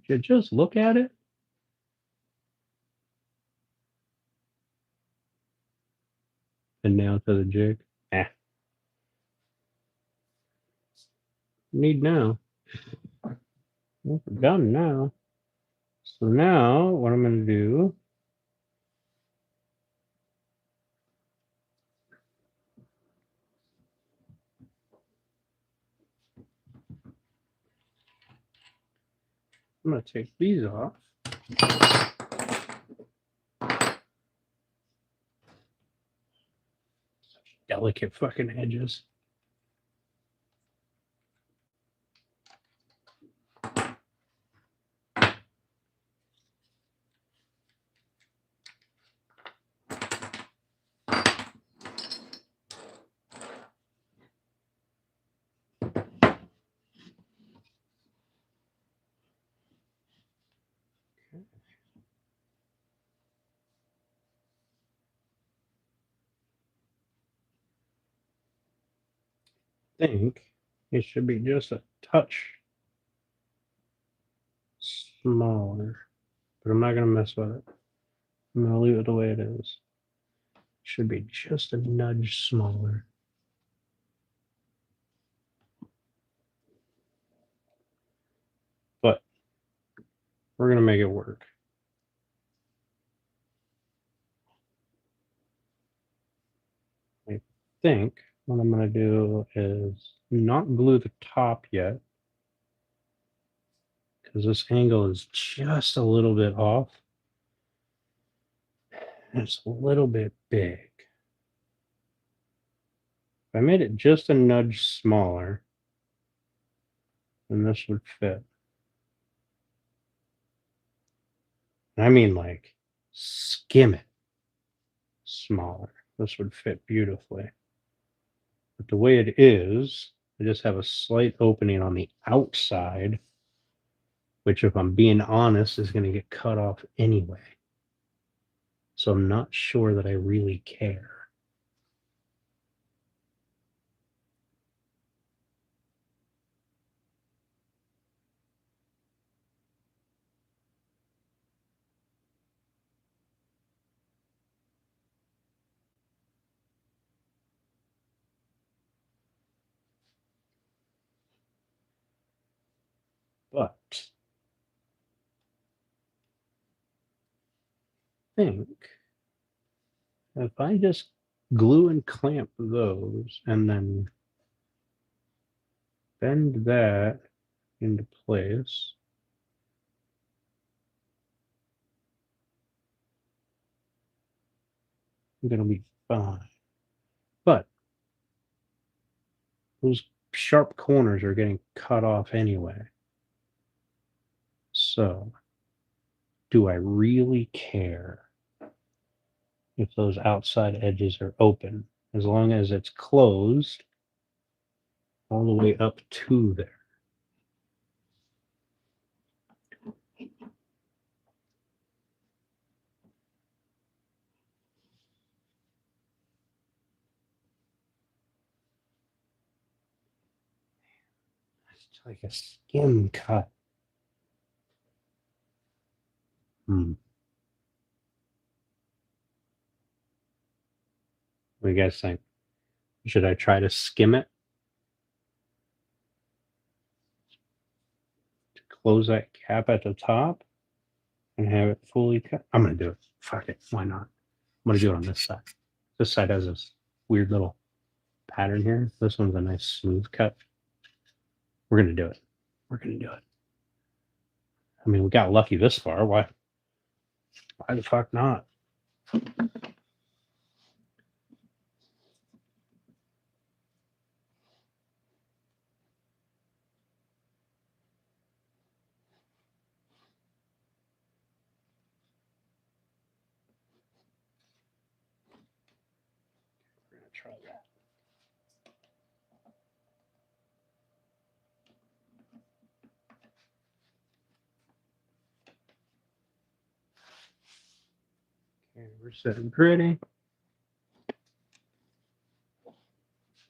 Speaker 1: You just look at it. And nail to the jig. Need now. Well, we're done now. So now what I'm going to do, I'm going to take these off. Such delicate fucking edges. I think it should be just a touch smaller, but I'm not going to mess with it. I'm going to leave it the way it is. Should be just a nudge smaller. But we're going to make it work. I think what I'm going to do is not glue the top yet, because this angle is just a little bit off. It's a little bit big. If I made it just a nudge smaller, then this would fit. I mean, like, skim it smaller. This would fit beautifully. But the way it is, I just have a slight opening on the outside, which, if I'm being honest, is going to get cut off anyway. So I'm not sure that I really care. But I think if I just glue and clamp those and then bend that into place, I'm going to be fine. But those sharp corners are getting cut off anyway. So, do I really care if those outside edges are open, as long as it's closed all the way up to there? It's like a skim cut. What do you guys think? Should I try to skim it to close that cap at the top and have it fully cut? I'm going to do it. Fuck it. Why not? I'm going to do it on this side. This side has this weird little pattern here. This one's a nice smooth cut. We're going to do it. We're going to do it. I mean, we got lucky this far. Why the fuck not? We're going to try that. And we're sitting pretty.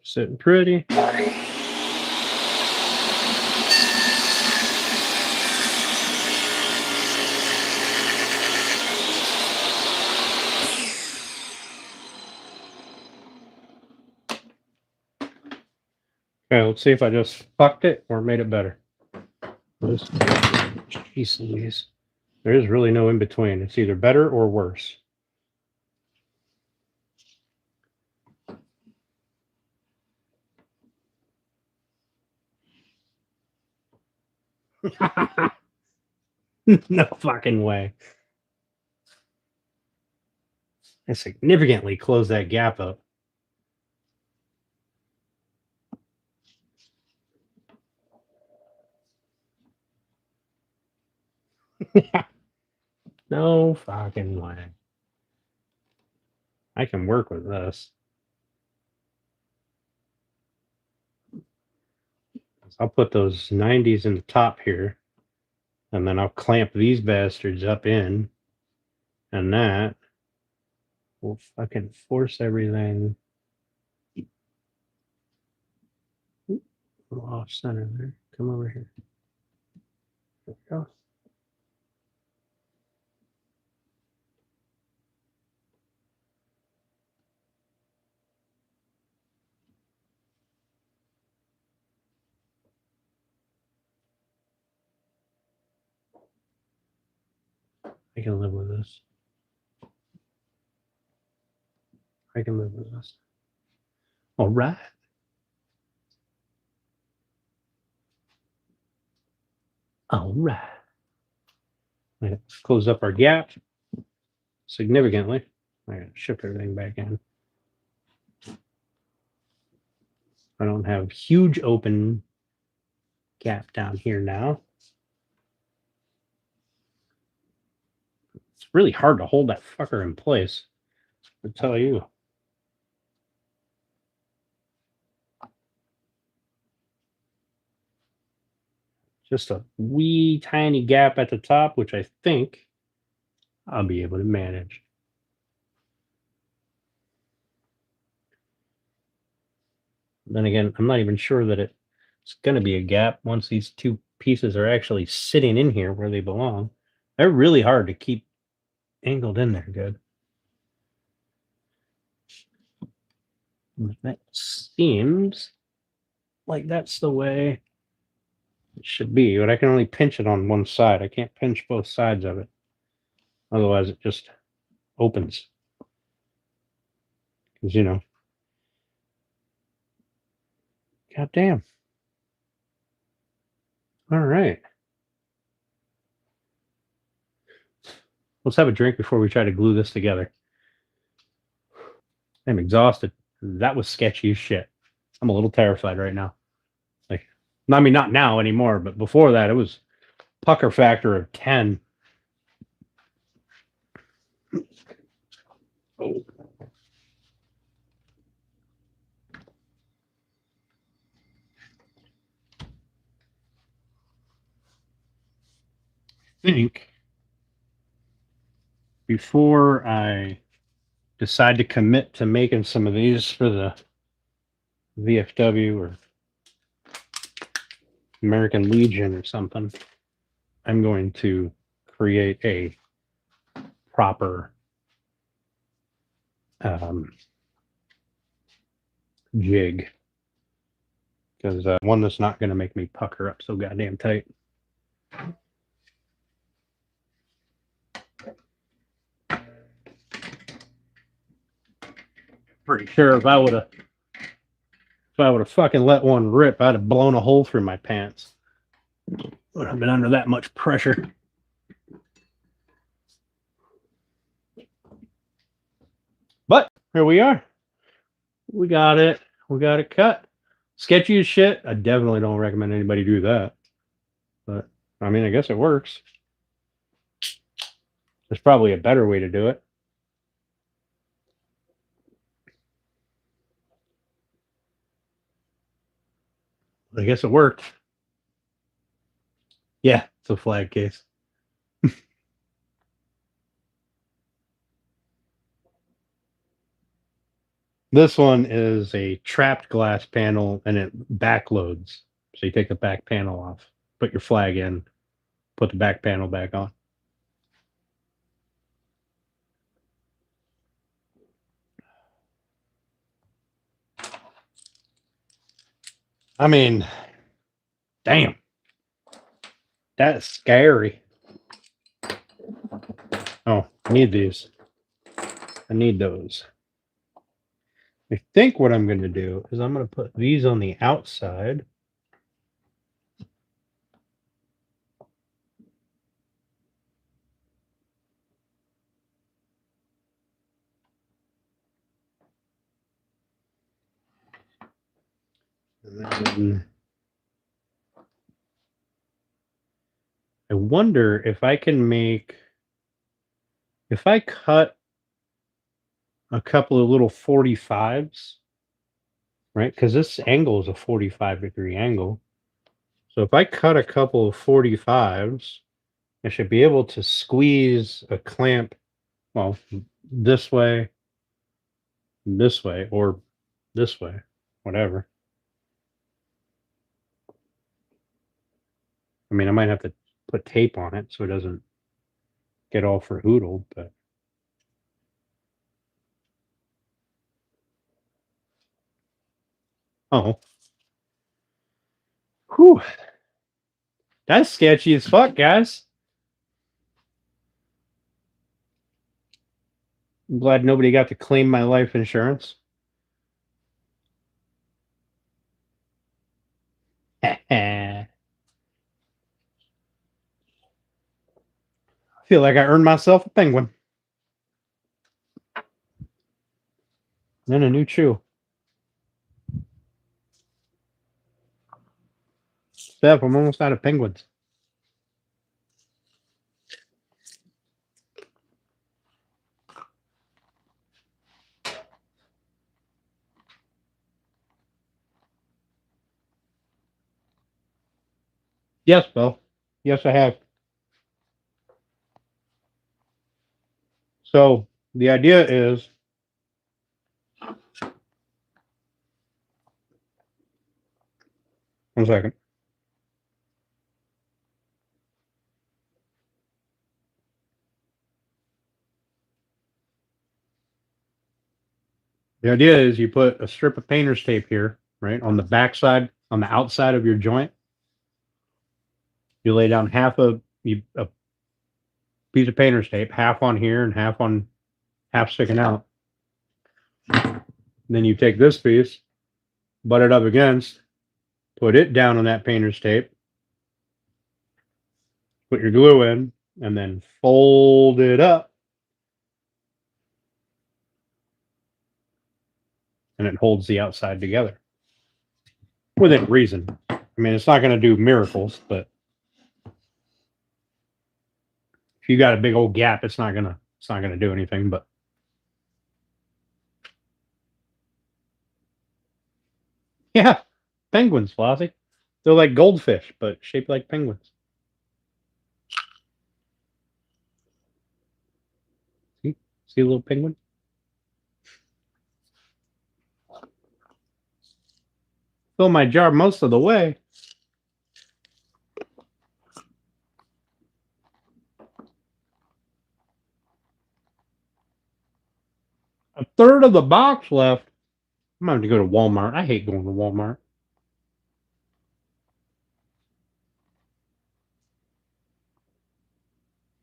Speaker 1: Sitting pretty. Okay, let's see if I just fucked it or made it better. Jeez Louise. There is really no in between. It's either better or worse. No fucking way. I significantly closed that gap up. No fucking way. I can work with this. I'll put those 90s in the top here, and then I'll clamp these bastards up in, and that will fucking force everything. Off center there. Come over here. There we go. I can live with this. I can live with this. All right. All right. Let's close up our gap significantly. I gotta shift everything back in. I don't have huge open gap down here now. It's really hard to hold that fucker in place, I tell you. Just a wee tiny gap at the top, which I think I'll be able to manage. Then again, I'm not even sure that it's going to be a gap once these two pieces are actually sitting in here where they belong. They're really hard to keep angled in there good. That seems like that's the way it should be, but I can only pinch it on one side. I can't pinch both sides of it. Otherwise, it just opens. Because, you know, god damn. All right. Let's have a drink before we try to glue this together. I'm exhausted. That was sketchy as shit. I'm a little terrified right now. Like, I mean, not now anymore, but before that, it was pucker factor of 10. Oh. I think before I decide to commit to making some of these for the VFW or American Legion or something, I'm going to create a proper jig, because one that's not going to make me pucker up so goddamn tight. Pretty sure if I would have fucking let one rip, I'd have blown a hole through my pants. Would have been under that much pressure. But here we are. We got it. We got it cut. Sketchy as shit. I definitely don't recommend anybody do that. But I mean, I guess it works. There's probably a better way to do it. I guess it worked. Yeah, it's a flag case. This one is a trapped glass panel and it backloads. So you take the back panel off, put your flag in, put the back panel back on. I mean, damn. That's scary. Oh, I need these. I need those. I think what I'm going to do is I'm going to put these on the outside. And then I wonder if I can make, if I cut a couple of little 45s, right? Because this angle is a 45-degree angle. So if I cut a couple of 45s, I should be able to squeeze a clamp, well, this way, or this way, whatever. I mean, I might have to put tape on it so it doesn't get all verhoodled, but oh, whew, that's sketchy as fuck, guys. I'm glad nobody got to claim my life insurance. I feel like I earned myself a penguin and a new chew. Steph, I'm almost out of penguins. Yes, Bill. Yes, I have. So the idea is, one second. The idea is you put a strip of painter's tape here, right, on the backside, on the outside of your joint. You lay down half a piece of painter's tape, half on here and half sticking out. Then you take this piece, butt it up against, put it down on that painter's tape, put your glue in, and then fold it up. And it holds the outside together within reason. I mean, it's not going to do miracles, but if you got a big old gap, it's not gonna do anything. But yeah, penguins, Flossie. They're like goldfish, but shaped like penguins. See a little penguin? Fill my jar most of the way. A third of the box left. I'm going to go to Walmart. I hate going to Walmart.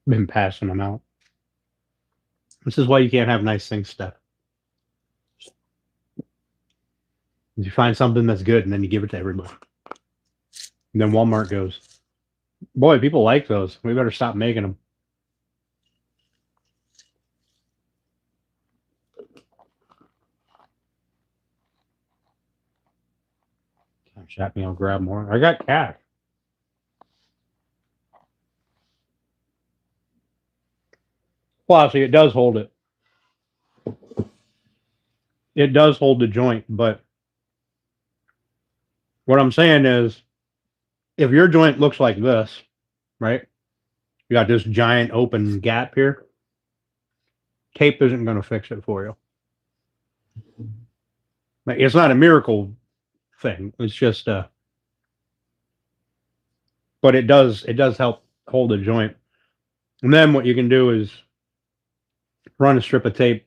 Speaker 1: Been passing them out. This is why you can't have nice things, Steph. You find something that's good and then you give it to everybody. And then Walmart goes, boy, people like those. We better stop making them. Shot me, I'll grab more. I got cash. Flossie, it does hold it. It does hold the joint, but what I'm saying is, if your joint looks like this, right? You got this giant open gap here. Tape isn't going to fix it for you. Like, it's not a miracle thing. It's just but it does help hold the joint. And then what you can do is run a strip of tape,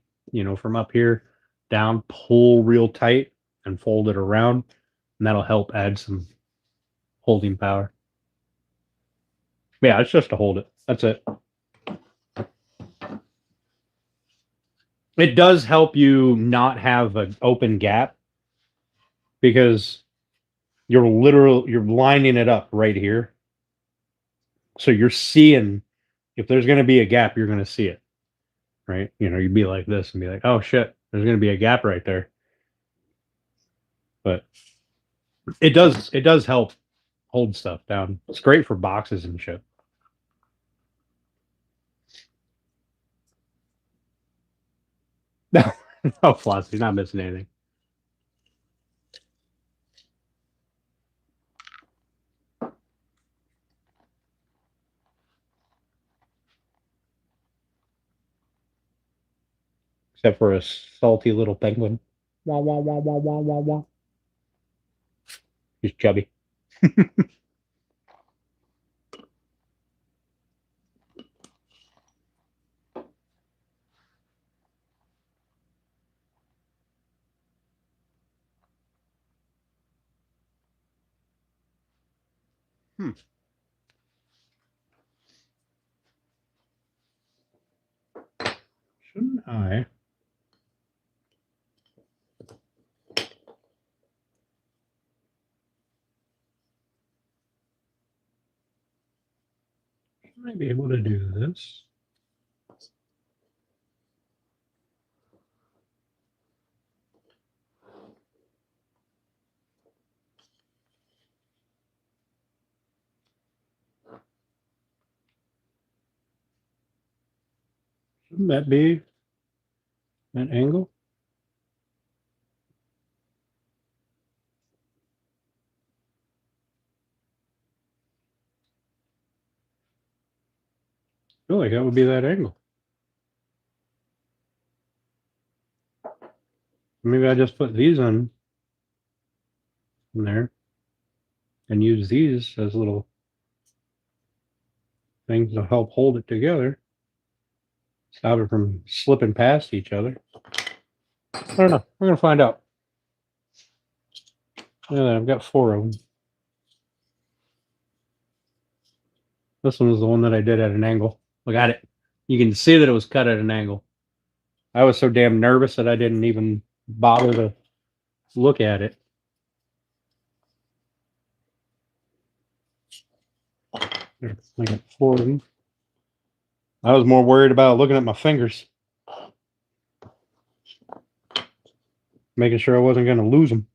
Speaker 1: from up here down, pull real tight, and fold it around, and that'll help add some holding power. Yeah, it's just to hold it. That's it. It does help you not have an open gap because you're lining it up right here. So you're seeing if there's going to be a gap, you're going to see it, right? You'd be like this and be like, oh shit, there's going to be a gap right there. But it does help hold stuff down. It's great for boxes and shit. No, no, Flossie, not missing anything. Except for a salty little penguin. Wah, wah, wah, wah, wah, wah, wah. He's chubby. Hmm. Shouldn't I? Should I be able to do this? Shouldn't that be an angle? I feel like that would be that angle. Maybe I just put these in there and use these as little things to help hold it together. Stop it from slipping past each other. I don't know. I'm going to find out. Yeah, I've got 4 of them. This one was the one that I did at an angle. Look at it. You can see that it was cut at an angle. I was so damn nervous that I didn't even bother to look at it. I got 4 of them. I was more worried about looking at my fingers, making sure I wasn't going to lose them.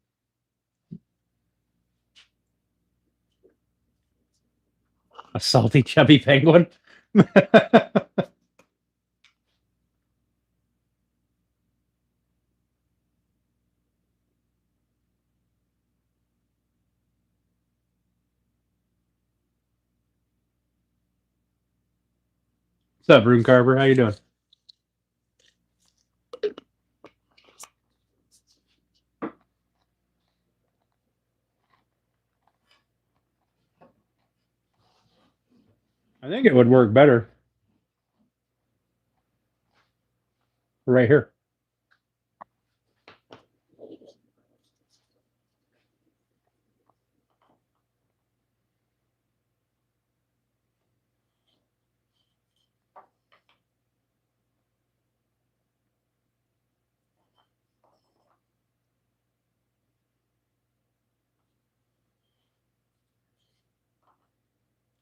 Speaker 1: A salty, chubby penguin. What's up, Rune Carver? How you doing? I think it would work better right here.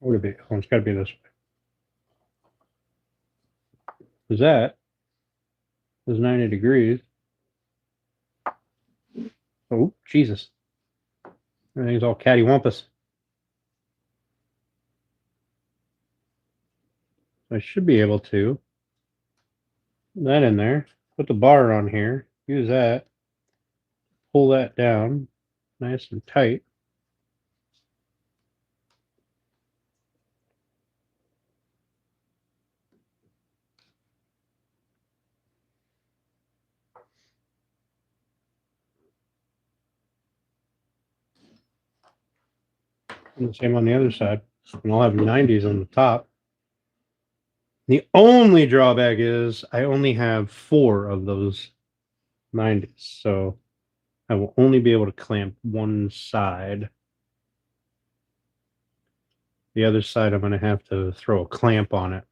Speaker 1: What would it be? Oh, it's got to be this way. Because that is 90 degrees. Oh, Jesus. Everything's all cattywampus. I should be able to put that in there. Put the bar on here. Use that. Pull that down nice and tight. And the same on the other side. And I'll have 90s on the top. The only drawback is I only have 4 of those 90s. So I will only be able to clamp one side. The other side, I'm going to have to throw a clamp on it.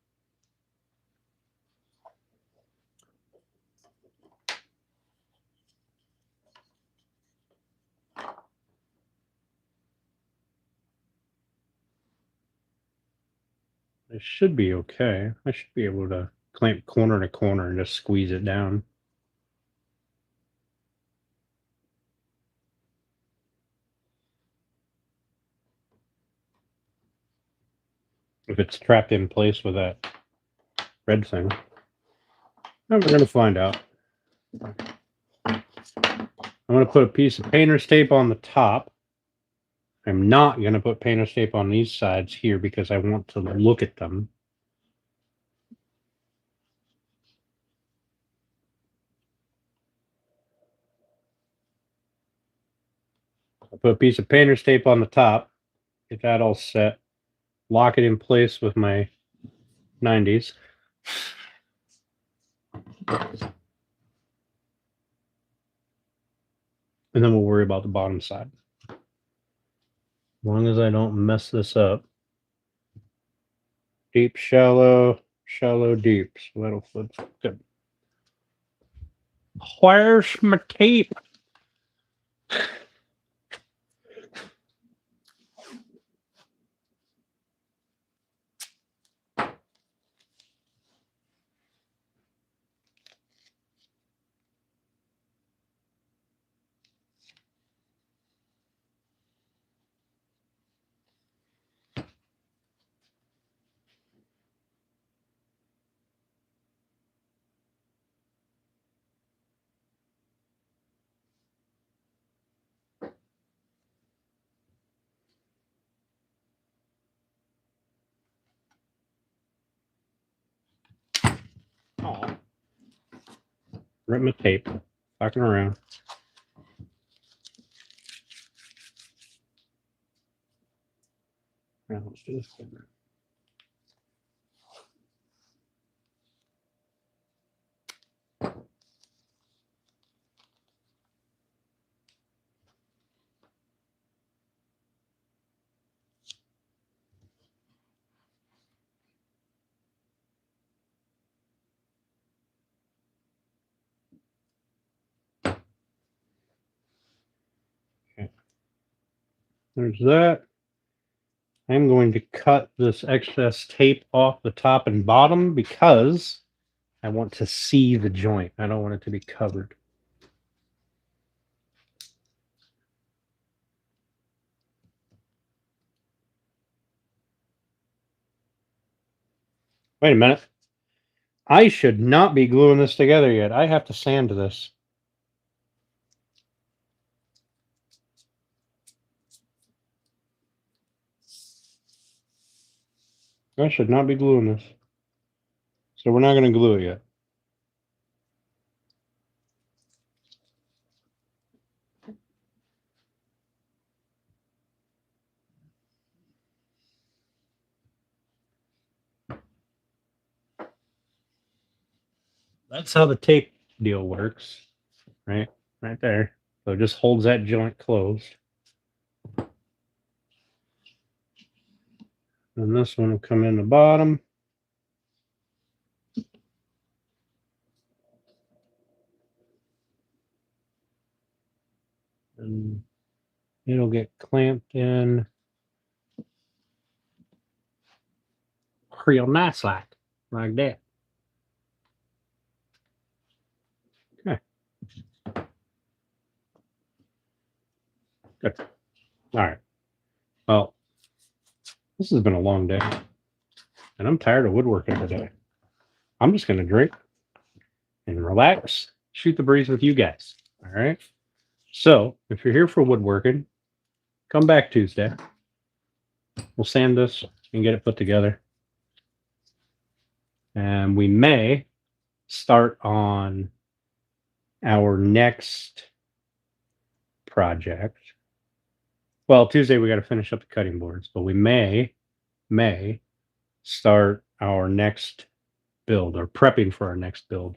Speaker 1: It should be okay. I should be able to clamp corner to corner and just squeeze it down. If it's trapped in place with that red thing. We're going to find out. I'm going to put a piece of painter's tape on the top. I'm not going to put painter's tape on these sides here because I want to look at them. I'll put a piece of painter's tape on the top, get that all set, lock it in place with my 90s. And then we'll worry about the bottom side. As long as I don't mess this up. Deep, shallow, shallow, deep. So that'll flip good. Where's my tape? Oh. Rip my tape. Fucking around. Now let's do this thing. Okay. There's that. I'm going to cut this excess tape off the top and bottom because I want to see the joint. I don't want it to be covered. Wait a minute. I should not be gluing this together yet. I have to sand this. I should not be gluing this. So we're not going to glue it yet. That's how the tape deal works, right? Right there. So it just holds that joint closed. And this one will come in the bottom. And it'll get clamped in real nice like that. Okay. Good. All right. Well, this has been a long day. And I'm tired of woodworking today. I'm just going to drink and relax, shoot the breeze with you guys. All right. So if you're here for woodworking, come back Tuesday. We'll sand this and get it put together. And we may start on our next project Well, Tuesday we got to finish up the cutting boards, but we may start our next build or prepping for our next build.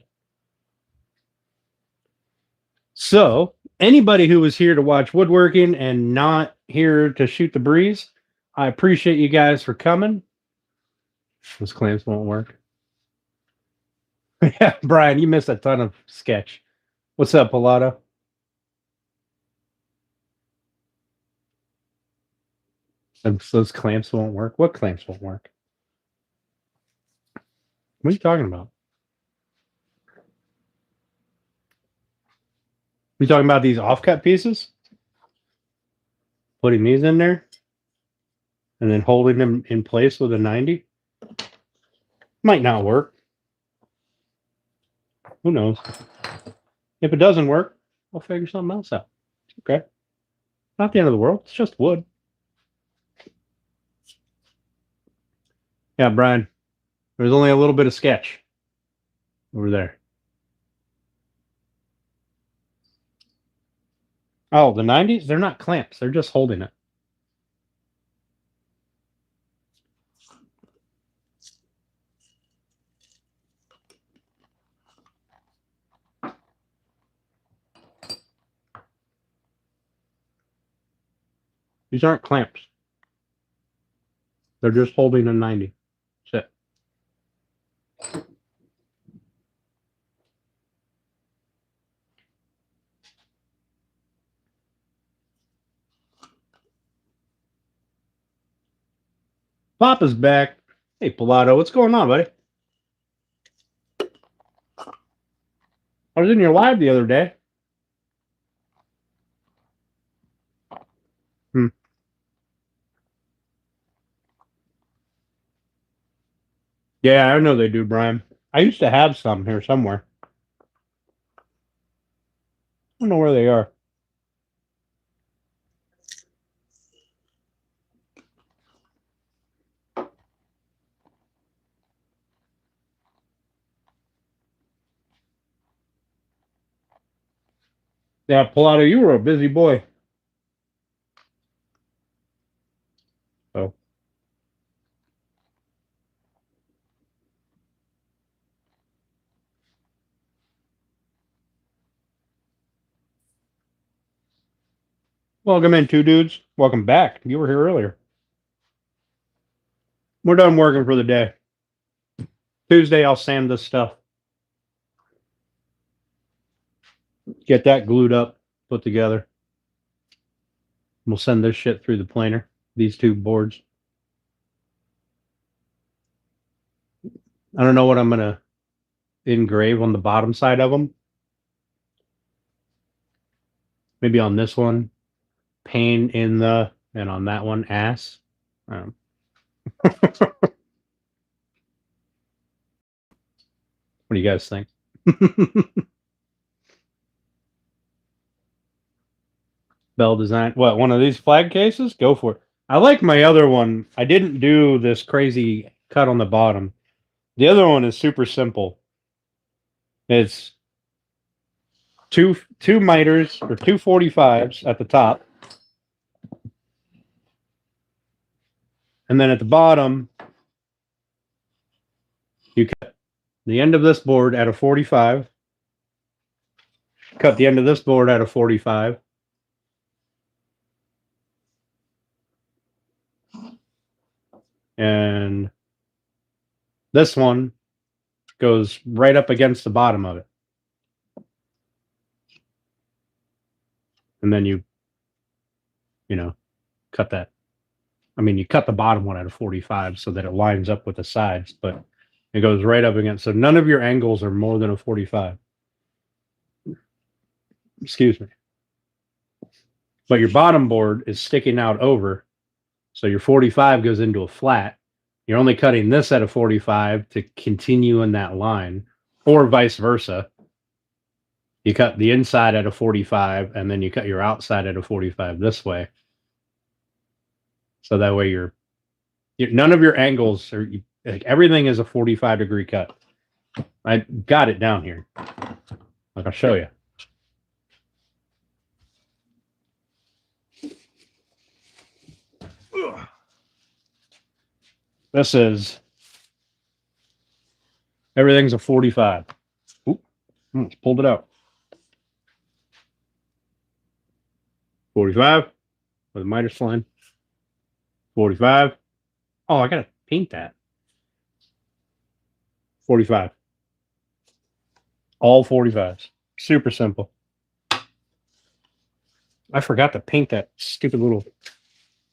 Speaker 1: So anybody who was here to watch woodworking and not here to shoot the breeze, I appreciate you guys for coming. Those clamps won't work. Yeah, Brian, you missed a ton of sketch. What's up, Pilato? Those clamps won't work. What clamps won't work? What are you talking about? You talking about these offcut pieces? Putting these in there and then holding them in place with a 90? Might not work. Who knows? If it doesn't work, we'll figure something else out. Okay. Not the end of the world. It's just wood. Yeah, Brian. There's only a little bit of sketch over there. Oh, the 90s? They're not clamps. They're just holding it. These aren't clamps. They're just holding a 90. That's it. Papa's back. Hey, Pilato, what's going on, buddy? I was in your live the other day. Yeah, I know they do, Brian. I used to have some here somewhere. I don't know where they are. Yeah, Pilato, you were a busy boy. Oh. Welcome in, two dudes. Welcome back. You were here earlier. We're done working for the day. Tuesday, I'll sand this stuff. Get that glued up, put together. We'll send this shit through the planer. These two boards. I don't know what I'm going to engrave on the bottom side of them. Maybe on this one, pain in the, and on that one, ass. What do you guys think? Bell design. What, one of these flag cases? Go for it. I like my other one. I didn't do this crazy cut on the bottom. The other one is super simple. It's two miters or 245s at the top. And then at the bottom, you cut the end of this board at a 45. Cut the end of this board at a 45. And this one goes right up against the bottom of it. And then you cut that. I mean, you cut the bottom one at a 45 so that it lines up with the sides, but it goes right up against. So none of your angles are more than a 45. Excuse me. But your bottom board is sticking out over. So your 45 goes into a flat. You're only cutting this at a 45 to continue in that line, or vice versa. You cut the inside at a 45, and then you cut your outside at a 45 this way. So that way you're none of your angles are, like, everything is a 45-degree cut. I got it down here. Like, I'll show you. This is everything's a 45. Oop, almost pulled it out. 45 with a Midas line. 45. Oh, I gotta paint that. 45. All 45s. Super simple. I forgot to paint that stupid little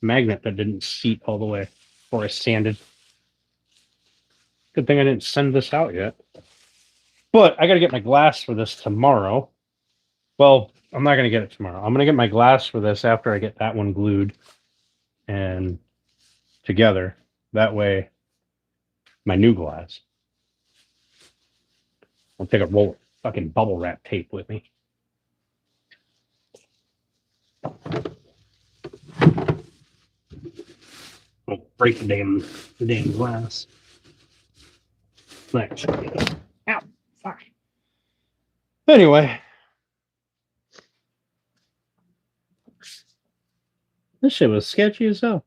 Speaker 1: magnet that didn't seat all the way before I sanded. Good thing I didn't send this out yet. But I gotta get my glass for this tomorrow. Well, I'm not gonna get it tomorrow. I'm gonna get my glass for this after I get that one glued and together. That way, my new glass. I'll take a roll of fucking bubble wrap tape with me. I'll break the damn glass. Thanks. Ow, fuck. Anyway. This shit was sketchy as hell.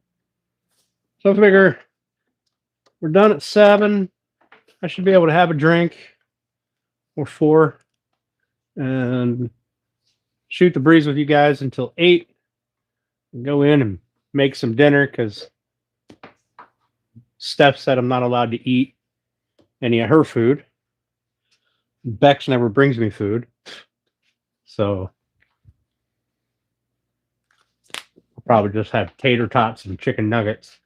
Speaker 1: So I figure we're done at 7. I should be able to have a drink or 4 and shoot the breeze with you guys until 8. And go in and make some dinner because Steph said I'm not allowed to eat any of her food. Bex never brings me food. So I'll probably just have tater tots and chicken nuggets.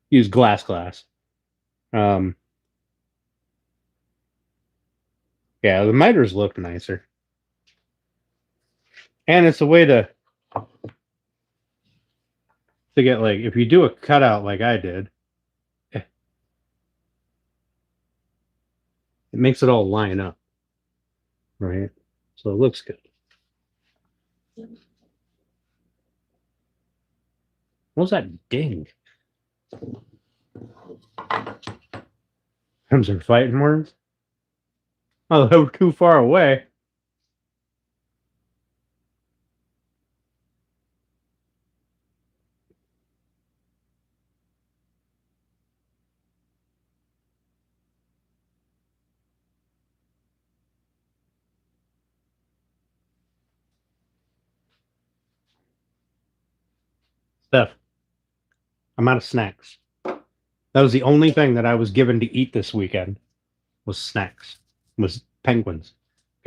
Speaker 1: Use glass. Yeah, the miters look nicer. And it's a way to get, like, if you do a cutout like I did, it makes it all line up, right? So it looks good. What was that ding? Comes in fighting words? Oh, they were too far away. Steph, I'm out of snacks. That was the only thing that I was given to eat this weekend was snacks, was penguins.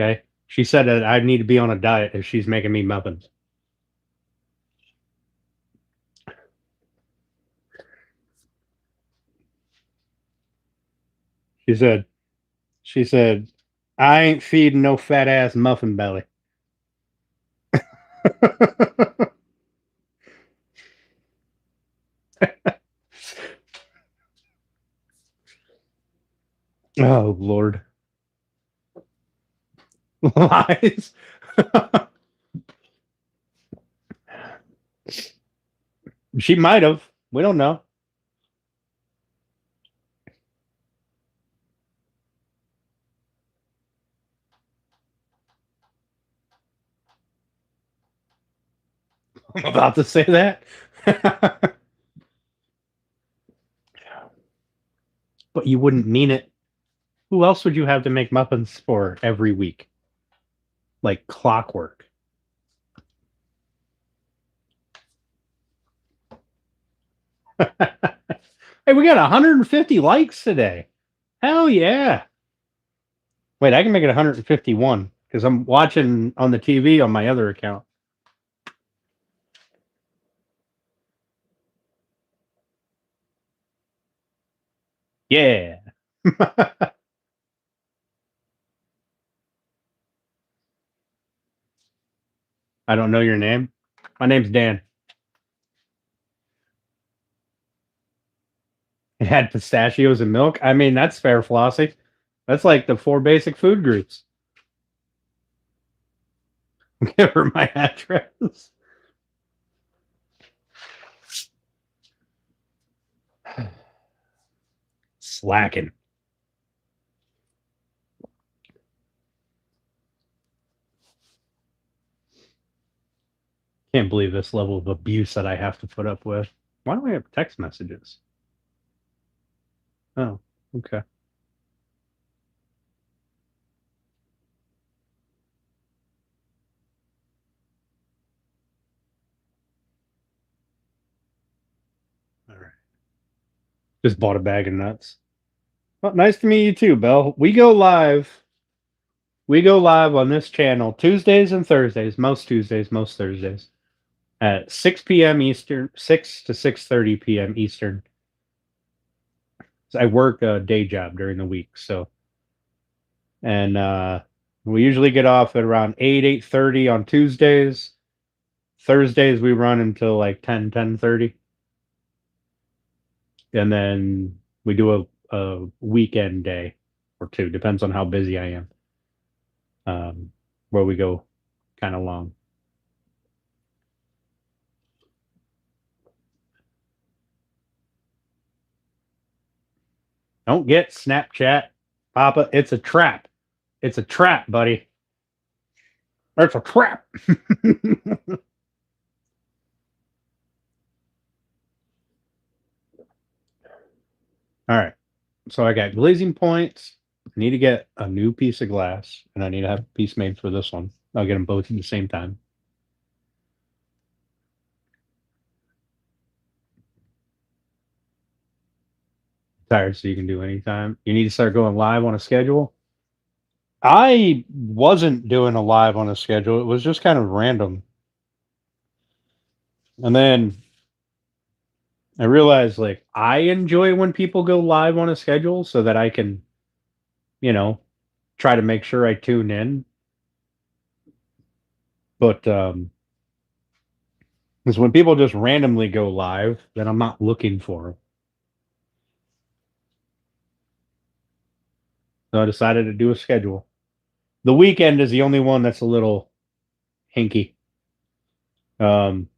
Speaker 1: Okay? She said that I need to be on a diet if she's making me muffins. She said, I ain't feeding no fat ass muffin belly. Oh, Lord. Lies. She might have. We don't know. I'm about to say that. But you wouldn't mean it. Who else would you have to make muffins for every week? Like clockwork. Hey, we got 150 likes today. Hell yeah. Wait, I can make it 151 because I'm watching on the TV on my other account. Yeah. I don't know your name. My name's Dan. It had pistachios and milk. I mean, that's fair, Flossie. That's like the 4 basic food groups. Give her my address. Slacking. Can't believe this level of abuse that I have to put up with. Why do I have text messages? Oh, okay. All right. Just bought a bag of nuts. Well, nice to meet you too, Belle. We go live. We go live on this channel Tuesdays and Thursdays, most Tuesdays, most Thursdays at 6 p.m. Eastern, 6 to 6:30 p.m. Eastern. So I work a day job during the week, so and we usually get off at around 8:30 on Tuesdays. Thursdays we run until like 10:30, and then we do a weekend day or two, depends on how busy I am. Where we go kind of long. Don't get Snapchat, Papa. It's a trap. It's a trap, buddy. It's a trap. All right. So I got glazing points. I need to get a new piece of glass, and I need to have a piece made for this one. I'll get them both at the same time. Tired, so you can do anytime. You need to start going live on a schedule. I wasn't doing a live on a schedule. It was just kind of random. And then I realized like I enjoy when people go live on a schedule so that I can, you know, try to make sure I tune in. But because when people just randomly go live, then I'm not looking for them. So I decided to do a schedule. The weekend is the only one that's a little hinky. Because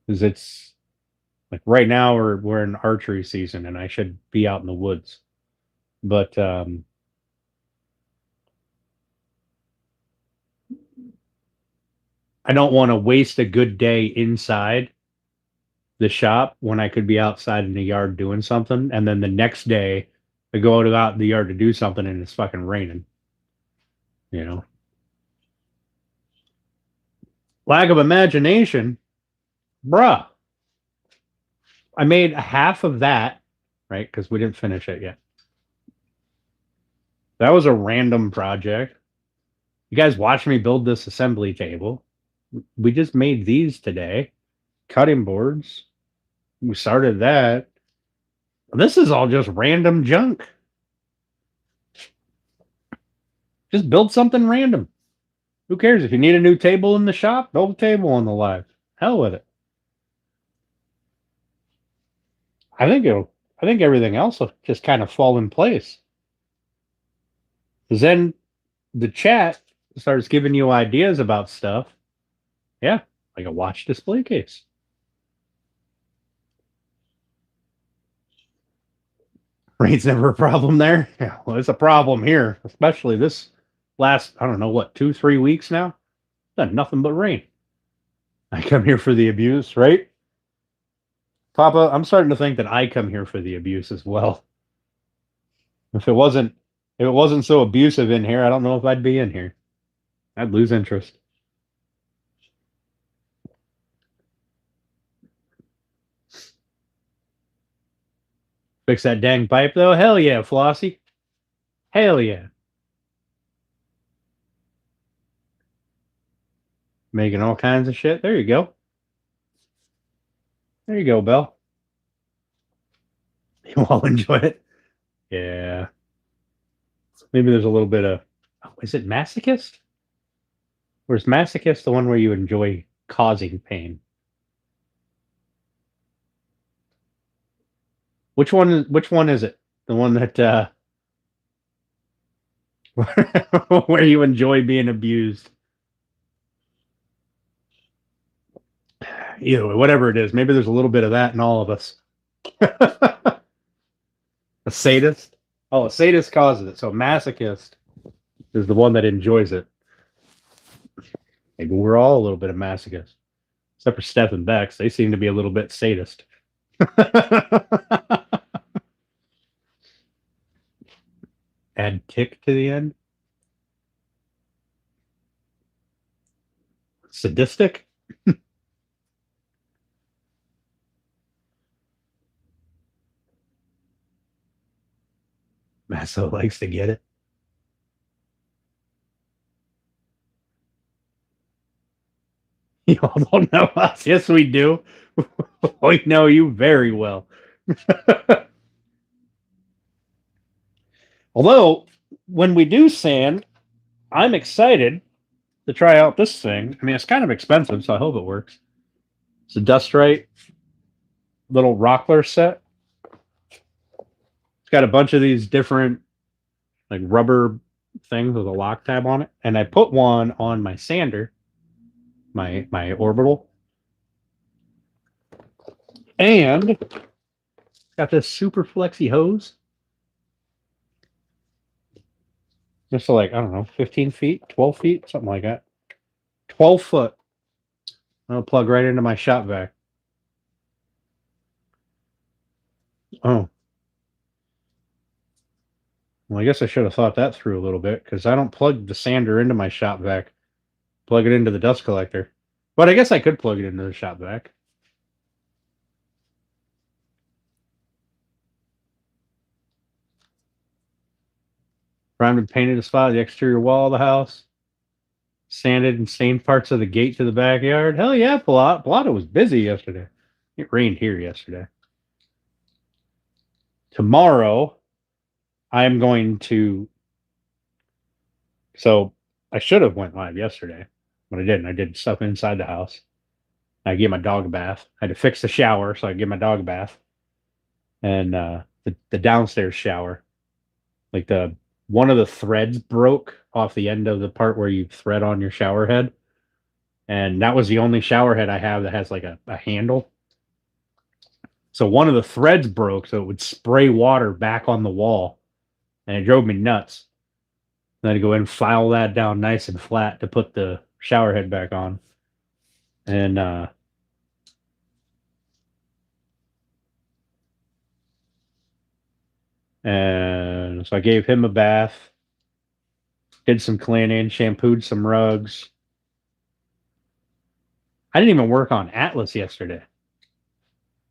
Speaker 1: it's like right now we're in archery season and I should be out in the woods. But I don't want to waste a good day inside the shop when I could be outside in the yard doing something, and then the next day I go out in the yard to do something and it's fucking raining. You know, lack of imagination, bruh. I made half of that, right? Because we didn't finish it yet. That was a random project. You guys watched me build this assembly table. We just made these today, cutting boards. We started that. This is all just random junk. Just build something random. Who cares? If you need a new table in the shop, build a table on the live. Hell with it. I think everything else will just kind of fall in place. Because then the chat starts giving you ideas about stuff. Yeah, like a watch display case. Rain's never a problem there. Yeah, well, it's a problem here, especially this last, I don't know, what, 2, 3 weeks now? It's done nothing but rain. I come here for the abuse, right? Papa, I'm starting to think that I come here for the abuse as well. If it wasn't so abusive in here, I don't know if I'd be in here. I'd lose interest. Fix that dang pipe though? Hell yeah, Flossie. Hell yeah. Making all kinds of shit. There you go. There you go, Belle. You all enjoy it? Yeah. Maybe there's a little bit of, oh, is it masochist? Or is masochist the one where you enjoy causing pain? Which one is it? The one that where you enjoy being abused? Either way, whatever it is, maybe there's a little bit of that in all of us. A sadist? Oh, a sadist causes it. So masochist is the one that enjoys it. Maybe we're all a little bit of masochists. Except for Steph and Bex. They seem to be a little bit sadist. Add tick to the end. Sadistic. Masso likes to get it. You all don't know us. Yes, we do. We know you very well. Although, when we do sand, I'm excited to try out this thing. I mean, it's kind of expensive, so I hope it works. It's a Dust Right little rockler set. It's got a bunch of these different like rubber things with a lock tab on it, and I put one on my sander, my orbital, and got this super flexy hose. Just like, I don't know, 15 feet, 12 feet, something like that. 12 foot. I'll plug right into my shop vac. Oh, well, I guess I should have thought that through a little bit because I don't plug the sander into my shop vac. Plug it into the dust collector. But I guess I could plug it into the shop vac. Primed and painted the spot of the exterior wall of the house. Sanded and stained parts of the gate to the backyard. Hell yeah, Pilata was busy yesterday. It rained here yesterday. Tomorrow, I'm going to. So I should have went live yesterday, but I didn't. I did stuff inside the house. I gave my dog a bath. I had to fix the shower, so I gave my dog a bath. And the downstairs shower, like the one of the threads broke off the end of the part where you thread on your shower head. And that was the only shower head I have that has like a handle. So one of the threads broke, so it would spray water back on the wall. And it drove me nuts. Then I had to go in and file that down nice and flat to put the shower head back on. And so I gave him a bath, did some cleaning, shampooed some rugs. I didn't even work on Atlas yesterday.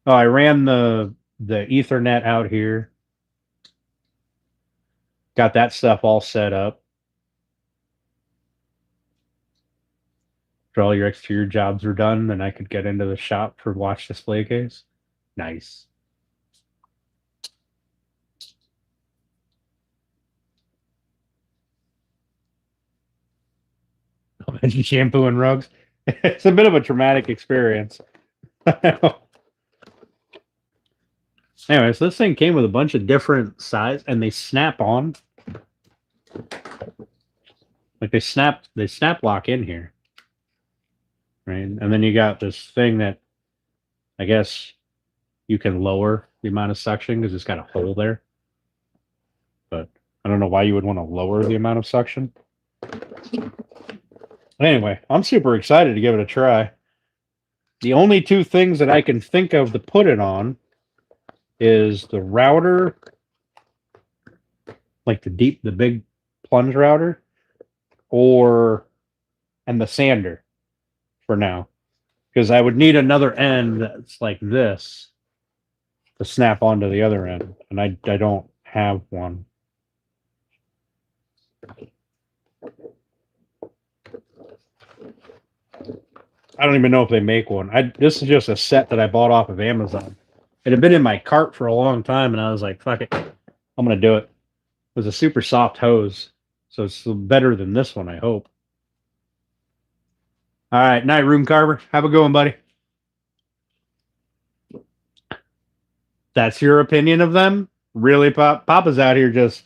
Speaker 1: Oh, I ran the Ethernet out here. Got that stuff all set up. After all your exterior jobs were done, then I could get into the shop for watch display case. Nice. Imagine shampoo and rugs. It's a bit of a traumatic experience. Anyways, this thing came with a bunch of different size, and they snap on. Like they snap lock in here, right? And then you got this thing that I guess you can lower the amount of suction because it's got a hole there. But I don't know why you would want to lower the amount of suction. Anyway, I'm super excited to give it a try. The only two things that I can think of to put it on is the router, like the big plunge router, and the sander for now. Because I would need another end that's like this to snap onto the other end. And I don't have one. I don't even know if they make one. This is just a set that I bought off of Amazon. It had been in my cart for a long time, and I was like, fuck it. I'm going to do it. It was a super soft hose, so it's better than this one, I hope. All right, night, Room Carver. Have a good one, buddy. That's your opinion of them? Really, Pop? Papa's out here just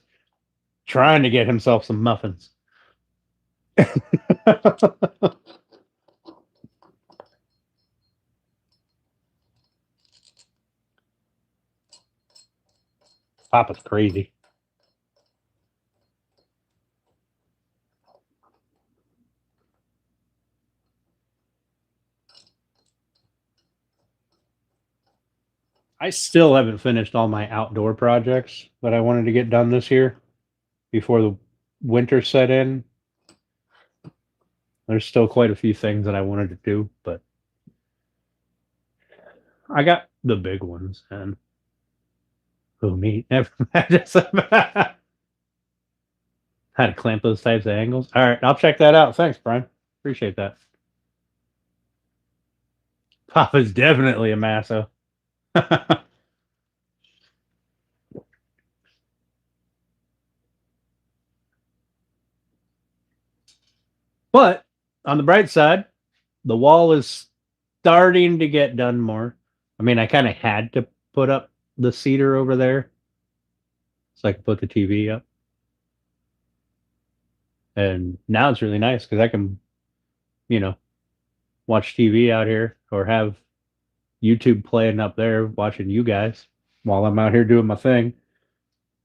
Speaker 1: trying to get himself some muffins. Papa's crazy. I still haven't finished all my outdoor projects that I wanted to get done this year. before the winter set in. There's still quite a few things that I wanted to do, but I got the big ones. And who me? Never just had to clamp those types of angles. All right, I'll check that out. Thanks, Brian. Appreciate that. Papa's definitely a masso. But on the bright side, the wall is starting to get done more. I mean, I kind of had to put up the cedar over there so I could put the TV up. And now it's really nice because I can, you know, watch TV out here or have YouTube playing up there watching you guys while I'm out here doing my thing.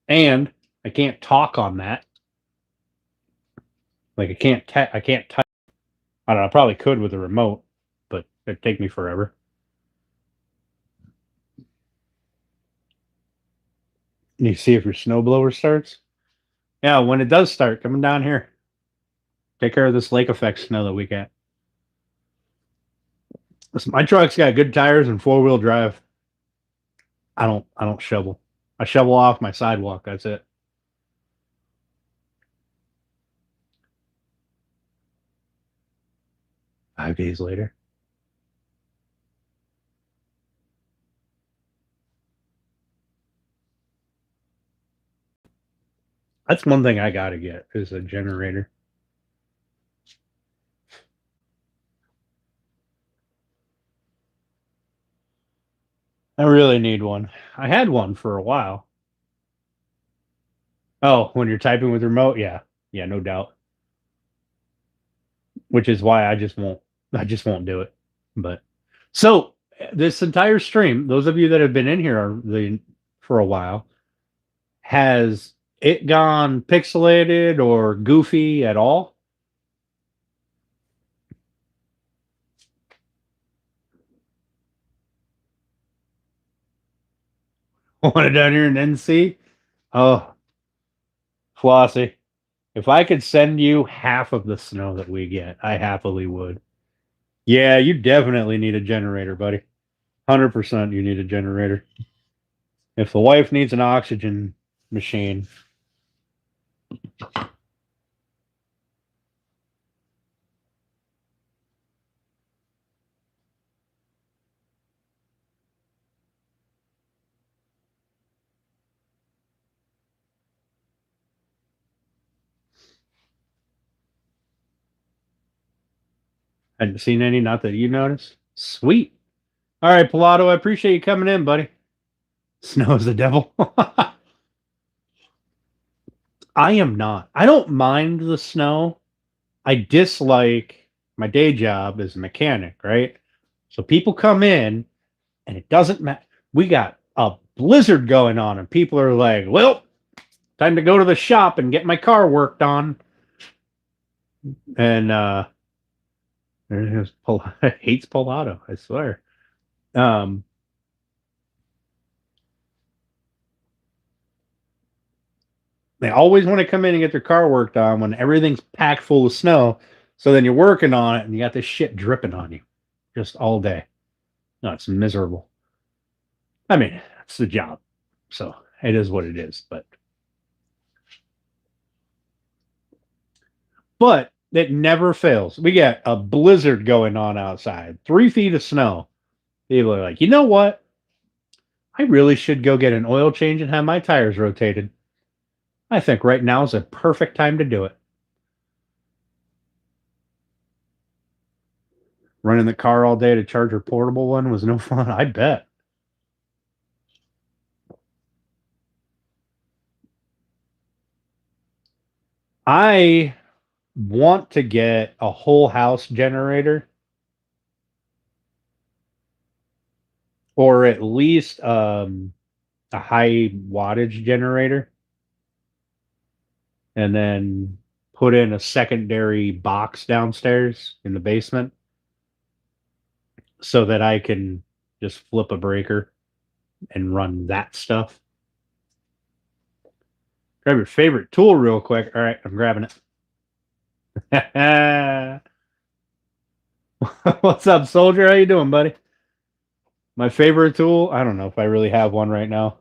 Speaker 1: And I can't talk on that. Like I can't type. I don't know, I probably could with a remote, but it'd take me forever. And you see if your snowblower starts. Yeah, when it does start, coming down here. Take care of this lake effect snow that we get. Listen, my truck's got good tires and 4-wheel drive. I don't shovel. I shovel off my sidewalk. That's it. Five days later. That's one thing I gotta get is a generator. I really need one. I had one for a while. Oh, when you're typing with remote, yeah. Yeah, no doubt. Which is why I just won't do it. But so this entire stream, those of you that have been in here for a while, has it gone pixelated or goofy at all? Want it down here in NC? Oh, Flossie. If I could send you half of the snow that we get, I happily would. Yeah, you definitely need a generator, buddy. 100% you need a generator. If the wife needs an oxygen machine, hadn't seen any, not that you noticed. Sweet. All right, Pilato, I appreciate you coming in, buddy. Snow is the devil. I am not. I don't mind the snow. I dislike my day job as a mechanic, right? So people come in and it doesn't matter. We got a blizzard going on, and people are like, well, time to go to the shop and get my car worked on. And hates Pilato, I swear. Um, they always want to come in and get their car worked on when everything's packed full of snow. So then you're working on it and you got this shit dripping on you just all day. No, it's miserable. I mean, it's the job. So it is what it is. But it never fails. We get a blizzard going on outside, 3 feet of snow. People are like, you know what? I really should go get an oil change and have my tires rotated. I think right now is a perfect time to do it. Running the car all day to charge a portable one was no fun, I bet. I want to get a whole house generator or at least a high wattage generator and then put in a secondary box downstairs in the basement so that I can just flip a breaker and run that stuff. Grab your favorite tool real quick. All right, I'm grabbing it. What's up, soldier? How you doing, buddy? My favorite tool? I don't know if I really have one right now.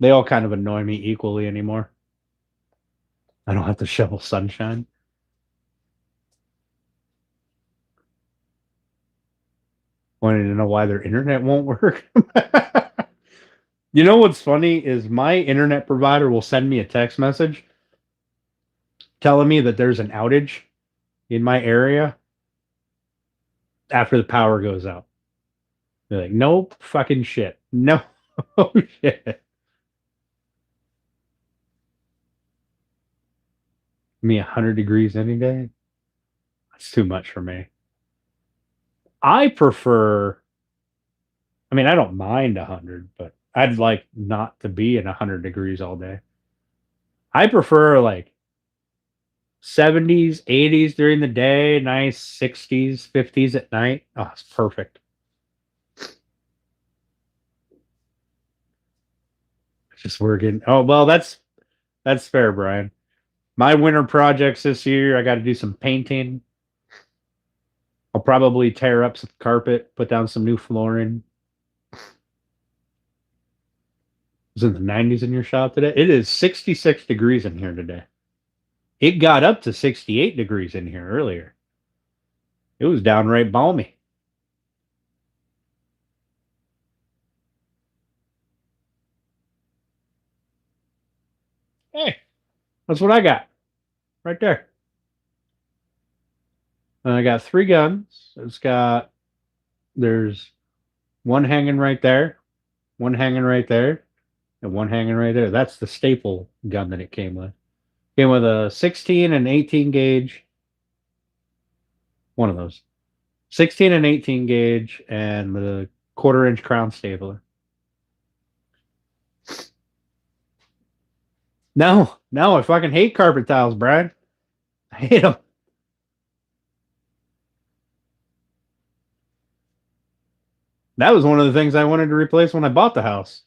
Speaker 1: They all kind of annoy me equally anymore. I don't have to shovel sunshine. Wanting to know why their internet won't work. You know what's funny is my internet provider will send me a text message telling me that there's an outage in my area after the power goes out. They're like, nope, fucking shit. No shit. Me 100 degrees any day? That's too much for me. I prefer, I mean, I don't mind 100, but I'd like not to be in 100 degrees all day. I prefer like 70s, 80s during the day, nice 60s, 50s at night. Oh, it's perfect. Just working. Oh, well, that's fair, Brian. My winter projects this year, I got to do some painting. I'll probably tear up some carpet, put down some new flooring. It was in the 90s in your shop today. It is 66 degrees in here today. It got up to 68 degrees in here earlier. It was downright balmy. Hey, that's what I got right there. And I got 3 guns. There's one hanging right there, one hanging right there, and one hanging right there. That's the staple gun that it came with. Came with a 16 and 18 gauge. One of those. 16 and 18 gauge and the 1/4 inch crown stapler. No, I fucking hate carpet tiles, Brian. I hate them. That was one of the things I wanted to replace when I bought the house.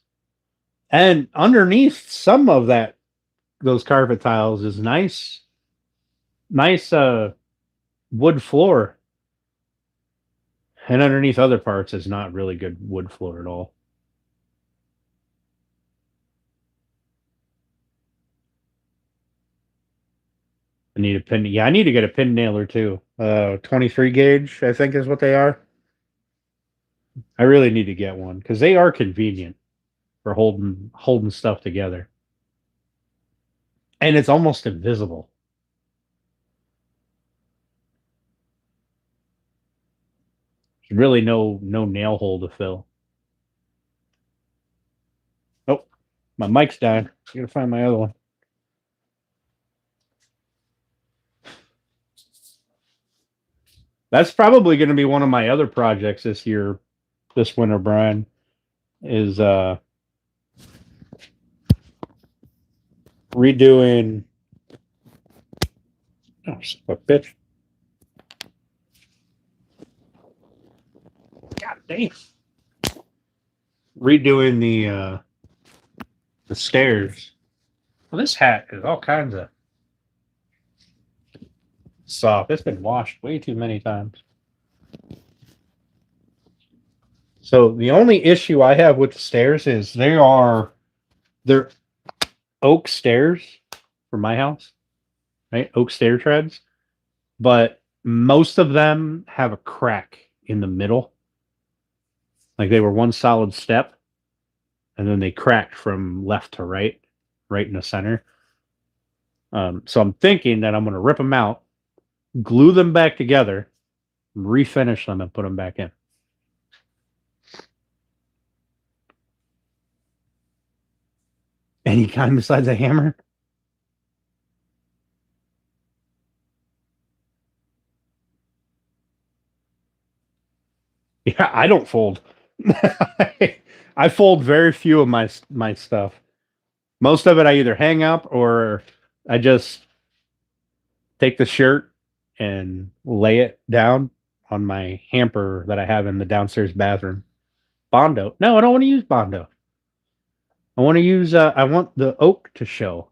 Speaker 1: And underneath some of those carpet tiles is nice wood floor. And underneath other parts is not really good wood floor at all. I need a pin. Yeah, I need to get a pin nailer too. 23 gauge, I think is what they are. I really need to get one because they are convenient for holding stuff together. And it's almost invisible. There's really no nail hole to fill. Oh, my mic's dying. I gotta find my other one. That's probably going to be one of my other projects this winter, Brian, is redoing. Oh, what bitch! God damn! Redoing the stairs. Well, this hat is all kinds of soft. It's been washed way too many times. So the only issue I have with the stairs is they're oak stairs for my house, right? Oak stair treads, but most of them have a crack in the middle. Like they were one solid step, and then they cracked from left to right in the center. So I'm thinking that I'm going to rip them out, glue them back together, refinish them, and put them back in. Any kind besides a hammer? Yeah, I don't fold. I fold very few of my stuff. Most of it I either hang up or I just take the shirt and lay it down on my hamper that I have in the downstairs bathroom. Bondo. No, I don't want to use Bondo. I want to use I want the oak to show.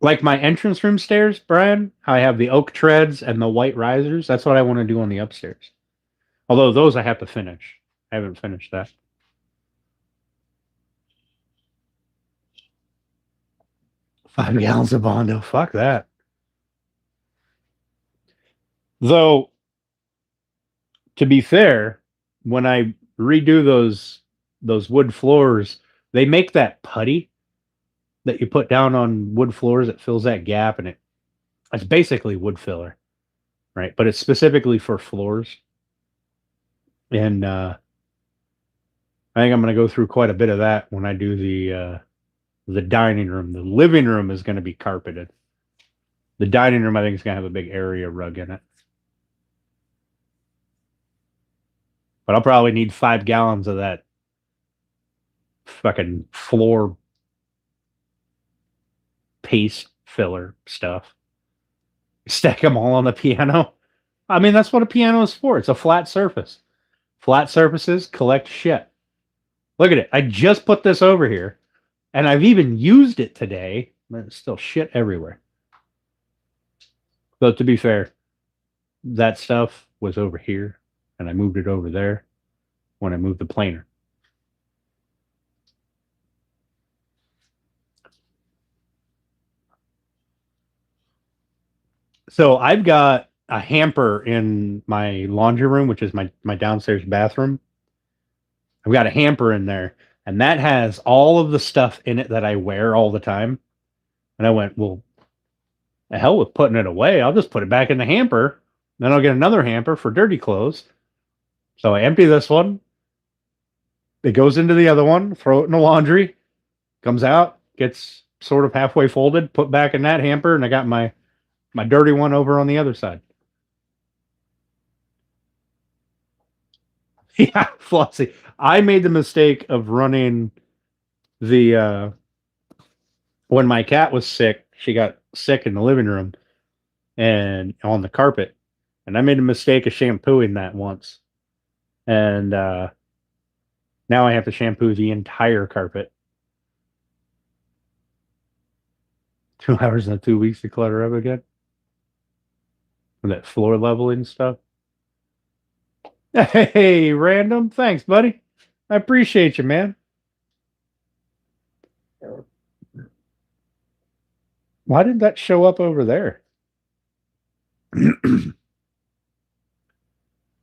Speaker 1: Like my entrance room stairs, Brian, I have the oak treads and the white risers. That's what I want to do on the upstairs. Although those I have to finish. I haven't finished that. 5 gallons of Bondo. Fuck that. Though, to be fair, when I redo those wood floors, they make that putty that you put down on wood floors that fills that gap, and it's basically wood filler, right? But it's specifically for floors. And I think I'm going to go through quite a bit of that when I do the dining room. The living room is going to be carpeted. The dining room, I think, is going to have a big area rug in it. But I'll probably need 5 gallons of that fucking floor paste filler stuff. Stack them all on the piano. I mean, that's what a piano is for. It's a flat surface. Flat surfaces collect shit. Look at it. I just put this over here, and I've even used it today. There's still shit everywhere. Though, to be fair, that stuff was over here, and I moved it over there when I moved the planer. So I've got a hamper in my laundry room, which is my downstairs bathroom. I've got a hamper in there, and that has all of the stuff in it that I wear all the time. And I went, well, the hell with putting it away. I'll just put it back in the hamper. Then I'll get another hamper for dirty clothes. So I empty this one. It goes into the other one, throw it in the laundry, comes out, gets sort of halfway folded, put back in that hamper, and I got my dirty one over on the other side. Yeah, Flossie. I made the mistake of running the when my cat was sick, she got sick in the living room and on the carpet. And I made a mistake of shampooing that once. And now I have to shampoo the entire carpet. 2 hours and 2 weeks to clutter up again. And that floor leveling stuff. Hey, random. Thanks, buddy. I appreciate you, man. Why did that show up over there?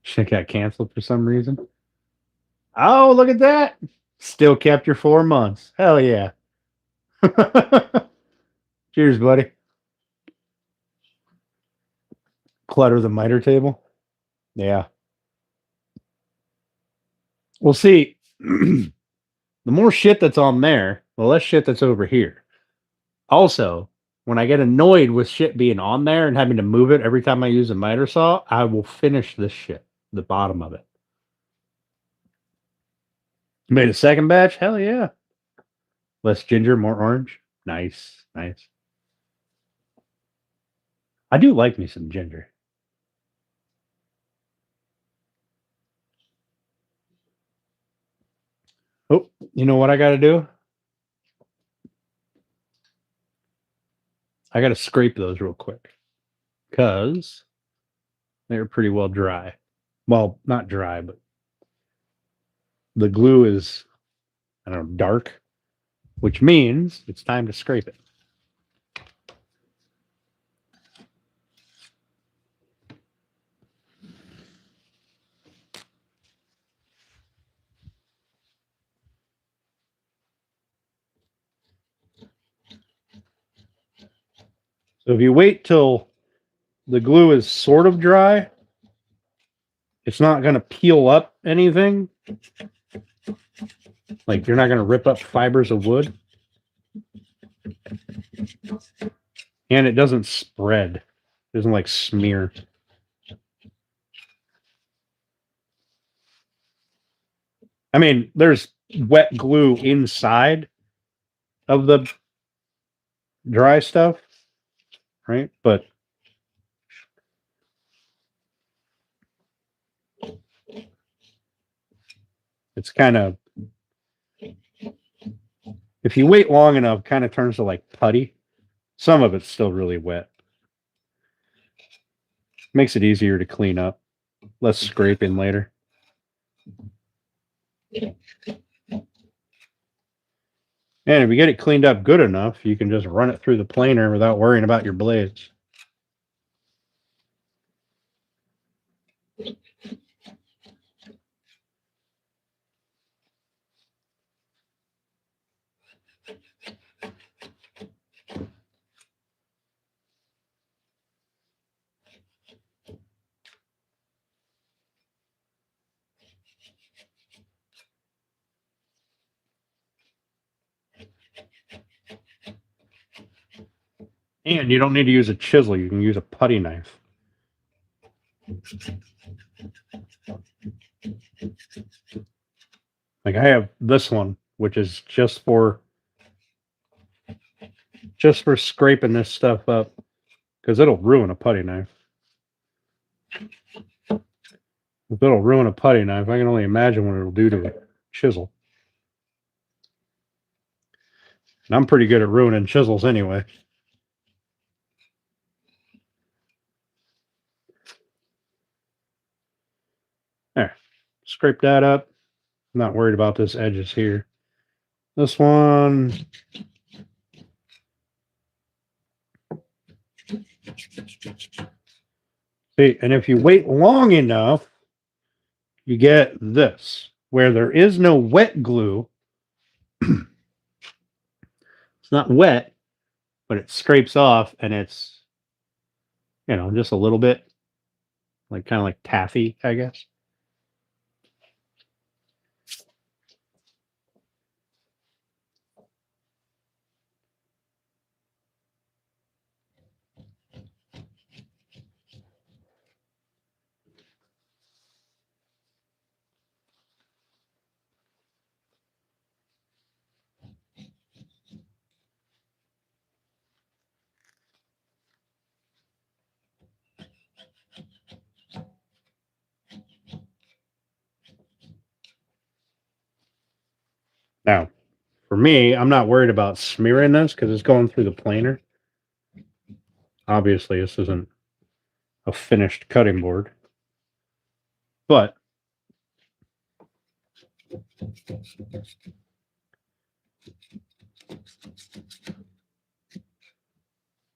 Speaker 1: Shit got canceled for some reason. Oh, look at that. Still kept your 4 months. Hell yeah. Cheers, buddy. Clutter the miter table. Yeah. Well, see, the more shit that's on there, the less shit that's over here. Also, when I get annoyed with shit being on there and having to move it every time I use a miter saw, I will finish this shit, the bottom of it. Made a second batch? Hell yeah. Less ginger, more orange. Nice, nice. I do like me some ginger. Oh, you know what I got to do? I got to scrape those real quick because they're pretty well dry. Well, not dry, but the glue is, I don't know, dark, which means it's time to scrape it. So if you wait till the glue is sort of dry, it's not going to peel up anything. Like you're not going to rip up fibers of wood. And it doesn't spread. It doesn't like smear. I mean, there's wet glue inside of the dry stuff, right? But it's kind of, if you wait long enough, it kind of turns to like putty. Some of it's still really wet. Makes it easier to clean up. Less scraping later. And if you get it cleaned up good enough, you can just run it through the planer without worrying about your blades. And you don't need to use a chisel. You can use a putty knife. Like I have this one, which is just for scraping this stuff up, because it'll ruin a putty knife. If it'll ruin a putty knife, I can only imagine what it'll do to a chisel. And I'm pretty good at ruining chisels anyway. There, scrape that up. I'm not worried about this edges here. This one. See, and if you wait long enough, you get this, where there is no wet glue. It's not wet, but it scrapes off, and it's, you know, just a little bit, like kind of like taffy, I guess. Now, for me, I'm not worried about smearing this because it's going through the planer. Obviously, this isn't a finished cutting board, but a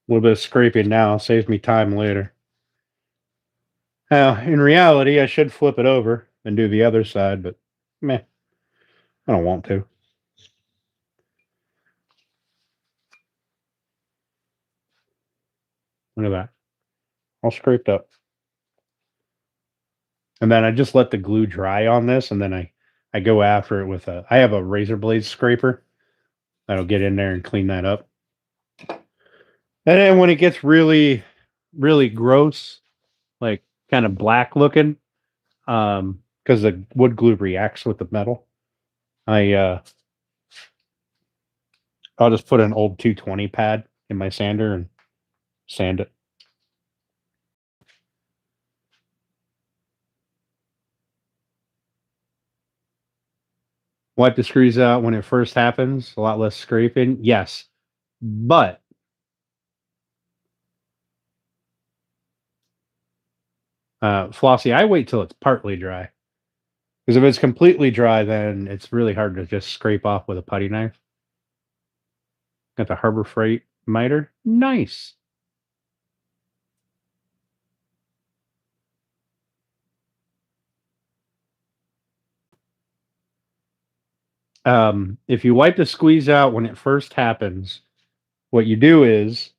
Speaker 1: little bit of scraping now saves me time later. Now, in reality, I should flip it over and do the other side, but meh, I don't want to. Look at that. All scraped up. And then I just let the glue dry on this, and then I go after it with I have a razor blade scraper that'll get in there and clean that up. And then when it gets really, really gross, like kind of black looking, because the wood glue reacts with the metal, I'll just put an old 220 pad in my sander and sand it. Wipe the screws out when it first happens. A lot less scraping. Yes. But Flossie, I wait till it's partly dry. Because if it's completely dry, then it's really hard to just scrape off with a putty knife. Got the Harbor Freight miter. Nice. If you wipe the squeeze out when it first happens, what you do is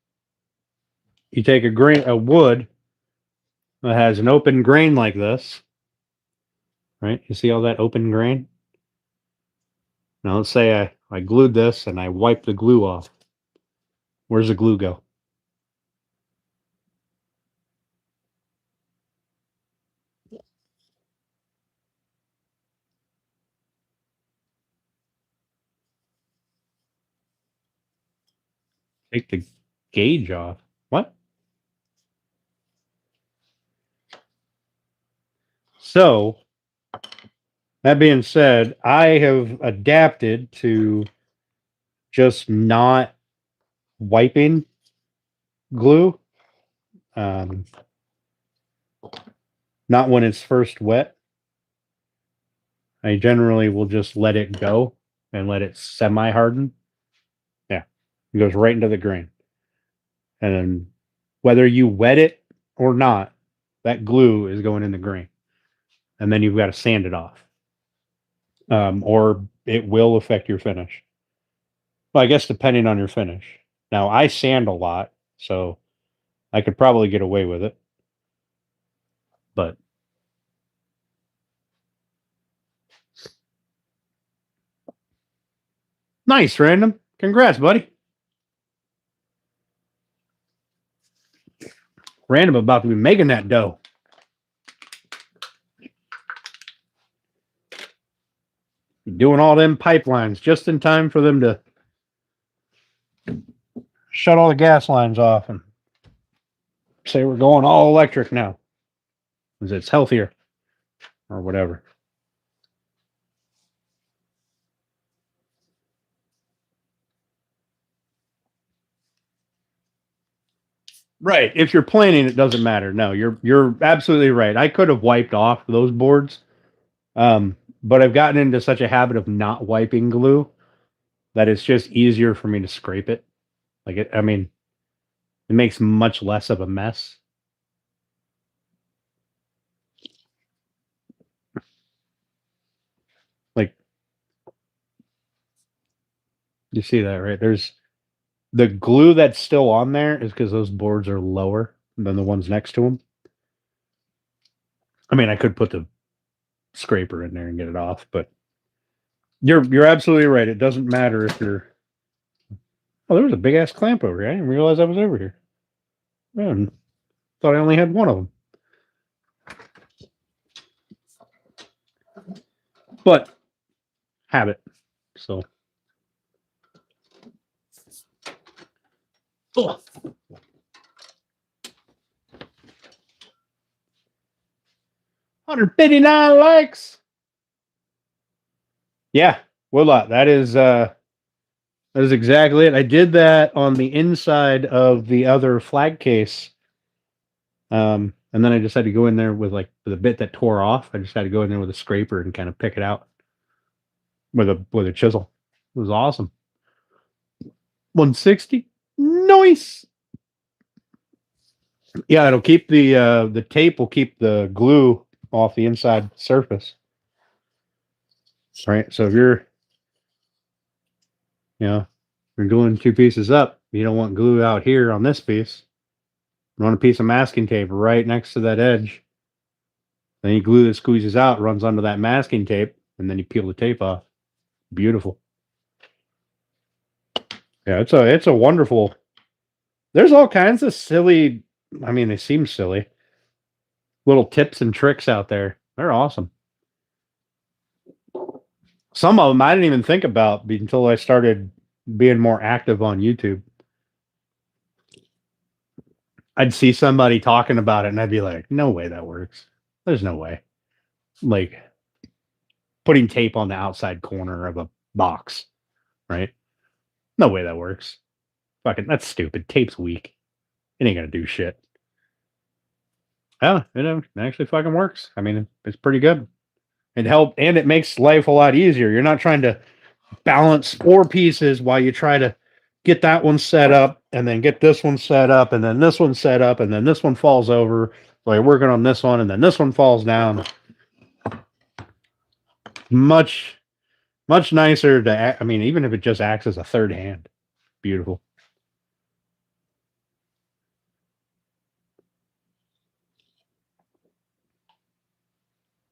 Speaker 1: you take a wood that has an open grain like this, right? You see all that open grain? Now let's say I glued this and I wipe the glue off. Where's the glue go? Take the gauge off. What? So, that being said, I have adapted to just not wiping glue. Not when it's first wet. I generally will just let it go and let it semi-harden. Yeah, it goes right into the grain. And then whether you wet it or not, that glue is going in the grain. And then you've got to sand it off. Or it will affect your finish. Well, I guess depending on your finish. Now, I sand a lot, so I could probably get away with it. But nice, Random. Congrats, buddy. Random about to be making that dough. Doing all them pipelines just in time for them to shut all the gas lines off and say we're going all electric now because it's healthier or whatever. Right. If you're planning, it doesn't matter. No, you're absolutely right. I could have wiped off those boards, but I've gotten into such a habit of not wiping glue that it's just easier for me to scrape it. Like it, I mean, it makes much less of a mess. Like, you see that, right? There's the glue that's still on there is because those boards are lower than the ones next to them. I mean, I could put the scraper in there and get it off, but you're absolutely right. It doesn't matter if you're. Oh, there was a big ass clamp over here. I didn't realize I was over here. Man, thought I only had one of them. But habit. So. Ugh. 159 likes. Yeah, Woodlot. That is exactly it. I did that on the inside of the other flag case. And then I just had to go in there with a bit that tore off. I just had to go in there with a scraper and kind of pick it out with a chisel. It was awesome. 160. Nice. Yeah, it'll keep the tape will keep the glue off the inside surface. Right. So if you're gluing two pieces up, you don't want glue out here on this piece. You want a piece of masking tape right next to that edge. Then you glue that squeezes out, runs under that masking tape, and then you peel the tape off. Beautiful. Yeah, it's a wonderful. There's all kinds of silly. I mean, they seem silly. Little tips and tricks out there. They're awesome. Some of them I didn't even think about until I started being more active on YouTube. I'd see somebody talking about it and I'd be like, no way that works. There's no way. Like putting tape on the outside corner of a box, right? No way that works. Fucking, that's stupid. Tape's weak. It ain't gonna do shit. Yeah, it actually fucking works. I mean, it's pretty good. It helped, and it makes life a lot easier. You're not trying to balance four pieces while you try to get that one set up, and then get this one set up, and then this one set up, and then this one falls over. So you're working on this one, and then this one falls down. Much nicer to. I mean, even if it just acts as a third hand, beautiful.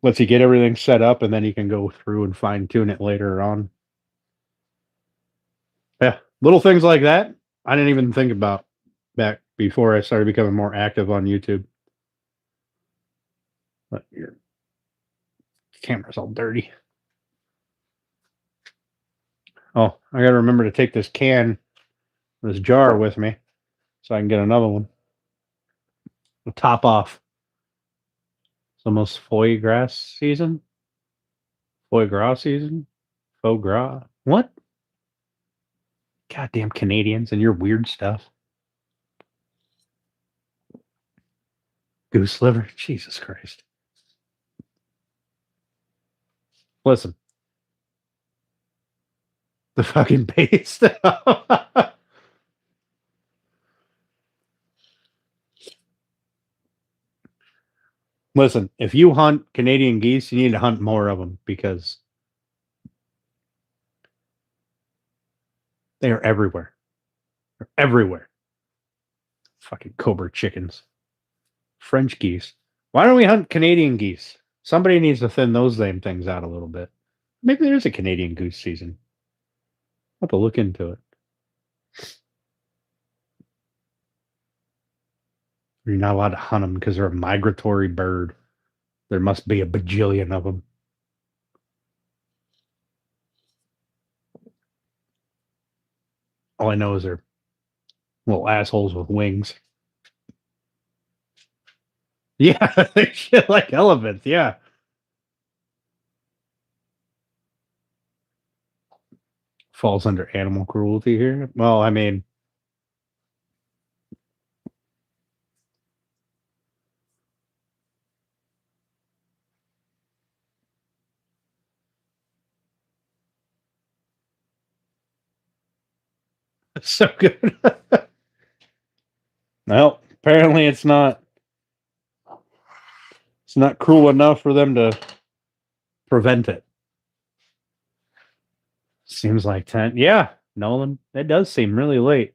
Speaker 1: Lets you get everything set up, and then you can go through and fine tune it later on. Yeah, little things like that I didn't even think about back before I started becoming more active on YouTube. But your camera's all dirty. Oh, I got to remember to take this jar with me so I can get another one. The top off. It's almost foie gras season. Foie gras season? Faux gras? What? Goddamn Canadians and your weird stuff. Goose liver? Jesus Christ. Listen. The fucking paste. Listen, if you hunt Canadian geese, you need to hunt more of them because they are everywhere. They're everywhere. Fucking cobra chickens. French geese. Why don't we hunt Canadian geese? Somebody needs to thin those damn things out a little bit. Maybe there's a Canadian goose season. I'll have to look into it. You're not allowed to hunt them because they're a migratory bird. There must be a bajillion of them. All I know is they're little assholes with wings. Yeah, they shit like elephants. Yeah. Falls under animal cruelty here. Well, I mean, it's so good. Well, apparently it's not. It's not cruel enough for them to prevent it. Seems like 10. Yeah, Nolan, it does seem really late.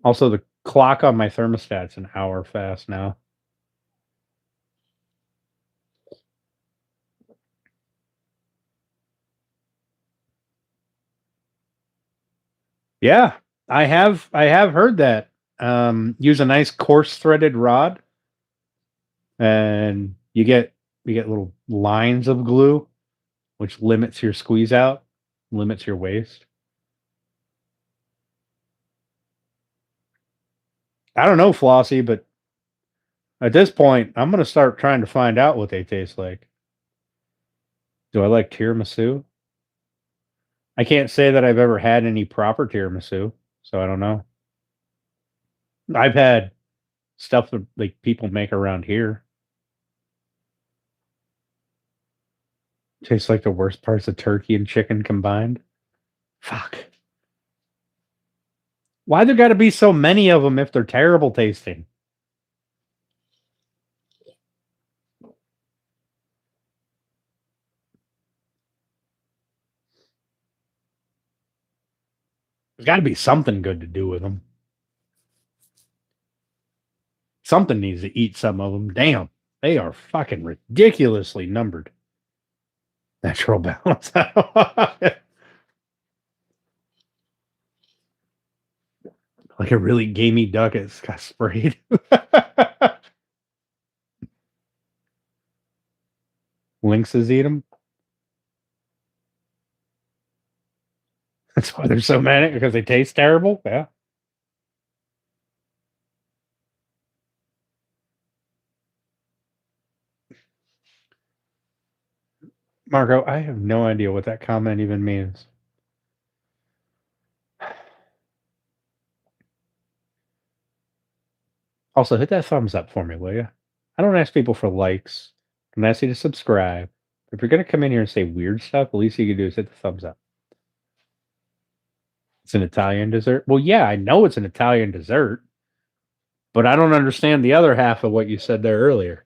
Speaker 1: Also, the clock on my thermostat's an hour fast now. Yeah, I have heard that. Use a nice coarse threaded rod, and you get little lines of glue, which limits your squeeze out, limits your waste. I don't know, Flossie, but at this point, I'm gonna start trying to find out what they taste like. Do I like tiramisu? I can't say that I've ever had any proper tiramisu, so I don't know. I've had stuff that like people make around here. Tastes like the worst parts of turkey and chicken combined. Fuck. Why there got to be so many of them if they're terrible tasting? There's got to be something good to do with them. Something needs to eat some of them. Damn, they are fucking ridiculously numbered. Natural balance. Like a really gamey duck it's got sprayed. Lynxes eat them. That's why they're so mad at it, because they taste terrible. Yeah. Marco, I have no idea what that comment even means. Also, hit that thumbs up for me, will you? I don't ask people for likes. I don't ask you to subscribe. If you're going to come in here and say weird stuff, the least you can do is hit the thumbs up. It's an Italian dessert. Well, yeah, I know it's an Italian dessert, but I don't understand the other half of what you said there earlier.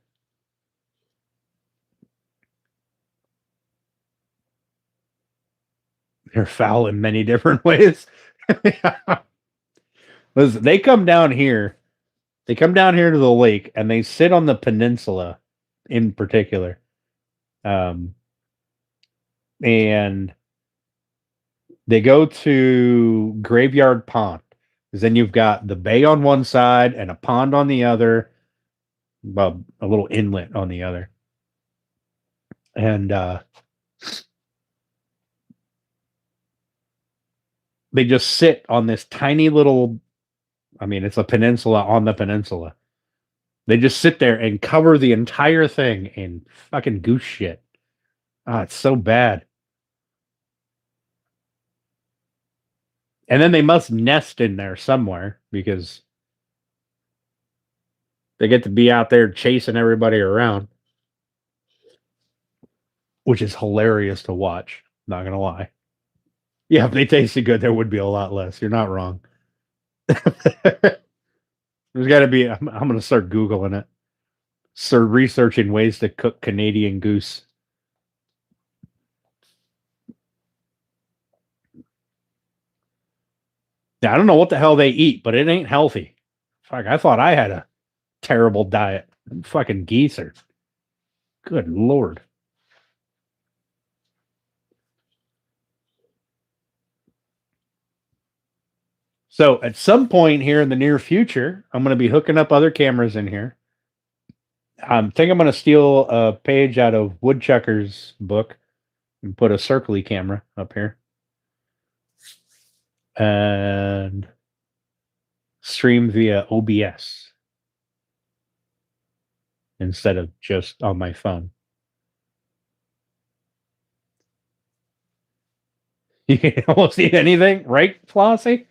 Speaker 1: They're foul in many different ways. Listen, they come down here. They come down here to the lake and they sit on the peninsula in particular. And they go to Graveyard Pond. Because then you've got the bay on one side and a pond on the other. Well, a little inlet on the other. And they just sit on this tiny little, I mean, it's a peninsula on the peninsula. They just sit there and cover the entire thing in fucking goose shit. Ah, it's so bad. And then they must nest in there somewhere because They get to be out there chasing everybody around, which is hilarious to watch. Not gonna lie. Yeah, if they tasted good, there would be a lot less. You're not wrong. There's got to be. I'm going to start Googling it. Start researching ways to cook Canadian goose. Now, I don't know what the hell they eat, but it ain't healthy. Fuck, I thought I had a terrible diet. Fucking geese are. Good Lord. So at some point here in the near future, I'm going to be hooking up other cameras in here. I think I'm going to steal a page out of Woodchucker's book and put a circly camera up here. And stream via OBS instead of just on my phone. You can almost eat anything, right, Flossie?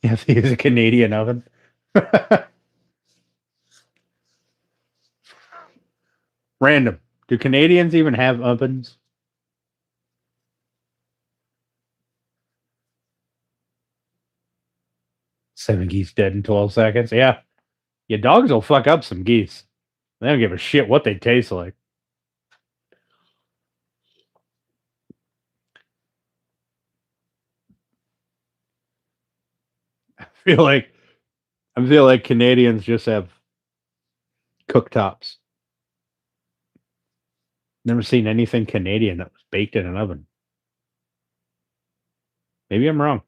Speaker 1: You have to use a Canadian oven. Random. Do Canadians even have ovens? Seven geese dead in 12 seconds. Yeah. Your dogs will fuck up some geese. They don't give a shit what they taste like. I feel like Canadians just have cooktops. Never seen anything Canadian that was baked in an oven. Maybe I'm wrong.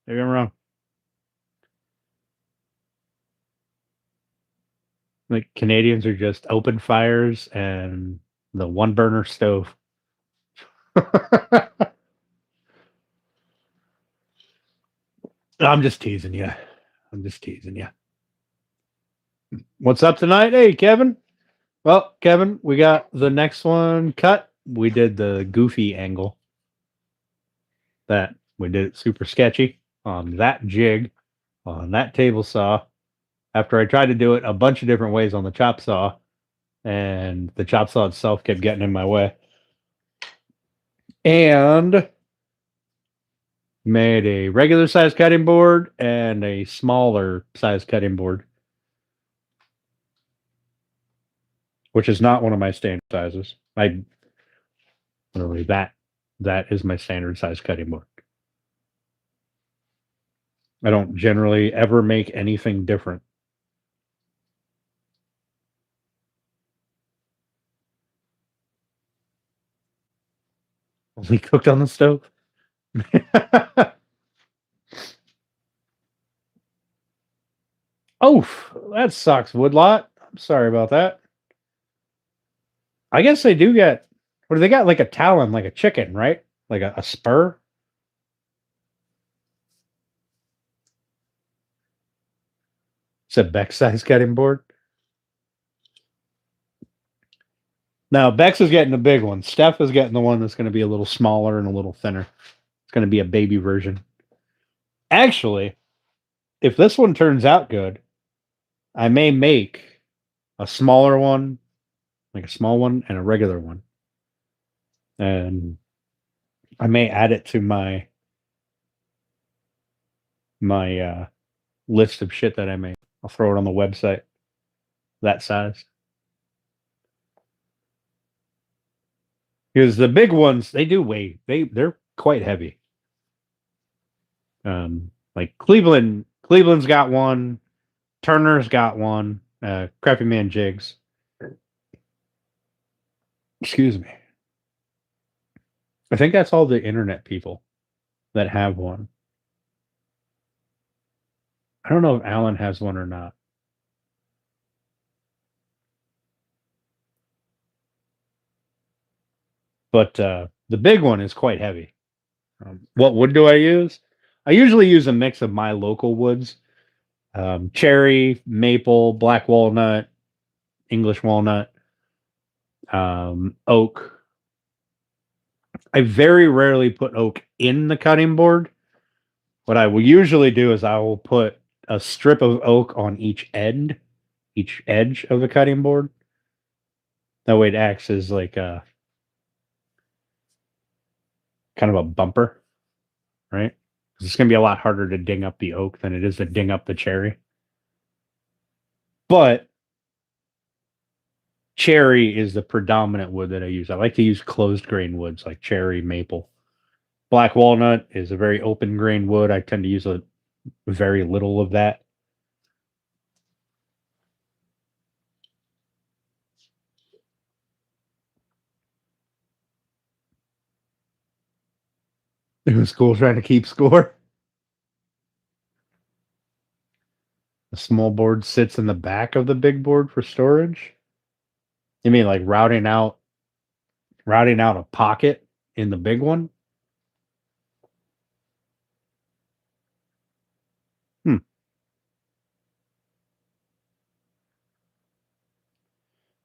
Speaker 1: Maybe I'm wrong. Like Canadians are just open fires and the one burner stove. I'm just teasing you. What's up tonight? Hey, Kevin. Well, Kevin, we got the next one cut. We did the goofy angle. That we did it super sketchy on that jig, on that table saw. After I tried to do it a bunch of different ways on the chop saw, and the chop saw itself kept getting in my way. And made a regular size cutting board and a smaller size cutting board, which is not one of my standard sizes. Literally that is my standard size cutting board. I don't generally ever make anything different. Only cooked on the stove. Oof, that sucks, Woodlot. I'm sorry about that. I guess they do get, what do they got? Like a talon, like a chicken, right? Like a spur? It's a Beck size cutting board. Now, Bex is getting the big one. Steph is getting the one that's going to be a little smaller and a little thinner. It's going to be a baby version. Actually, if this one turns out good, I may make a smaller one, like a small one, and a regular one. And I may add it to my list of shit that I make. I'll throw it on the website. That size. Because the big ones, they do weigh. They're quite heavy. Like Cleveland's got one. Turner's got one. Crappy Man Jigs. Excuse me. I think that's all the internet people that have one. I don't know if Alan has one or not. But the big one is quite heavy. What wood do I use? I usually use a mix of my local woods. Cherry, maple, black walnut, English walnut, oak. I very rarely put oak in the cutting board. What I will usually do is I will put a strip of oak on each edge of the cutting board. That way it acts as like a kind of a bumper, right? Because it's going to be a lot harder to ding up the oak than it is to ding up the cherry. But cherry is the predominant wood that I use. I like to use closed grain woods like cherry, maple. Black walnut is a very open grain wood. I tend to use a very little of that. It was cool trying to keep score. The small board sits in the back of the big board for storage. You mean like routing out a pocket in the big one?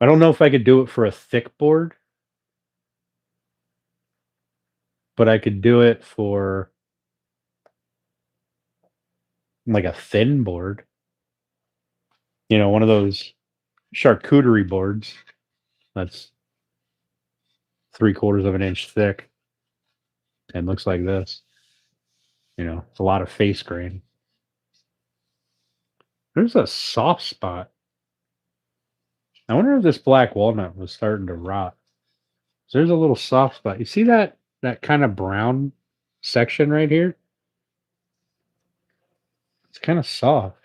Speaker 1: I don't know if I could do it for a thick board, but I could do it for like a thin board. You know, one of those charcuterie boards that's 3/4 of an inch thick and looks like this. You know, it's a lot of face grain. There's a soft spot. I wonder if this black walnut was starting to rot. So there's a little soft spot. You see that kind of brown section right here? It's kind of soft.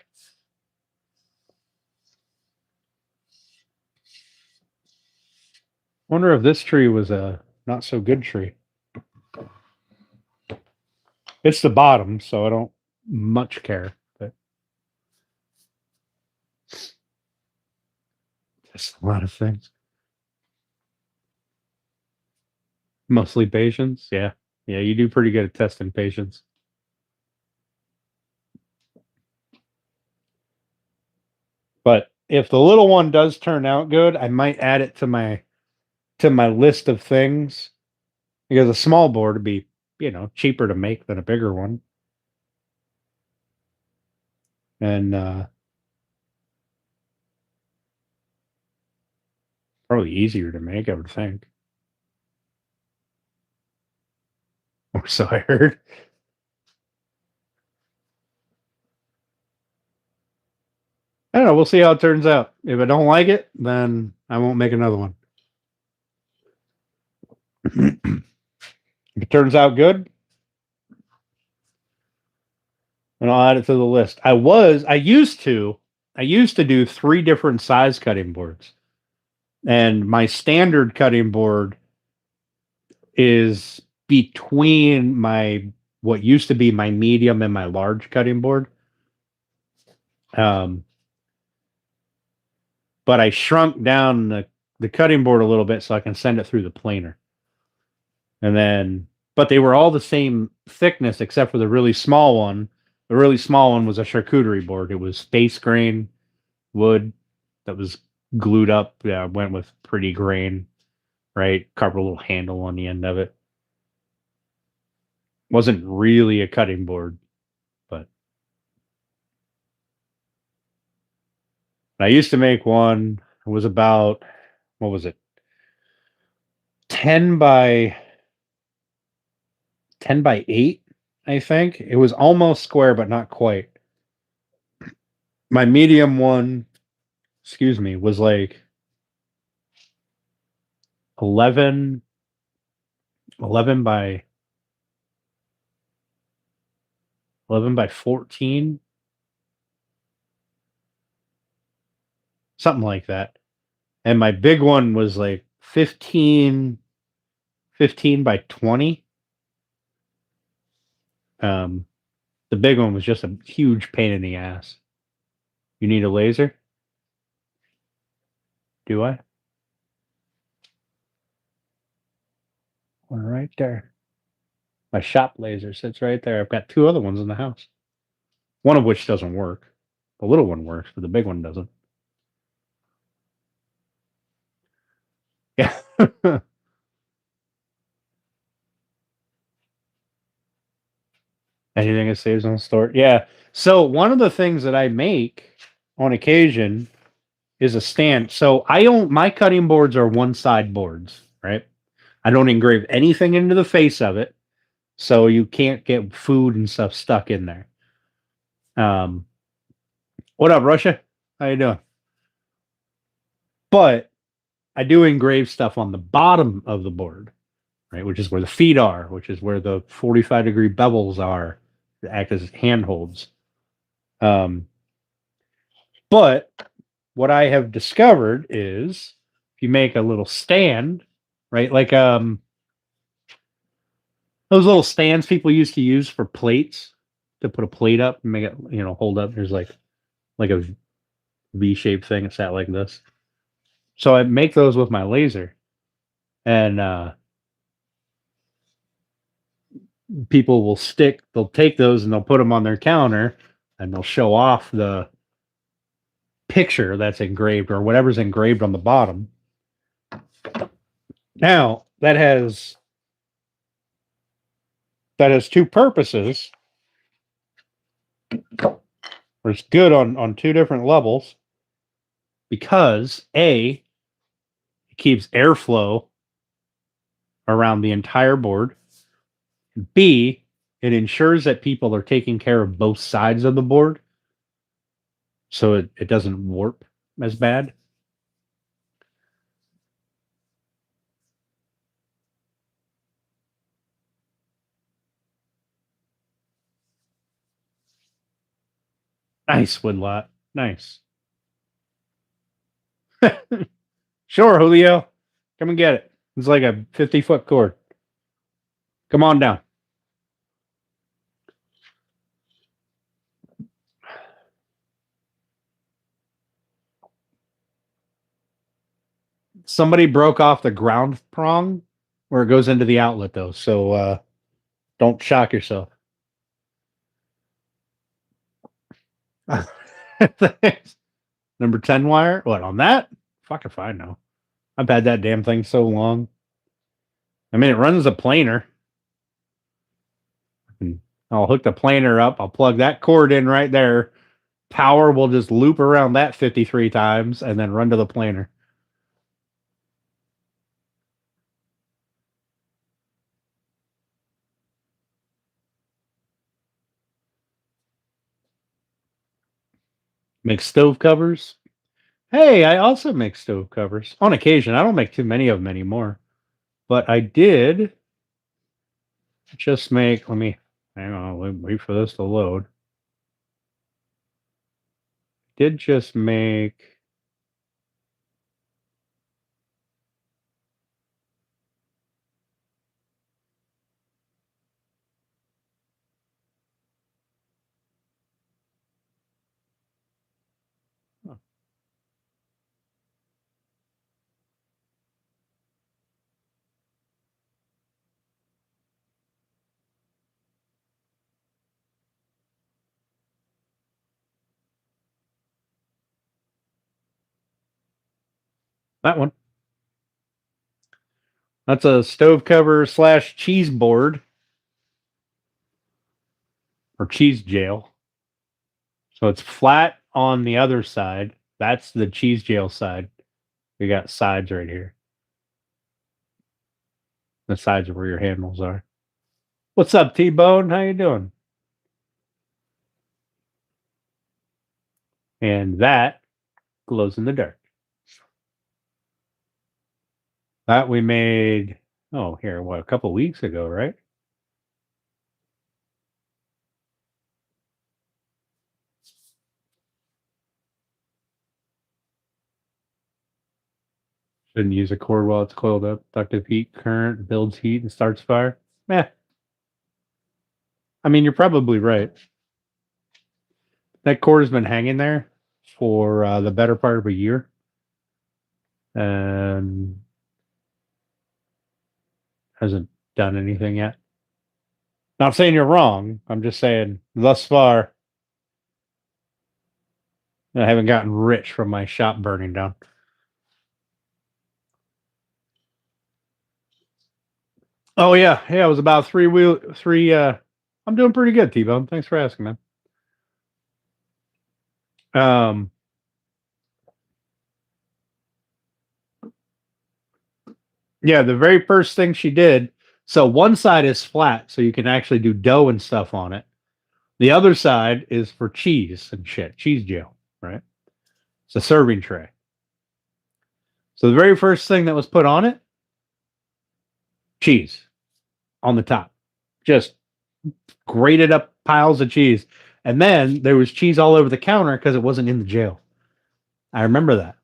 Speaker 1: Wonder if this tree was a not so good tree. It's the bottom, so I don't much care. But that's a lot of things. Mostly patience. Yeah. Yeah, you do pretty good at testing patience. But if the little one does turn out good, I might add it to my list of things because a small board would be, cheaper to make than a bigger one. And probably easier to make, I would think. Or so I heard. I don't know. We'll see how it turns out. If I don't like it, then I won't make another one. If it turns out good, then I'll add it to the list. I used to do 3 different size cutting boards. And my standard cutting board is between my what used to be my medium and my large cutting board. But I shrunk down the cutting board a little bit so I can send it through the planer. And then, but they were all the same thickness except for the really small one. The really small one was a charcuterie board. It was space grain wood that was glued up. Yeah, went with pretty grain, right? Carved a little handle on the end of it. Wasn't really a cutting board, but I used to make one. It was about, what was it? 10 by 8, I think. It was almost square, but not quite. My medium one, was like 11 by 14, something like that. And my big one was like 15 by 20. The big one was just a huge pain in the ass. You need a laser? Do I? One right there. My shop laser sits right there. I've got 2 other ones in the house. One of which doesn't work. The little one works, but the big one doesn't. Yeah. Anything that saves on store. Yeah. So one of the things that I make on occasion is a stand. So I own my cutting boards are one side boards, right? I don't engrave anything into the face of it, so you can't get food and stuff stuck in there. Um, what up, Russia? How you doing? But I do engrave stuff on the bottom of the board, right? Which is where the feet are, which is where the 45-degree bevels are that act as handholds. Um, but what I have discovered is if you make a little stand, right? Like those little stands people used to use for plates to put a plate up and make it, hold up. There's like a V-shaped thing. It's sat like this. So I make those with my laser, and people will they'll take those and they'll put them on their counter, and they'll show off the picture that's engraved or whatever's engraved on the bottom. Now that has two purposes. It's good on two different levels because A, it keeps airflow around the entire board. B, it ensures that people are taking care of both sides of the board so it doesn't warp as bad. Nice, Woodlot. Nice. Sure, Julio. Come and get it. It's like a 50-foot cord. Come on down. Somebody broke off the ground prong where it goes into the outlet, though. So don't shock yourself. Number 10 wire? What, on that? Fuck if I know. I've had that damn thing so long. I mean, it runs a planer. I'll hook the planer up. I'll plug that cord in right there. Power will just loop around that 53 times and then run to the planer. Make stove covers. Hey, I also make stove covers on occasion. I don't make too many of them anymore, but I did just make. Let me hang on. Wait for this to load. Did just make. Oh, that one. That's a stove cover / cheese board or cheese jail. So it's flat on the other side. That's the cheese jail side. We got sides right here. The sides of where your handles are. What's up, T-Bone? How you doing? And that glows in the dark. That we made, here, a couple weeks ago, right? Shouldn't use a cord while it's coiled up. Ductive heat current builds heat and starts fire. I mean, you're probably right. That cord has been hanging there for the better part of a year. And hasn't done anything yet. Not saying you're wrong. I'm just saying thus far, I haven't gotten rich from my shop burning down. Oh yeah, it was about 3 wheel. I'm doing pretty good, T-Bone. Thanks for asking, man. Um, yeah, the very first thing she did. So one side is flat, so you can actually do dough and stuff on it. The other side is for cheese and shit, cheese jail, right? It's a serving tray. So the very first thing that was put on it, cheese on the top, just grated up piles of cheese. And then there was cheese all over the counter because it wasn't in the jail. I remember that.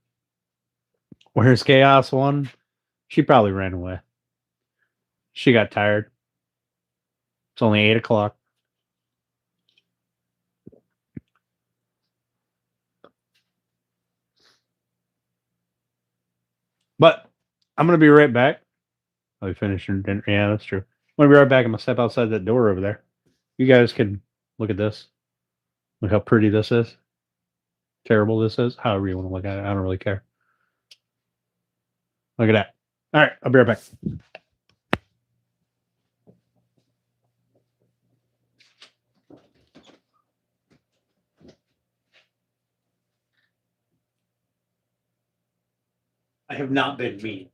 Speaker 1: Where's Chaos One? She probably ran away. She got tired. It's only 8 o'clock. But I'm gonna be right back. I'll be finishing dinner. Yeah, that's true. I'm gonna be right back. I'm gonna step outside that door over there. You guys can look at this. Look how pretty this is. Terrible this is. However you want to look at it. I don't really care. Look at that. All right, I'll be right back. I have not been mean.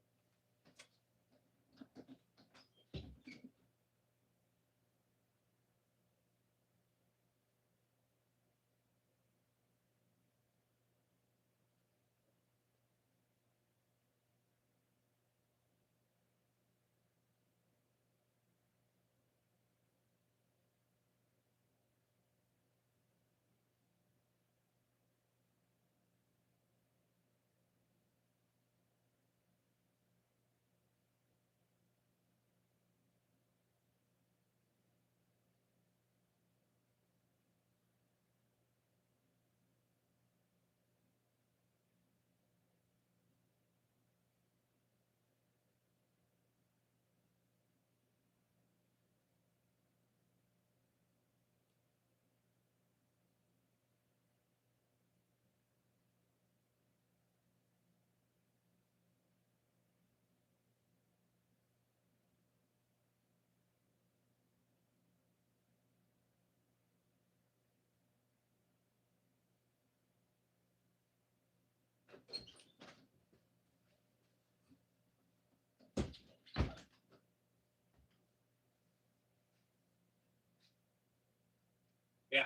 Speaker 1: Yeah.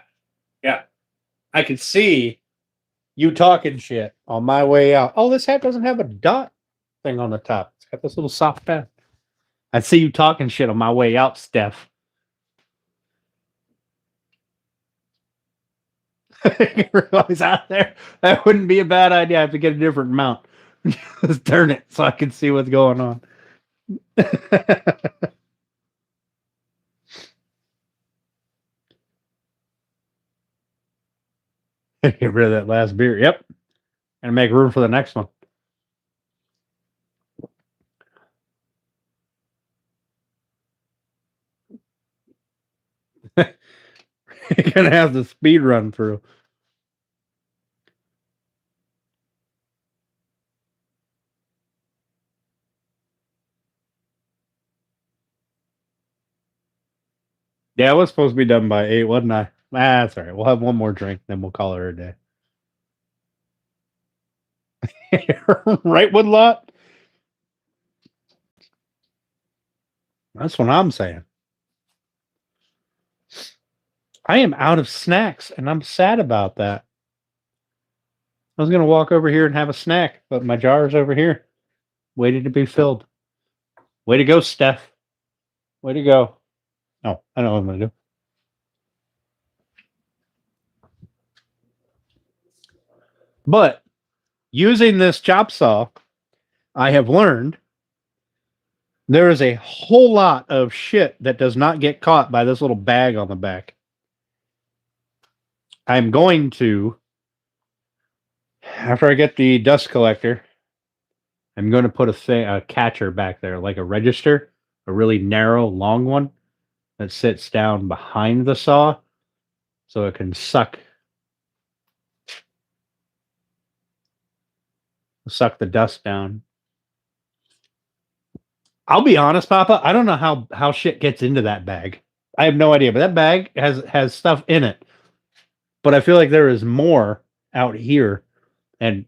Speaker 1: Yeah. I could see you talking shit on my way out. Oh, this hat doesn't have a dot thing on the top. It's got this little soft pad. I'd see you talking shit on my way out, Steph. Realize out there, that wouldn't be a bad idea. I have to get a different mount. Just turn it so I can see what's going on. Get rid of that last beer. Yep. And make room for the next one. You're gonna have the speed run through. Yeah, I was supposed to be done by 8, wasn't I? That's all right. We'll have one more drink, then we'll call her a day. Right, Woodlot? That's what I'm saying. I am out of snacks, and I'm sad about that. I was gonna walk over here and have a snack, but my jar's over here, waiting to be filled. Way to go, Steph. Way to go. Oh, I know what I'm gonna do. But using this chop saw, I have learned there is a whole lot of shit that does not get caught by this little bag on the back. I'm going to, after I get the dust collector, I'm going to put a catcher back there, like a register, a really narrow, long one that sits down behind the saw so it can suck the dust down. I'll be honest, Papa, I don't know how shit gets into that bag. I have no idea, but that bag has stuff in it. But I feel like there is more out here and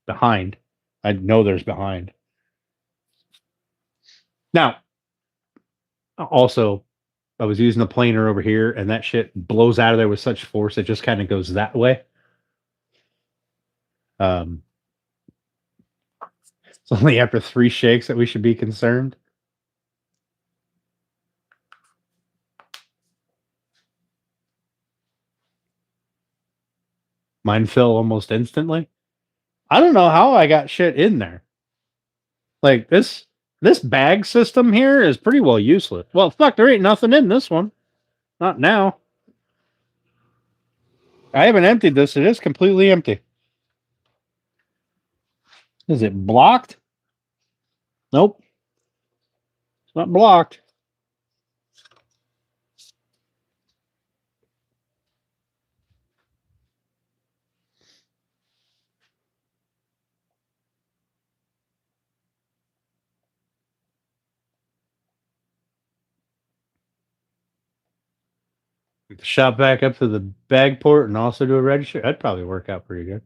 Speaker 1: behind. I know there's behind. Now, also, I was using the planer over here, and that shit blows out of there with such force it just kind of goes that way. It's only after 3 shakes that we should be concerned. Mine fill almost instantly. I don't know how I got shit in there. Like this bag system here is pretty well useless. Well, fuck, there ain't nothing in this one. Not now. I haven't emptied this. It is completely empty. Is it blocked? Nope. It's not blocked. Shop back up to the bag port and also do a register. That'd probably work out pretty good.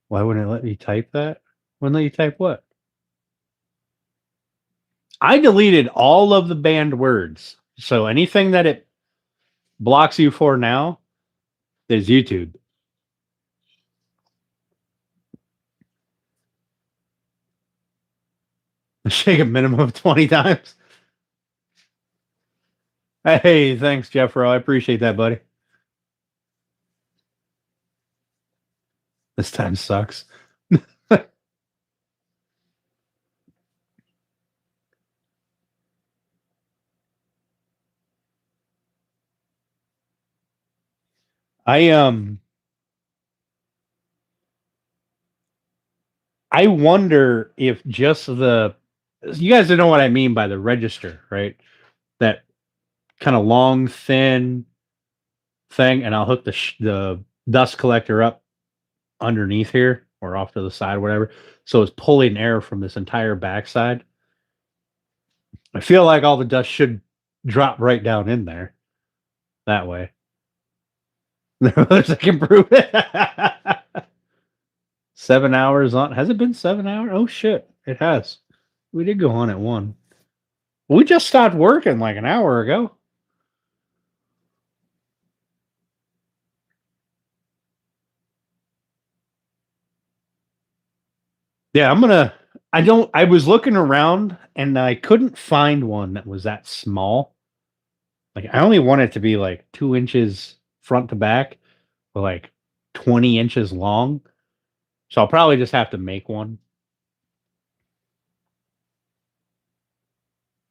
Speaker 1: Why wouldn't it let me type that? Wouldn't let you type what? I deleted all of the banned words. So anything that it blocks you for now is YouTube. Shake a minimum of 20 times. Hey, thanks, Jeffro. I appreciate that, buddy. This time sucks. I wonder if just you guys know what I mean by the register, right? That kind of long, thin thing, and I'll hook the dust collector up underneath here or off to the side, whatever. So it's pulling air from this entire backside. I feel like all the dust should drop right down in there that way. There's I can prove it. 7 hours on. Has it been 7 hours? Oh shit, it has. We did go on at 1. We just stopped working like an hour ago. Yeah, I was looking around and I couldn't find one that was that small. Like I only want it to be like 2 inches front to back, or like 20 inches long. So I'll probably just have to make one.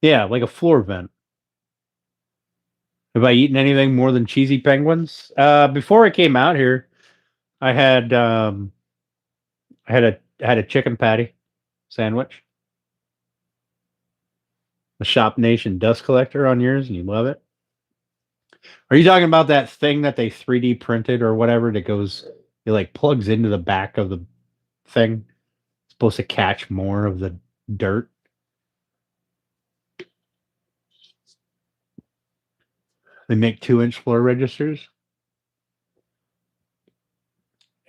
Speaker 1: Yeah, like a floor vent. Have I eaten anything more than cheesy penguins? Before I came out here, I had a chicken patty sandwich. The Shop Nation dust collector on yours, and you love it. Are you talking about that thing that they 3D printed or whatever that goes, it like plugs into the back of the thing? It's supposed to catch more of the dirt. They make 2-inch floor registers.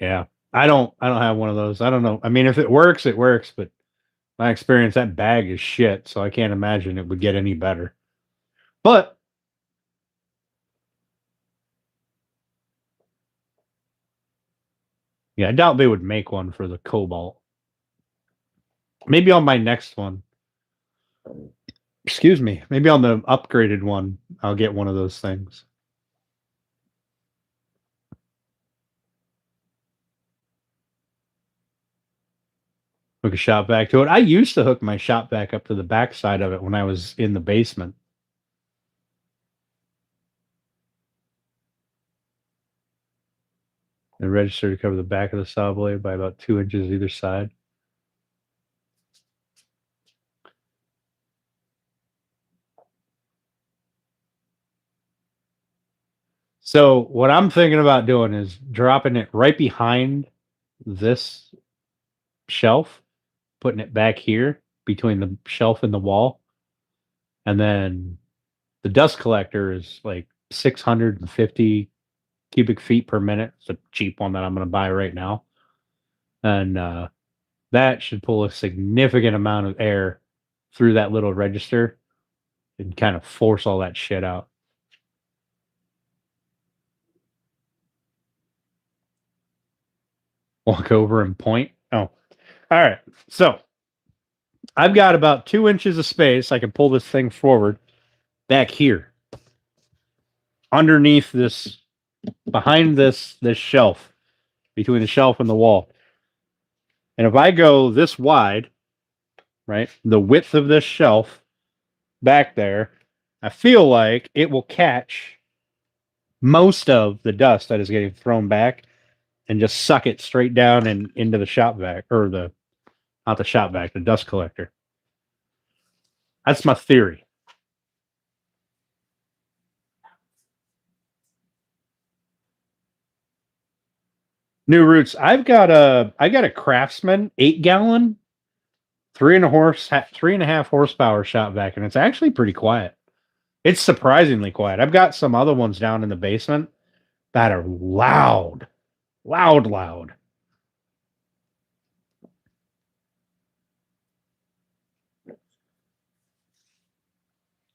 Speaker 1: Yeah. I don't have one of those. I don't know. I mean, if it works, it works, but my experience, that bag is shit, so I can't imagine it would get any better. But yeah, I doubt they would make one for the Cobalt. Maybe on my next one. Excuse me. Maybe on the upgraded one, I'll get one of those things. Hook a shop back to it. I used to hook my shop back up to the back side of it when I was in the basement. And register to cover the back of the saw blade by about 2 inches either side. So what I'm thinking about doing is dropping it right behind this shelf, putting it back here between the shelf and the wall, and then The dust collector is like 650 cubic feet per minute. It's a cheap one that I'm going to buy right now. And that should pull a significant amount of air through that little register and kind of force all that shit out. Walk over and point. Oh, all right. So I've got about 2 inches of space. I can pull this thing forward back here underneath this, behind this shelf, between the shelf and the wall. And if I go this wide, right, the width of this shelf back there, I feel like it will catch most of the dust that is getting thrown back and just suck it straight down and into the shop vac, or the, not the shop vac, the dust collector. That's my theory. New Roots. I got a Craftsman 8-gallon, 3.5 horsepower shop vac, and it's actually pretty quiet. It's surprisingly quiet. I've got some other ones down in the basement that are loud, loud, loud.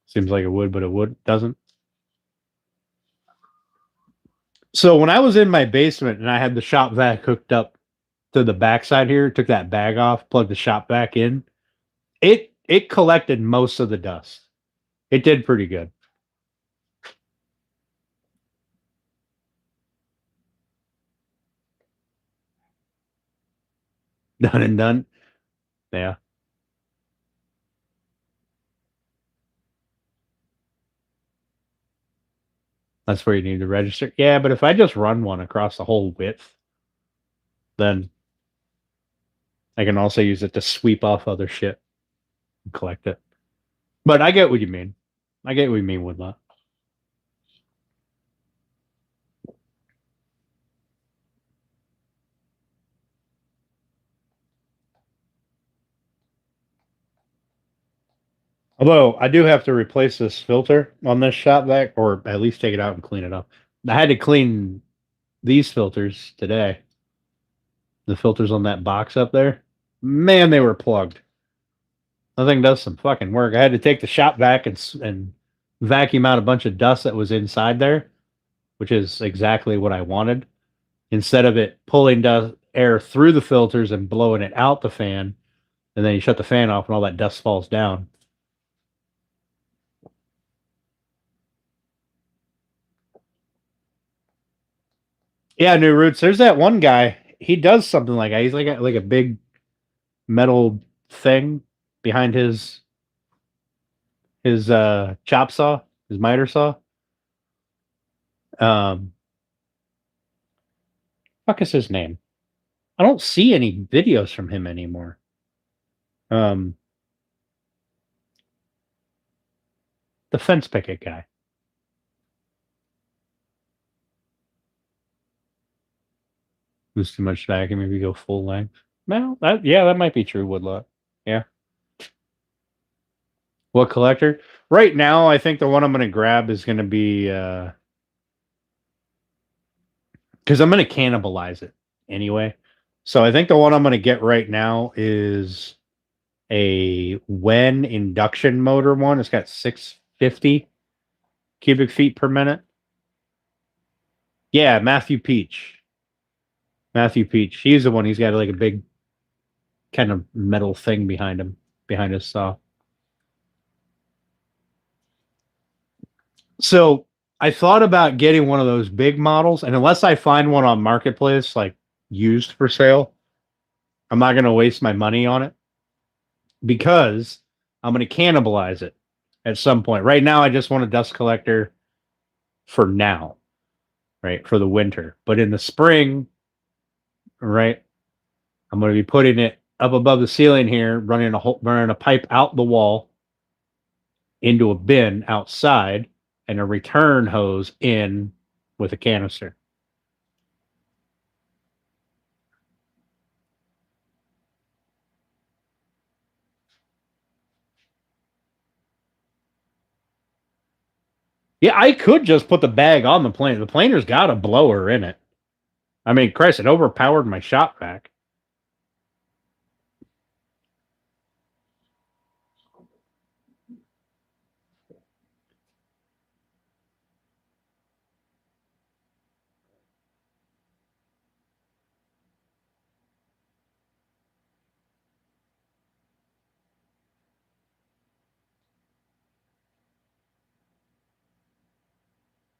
Speaker 1: Seems like it would, but it doesn't. So when I was in my basement and I had the shop vac hooked up to the backside here, took that bag off, plugged the shop vac in, it collected most of the dust. It did pretty good. Done and done. Yeah. That's where you need to register. Yeah, but if I just run one across the whole width, then I can also use it to sweep off other shit and collect it. But I get what you mean. I get what you mean with that. Although I do have to replace this filter on this shop vac, or at least take it out and clean it up. I had to clean these filters today. The filters on that box up there, man, they were plugged. The thing does some fucking work. I had to take the shop vac and vacuum out a bunch of dust that was inside there, which is exactly what I wanted. Instead of it pulling air through the filters and blowing it out the fan, and then you shut the fan off and all that dust falls down. Yeah, New Roots. There's that one guy. He does something like that. He's like a big metal thing behind his chop saw, his miter saw. Um, fuck is his name? I don't see any videos from him anymore. Um, the fence picket guy. Lose too much vacuum if you go full length. Well, that might be true, Woodlot. Yeah. What collector? Right now, I think the one I'm going to grab is going to be because I'm going to cannibalize it anyway. So I think the one I'm going to get right now is a Wen induction motor one. It's got 650 cubic feet per minute. Yeah, Matthew Peach. Matthew Peach. He's the one. He's got like a big kind of metal thing behind him, behind his saw. So I thought about getting one of those big models, and unless I find one on Marketplace, like used for sale, I'm not going to waste my money on it because I'm going to cannibalize it at some point. Right now, I just want a dust collector for now, right, for the winter. But in the spring, right, I'm going to be putting it up above the ceiling here, running a pipe out the wall into a bin outside, and a return hose in with a canister. Yeah, I could just put the bag on the planer. The planer's got a blower in it. I mean, Christ, it overpowered my shop vac.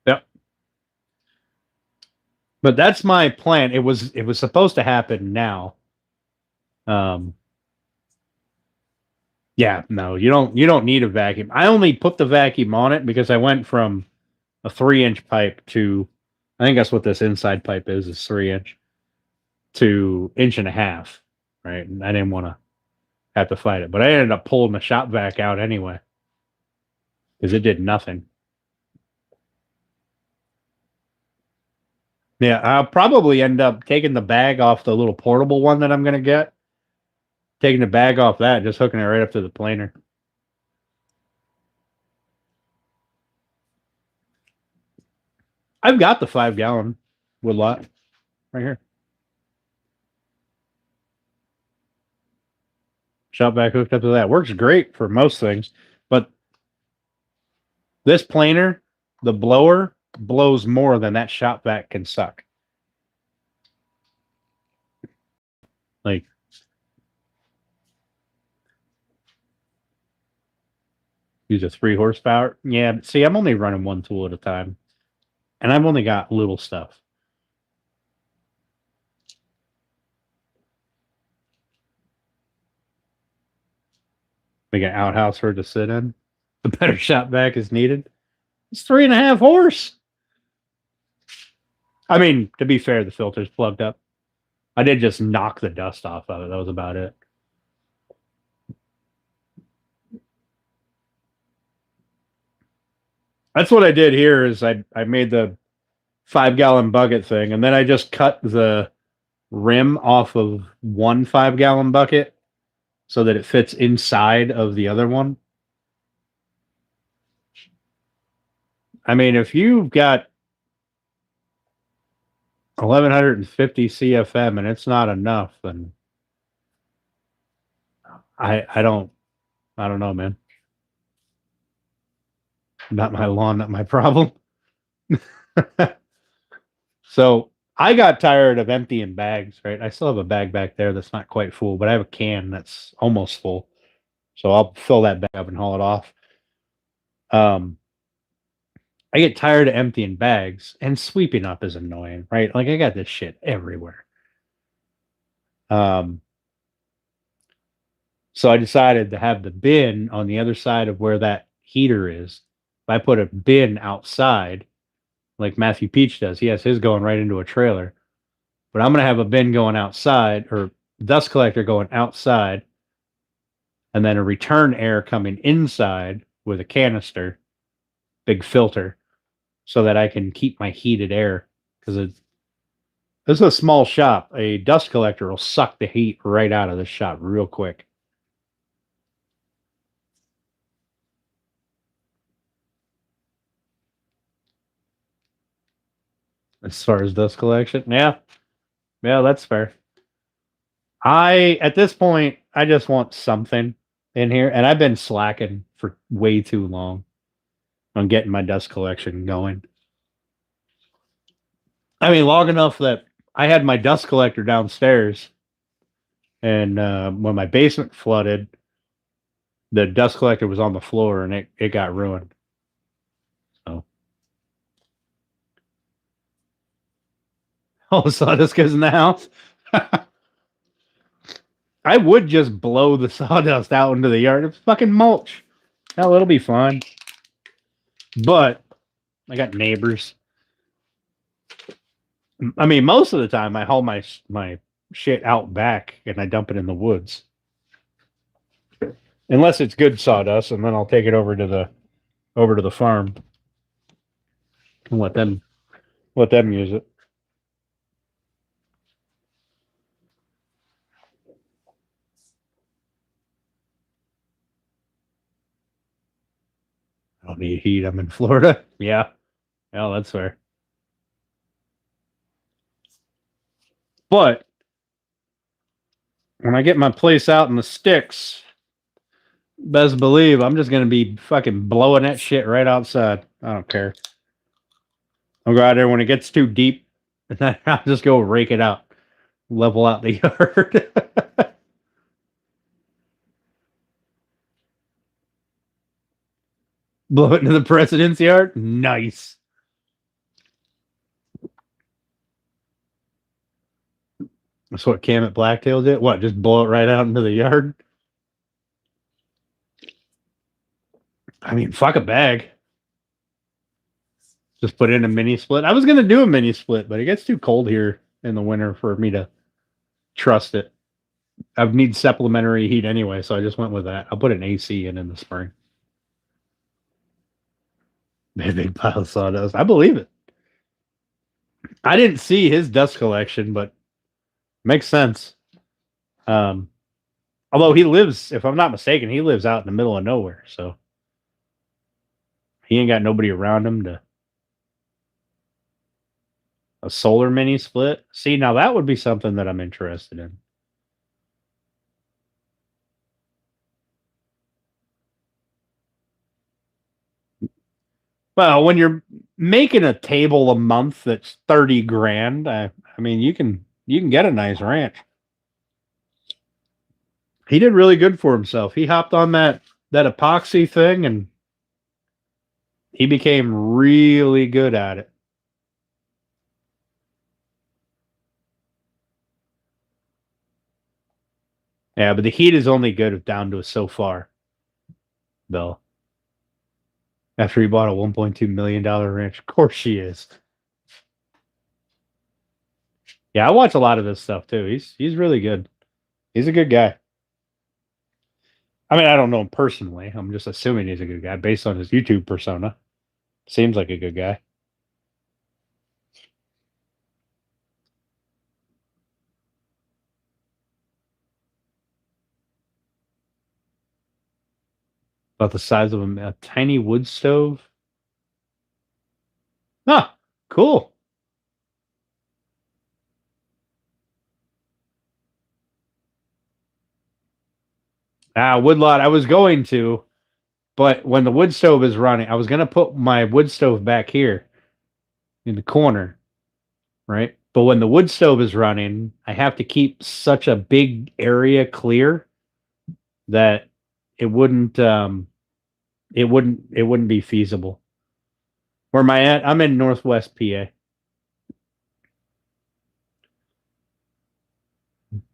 Speaker 1: Yep. But that's my plan. It was supposed to happen now. Um, yeah, no, you don't need a vacuum. I only put the vacuum on it because I went from a 3-inch pipe to, I think that's what this inside pipe is 3-inch to 1.5 inch, right? And I didn't want to have to fight it, but I ended up pulling the shop vac out anyway because it did nothing. Yeah, I'll probably end up taking the bag off the little portable one that I'm gonna get, taking the bag off that, just hooking it right up to the planer. I've got the 5-gallon woodlot right here. Shop vac hooked up to that. Works great for most things, but this planer, the blower blows more than that shop vac can suck. Like, use a 3 horsepower. Yeah, but see, I'm only running one tool at a time, and I've only got little stuff. We got outhouse for it to sit in. The better shop vac is needed. It's 3.5 horse. I mean, to be fair, the filter's plugged up. I did just knock the dust off of it. That was about it. That's what I did here. Is I made the 5-gallon bucket thing, and then I just cut the rim off of one 5-gallon bucket so that it fits inside of the other one. I mean, if you've got 1150 CFM and it's not enough, then I don't know, man. Not my lawn, not my problem. So I got tired of emptying bags, right? I still have a bag back there that's not quite full, but I have a can that's almost full. So I'll fill that bag up and haul it off. Um, I get tired of emptying bags, and sweeping up is annoying, right? Like, I got this shit everywhere. Um, so I decided to have the bin on the other side of where that heater is. If I put a bin outside, like Matthew Peach does, he has his going right into a trailer. But I'm going to have a bin going outside, or dust collector going outside, and then a return air coming inside with a canister, big filter, so that I can keep my heated air. Because this is a small shop. A dust collector will suck the heat right out of the shop real quick. As far as dust collection, yeah, that's fair. At this point, I just want something in here, and I've been slacking for way too long on getting my dust collection going. I mean, long enough that I had my dust collector downstairs, and when my basement flooded, the dust collector was on the floor, and it got ruined. So, all of a sudden, this goes in the house. I would just blow the sawdust out into the yard. It's fucking mulch. Hell, it'll be fine. But I got neighbors. I mean, most of the time I haul my shit out back and I dump it in the woods. Unless it's good sawdust, and then I'll take it over to the farm and let them use it. I don't need heat. I'm in Florida. Yeah. Yeah, that's fair. But when I get my place out in the sticks, best believe I'm just gonna be fucking blowing that shit right outside. I don't care. I'll go out there when it gets too deep, and then I'll just go rake it out, level out the yard. Blow it into the president's yard. Nice. That's what Cam at Blacktail did. What? Just blow it right out into the yard? I mean, fuck a bag. Just put in a mini split. I was gonna do a mini split, but it gets too cold here in the winter for me to trust it. I need supplementary heat anyway, so I just went with that. I'll put an AC in the spring. A big pile of sawdust. I believe it. I didn't see his dust collection, but makes sense. Um, although he lives, if I'm not mistaken, he lives out in the middle of nowhere, so he ain't got nobody around him to a solar mini split. See, now that would be something that I'm interested in. Well, when you're making a table a month that's 30 grand, I mean you can get a nice ranch. He did really good for himself. He hopped on that epoxy thing and he became really good at it. Yeah, but the heat is only good down to so far, Bill. After he bought a $1.2 million ranch. Of course she is. Yeah, I watch a lot of this stuff too. He's really good. He's a good guy. I mean, I don't know him personally. I'm just assuming he's a good guy based on his YouTube persona. Seems like a good guy. About the size of a tiny wood stove. Huh, cool. Woodlot, I was going to, but when the wood stove is running, I was going to put my wood stove back here in the corner, right? But when the wood stove is running, I have to keep such a big area clear that it wouldn't it wouldn't be feasible. Where am I at? I'm in Northwest PA.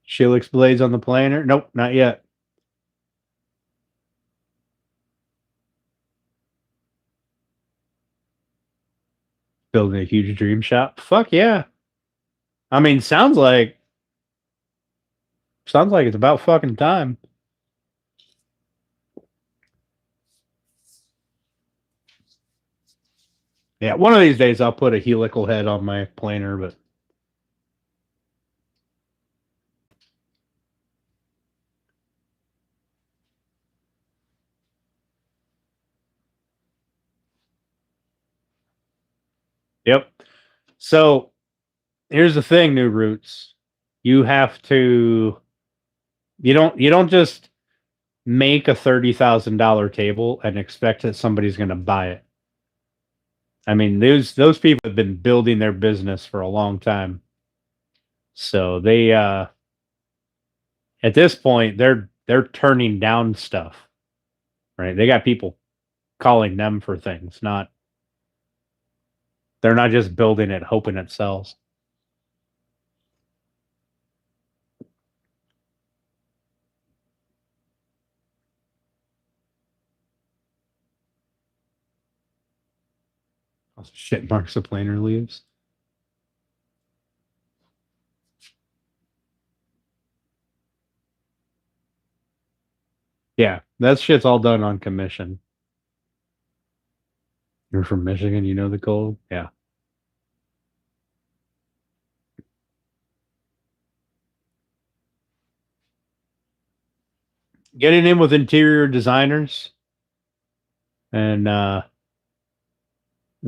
Speaker 1: Shilix blades on the planer? Nope, not yet. Building a huge dream shop. Fuck yeah. I mean, sounds like it's about fucking time. Yeah, one of these days I'll put a helical head on my planer, but yep. So here's the thing, New Roots. You have to you don't just make a $30,000 table and expect that somebody's gonna buy it. I mean, those people have been building their business for a long time. So they at this point they're turning down stuff. Right? They got people calling them for things, not they're not just building it hoping it sells. Oh, shit marks the planer leaves. Yeah, that shit's all done on commission. You're from Michigan, you know the cold? Yeah. Getting in with interior designers and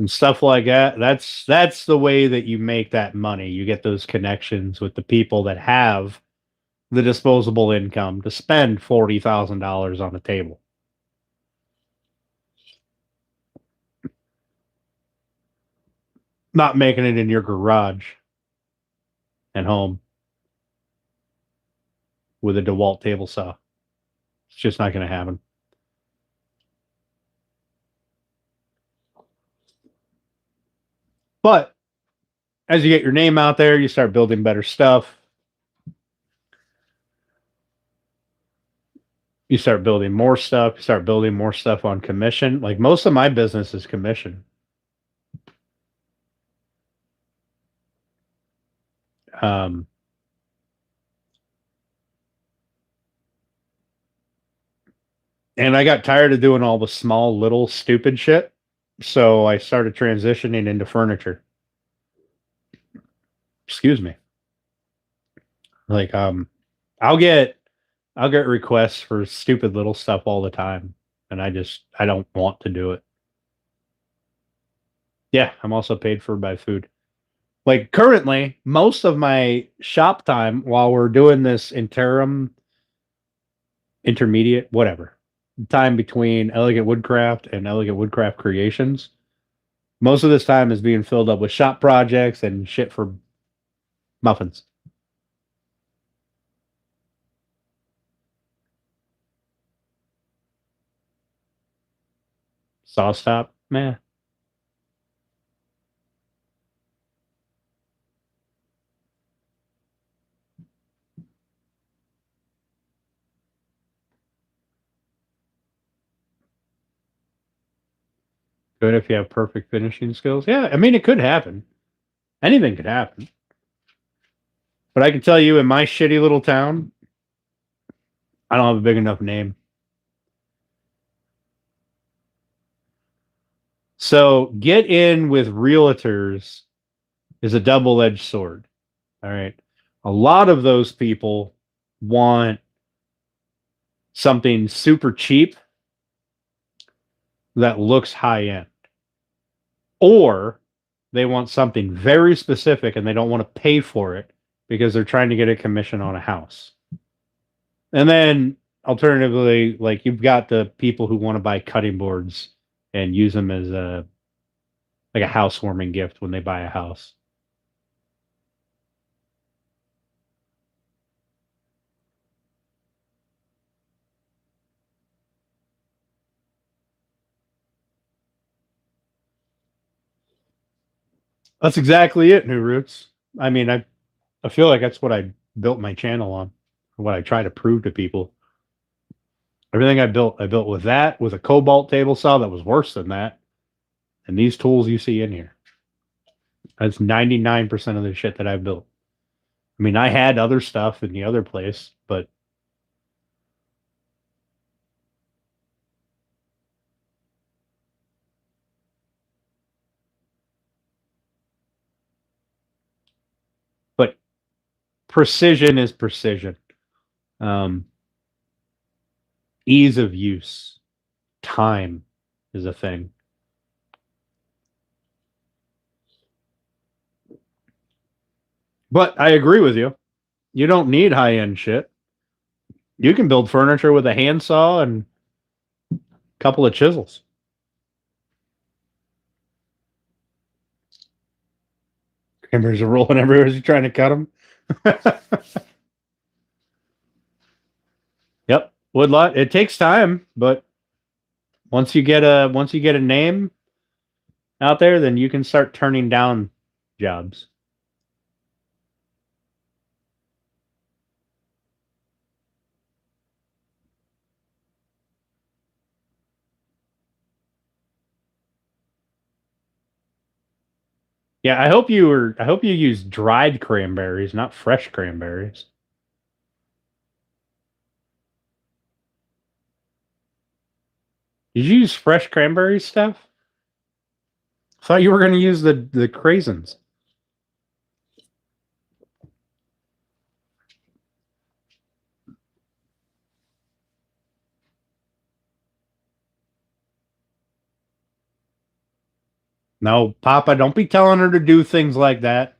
Speaker 1: stuff like that. That's the way that you make that money. You get those connections with the people that have the disposable income to spend $40,000 on a table. Not making it in your garage and home with a DeWalt table saw. It's just not going to happen. But as you get your name out there, you start building better stuff. You start building more stuff. You start building more stuff on commission. Like most of my business is commission. Um, and I got tired of doing all the small, little, stupid shit. So I started transitioning into furniture. Excuse me. Like, I'll get requests for stupid little stuff all the time, and I don't want to do it. Yeah, I'm also paid for by food. Like currently, most of my shop time while we're doing this intermediate, whatever, time between Elegant Woodcraft and Elegant Woodcraft Creations, most of this time is being filled up with shop projects and shit for muffins. Sauce top, meh. Good if you have perfect finishing skills. Yeah, I mean, it could happen. Anything could happen. But I can tell you, in my shitty little town, I don't have a big enough name. So get in with realtors is a double-edged sword. All right. A lot of those people want something super cheap that looks high end, or they want something very specific and they don't want to pay for it because they're trying to get a commission on a house. And then alternatively, like you've got the people who want to buy cutting boards and use them as a housewarming gift when they buy a house. That's exactly it, New Roots. I mean, I feel like that's what I built my channel on, what I try to prove to people. Everything I built with that, with a Cobalt table saw that was worse than that, and these tools you see in here. That's 99% of the shit that I built. I mean, I had other stuff in the other place, but precision is precision. Um, Ease of use, time is a thing. But I agree with you. You don't need high end shit. You can build furniture with a handsaw and a couple of chisels. Hammers are rolling everywhere as you're trying to cut them. Yep, woodlot. It takes time, but once you get a name out there, then you can start turning down jobs. Yeah, I hope you use dried cranberries, not fresh cranberries. Did you use fresh cranberry stuff? I thought you were going to use the craisins. No, Papa, don't be telling her to do things like that.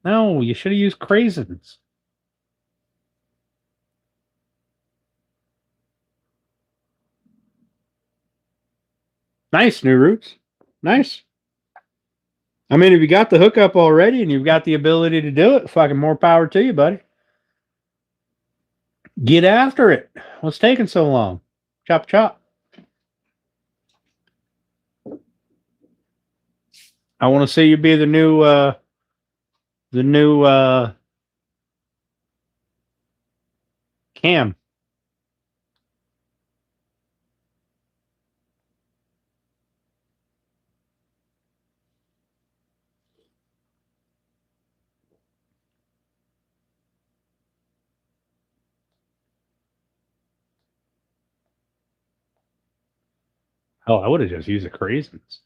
Speaker 1: No, you should have used craisins. Nice, New Roots. Nice. I mean, if you got the hookup already and you've got the ability to do it, fucking more power to you, buddy. Get after it. What's taking so long? Chop, chop. I want to see you be the new Cam. Oh, I would have just used the craisins.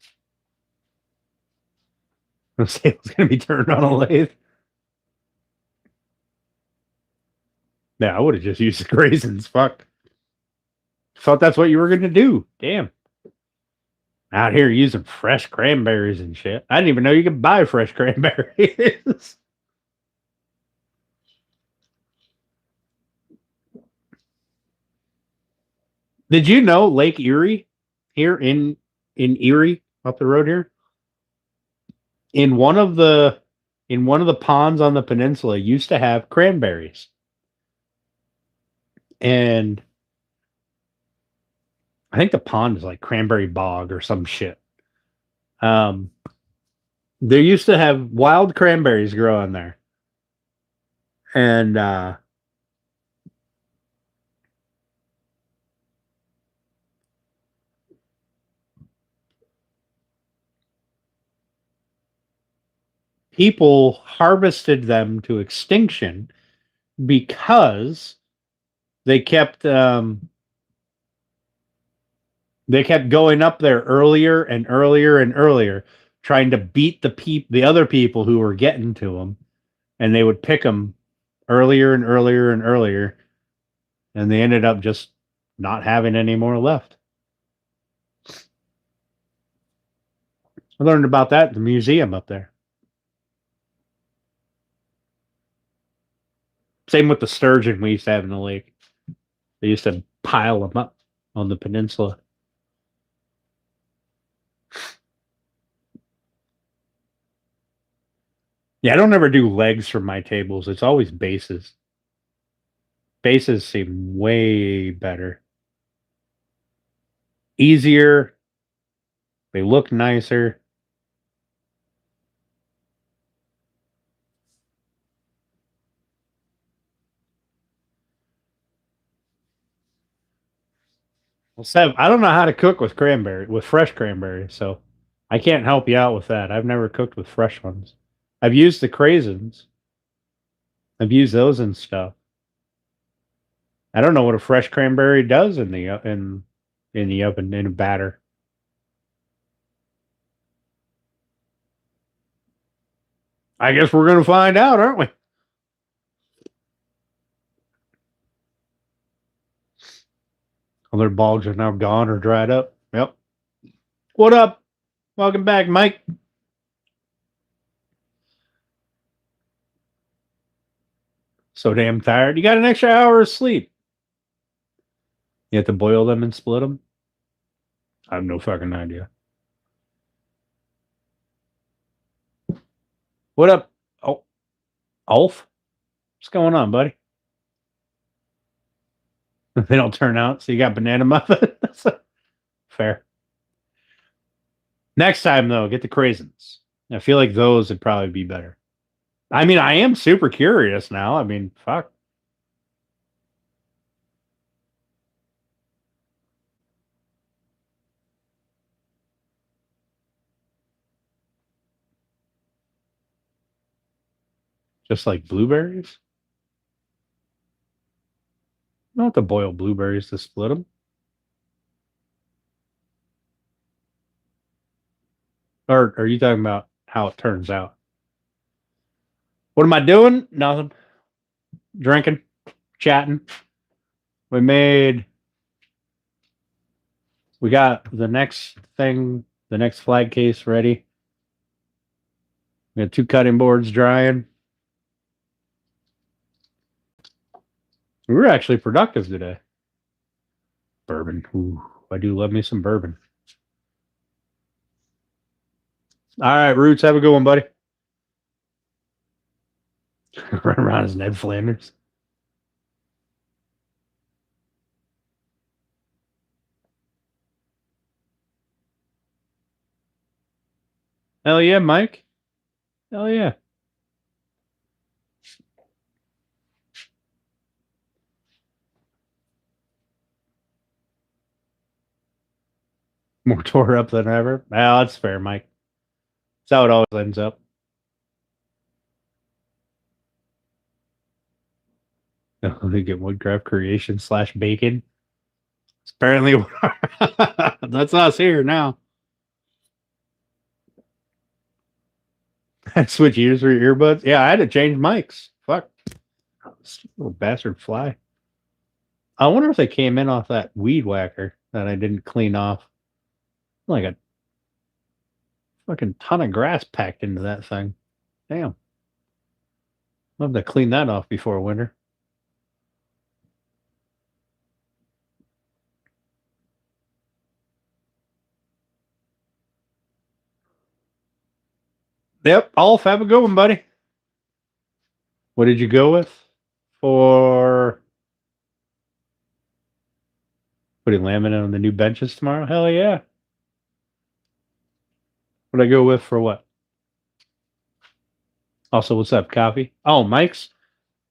Speaker 1: The sale's gonna be turned on a lathe. Yeah, I would have just used the craisins. Fuck. Thought that's what you were gonna do. Damn. Out here using fresh cranberries and shit. I didn't even know you could buy fresh cranberries. Did you know Lake Erie here in Erie up the road here? In one of the ponds on the peninsula used to have cranberries. And I think the pond is like cranberry bog or some shit. Um they used to have wild cranberries grow in there. And people harvested them to extinction because they kept they kept going up there earlier and earlier and earlier, trying to beat the other people who were getting to them, and they would pick them earlier and earlier and earlier, and they ended up just not having any more left. I learned about that at the museum up there. Same with the sturgeon we used to have in the lake. They used to pile them up on the peninsula. Yeah, I don't ever do legs for my tables. It's always bases. Bases seem way better. Easier. They look nicer. Well, Seb, I don't know how to cook with fresh cranberry, so I can't help you out with that. I've never cooked with fresh ones. I've used the craisins. I've used those and stuff. I don't know what a fresh cranberry does in the oven in a batter. I guess we're gonna find out, aren't we? Other bogs are now gone or dried up. Yep. What up? Welcome back, Mike. So damn tired. You got an extra hour of sleep. You have to boil them and split them? I have no fucking idea. What up? Oh, Ulf? What's going on, buddy? They don't turn out, so you got banana muffin. Fair. Next time, though, get the craisins. I feel like those would probably be better. I mean, I am super curious now. I mean, fuck. Just like blueberries? You don't have to boil blueberries to split them. Or are you talking about how it turns out. What am I doing? Nothing. Drinking, chatting. We got the next thing, the next flag case ready. We got 2 cutting boards drying. We were actually productive today. Bourbon. Ooh, I do love me some bourbon. All right, Roots, have a good one, buddy. Run around as Ned Flanders. Hell yeah, Mike. Hell yeah. More tore up than ever. Well, that's fair, Mike. That's how it always ends up. They get Woodcraft creation / bacon. It's apparently that's us here now. I switch ears for your earbuds. Yeah, I had to change mics. Fuck. Little bastard fly. I wonder if they came in off that weed whacker that I didn't clean off. Like a fucking ton of grass packed into that thing. Damn. I'll have to clean that off before winter. Yep, Alf, have a good one, buddy. What did you go with for putting laminate on the new benches tomorrow? Hell yeah. What did I go with for what? Also, what's up, coffee? Oh, Mike's.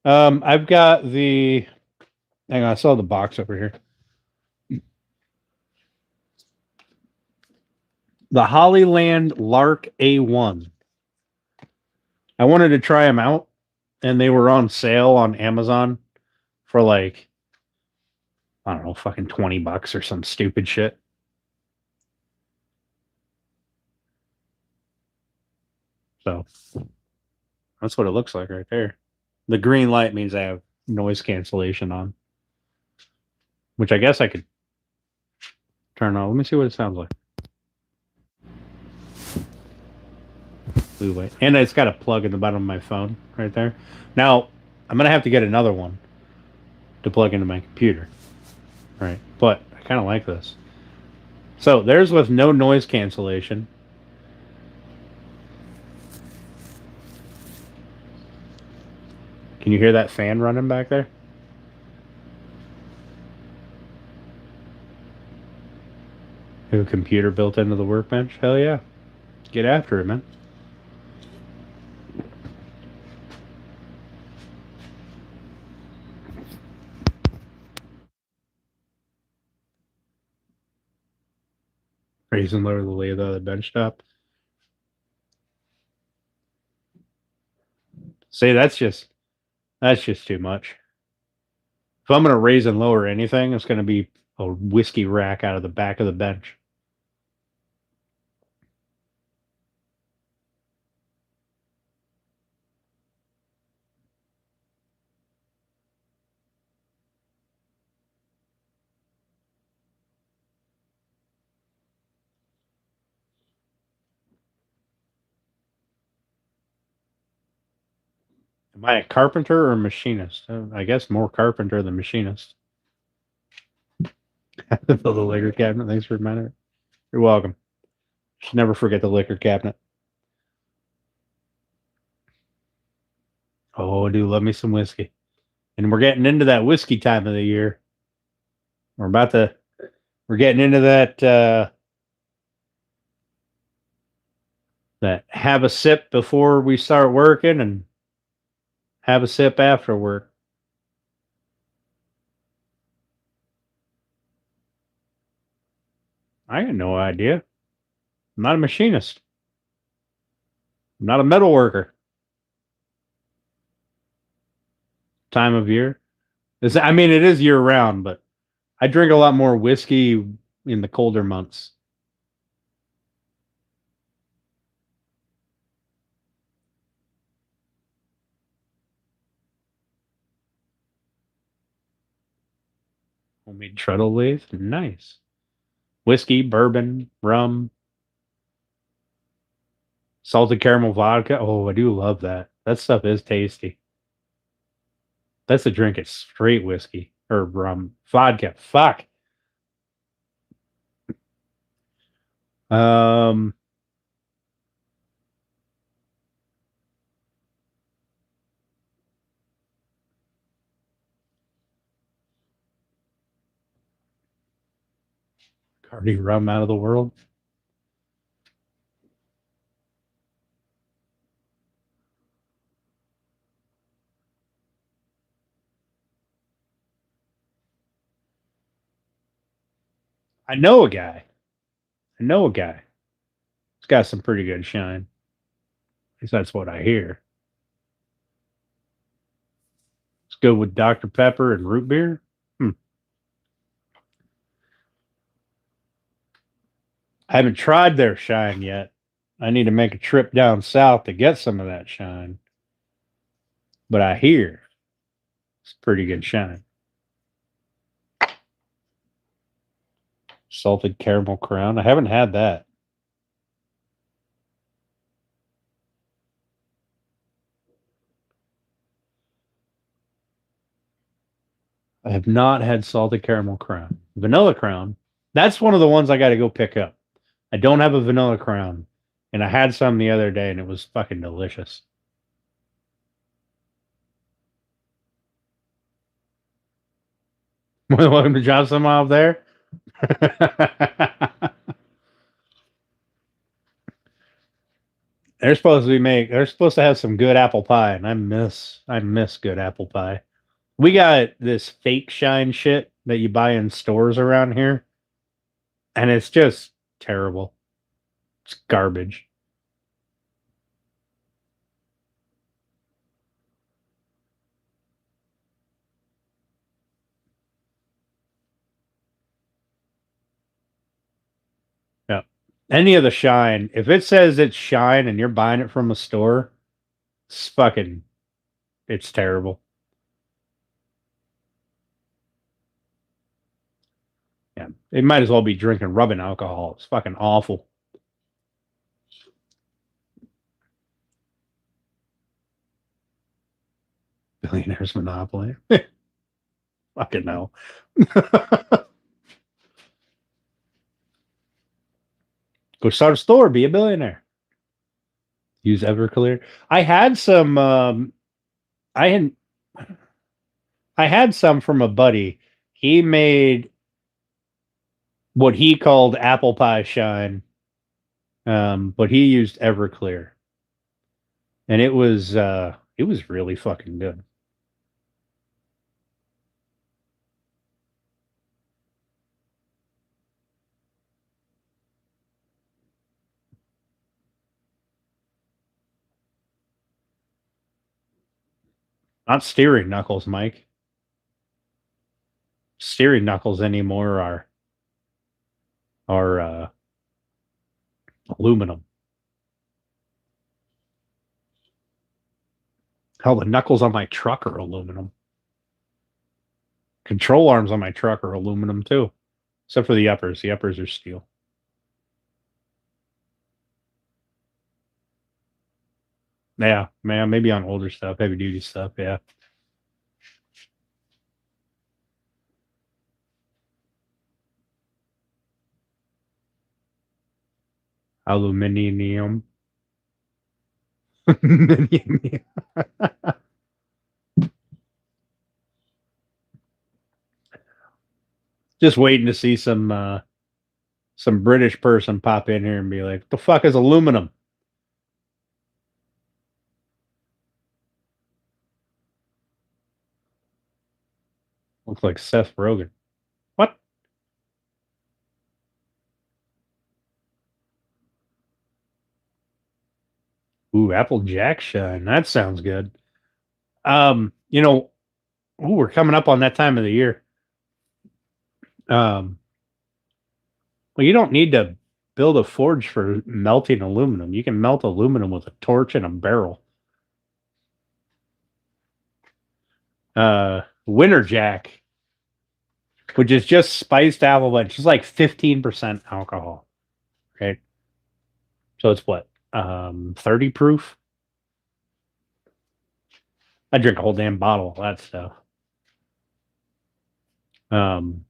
Speaker 1: I've got the. Hang on, I saw the box over here. The Hollyland Lark A1. I wanted to try them out, and they were on sale on Amazon for like, I don't know, fucking $20 or some stupid shit. So that's what it looks like right there. The green light means I have noise cancellation on, which I guess I could turn on. Let me see what it sounds like. Blue light. And it's got a plug in the bottom of my phone right there. Now, I'm going to have to get another one to plug into my computer. Right. But I kind of like this. So there's with no noise cancellation. Can you hear that fan running back there? Have a computer built into the workbench? Hell yeah. Get after it, man. Raise and lower the lay of the bench top. See, that's just too much. If I'm going to raise and lower anything, it's going to be a whiskey rack out of the back of the bench. Am I a carpenter or a machinist? I guess more carpenter than machinist. The liquor cabinet. Thanks for reminding me. You're welcome. Should never forget the liquor cabinet. Oh, I do love me some whiskey. And we're getting into that whiskey time of the year. We're getting into that that have a sip before we start working and have a sip after work. I got no idea. I'm not a machinist. I'm not a metal worker. Time of year. I mean, it is year round, but I drink a lot more whiskey in the colder months. Homemade treadle lathe. Nice. Whiskey, bourbon, rum, salted caramel vodka. Oh, I do love that. That stuff is tasty. That's a drink. It's straight whiskey or rum. Vodka. Fuck. Um, Cardi rum out of the world. I know a guy. I know a guy. He's got some pretty good shine. At least that's what I hear. Let's go with Dr. Pepper and root beer. I haven't tried their shine yet. I need to make a trip down south to get some of that shine. But I hear it's pretty good shine. Salted caramel crown. I haven't had that. I have not had salted caramel crown. Vanilla crown. That's one of the ones I got to go pick up. I don't have a vanilla crown. And I had some the other day and it was fucking delicious. Welcome to Job Some out there. They're supposed to have some good apple pie, and I miss good apple pie. We got this fake shine shit that you buy in stores around here, and it's just terrible. It's garbage. Yeah. Any of the shine, if it says it's shine and you're buying it from a store, it's terrible. Yeah. It might as well be drinking rubbing alcohol. It's fucking awful. Billionaire's Monopoly. Fucking no. Go start a store, be a billionaire. Use Everclear. I had some I had some from a buddy. He made what he called apple pie shine. But he used Everclear. And it was really fucking good. Not steering knuckles, Mike. Steering knuckles anymore are aluminum. Hell, the knuckles on my truck are aluminum. Control arms on my truck are aluminum too, except for the uppers. The uppers are steel. Yeah, man, maybe on older stuff, heavy duty stuff. Yeah. Aluminium. Just waiting to see some British person pop in here and be like, "The fuck is aluminum?" Looks like Seth Rogen. What? Ooh, Apple Jack shine. That sounds good. You know, we're coming up on that time of the year. Well, you don't need to build a forge for melting aluminum. You can melt aluminum with a torch and a barrel. Winter Jack. which is just spiced apple, but it's just like 15% alcohol. Right. So it's what? 30 proof? I drink a whole damn bottle of that stuff. Um,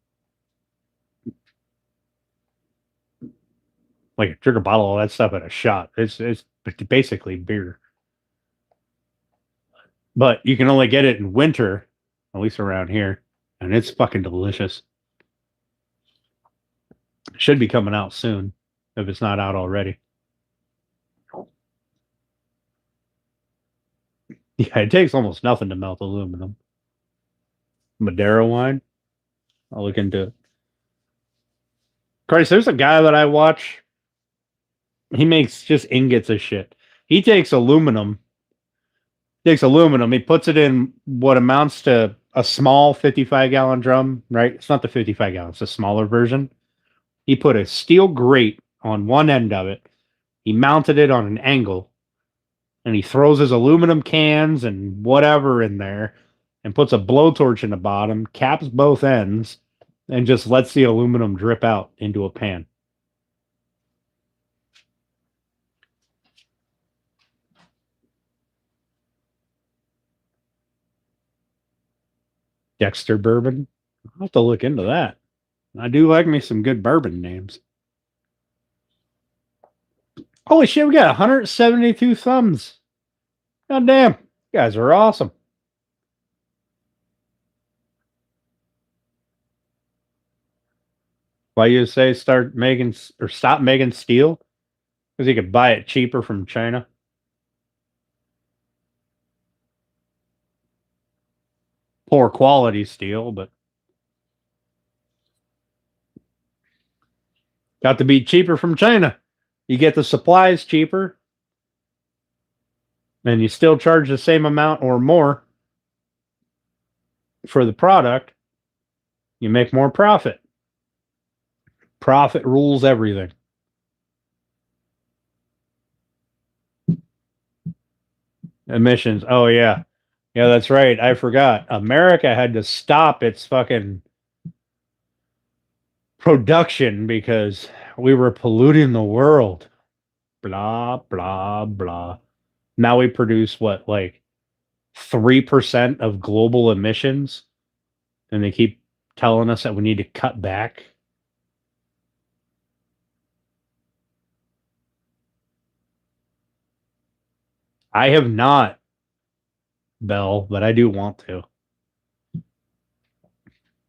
Speaker 1: like drink a bottle of that stuff at a shot. It's basically beer. But you can only get it in winter, at least around here, and it's fucking delicious. It should be coming out soon if it's not out already. Yeah, it takes almost nothing to melt aluminum. Madeira wine, I'll look into it. Christ, there's a guy that I watch. He makes just ingots of shit. He takes aluminum, he puts it in what amounts to a small 55-gallon drum, right? It's not the 55 gallon, it's a smaller version. He put a steel grate on one end of it. He mounted it on an angle, and he throws his aluminum cans and whatever in there and puts a blowtorch in the bottom, caps both ends, and just lets the aluminum drip out into a pan. Dexter bourbon. I'll have to look into that. I do like me some good bourbon names. Holy shit, we got 172 thumbs. God damn. You guys are awesome. Why you say start making or stop making steel? Because you could buy it cheaper from China. Poor quality steel, but got to be cheaper from China. You get the supplies cheaper, and you still charge the same amount or more for the product. You make more profit. Profit rules everything. Emissions. Oh, yeah. Yeah, that's right. I forgot. America had to stop its fucking production because we were polluting the world. Blah, blah, blah. Now we produce what, like 3% of global emissions? And they keep telling us that we need to cut back. I have not, Bell, but I do want to.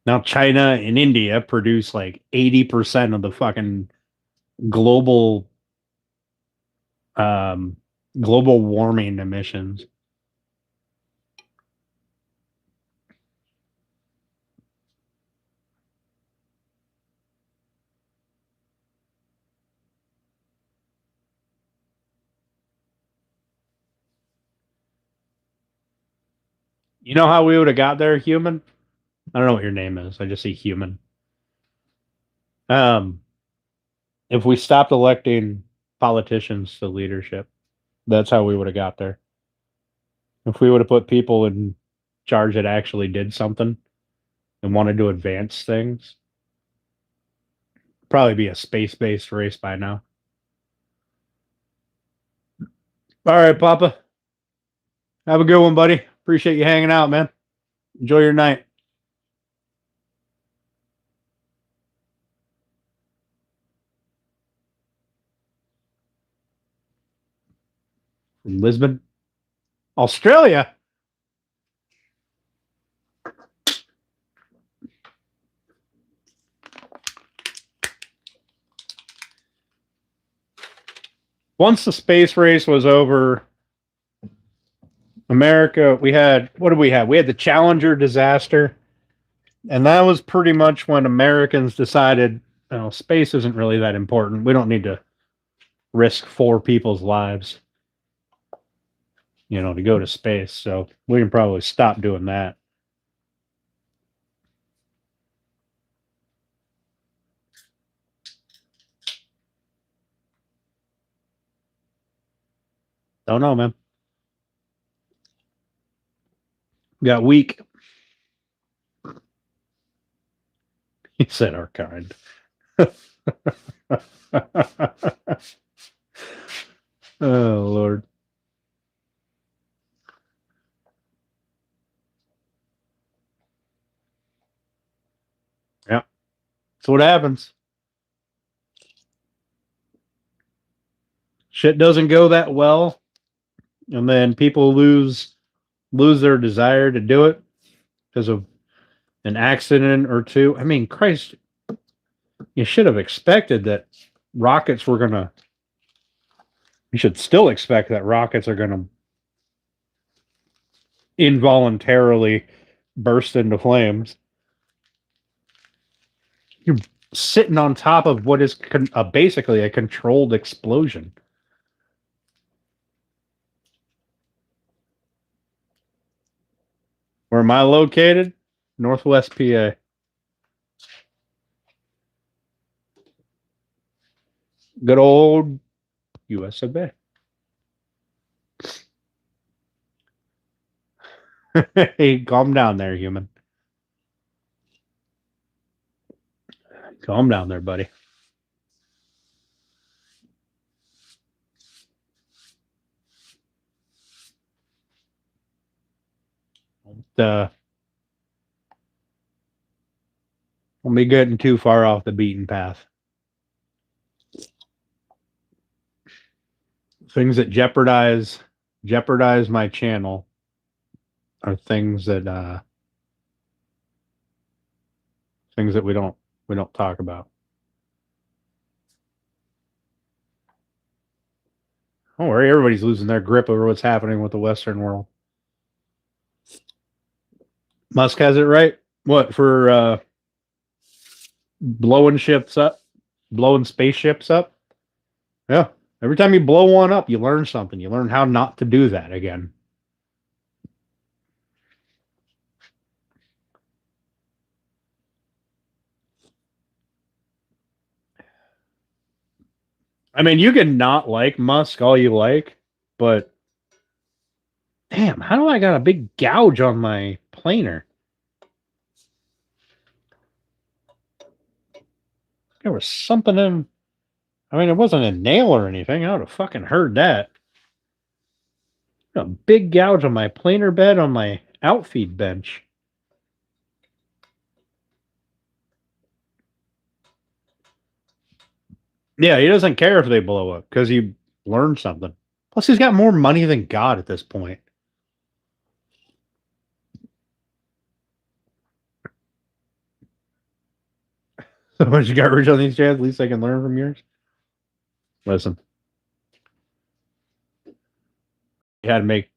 Speaker 1: Now China and India produce like 80% of the fucking global um global warming emissions. You know how we would have got there, human? I don't know what your name is. I just see human. Um if we stopped electing politicians to leadership, that's how we would have got there. If we would have put people in charge that actually did something and wanted to advance things, probably be a space-based race by now. All right, Papa. Have a good one, buddy. Appreciate you hanging out, man. Enjoy your night. From Lisbon, Australia. Once the space race was over, America, we had, what did we have? We had the Challenger disaster. And that was pretty much when Americans decided, space isn't really that important. We don't need to risk 4 people's lives, to go to space. So we can probably stop doing that. Don't know, man. Got weak. He said our kind. Oh, Lord. Yeah. That's what happens. Shit doesn't go that well, and then people lose their desire to do it because of an accident or two. I mean, Christ, you should have expected that rockets were going to, you should still expect that rockets are going to involuntarily burst into flames. You're sitting on top of what is basically a controlled explosion. Where am I located? Northwest PA. Good old US of A. Hey, calm down there, human. Calm down there, buddy. Don't be getting too far off the beaten path. Things that jeopardize my channel are things that we don't talk about. Don't worry, everybody's losing their grip over what's happening with the Western world. Musk has it right. What for blowing ships up, blowing spaceships up? Yeah. Every time you blow one up, you learn something. You learn how not to do that again. I mean, you can not like Musk all you like, but damn, how do I got a big gouge on my planer? There was something in. I mean, it wasn't a nail or anything. I would have fucking heard that. A big gouge on my planer bed on my outfeed bench. Yeah, he doesn't care if they blow up because he learned something. Plus, he's got more money than God at this point. So once you got rich on these jazz, at least I can learn from yours. Listen, I had to make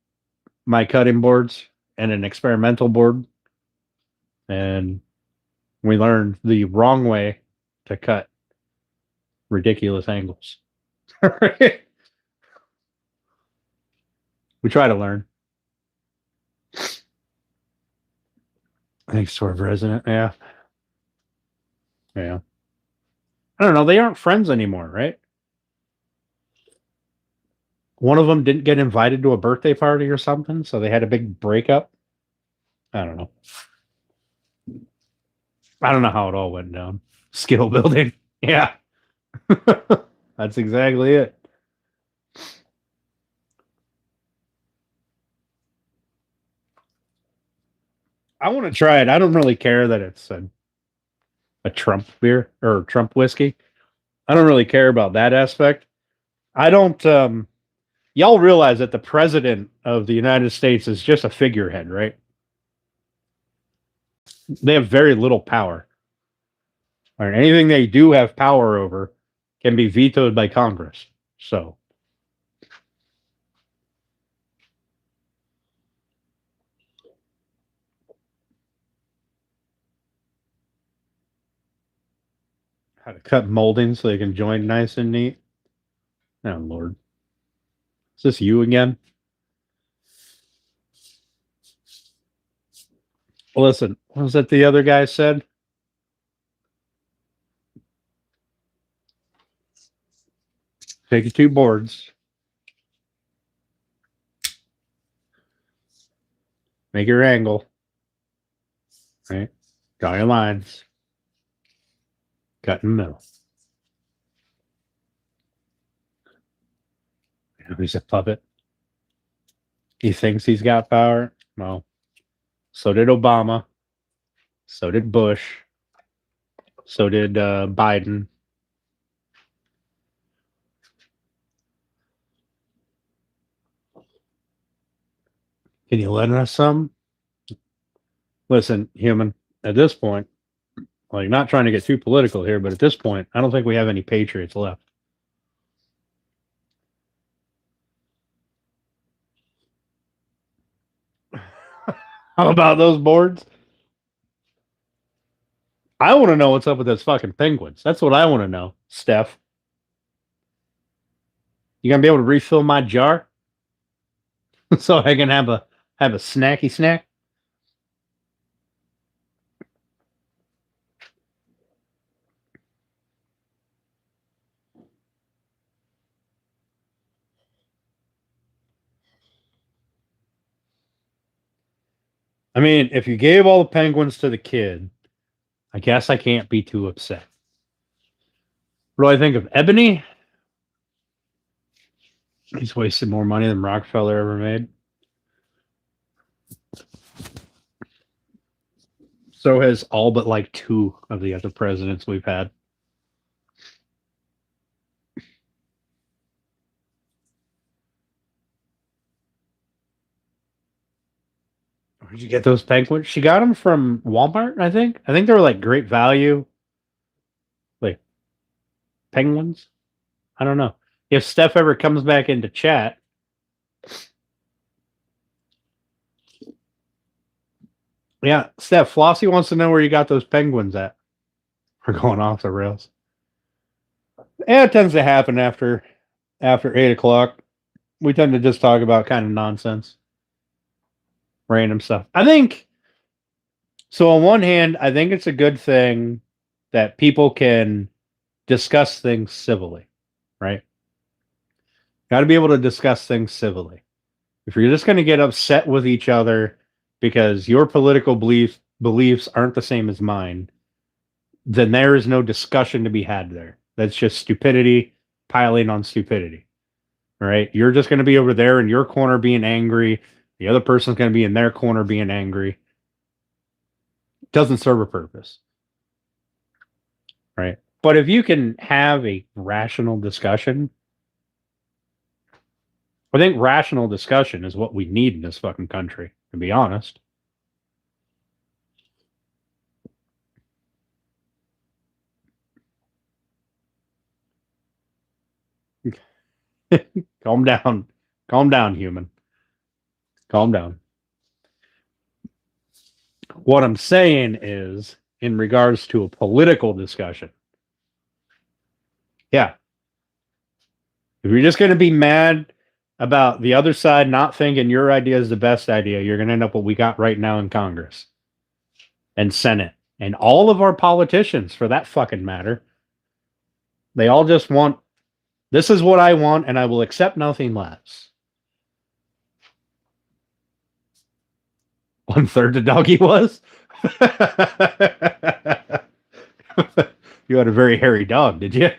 Speaker 1: my cutting boards and an experimental board, and we learned the wrong way to cut ridiculous angles. We try to learn. Thanks to our resident. Yeah. Yeah. I don't know. They aren't friends anymore, right? One of them didn't get invited to a birthday party or something, so they had a big breakup. I don't know. I don't know how it all went down. Skill building. Yeah. That's exactly it. I want to try it. I don't really care that it's a Trump beer or Trump whiskey. I don't really care about that aspect. I don't y'all realize that the president of the United States is just a figurehead, right? They have very little power. Or anything they do have power over can be vetoed by Congress. So how to cut molding so they can join nice and neat. Oh Lord. Is this you again? Listen, what was that the other guy said? Take your two boards, make your angle, right? Draw your lines. Cut in the middle. He's a puppet. He thinks he's got power. Well, so did Obama. So did Bush. So did Biden. Can you lend us some? Listen, human, at this point, like, not trying to get too political here, but at this point, I don't think we have any patriots left. How about those boards? I want to know what's up with those fucking penguins. That's what I want to know, Steph. You gonna be able to refill my jar so I can have a snacky snack? I mean, if you gave all the penguins to the kid, I guess I can't be too upset. What do I think of Ebony? He's wasted more money than Rockefeller ever made. So has all but like 2 of the other presidents we've had. Where'd you get those penguins? She got them from Walmart, I think. I think they were like great value, like penguins. I don't know. If Steph ever comes back into chat, yeah, Steph, Flossie wants to know where you got those penguins at. We're going off the rails. Yeah, it tends to happen after 8 o'clock. We tend to just talk about kind of nonsense, random stuff. I think so. On one hand, I think it's a good thing that people can discuss things civilly, right? Got to be able to discuss things civilly. If you're just going to get upset with each other because your political beliefs aren't the same as mine, then there is no discussion to be had there. That's just stupidity piling on stupidity. Right? You're just going to be over there in your corner being angry. The other person's going to be in their corner being angry. Doesn't serve a purpose. Right? But if you can have a rational discussion, I think rational discussion is what we need in this fucking country, to be honest. Calm down. Calm down, human. Calm down. What I'm saying is, in regards to a political discussion, yeah. If you're just going to be mad about the other side not thinking your idea is the best idea, you're going to end up what we got right now in Congress and Senate and all of our politicians, for that fucking matter. They all just want, this is what I want, and I will accept nothing less. 1/3 the doggy was? You had a very hairy dog, did you?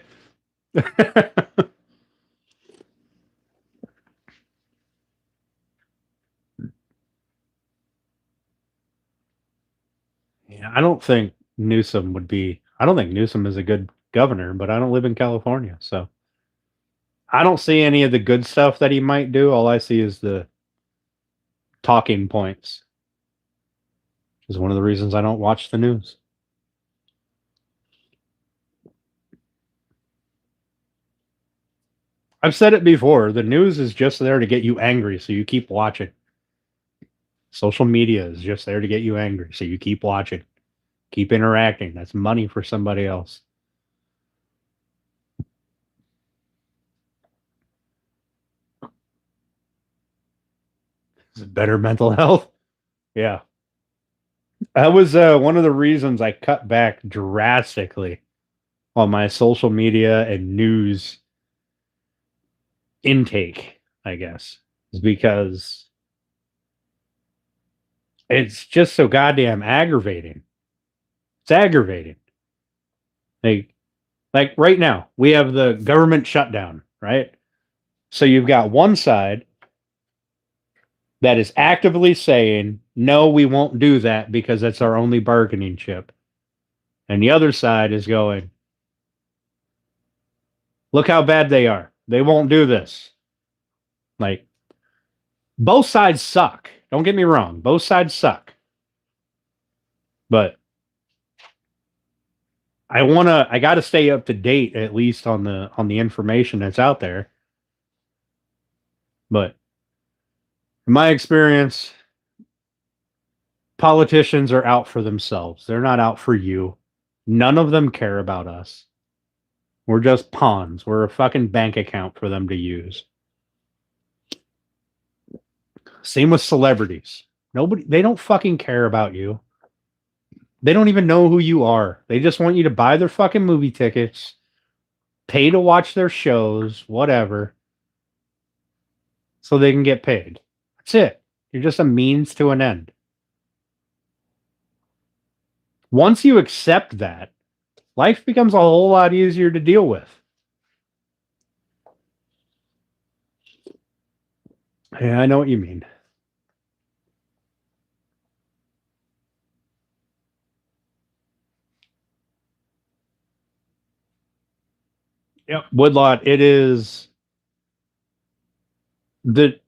Speaker 1: Yeah, I don't think Newsom would be. I don't think Newsom is a good governor, but I don't live in California, so I don't see any of the good stuff that he might do. All I see is the talking points, which is one of the reasons I don't watch the news. I've said it before. The news is just there to get you angry, so you keep watching. Social media is just there to get you angry, so you keep watching. Keep interacting. That's money for somebody else. Is it better mental health? Yeah. That was one of the reasons I cut back drastically on my social media and news intake, I guess, is because it's just so goddamn aggravating. It's aggravating. Like, Like right now, we have the government shutdown, right? So you've got one side that is actively saying, no, we won't do that because that's our only bargaining chip. And the other side is going, look how bad they are. They won't do this. Like, both sides suck. Don't get me wrong. Both sides suck. But I gotta stay up to date at least on the information that's out there. But in my experience, politicians are out for themselves. They're not out for you. None of them care about us. We're just pawns. We're a fucking bank account for them to use. Same with celebrities. They don't fucking care about you. They don't even know who you are. They just want you to buy their fucking movie tickets, pay to watch their shows, whatever, so they can get paid. That's it. You're just a means to an end. Once you accept that, life becomes a whole lot easier to deal with. Yeah, I know what you mean. Yep. Woodlot, it is the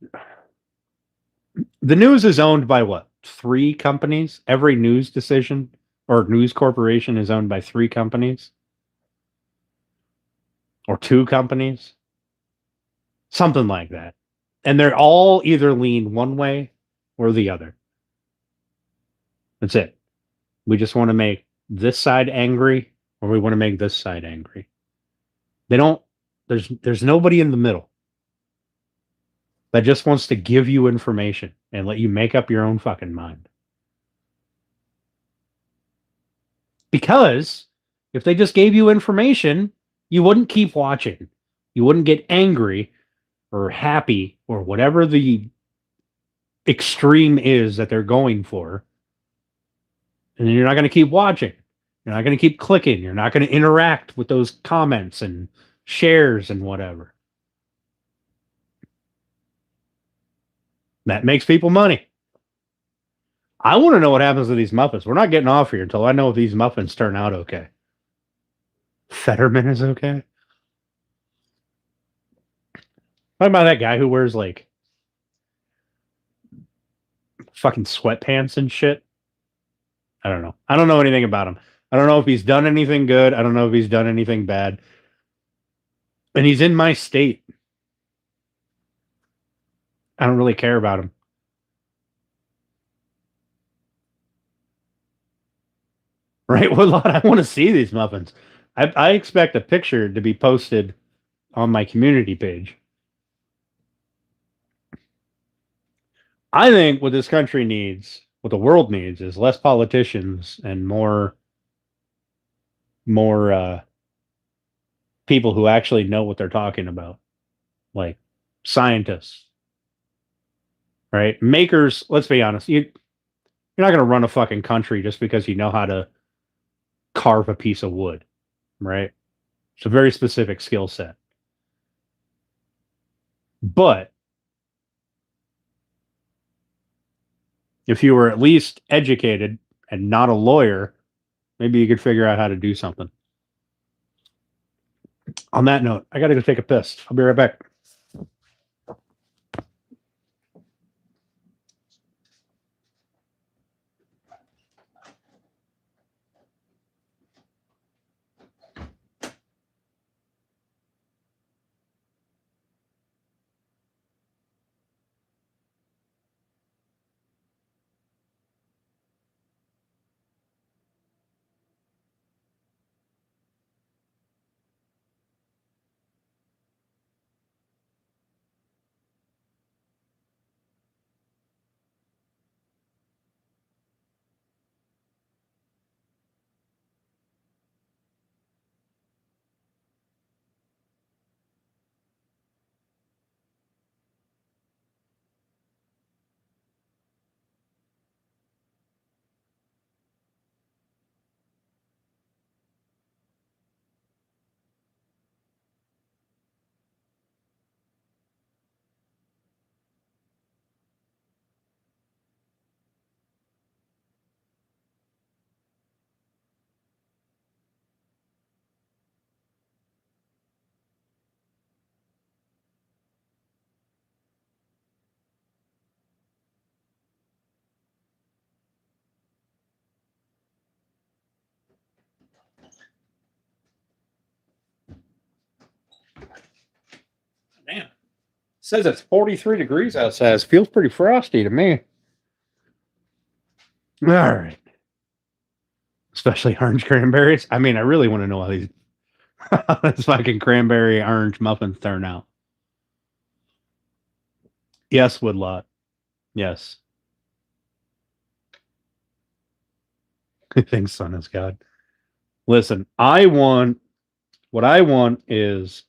Speaker 1: news is owned by what? 3 companies? Every news decision or news corporation is owned by 3 companies or 2 companies, something like that. And they're all either lean one way or the other. That's it. We just want to make this side angry or we want to make this side angry. They don't, there's nobody in the middle that just wants to give you information and let you make up your own fucking mind. Because if they just gave you information, you wouldn't keep watching. You wouldn't get angry or happy or whatever the extreme is that they're going for. And you're not going to keep watching. You're not going to keep clicking. You're not going to interact with those comments and shares and whatever. That makes people money. I want to know what happens to these muffins. We're not getting off here until I know if these muffins turn out okay. Fetterman is okay. What about that guy who wears like fucking sweatpants and shit? I don't know. I don't know anything about him. I don't know if he's done anything good. I don't know if he's done anything bad. And he's in my state. I don't really care about him. Right? Well, I want to see these muffins. I expect a picture to be posted on my community page. I think what this country needs, what the world needs, is less politicians and more people who actually know what they're talking about, like scientists, right? Makers. Let's be honest. You're not going to run a fucking country just because you know how to carve a piece of wood, right? It's a very specific skill set. But if you were at least educated and not a lawyer, maybe you could figure out how to do something. On that note, I got to go take a piss. I'll be right back. says it's 43 degrees outside. It feels pretty frosty to me. All right. Especially orange cranberries. I mean, I really want to know how these this fucking cranberry orange muffins turn out. Yes, Woodlot. Yes. I think sun is God. Listen, what I want is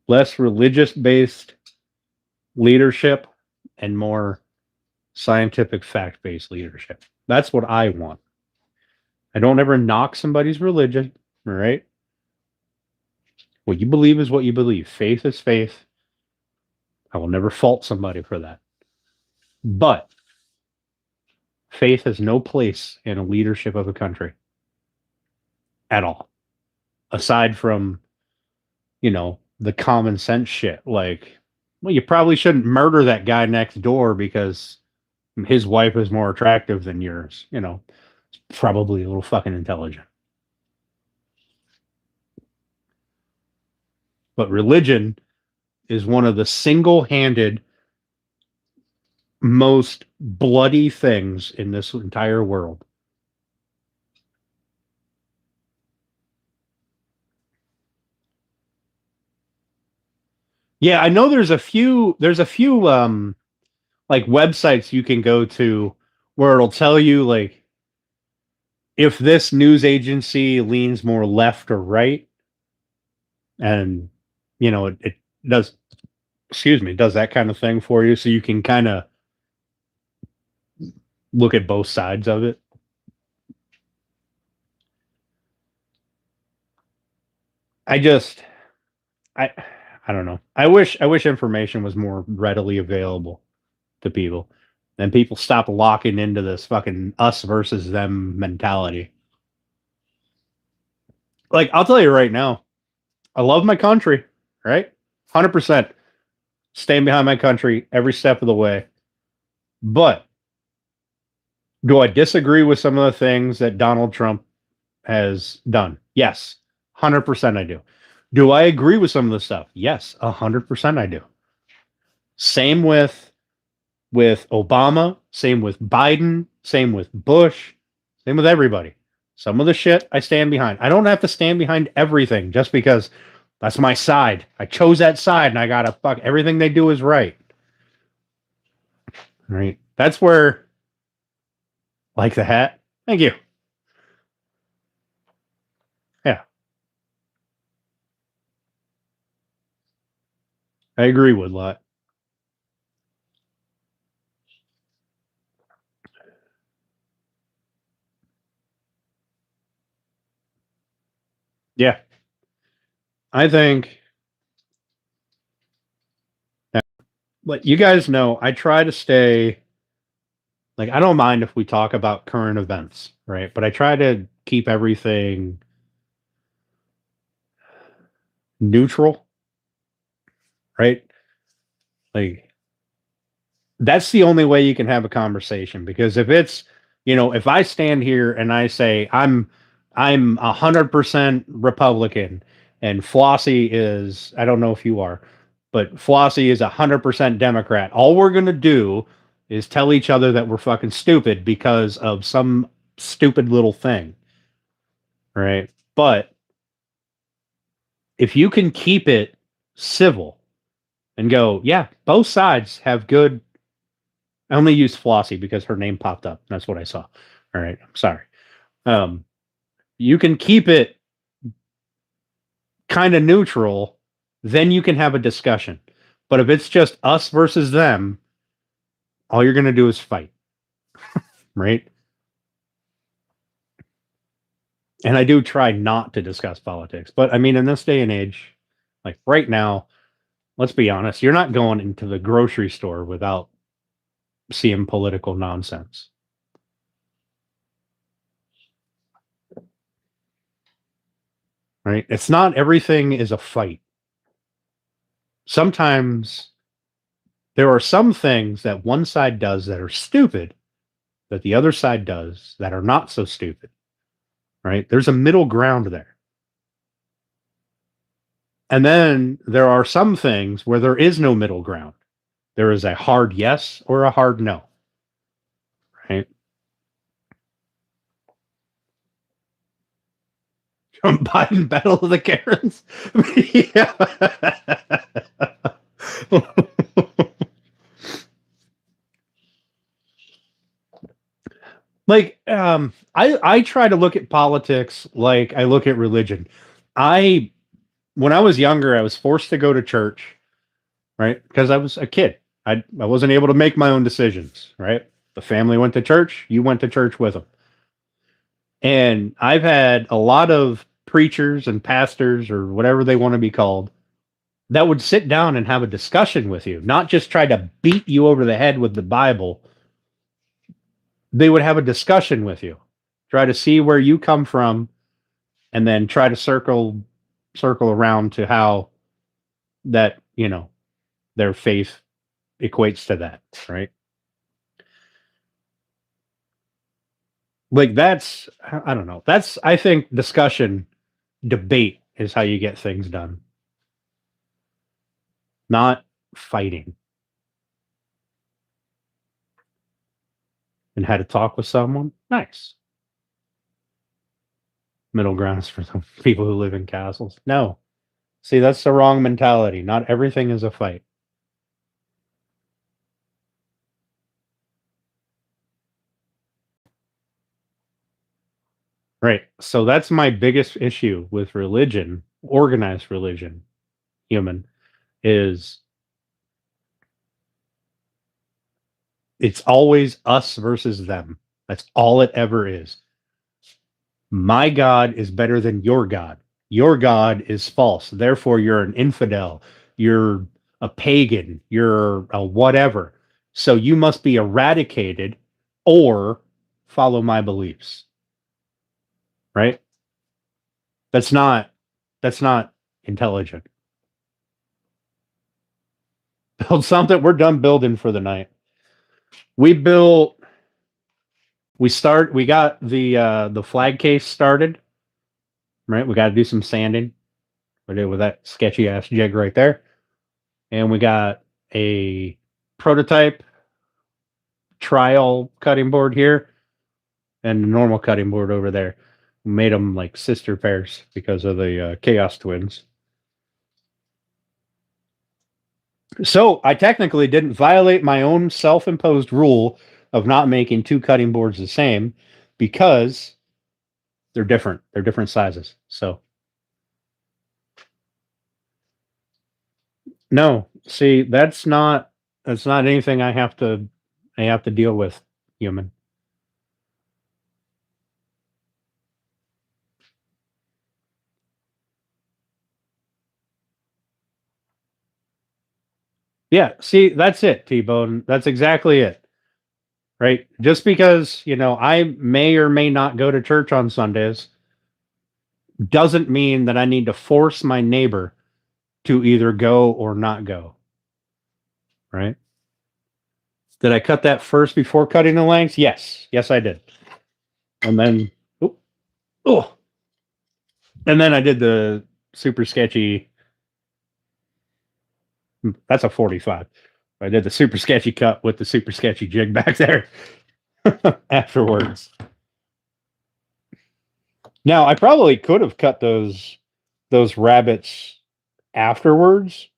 Speaker 1: less religious based leadership and more scientific fact based leadership. That's what I want. I don't ever knock somebody's religion, all right? What you believe is what you believe. Faith is faith. I will never fault somebody for that. But faith has no place in a leadership of a country at all. Aside from, the common sense shit. Like, well, you probably shouldn't murder that guy next door because his wife is more attractive than yours. It's probably a little fucking intelligent. But religion is one of the single-handed most bloody things in this entire world. Yeah, I know there's a few like websites you can go to where it'll tell you like if this news agency leans more left or right, and it does does that kind of thing for you, so you can kind of look at both sides of it. I don't know. I wish information was more readily available to people, and people stop locking into this fucking us versus them mentality. Like, I'll tell you right now, I love my country, right? 100%. Stand behind my country every step of the way. But do I disagree with some of the things that Donald Trump has done? Yes, 100% I do. Do I agree with some of the stuff? Yes, 100% I do. Same with Obama, same with Biden, same with Bush, same with everybody. Some of the shit I stand behind. I don't have to stand behind everything just because that's my side. I chose that side and I gotta fuck everything they do is right. Right? That's where, like the hat. Thank you. Yeah. I agree with Lot. Yeah. I think, but you guys know, I try to stay, like, I don't mind if we talk about current events, right? But I try to keep everything neutral, right? Like, that's the only way you can have a conversation, because if it's, if I stand here and I say I'm 100% Republican and Flossie is, I don't know if you are, but Flossie is 100% Democrat, all we're going to do is tell each other that we're fucking stupid because of some stupid little thing, right? But if you can keep it civil and go, yeah, both sides have good. I only used Flossie because her name popped up. That's what I saw. All right. I'm sorry. You can keep it kind of neutral, then you can have a discussion. But if it's just us versus them, all you're going to do is fight. Right? And I do try not to discuss politics. But I mean, in this day and age, like right now, let's be honest, you're not going into the grocery store without seeing political nonsense. Right? It's not everything is a fight. Sometimes there are some things that one side does that are stupid that the other side does that are not so stupid. Right? There's a middle ground there. And then there are some things where there is no middle ground. There is a hard yes or a hard no. Right? Biden Battle of the Karens. Yeah. Like, I try to look at politics like I look at religion. I When I was younger, I was forced to go to church, right? Because I was a kid. I wasn't able to make my own decisions, right? The family went to church, you went to church with them. And I've had a lot of preachers and pastors or whatever they want to be called that would sit down and have a discussion with you, not just try to beat you over the head with the Bible. They would have a discussion with you, try to see where you come from, and then try to circle around to how that, their faith equates to that, right? Like that's, I don't know. That's, I think, discussion, debate is how you get things done, not fighting. And how to talk with someone, nice. Middle ground is for the people who live in castles. No. See, that's the wrong mentality. Not everything is a fight. Right. So that's my biggest issue with religion, organized religion, human, is it's always us versus them. That's all it ever is. My God is better than your God. Your God is false. Therefore, you're an infidel. You're a pagan. You're a whatever. So you must be eradicated or follow my beliefs. Right? That's not intelligent. Build something. We're done building for the night. We built. We got the flag case started. Right. We got to do some sanding. We did with that sketchy ass jig right there, and we got a prototype trial cutting board here and a normal cutting board over there. We made them like sister pairs because of the Chaos Twins. So I technically didn't violate my own self-imposed rule of not making two cutting boards the same because they're different. They're different sizes. So no, see, that's not anything I have to deal with, human. Yeah, see, that's it, T-Bone. That's exactly it. Right? Just because, I may or may not go to church on Sundays doesn't mean that I need to force my neighbor to either go or not go. Right? Did I cut that first before cutting the lengths? Yes. Yes, I did. And then, oh, and then I did the super sketchy. That's a 45. I did the super sketchy cut with the super sketchy jig back there afterwards. Now, I probably could have cut those rabbits afterwards.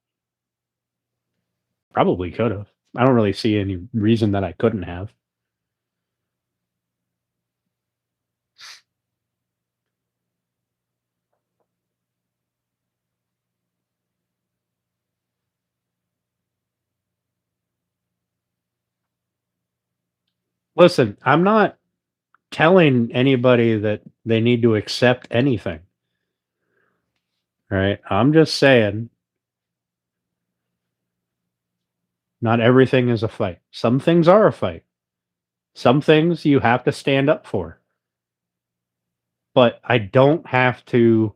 Speaker 1: Probably could have. I don't really see any reason that I couldn't have. Listen, I'm not telling anybody that they need to accept anything. Right? I'm just saying not everything is a fight. Some things are a fight. Some things you have to stand up for. But I don't have to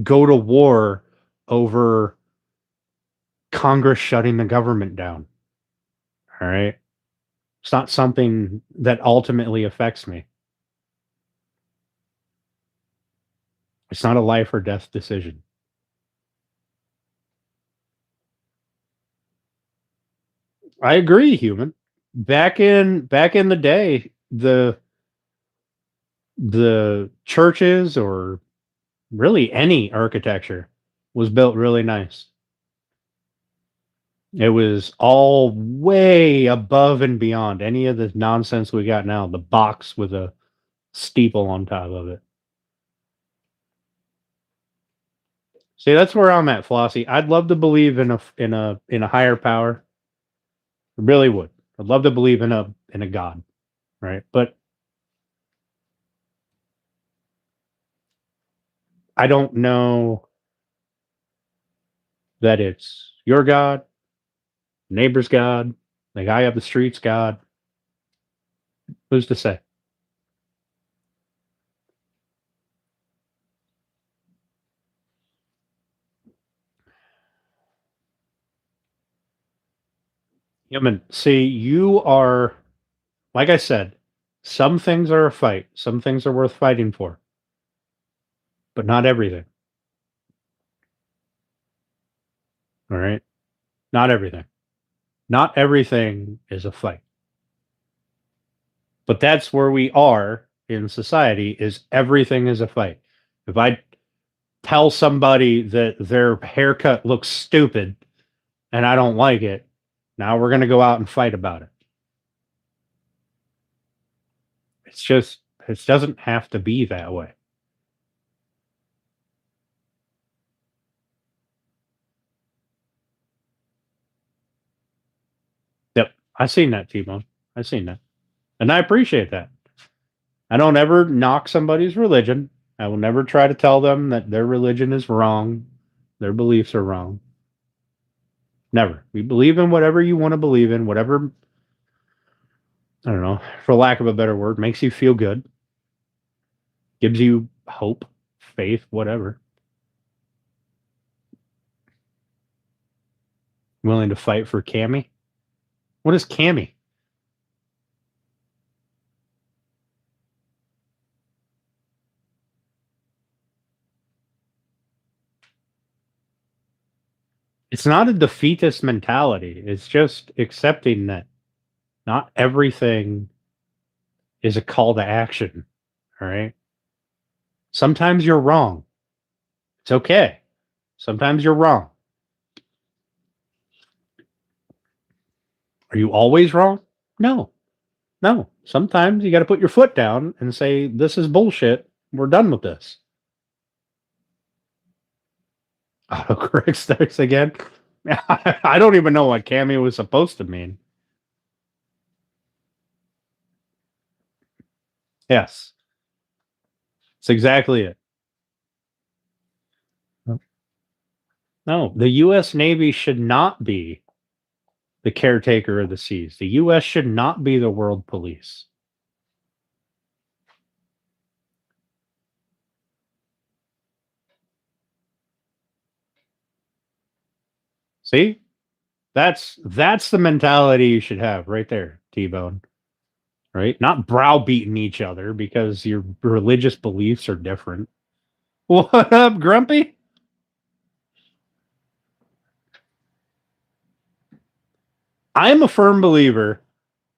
Speaker 1: go to war over Congress shutting the government down. All right? It's not something that ultimately affects me. It's not a life or death decision. I agree, human. Back in the day, the churches or really any architecture was built really nice. It was all way above and beyond any of the nonsense we got now. The box with a steeple on top of it. See, that's where I'm at, Flossie. I'd love to believe in a higher power. I really would. I'd love to believe in a God, right? But I don't know that it's your God, neighbor's God, the guy up the street's God. Who's to say? Human, see, you are, like I said, some things are a fight, some things are worth fighting for, but not everything. All right? Not everything. Not everything is a fight. But that's where we are in society is everything is a fight. If I tell somebody that their haircut looks stupid and I don't like it, now we're going to go out and fight about it. It's just, it doesn't have to be that way. Yep. I seen that, T-Bone. I seen that. And I appreciate that. I don't ever knock somebody's religion. I will never try to tell them that their religion is wrong, their beliefs are wrong. Never. We believe in whatever you want to believe in, whatever, I don't know, for lack of a better word, makes you feel good, gives you hope, faith, whatever. Willing to fight for Cammy? What is Cammy? It's not a defeatist mentality. It's just accepting that not everything is a call to action. All right. Sometimes you're wrong. It's okay. Sometimes you're wrong. Are you always wrong? No. No. Sometimes you got to put your foot down and say, this is bullshit. We're done with this. Autocorrect starts again. I don't even know what Cammy was supposed to mean. Yes. It's exactly it. No, the U.S. Navy should not be the caretaker of the seas. The U.S. should not be the world police. See? That's the mentality you should have right there, T-Bone. Right? Not browbeating each other because your religious beliefs are different. What up, Grumpy? I'm a firm believer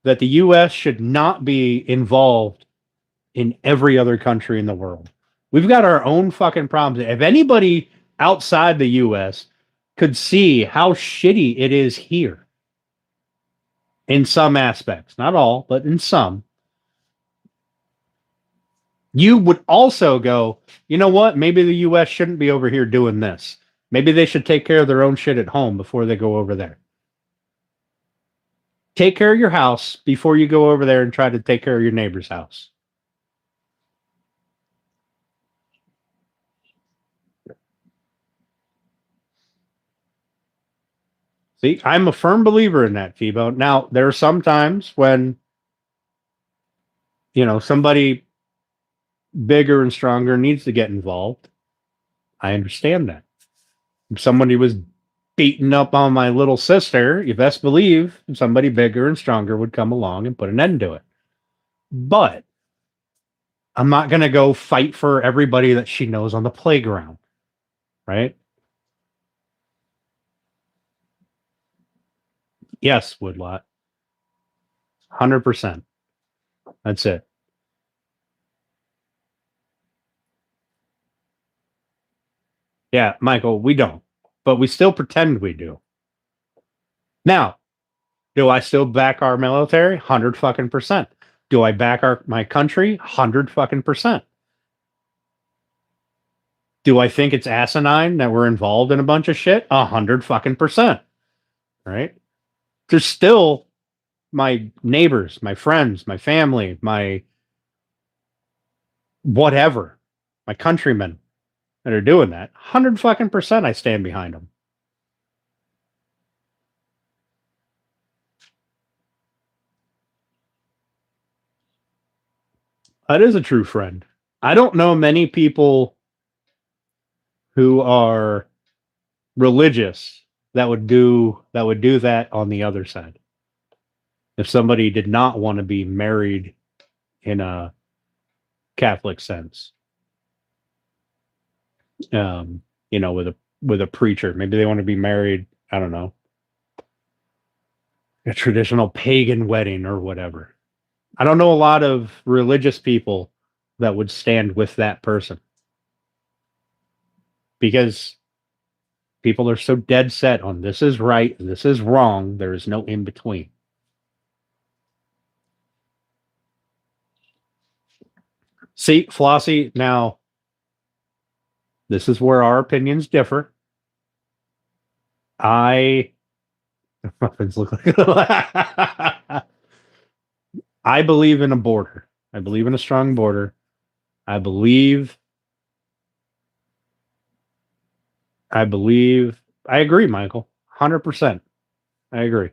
Speaker 1: that the U.S. should not be involved in every other country in the world. We've got our own fucking problems. If anybody outside the U.S. could see how shitty it is here in some aspects, not all, but in some, you would also go, you know what? Maybe the U.S. shouldn't be over here doing this. Maybe they should take care of their own shit at home before they go over there. Take care of your house before you go over there and try to take care of your neighbor's house. See, I'm a firm believer in that, T-Bone. Now, there are some times when, somebody bigger and stronger needs to get involved. I understand that. If somebody was beating up on my little sister, you best believe somebody bigger and stronger would come along and put an end to it. But I'm not going to go fight for everybody that she knows on the playground, right? Yes, Woodlot. 100%. That's it. Yeah, Michael, we don't. But we still pretend we do. Now, do I still back our military? 100 fucking percent. Do I back my country? 100 fucking percent. Do I think it's asinine that we're involved in a bunch of shit? 100 fucking percent. Right? There's still my neighbors, my friends, my family, my whatever, my countrymen that are doing that. 100 fucking percent I stand behind them. That is a true friend. I don't know many people who are religious that would do that on the other side. If somebody did not want to be married in a Catholic sense, with a preacher, maybe they want to be married. I don't know, a traditional pagan wedding or whatever. I don't know a lot of religious people that would stand with that person because people are so dead set on this is right and this is wrong. There is no in between. See, Flossie, now this is where our opinions differ. Muffins look like I believe in a border. I believe in a strong border. I agree, Michael. 100%. I agree.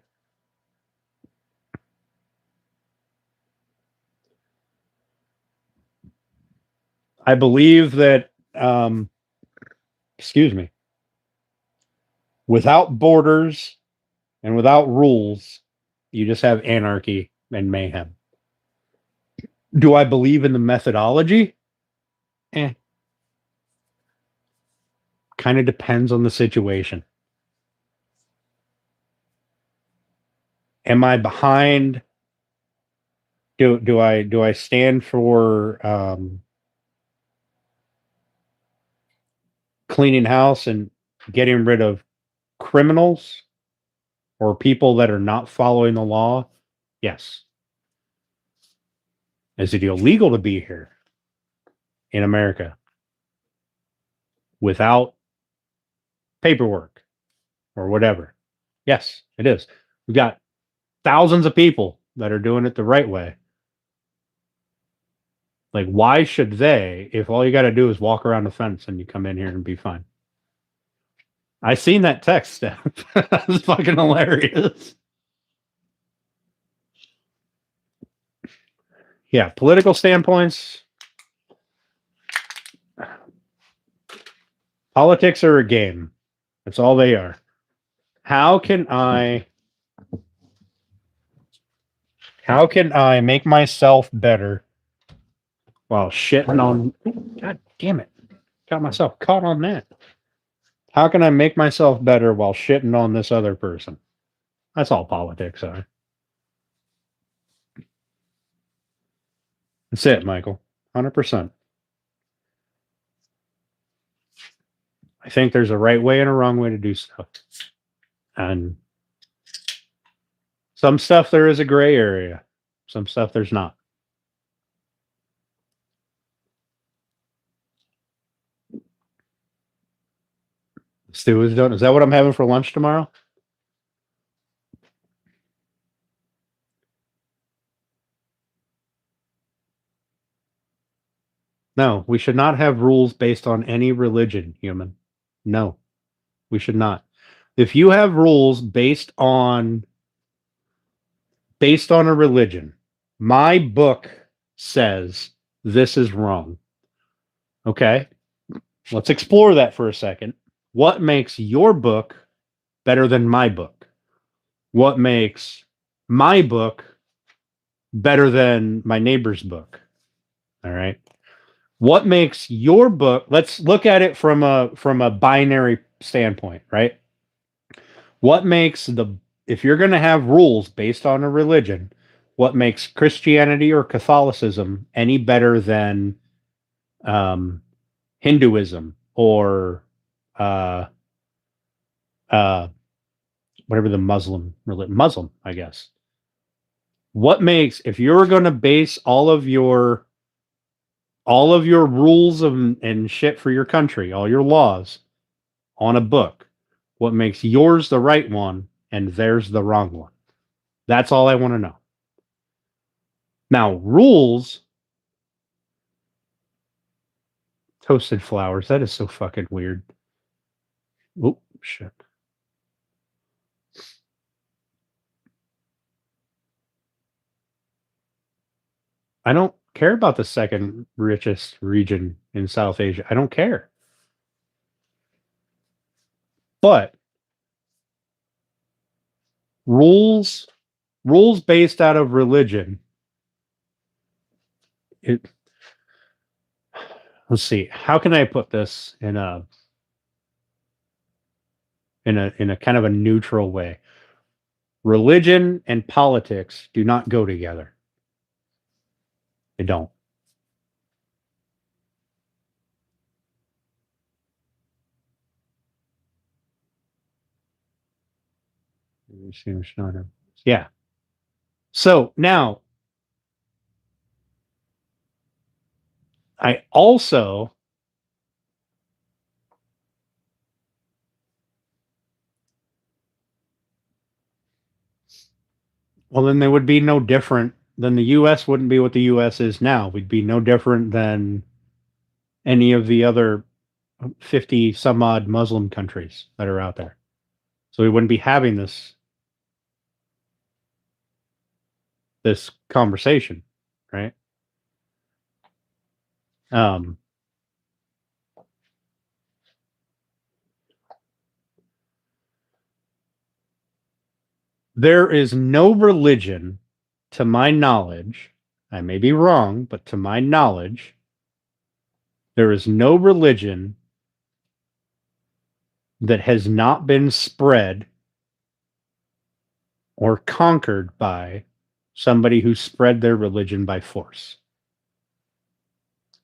Speaker 1: I believe that, excuse me, without borders and without rules, you just have anarchy and mayhem. Do I believe in the methodology? Kind of depends on the situation. Am I behind? Do I stand for cleaning house and getting rid of criminals or people that are not following the law? Yes. Is it illegal to be here in America without paperwork or whatever? Yes, it is. We've got thousands of people that are doing it the right way. Like, why should they, if all you got to do is walk around the fence and you come in here and be fine? I seen that text, Steph. That's fucking hilarious. Yeah, political standpoints. Politics are a game. That's all they are. How can I make myself better while shitting on... God damn it. Got myself caught on that. How can I make myself better while shitting on this other person? That's all politics are. That's it, Michael. 100%. I think there's a right way and a wrong way to do stuff. And some stuff there is a gray area. Some stuff there's not. Stew is done. Is that what I'm having for lunch tomorrow? No, we should not have rules based on any religion, human. No, we should not. If you have rules based on a religion, my book says this is wrong. Okay? Let's explore that for a second. What makes your book better than my book? What makes my book better than my neighbor's book? All right. What makes your book? Let's look at it from a binary standpoint, right? What makes the if you're going to have rules based on a religion, what makes Christianity or Catholicism any better than Hinduism or uh, uh, whatever the Muslim, I guess. What makes, if you're going to base all of your rules and shit for your country, all your laws on a book, what makes yours the right one and theirs the wrong one? That's all I want to know. Now, rules, toasted flowers, that is so fucking weird. Oh, shit. I don't care about the second richest region in South Asia. I don't care. But rules based out of religion. Let's see. How can I put this in a kind of a neutral way? Religion and politics do not go together. They don't. Yeah. So now I also well, then they would be no different than the U.S. wouldn't be what the U.S. is now. We'd be no different than any of the other 50 some odd Muslim countries that are out there. So we wouldn't be having this conversation, right? There is no religion, to my knowledge, I may be wrong, but to my knowledge, there is no religion that has not been spread or conquered by somebody who spread their religion by force.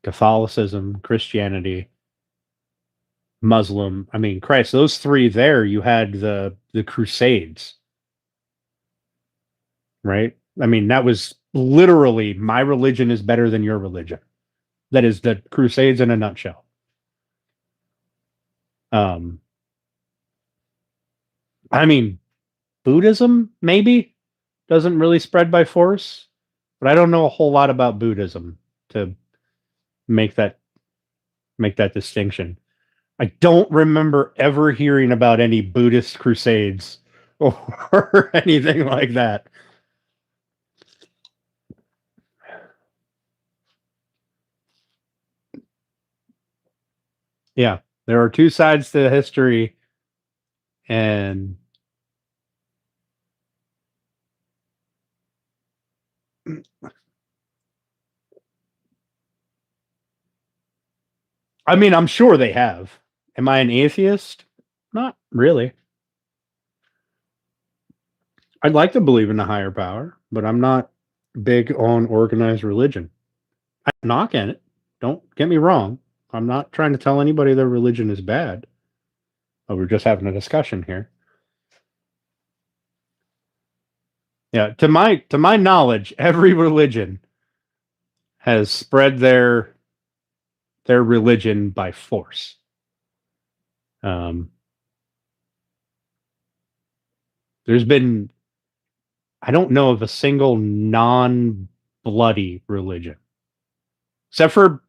Speaker 1: Catholicism, Christianity, Muslim. I mean, Christ, those three there, you had the Crusades, right? I mean, that was literally my religion is better than your religion. That is the Crusades in a nutshell. I mean, Buddhism maybe doesn't really spread by force, but I don't know a whole lot about Buddhism to make that distinction. I don't remember ever hearing about any Buddhist crusades or anything like that. Yeah, there are two sides to history, and I mean, I'm sure they have. Am I an atheist? Not really. I'd like to believe in a higher power, but I'm not big on organized religion. I'm not in it. Don't get me wrong. I'm not trying to tell anybody their religion is bad. We're just having a discussion here. Yeah, to my knowledge, every religion has spread their religion by force. There's been, I don't know of a single non-bloody religion, except for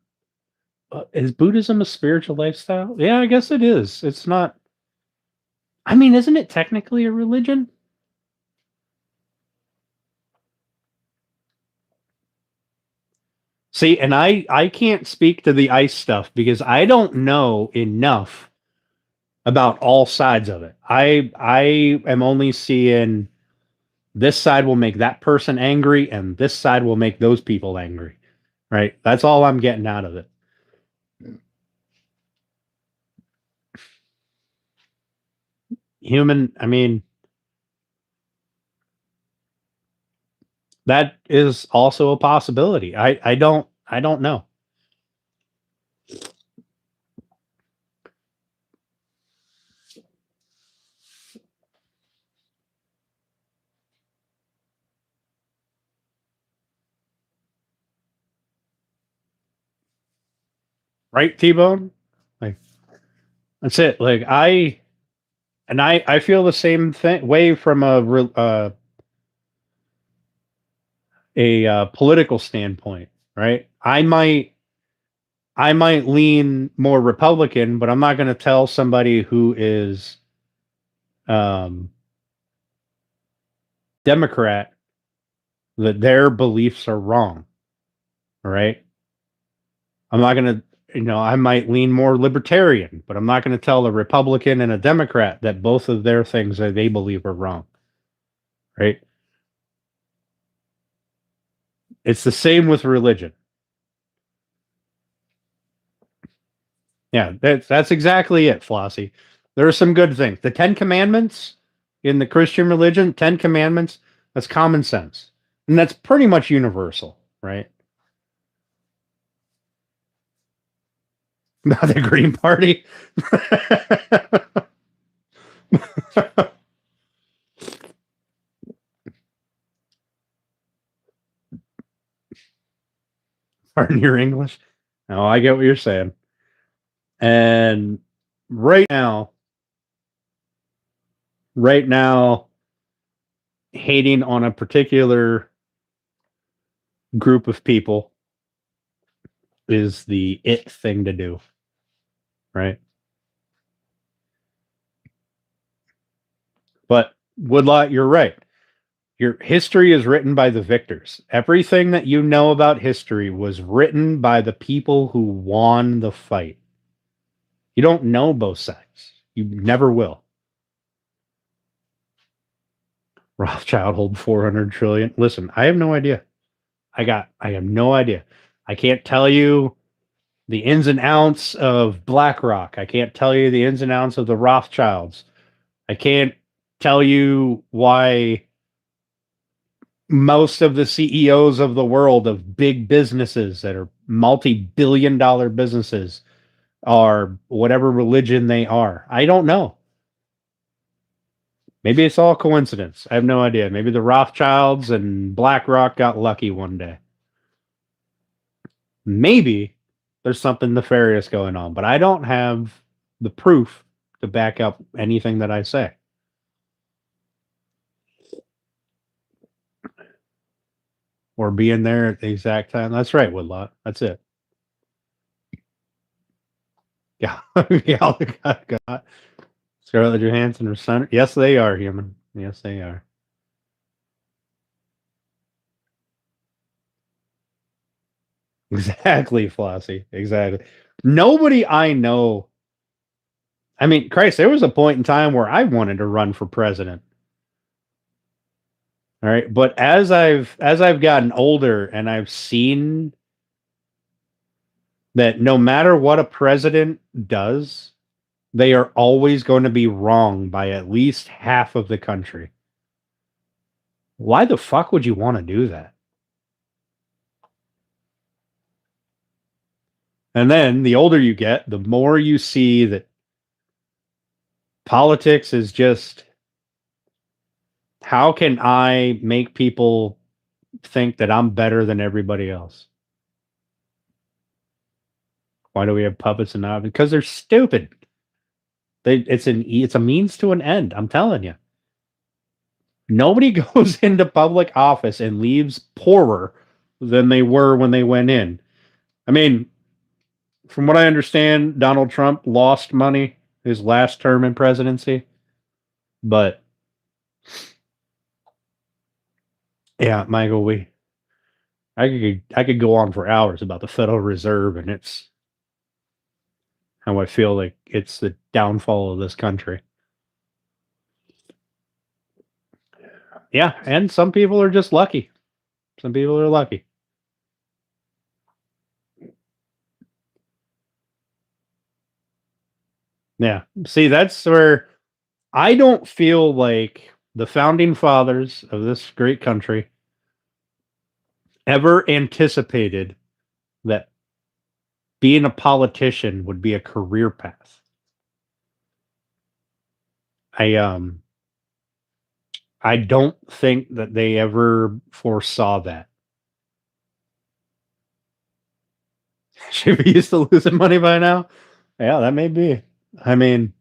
Speaker 1: is Buddhism a spiritual lifestyle? Yeah, I guess it is. It's not. I mean, isn't it technically a religion? See, and I can't speak to the ice stuff because I don't know enough about all sides of it. I am only seeing this side will make that person angry and this side will make those people angry. Right? That's all I'm getting out of it. I mean, That is also a possibility. I don't know. Right, T-Bone? Like, that's it. Like, I feel the same thing way from a political standpoint, right? I might lean more Republican, but I'm not going to tell somebody who is um, Democrat that their beliefs are wrong, right? I'm not going to, I might lean more libertarian, but I'm not going to tell a Republican and a Democrat that both of their things that they believe are wrong, right? It's the same with religion. Yeah, that's exactly it, Flossie. There are some good things. The Ten Commandments in the Christian religion, Ten Commandments, that's common sense. And that's pretty much universal, right? Not the Green Party. Pardon your English. No, I get what you're saying. And right now, hating on a particular group of people is the it thing to do, right? But Woodlot, you're right. Your history is written by the victors. Everything that you know about history was written by the people who won the fight. You don't know both sides. You never will. Rothschild hold 400 trillion. Listen, I have no idea. I have no idea. I can't tell you the ins and outs of BlackRock. I can't tell you the ins and outs of the Rothschilds. I can't tell you why most of the CEOs of the world of big businesses that are multi-billion dollar businesses are whatever religion they are. I don't know. Maybe it's all coincidence. I have no idea. Maybe the Rothschilds and BlackRock got lucky one day. Maybe there's something nefarious going on, but I don't have the proof to back up anything that I say. Or being there at the exact time. That's right, Woodlot. That's it. Yeah. Yeah. God. Scarlett Johansson or son. Yes, they are human. Yes, they are. Exactly, Flossie. Exactly. Nobody I know. I mean, Christ, there was a point in time where I wanted to run for president. All right. But as I've gotten older and I've seen that no matter what a president does, they are always going to be wrong by at least half of the country. Why the fuck would you want to do that? And then the older you get, the more you see that politics is just how can I make people think that I'm better than everybody else? Why do we have puppets and not? Because they're stupid. It's a means to an end. I'm telling you. Nobody goes into public office and leaves poorer than they were when they went in. I mean, from what I understand, Donald Trump lost money his last term in presidency. But yeah, Michael, I could go on for hours about the Federal Reserve and it's how I feel like it's the downfall of this country. Yeah, and some people are just lucky. Some people are lucky. Yeah. See, that's where I don't feel like the founding fathers of this great country ever anticipated that being a politician would be a career path. I don't think that they ever foresaw that. Should be used to losing money by now. Yeah, that may be. I mean,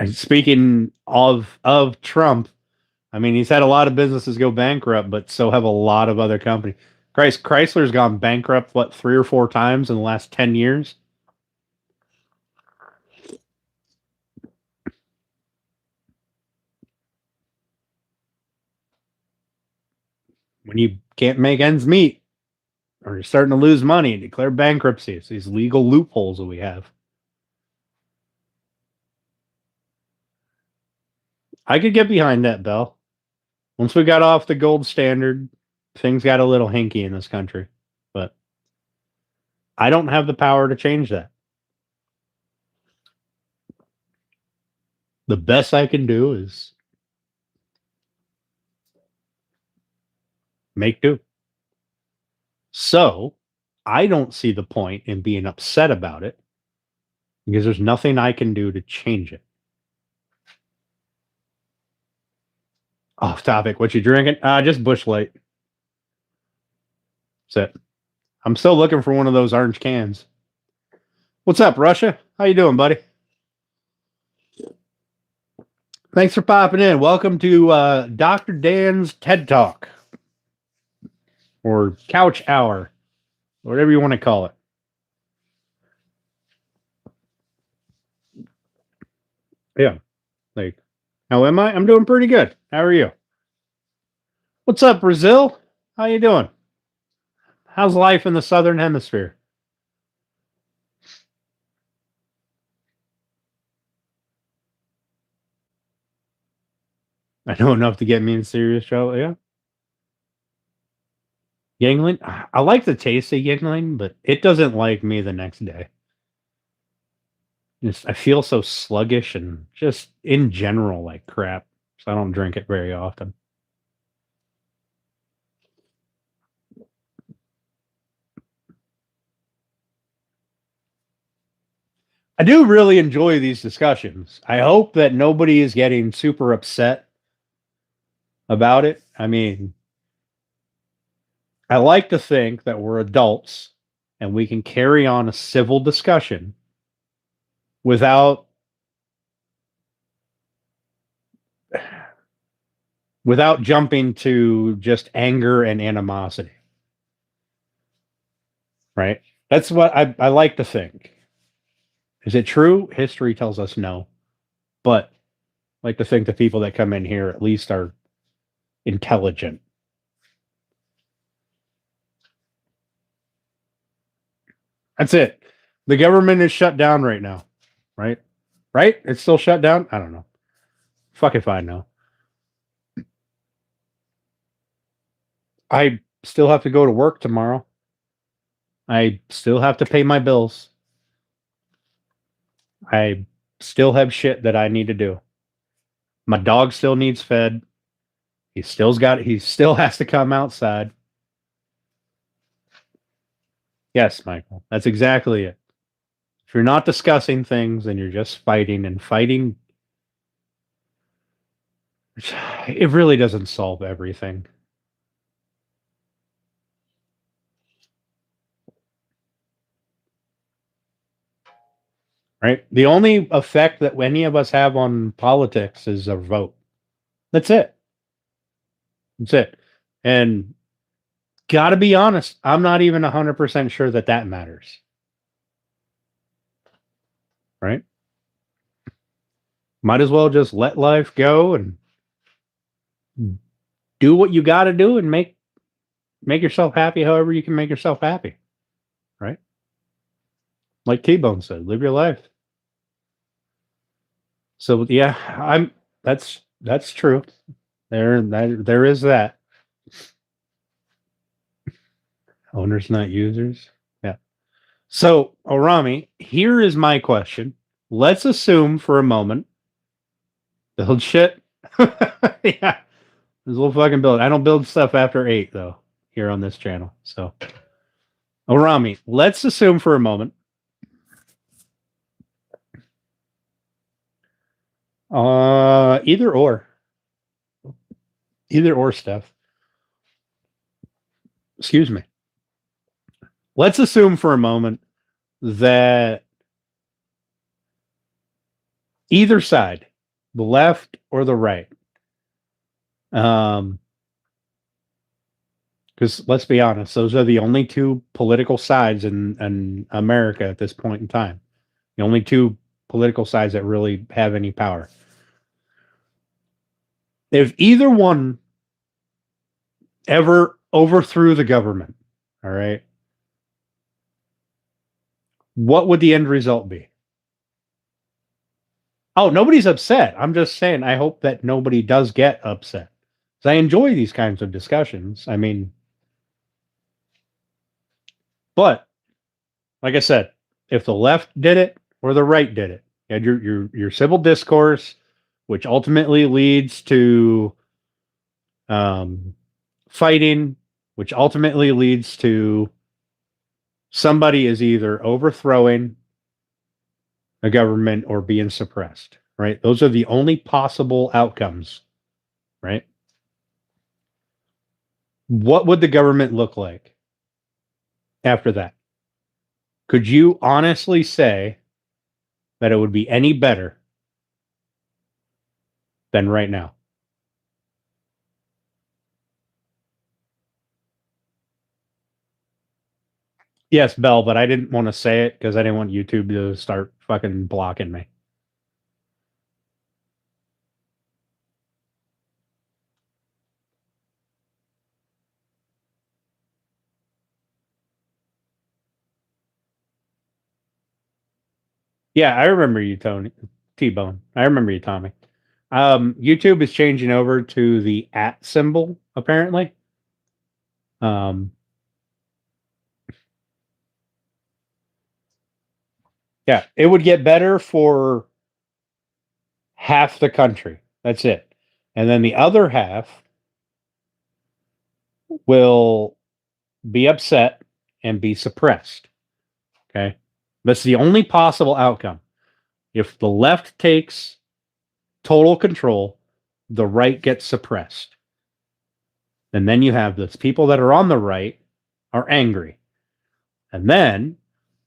Speaker 1: speaking of Trump, I mean, he's had a lot of businesses go bankrupt, but so have a lot of other companies. Chrysler's gone bankrupt, what, 3 or 4 times in the last 10 years? When you can't make ends meet, or you're starting to lose money and declare bankruptcy, it's these legal loopholes that we have. I could get behind that, Bell. Once we got off the gold standard, things got a little hinky in this country. But I don't have the power to change that. The best I can do is make do. So I don't see the point in being upset about it because there's nothing I can do to change it. Off topic. What you drinking? Just Busch Light. That's it. I'm still looking for one of those orange cans. What's up, Russia? How you doing, buddy? Thanks for popping in. Welcome to Dr. Dan's TED Talk. Or Couch Hour. Whatever you want to call it. Yeah. Like, how am I? I'm doing pretty good. How are you? What's up, Brazil? How you doing? How's life in the Southern Hemisphere? I know enough to get me in serious trouble. Yeah. Yingling? I like the taste of Yingling, but it doesn't like me the next day. I feel so sluggish and just in general like crap. So I don't drink it very often. I do really enjoy these discussions. I hope that nobody is getting super upset about it. I mean, I like to think that we're adults and we can carry on a civil discussion without jumping to just anger and animosity. Right? That's what I like to think. Is it true? History tells us no. But I like to think the people that come in here at least are intelligent. That's it. The government is shut down right now. Right? Right? It's still shut down? I don't know. Fuck if I know. I still have to go to work tomorrow. I still have to pay my bills. I still have shit that I need to do. My dog still needs fed. He still has to come outside. Yes, Michael. That's exactly it. If you're not discussing things, then you're just fighting, and fighting, it really doesn't solve everything. Right? The only effect that any of us have on politics is a vote. That's it. That's it. And gotta be honest, I'm not even 100% sure that matters. Right? Might as well just let life go and do what you got to do and make yourself happy however you can make yourself happy. Right? Like T-Bone said, live your life. So yeah, that's true. There is that. Owners, not users. Yeah. So, Orami, here is my question. Let's assume for a moment. Build shit. Yeah. There's a little fucking build. I don't build stuff after 8 though here on this channel. So, Orami, let's assume for a moment. Either or stuff. Excuse me. Let's assume for a moment that either side, the left or the right, because let's be honest, those are the only two political sides in America at this point in time. The only two political sides that really have any power. If either one ever overthrew the government, all right, what would the end result be? Oh, nobody's upset. I'm just saying, I hope that nobody does get upset. I enjoy these kinds of discussions. I mean, but like I said, if the left did it or the right did it, you had your civil discourse, which ultimately leads to fighting, which ultimately leads to somebody is either overthrowing a government or being suppressed, right? Those are the only possible outcomes, right? What would the government look like after that? Could you honestly say that it would be any better than right now? Yes, Bell, but I didn't want to say it because I didn't want YouTube to start fucking blocking me. Yeah, I remember you, Tony. T-Bone. I remember you, Tommy. YouTube is changing over to the @ symbol, apparently. Yeah, it would get better for half the country. That's it. And then the other half will be upset and be suppressed. Okay. That's the only possible outcome. If the left takes total control, the right gets suppressed. And then you have those people that are on the right are angry. And then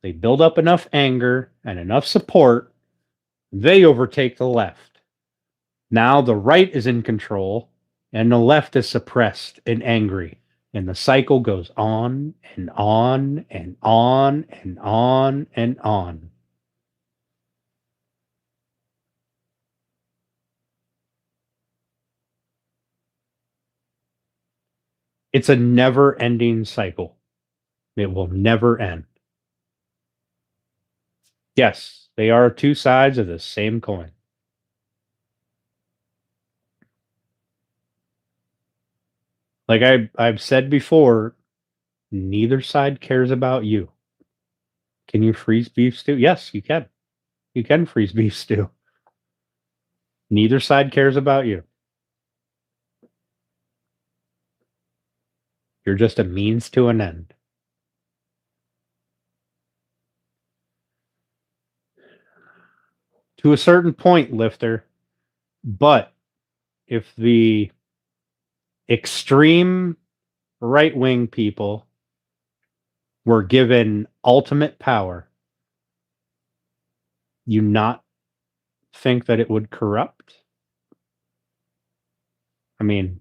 Speaker 1: they build up enough anger and enough support, they overtake the left. Now the right is in control and the left is suppressed and angry. And the cycle goes on and on and on and on and on. It's a never ending cycle. It will never end. Yes, they are two sides of the same coin. Like I've said before, neither side cares about you. Can you freeze beef stew? Yes, you can. You can freeze beef stew. Neither side cares about you. You're just a means to an end. To a certain point, Lifter. But if the extreme right wing people were given ultimate power, you not think that it would corrupt? I mean,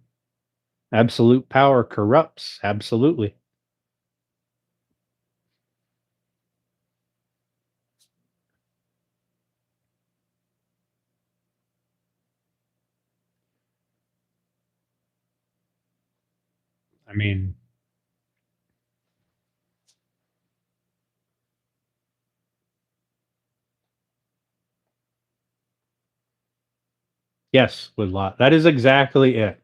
Speaker 1: absolute power corrupts, absolutely. I mean, yes, Woodlot. That is exactly it.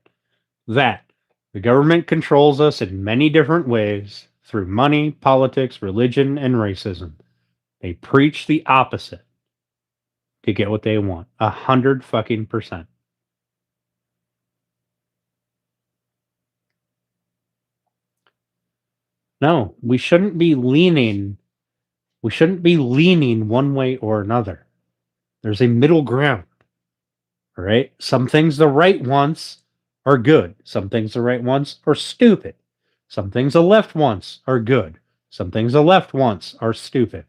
Speaker 1: That the government controls us in many different ways through money, politics, religion, and racism. They preach the opposite to get what they want. 100 fucking %. No, we shouldn't be leaning. We shouldn't be leaning one way or another. There's a middle ground. All right. Some things the right ones are good. Some things the right ones are stupid. Some things the left ones are good. Some things the left ones are stupid.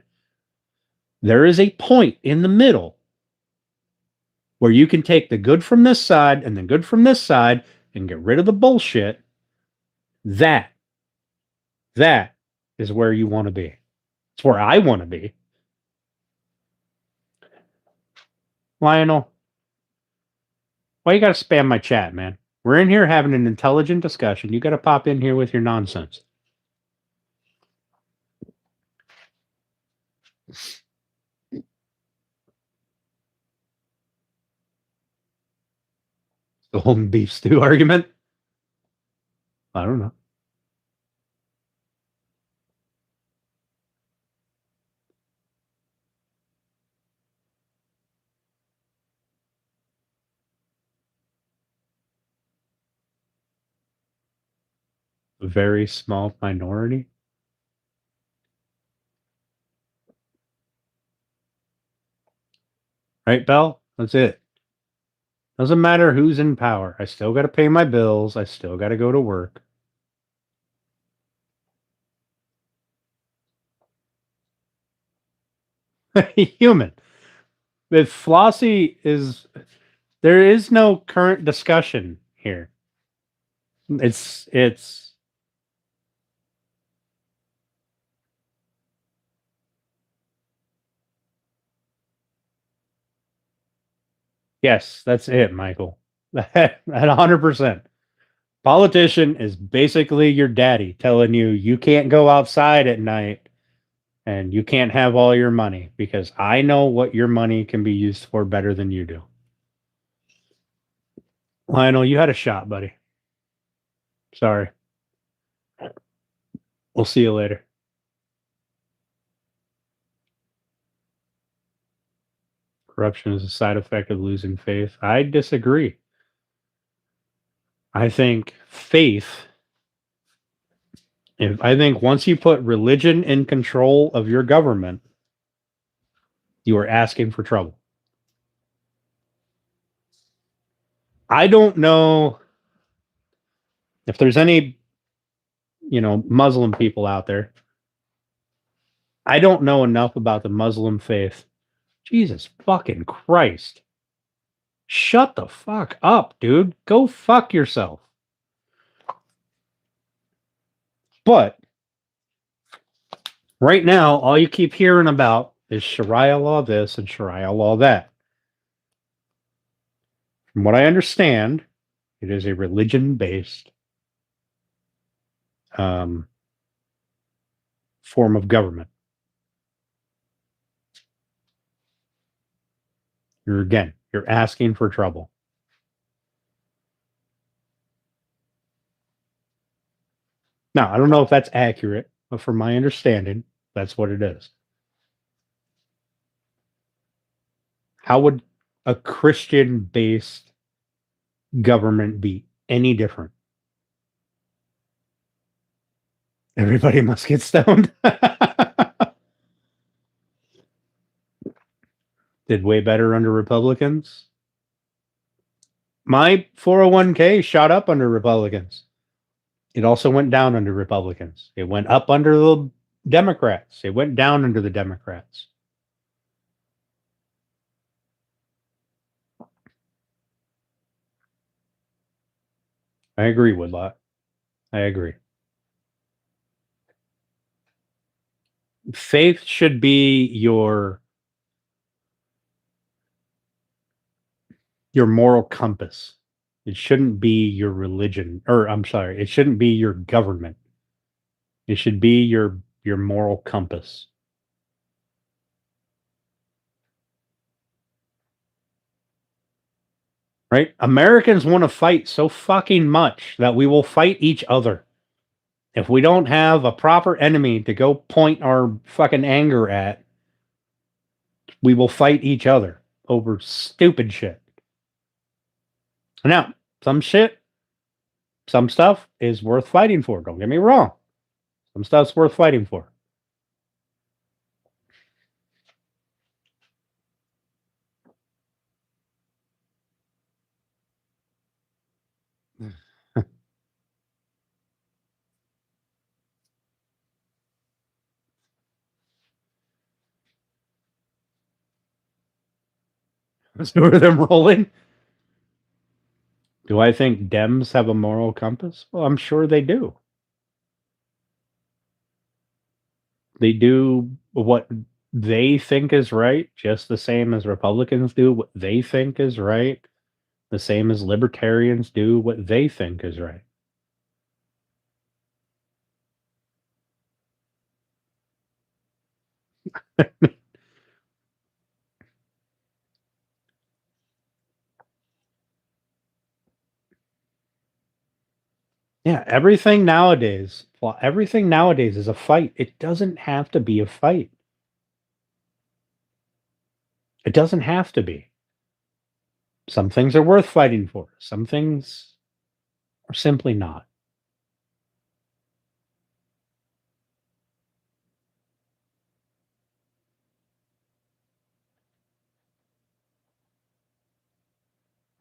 Speaker 1: There is a point in the middle where you can take the good from this side and the good from this side and get rid of the bullshit. That is where you want to be. It's where I want to be. Lionel, why you got to spam my chat, man? We're in here having an intelligent discussion. You got to pop in here with your nonsense. The whole beef stew argument? I don't know. A very small minority. Right, Bell? That's it. Doesn't matter who's in power. I still got to pay my bills. I still got to go to work. Human. If Flossie is... There is no current discussion here. It's... Yes, that's it, Michael. At 100%. Politician is basically your daddy telling you can't go outside at night and you can't have all your money because I know what your money can be used for better than you do. Lionel, you had a shot, buddy. Sorry. We'll see you later. Corruption is a side effect of losing faith. I disagree. I think I think once you put religion in control of your government, you are asking for trouble. I don't know if there's any, Muslim people out there. I don't know enough about the Muslim faith. Jesus fucking Christ. Shut the fuck up, dude. Go fuck yourself. But right now, all you keep hearing about is Sharia law this and Sharia law that. From what I understand, it is a religion-based form of government. You're asking for trouble. Now, I don't know if that's accurate, but from my understanding, that's what it is. How would a Christian-based government be any different? Everybody must get stoned. Did way better under Republicans. My 401k shot up under Republicans. It also went down under Republicans. It went up under the Democrats. It went down under the Democrats. I agree, Woodlot. I agree. Faith should be your moral compass. It shouldn't be your religion, or I'm sorry, it shouldn't be your government. It should be your moral compass. Right? Americans want to fight so fucking much that we will fight each other. If we don't have a proper enemy to go point our fucking anger at, we will fight each other over stupid shit. Now, some stuff is worth fighting for. Don't get me wrong. Some stuff's worth fighting for. So are them rolling? Do I think Dems have a moral compass? Well, I'm sure they do. They do what they think is right, just the same as Republicans do what they think is right, the same as libertarians do what they think is right. Yeah, everything nowadays is a fight. It doesn't have to be a fight. It doesn't have to be. Some things are worth fighting for. Some things are simply not.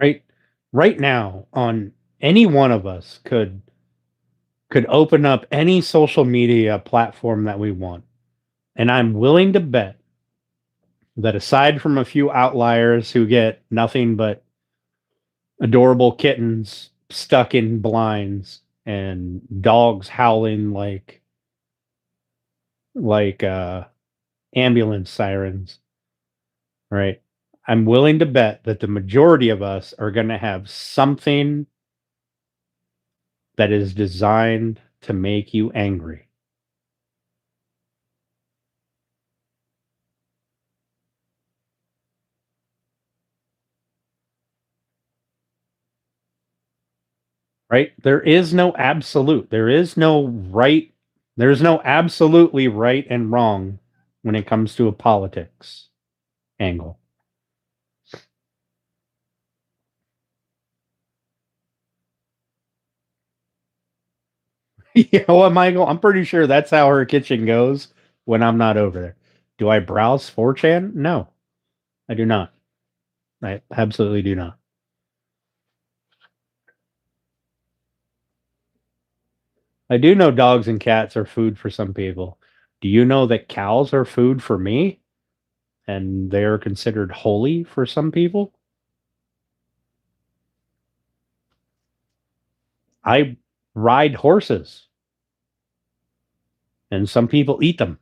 Speaker 1: Right? Right now, on any one of us could open up any social media platform that we want. And I'm willing to bet that aside from a few outliers who get nothing but adorable kittens stuck in blinds and dogs howling like ambulance sirens, right? I'm willing to bet that the majority of us are going to have something that is designed to make you angry. Right? There is no absolute. There's no absolutely right and wrong when it comes to a politics angle. Yeah, well, Michael, I'm pretty sure that's how her kitchen goes when I'm not over there. Do I browse 4chan? No, I do not. I absolutely do not. I do know dogs and cats are food for some people. Do you know that cows are food for me? And they are considered holy for some people? I ride horses, and some people eat them.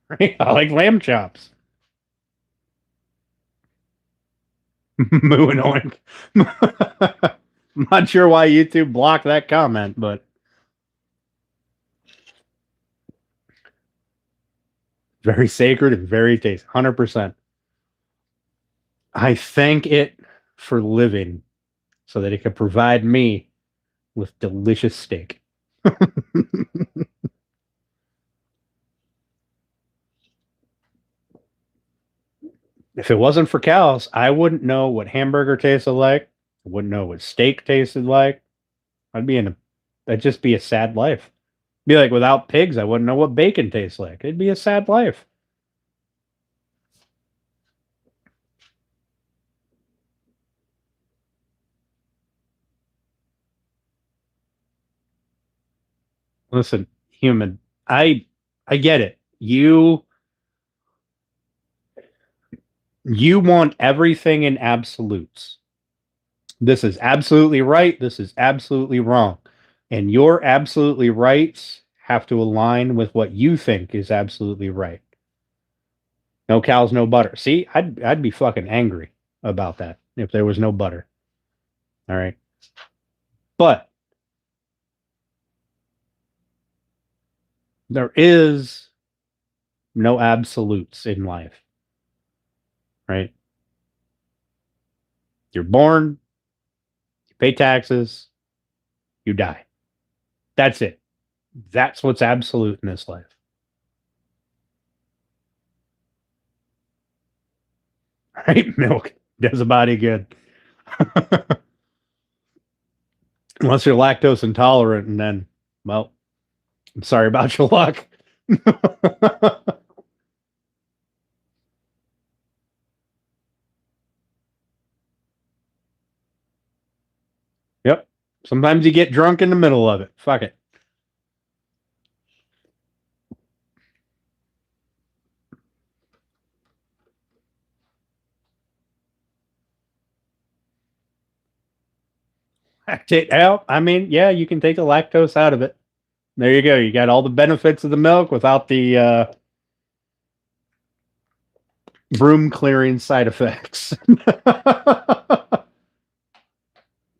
Speaker 1: Right? I like lamb chops. Moo and oink. I'm not sure why YouTube blocked that comment, but very sacred and very tasty. 100%. I thank it for living so that it could provide me with delicious steak. If it wasn't for cows, I wouldn't know what hamburger tasted like. I wouldn't know what steak tasted like. That'd just be a sad life. Be like without pigs, I wouldn't know what bacon tastes like. It'd be a sad life. Listen, human, I get it. You want everything in absolutes. This is absolutely right. This is absolutely wrong. And your absolutely rights have to align with what you think is absolutely right. No cows, no butter. See, I'd be fucking angry about that if there was no butter. All right. But there is no absolutes in life, right? You're born, you pay taxes, you die. That's it. That's what's absolute in this life. Right? Milk does a body good. Unless you're lactose intolerant, and then, well, I'm sorry about your luck. Yep. Sometimes you get drunk in the middle of it. Fuck it. Lactate out. I mean, yeah, you can take the lactose out of it. There you go. You got all the benefits of the milk without the broom clearing side effects.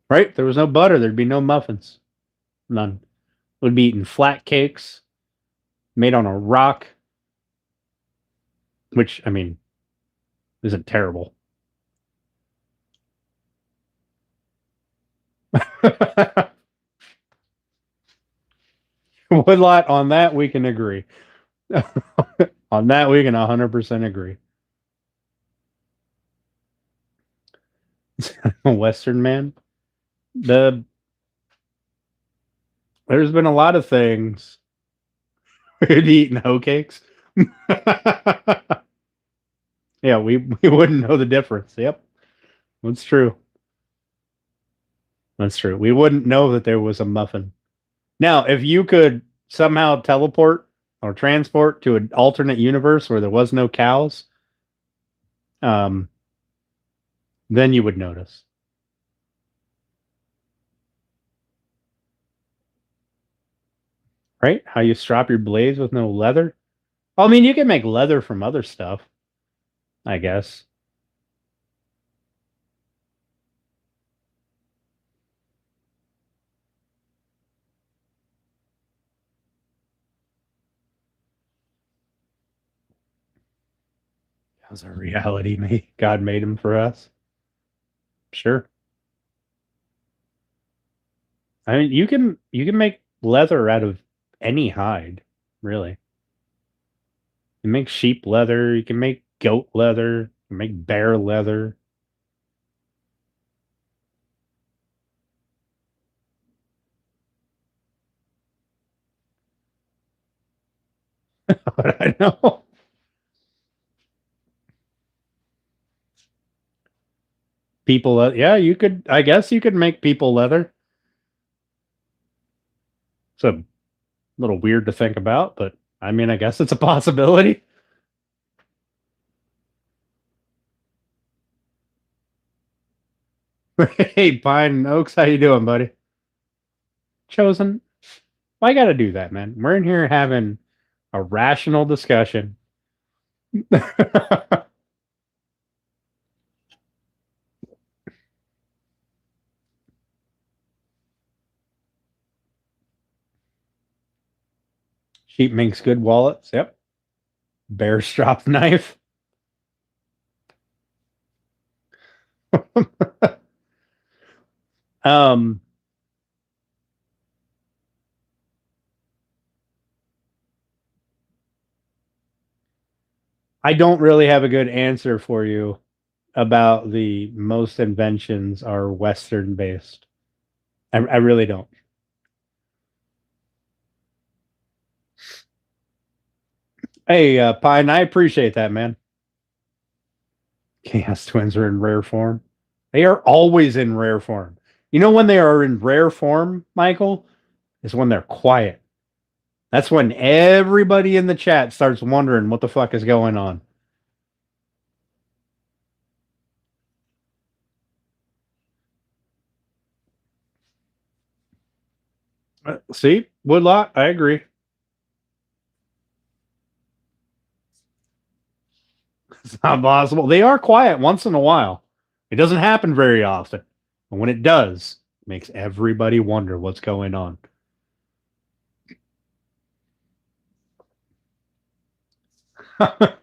Speaker 1: Right? There was no butter. There'd be no muffins. None. Would be eating flat cakes made on a rock, which, I mean, isn't terrible. Woodlot, on that we can agree. On that we can 100% agree. Western man. There's been a lot of things. We'd be eating hoe cakes. Yeah, we wouldn't know the difference. Yep. That's true. That's true. We wouldn't know that there was a muffin. Now, if you could somehow teleport or transport to an alternate universe where there was no cows, then you would notice. Right? How you strap your blades with no leather? I mean, you can make leather from other stuff, I guess. That was a reality. God made them for us. Sure. I mean, you can make leather out of any hide, really. You can make sheep leather, you can make goat leather, you can make bear leather. But I know. People, yeah, you could, I guess you could make people leather. It's a little weird to think about, but I mean, I guess it's a possibility. Hey, Pine and Oaks, how you doing, buddy? Chosen. Why I gotta do that, man? We're in here having a rational discussion. Sheep makes good wallets. Yep. Bear strop knife. um, I don't really have a good answer for you about the most inventions are Western based. I really don't. Hey, Pine, I appreciate that, man. Chaos Twins are in rare form. They are always in rare form. You know when they are in rare form, Michael, is when they're quiet. That's when everybody in the chat starts wondering what the fuck is going on. See, Woodlot, I agree. It's not possible. They are quiet once in a while. It doesn't happen very often. And when it does, it makes everybody wonder what's going on. I'll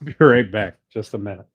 Speaker 1: be right back. Just a minute.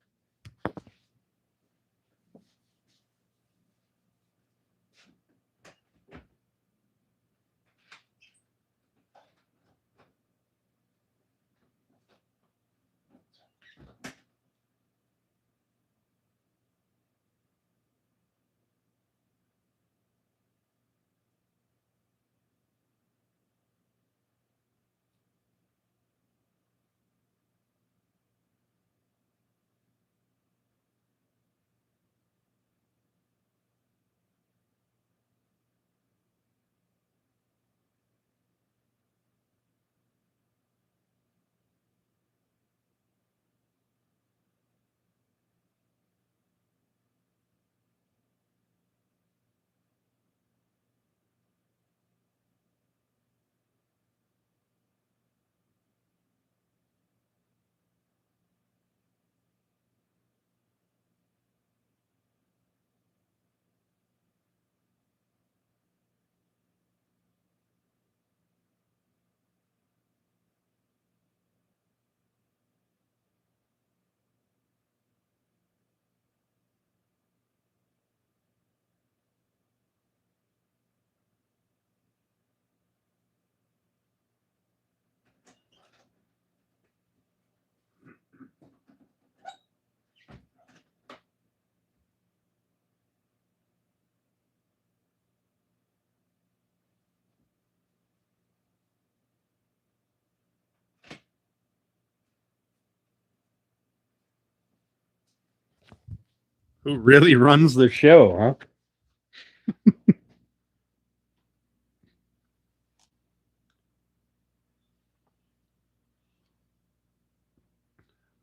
Speaker 1: Who really runs the show, huh?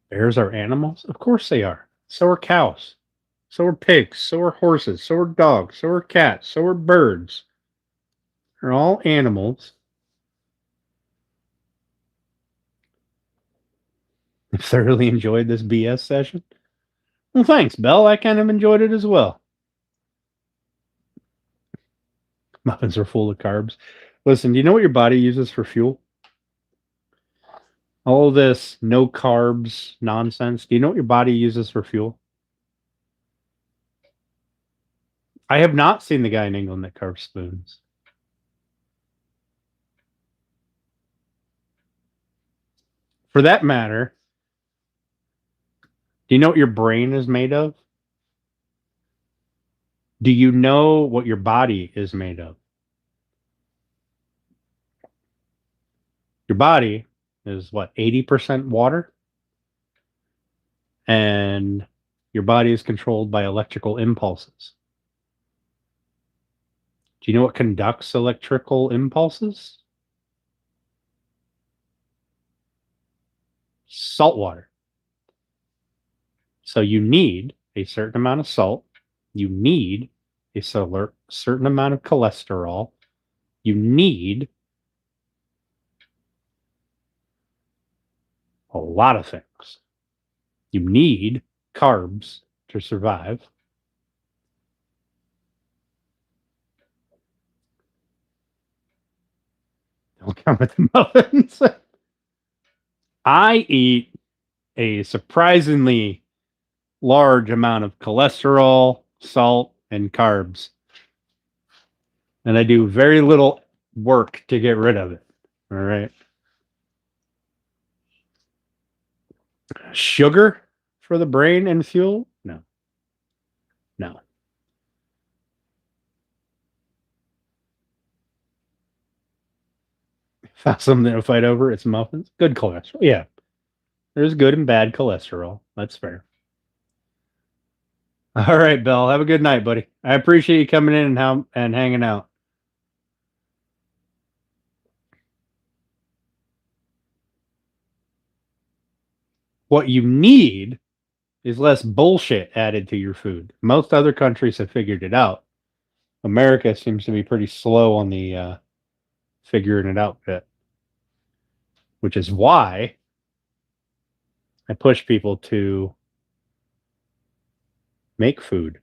Speaker 1: Bears are animals? Of course they are. So are cows. So are pigs. So are horses. So are dogs. So are cats. So are birds. They're all animals. I thoroughly enjoyed this BS session. Well, thanks, Belle. I kind of enjoyed it as well. Muffins are full of carbs. Listen, do you know what your body uses for fuel? All this no carbs nonsense. Do you know what your body uses for fuel? I have not seen the guy in England that carves spoons. For that matter, do you know what your brain is made of? Do you know what your body is made of? Your body is what, 80% water? And your body is controlled by electrical impulses. Do you know what conducts electrical impulses? Salt water. So you need a certain amount of salt. You need a certain amount of cholesterol. You need a lot of things. You need carbs to survive. Don't come with the muffins. I eat a surprisingly large amount of cholesterol, salt, and carbs. And I do very little work to get rid of it. All right. Sugar for the brain and fuel? No. No. Found something to fight over. It's muffins. Good cholesterol. Yeah. There's good and bad cholesterol. That's fair. All right, Bell. Have a good night, buddy. I appreciate you coming in and hanging out. What you need is less bullshit added to your food. Most other countries have figured it out. America seems to be pretty slow on the figuring it out bit, which is why I push people to make food,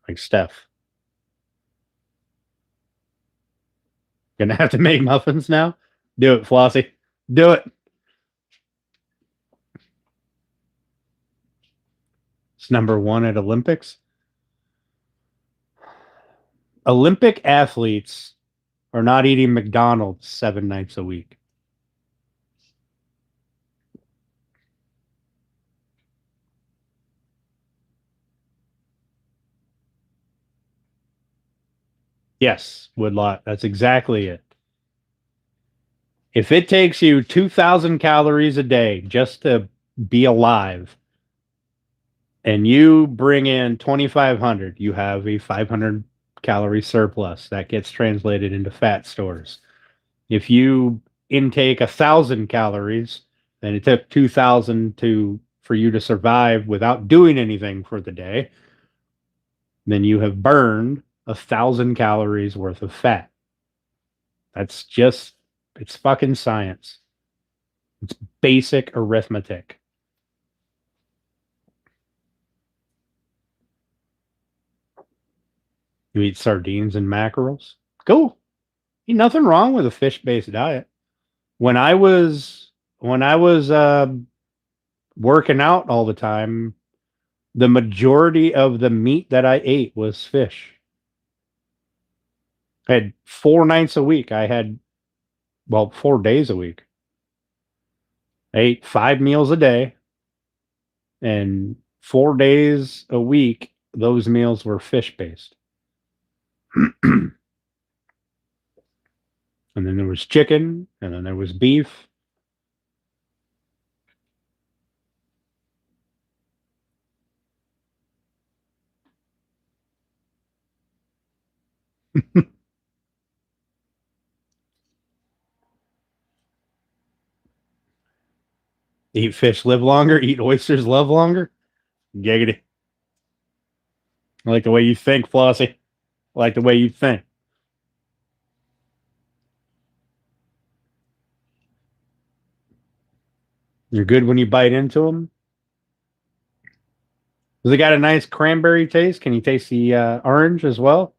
Speaker 1: like Steph. Gonna have to make muffins now? Do it, Flossie. Do it. It's number one at Olympics. Olympic athletes are not eating McDonald's 7 nights a week. Yes, Woodlot. That's exactly it. If it takes you 2,000 calories a day just to be alive, and you bring in 2,500, you have a 500 calorie surplus that gets translated into fat stores. If you intake 1,000 calories, and it took 2,000 for you to survive without doing anything for the day, then you have burned 1,000 calories worth of fat. That's just, it's fucking science. It's basic arithmetic. You eat sardines and mackerels? Cool. Ain't nothing wrong with a fish-based diet. When I was working out all the time, the majority of the meat that I ate was fish. I had 4 nights a week. I had, well, 4 days a week. I ate 5 meals a day, and 4 days a week, those meals were fish-based. And then there was chicken, and then there was beef. Eat fish, live longer. Eat oysters, love longer. Giggity. I like the way you think, Flossie. I like the way you think. You're good when you bite into them. Does it got a nice cranberry taste? Can you taste the orange as well?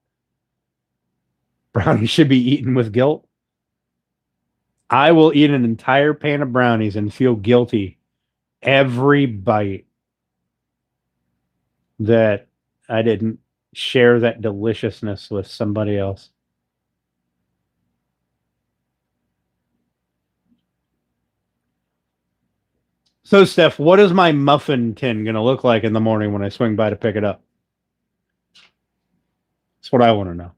Speaker 1: Brownies should be eaten with guilt. I will eat an entire pan of brownies and feel guilty every bite that I didn't share that deliciousness with somebody else. So, Steph, what is my muffin tin going to look like in the morning when I swing by to pick it up? That's what I want to know.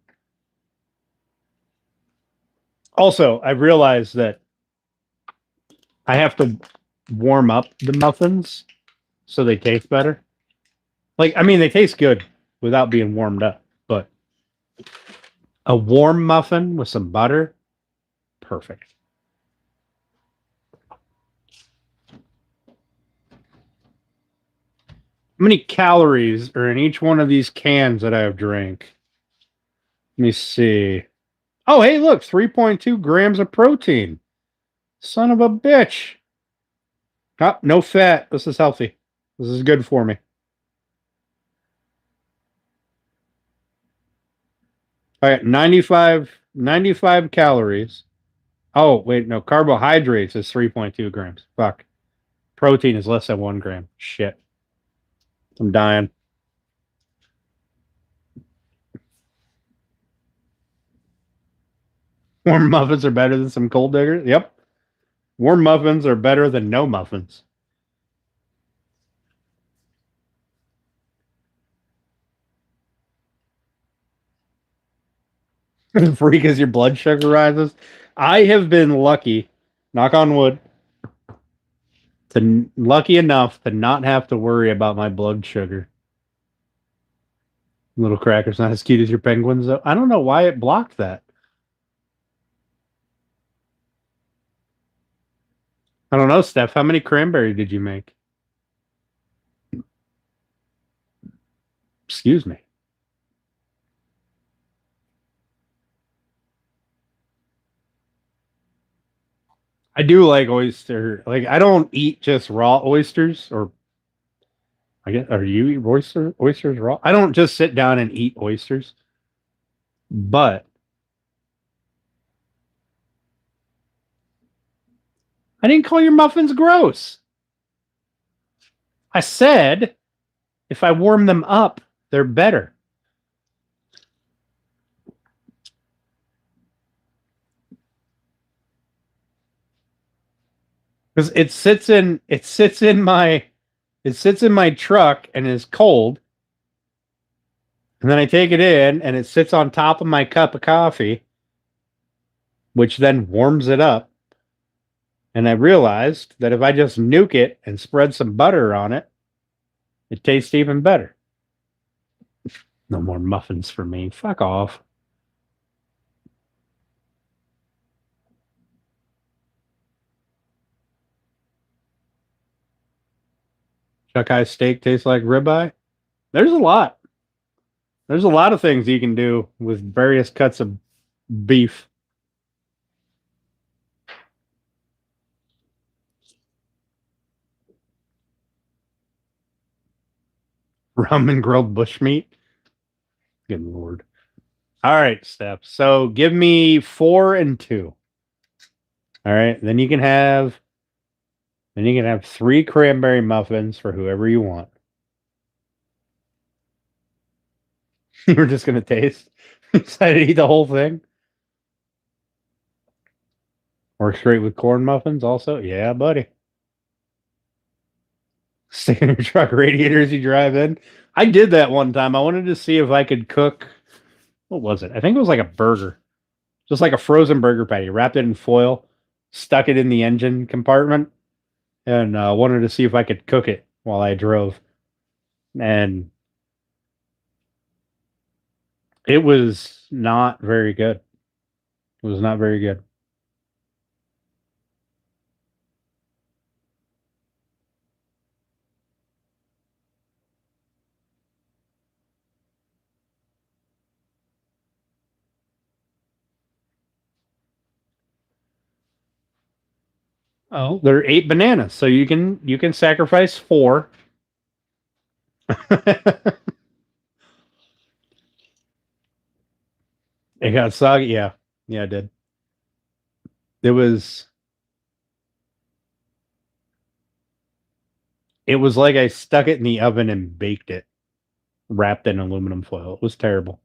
Speaker 1: Also, I realized that I have to warm up the muffins so they taste better. Like, I mean, they taste good without being warmed up, but a warm muffin with some butter, perfect. How many calories are in each one of these cans that I have drank? Let me see. Oh, hey, look, 3.2 grams of protein. Son of a bitch. Oh, no fat. This is healthy. This is good for me. All right, 95 calories. Oh, wait, no. Carbohydrates is 3.2 grams. Fuck. Protein is less than 1 gram. Shit. I'm dying. Warm muffins are better than some cold diggers? Yep. Warm muffins are better than no muffins. Freak as your blood sugar rises. I have been lucky, knock on wood, lucky enough to not have to worry about my blood sugar. Little cracker's not as cute as your penguins, though. I don't know why it blocked that. I don't know, Steph. How many cranberry did you make? Excuse me. I do like oyster. Like, I don't eat just raw oysters, or I guess, or you eat oysters raw? I don't just sit down and eat oysters, but I didn't call your muffins gross. I said if I warm them up, they're better. Because it sits in my truck and is cold. And then I take it in and it sits on top of my cup of coffee, which then warms it up. And I realized that if I just nuke it and spread some butter on it, it tastes even better. No more muffins for me. Fuck off. Chuck Eye steak tastes like ribeye. There's a lot. There's a lot of things you can do with various cuts of beef. Rum and grilled bushmeat. Good Lord. All right, Steph. So give me 4 and 2. All right. Then you can have 3 cranberry muffins for whoever you want. You were just gonna taste. Decided to eat the whole thing. Or straight with corn muffins also. Yeah, buddy. Stick in your truck radiator as you drive in. I did that one time. I wanted to see if I could cook. What was it? I think it was like a burger. Just like a frozen burger patty. Wrapped it in foil, stuck it in the engine compartment, and wanted to see if I could cook it while I drove. And It was not very good. It was not very good. Oh, there are 8 bananas, so you can sacrifice 4. It got soggy. Yeah, yeah, it did. It was. It was like I stuck it in the oven and baked it, wrapped in aluminum foil. It was terrible.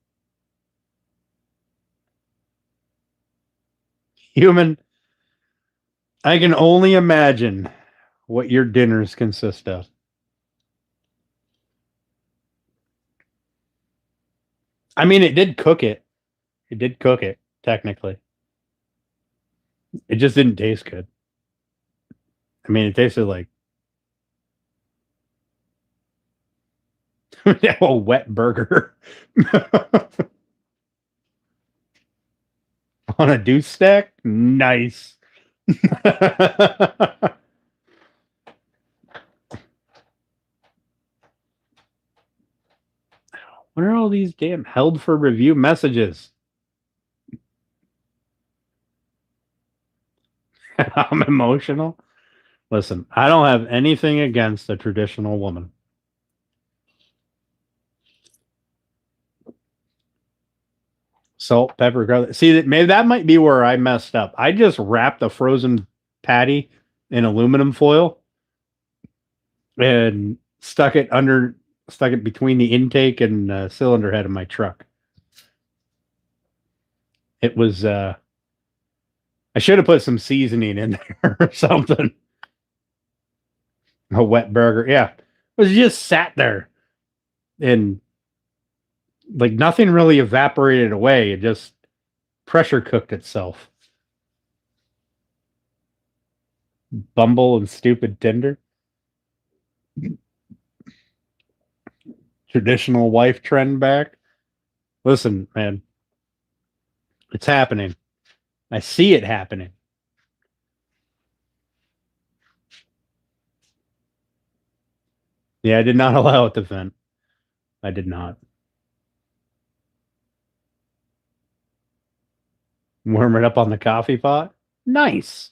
Speaker 1: Human, I can only imagine what your dinners consist of. I mean, it did cook it. It did cook it, technically. It just didn't taste good. I mean, it tasted like a wet burger on a deuce stack. Nice. What are all these damn held for review messages? I'm emotional. Listen, I don't have anything against a traditional woman. Salt, pepper, garlic. See, maybe that might be where I messed up. I just wrapped a frozen patty in aluminum foil and stuck it between the intake and cylinder head of my truck. It was I should have put some seasoning in there or something. A wet burger. Yeah. It was just sat there and like nothing really evaporated away. It just pressure cooked itself. Bumble and stupid Tinder. Traditional wife trend back. Listen, man, it's happening. I see it happening. Yeah, I did not allow it to vent. I did not. Warm it up on the coffee pot. Nice.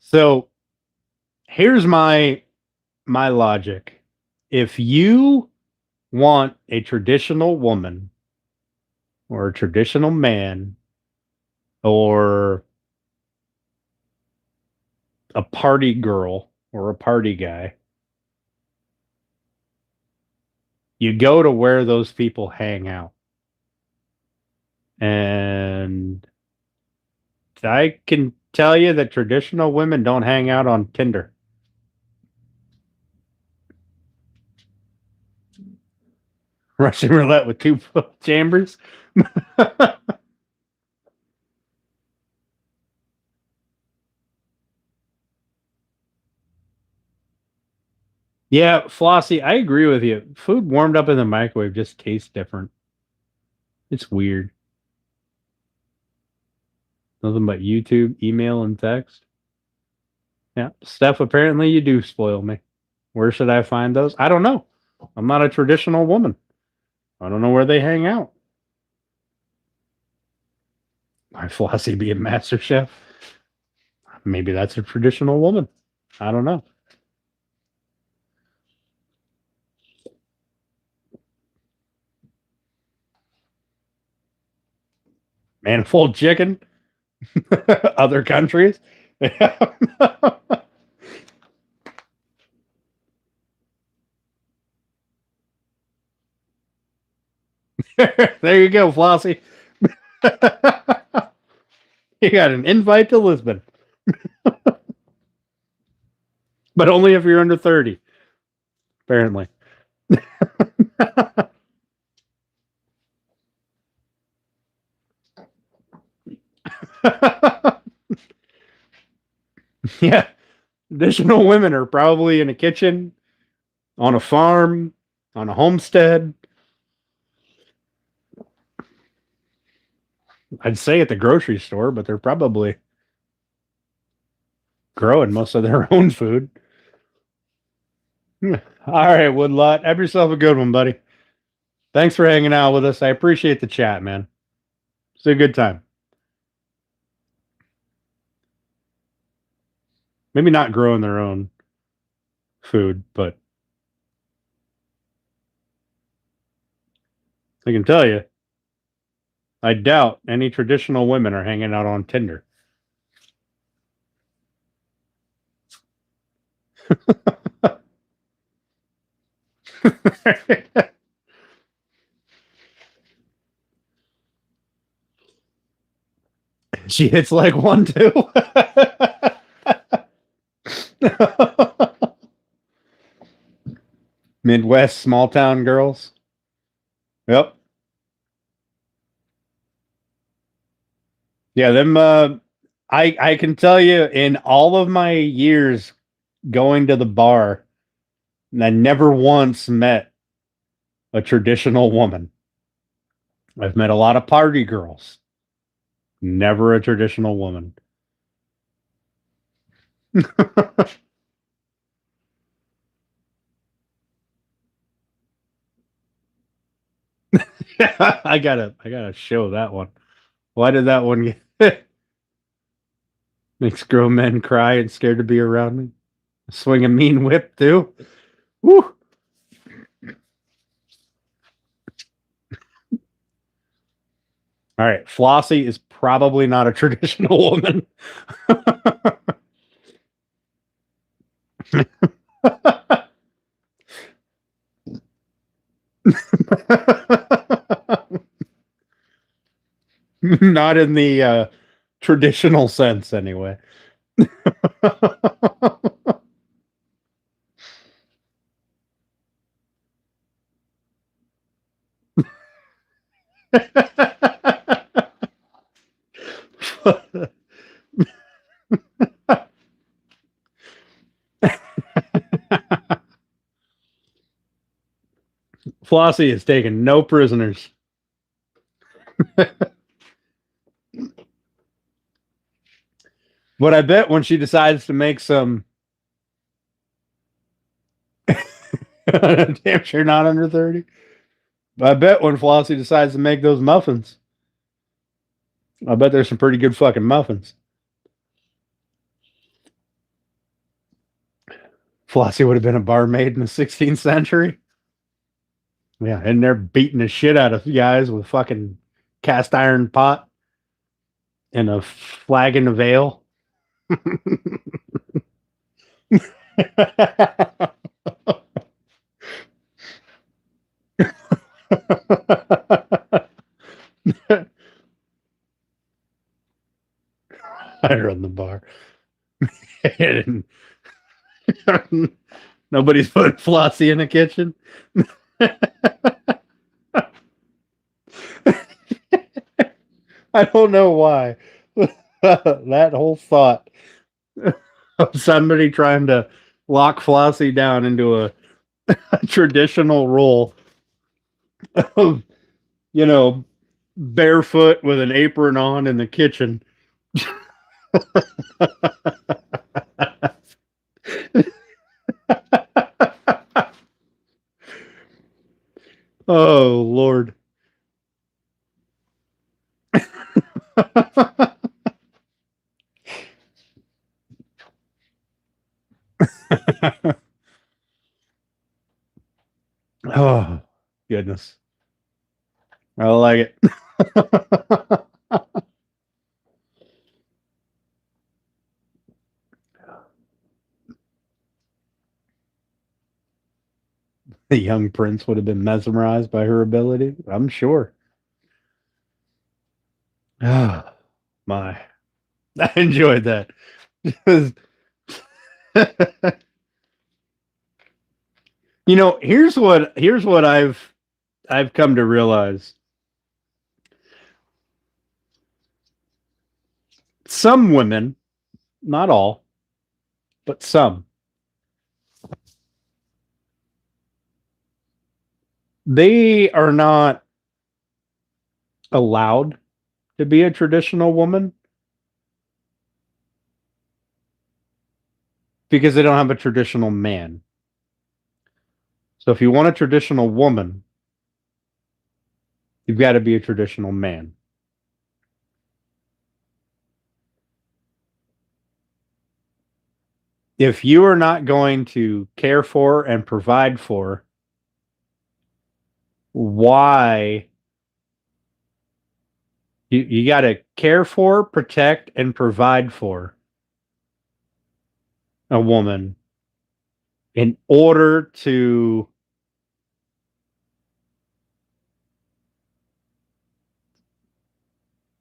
Speaker 1: So here's my logic. If you want a traditional woman or a traditional man or a party girl or a party guy, you go to where those people hang out. And I can tell you that traditional women don't hang out on Tinder. Russian roulette with 2 chambers. Yeah, Flossie, I agree with you. Food warmed up in the microwave just tastes different. It's weird. Nothing but YouTube, email, and text. Yeah, Steph, apparently you do spoil me. Where should I find those? I don't know. I'm not a traditional woman. I don't know where they hang out. Might Flossie be a master chef? Maybe that's a traditional woman. I don't know. Manifold chicken? Other countries? There you go, Flossie. You got an invite to Lisbon. But only if you're under 30, apparently. Yeah, traditional women are probably in a kitchen, on a farm, on a homestead. I'd say at the grocery store, but they're probably growing most of their own food. All right, Woodlot. Have yourself a good one, buddy. Thanks for hanging out with us. I appreciate the chat, man. It's a good time. Maybe not growing their own food, but I can tell you, I doubt any traditional women are hanging out on Tinder. She hits like one, too. Midwest small town girls. Yep. Yeah, them I can tell you in all of my years going to the bar, I never once met a traditional woman. I've met a lot of party girls. Never a traditional woman. I gotta show that one. Why did that one get makes grown men cry and scared to be around me? Swing a mean whip too. Woo! All right, Flossie is probably not a traditional woman. Not in the traditional sense, anyway. Flossie is taking no prisoners. But I bet when she decides to make some damn sure not under 30. But I bet when Flossie decides to make those muffins, I bet there's some pretty good fucking muffins. Flossie would have been a barmaid in the 16th century. Yeah, and they're beating the shit out of guys with fucking cast iron pot and a flagon of ale. I run the bar. Nobody's putting Flossie in the kitchen. I don't know why. That whole thought of somebody trying to lock Flossie down into a traditional role of, barefoot with an apron on in the kitchen. Oh, Lord. Oh, goodness. I like it. The young prince would have been mesmerized by her ability, I'm sure. Oh, my. I enjoyed that. Here's what I've come to realize. Some women, not all, but some. They are not allowed to be a traditional woman because they don't have a traditional man. So if you want a traditional woman, you've got to be a traditional man. If you are not going to care for and provide for, why you got to care for, protect, and provide for a woman in order to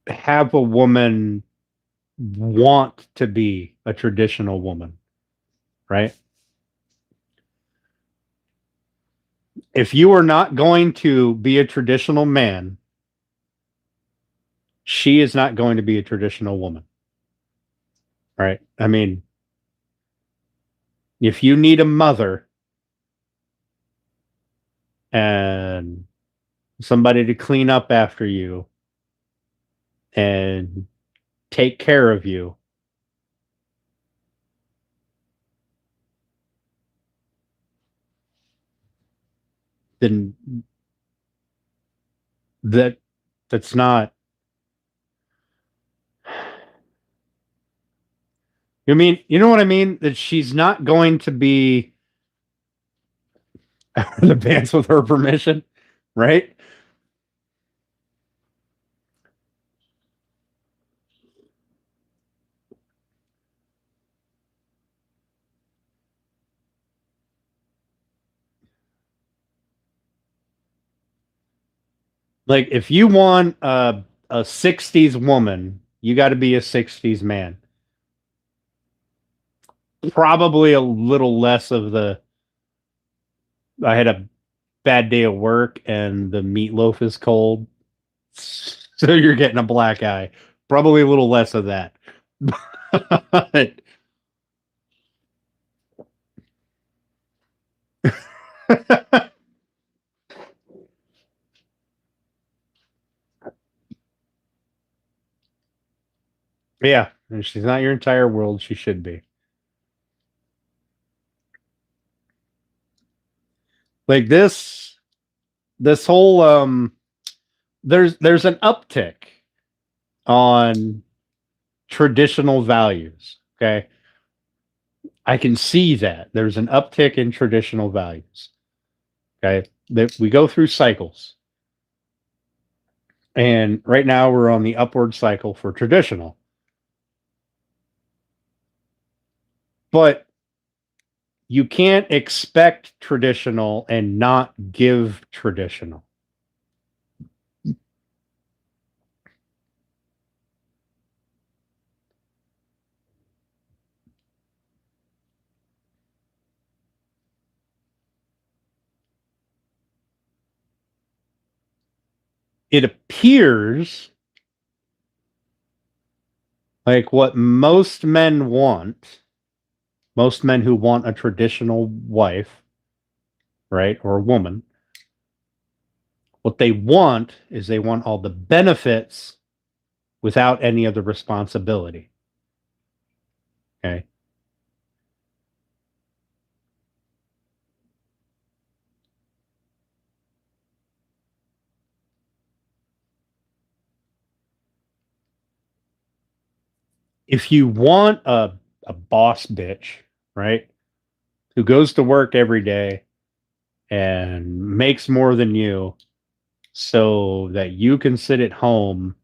Speaker 1: have a woman want to be a traditional woman, right? If you are not going to be a traditional man, she is not going to be a traditional woman, right? I mean, if you need a mother and somebody to clean up after you and take care of you, then that's not. You mean, you know what I mean? That she's not going to be the pants with her permission, right? Like if you want a 60s woman, you got to be a 60s man. Probably a little less of the I had a bad day at work and the meatloaf is cold. So you're getting a black eye. Probably a little less of that. But yeah, and she's not your entire world. She should be. Like this whole there's an uptick on traditional values. Okay. I can see that there's an uptick in traditional values. Okay. That we go through cycles. And right now we're on the upward cycle for traditional. But you can't expect traditional and not give traditional. It appears like what most men want, most men who want a traditional wife, right, or a woman, what they want is they want all the benefits without any of the responsibility. Okay. If you want a boss bitch, right, who goes to work every day and makes more than you so that you can sit at home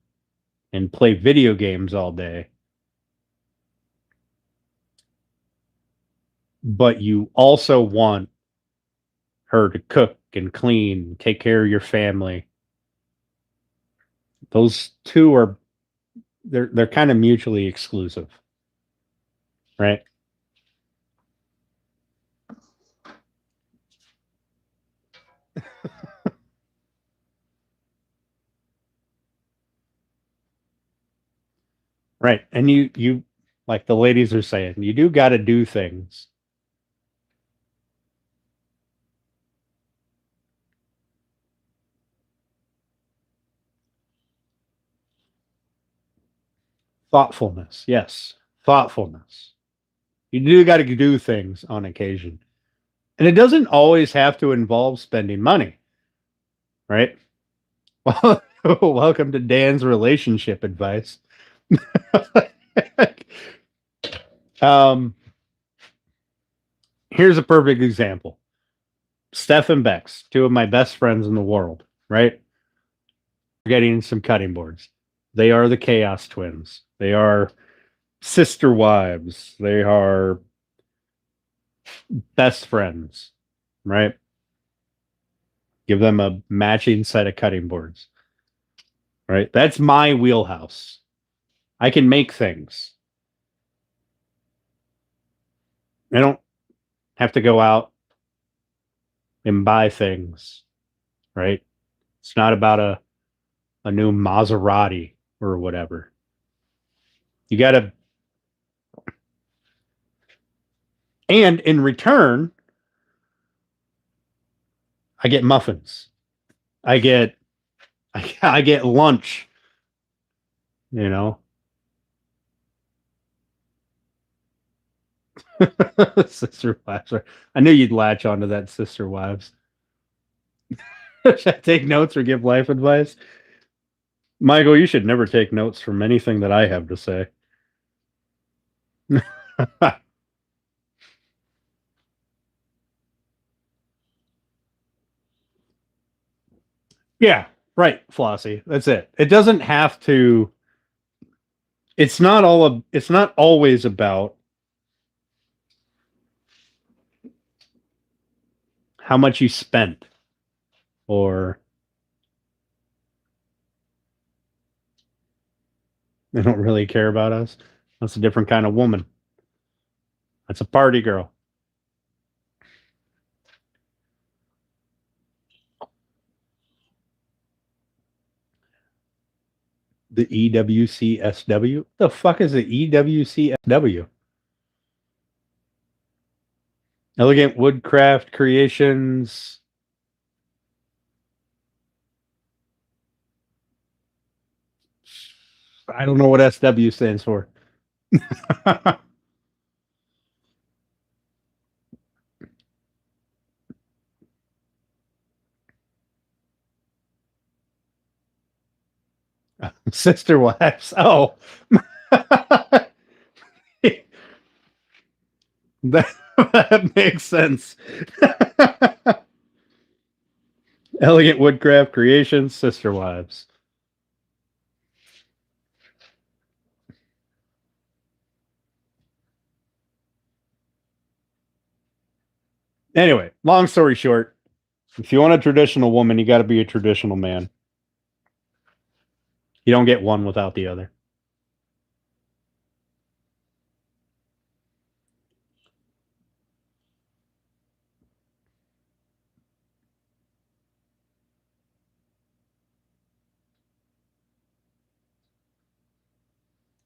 Speaker 1: and play video games all day, but you also want her to cook and clean, take care of your family. Those two are they're kind of mutually exclusive, right? Right. And you like the ladies are saying, you do got to do things. Thoughtfulness. Yes. Thoughtfulness. You do got to do things on occasion. And it doesn't always have to involve spending money, right? Well, welcome to Dan's relationship advice. um, Here's a perfect example. Steph and Bex, two of my best friends in the world, right? Getting some cutting boards. They are the Chaos Twins. They are sister wives. They are best friends, right? Give them a matching set of cutting boards, right? That's my wheelhouse. I can make things. I don't have to go out and buy things, right? It's not about a new Maserati or whatever. You got to, and in return, I get muffins. I get lunch, you know. Sister wives. I knew you'd latch onto that, sister wives. Should I take notes or give life advice? Michael, you should never take notes from anything that I have to say. Yeah, right, Flossie. That's it. It doesn't have to. It's not it's not always about how much you spent or they don't really care about us. That's a different kind of woman. That's a party girl. The EWCSW? The fuck is the EWCSW? Elegant Woodcraft Creations. I don't know what SW stands for. Sister wives. Oh. that makes sense. Elegant Woodcraft Creations, Sister Wives. Anyway, long story short, if you want a traditional woman, you got to be a traditional man. You don't get one without the other.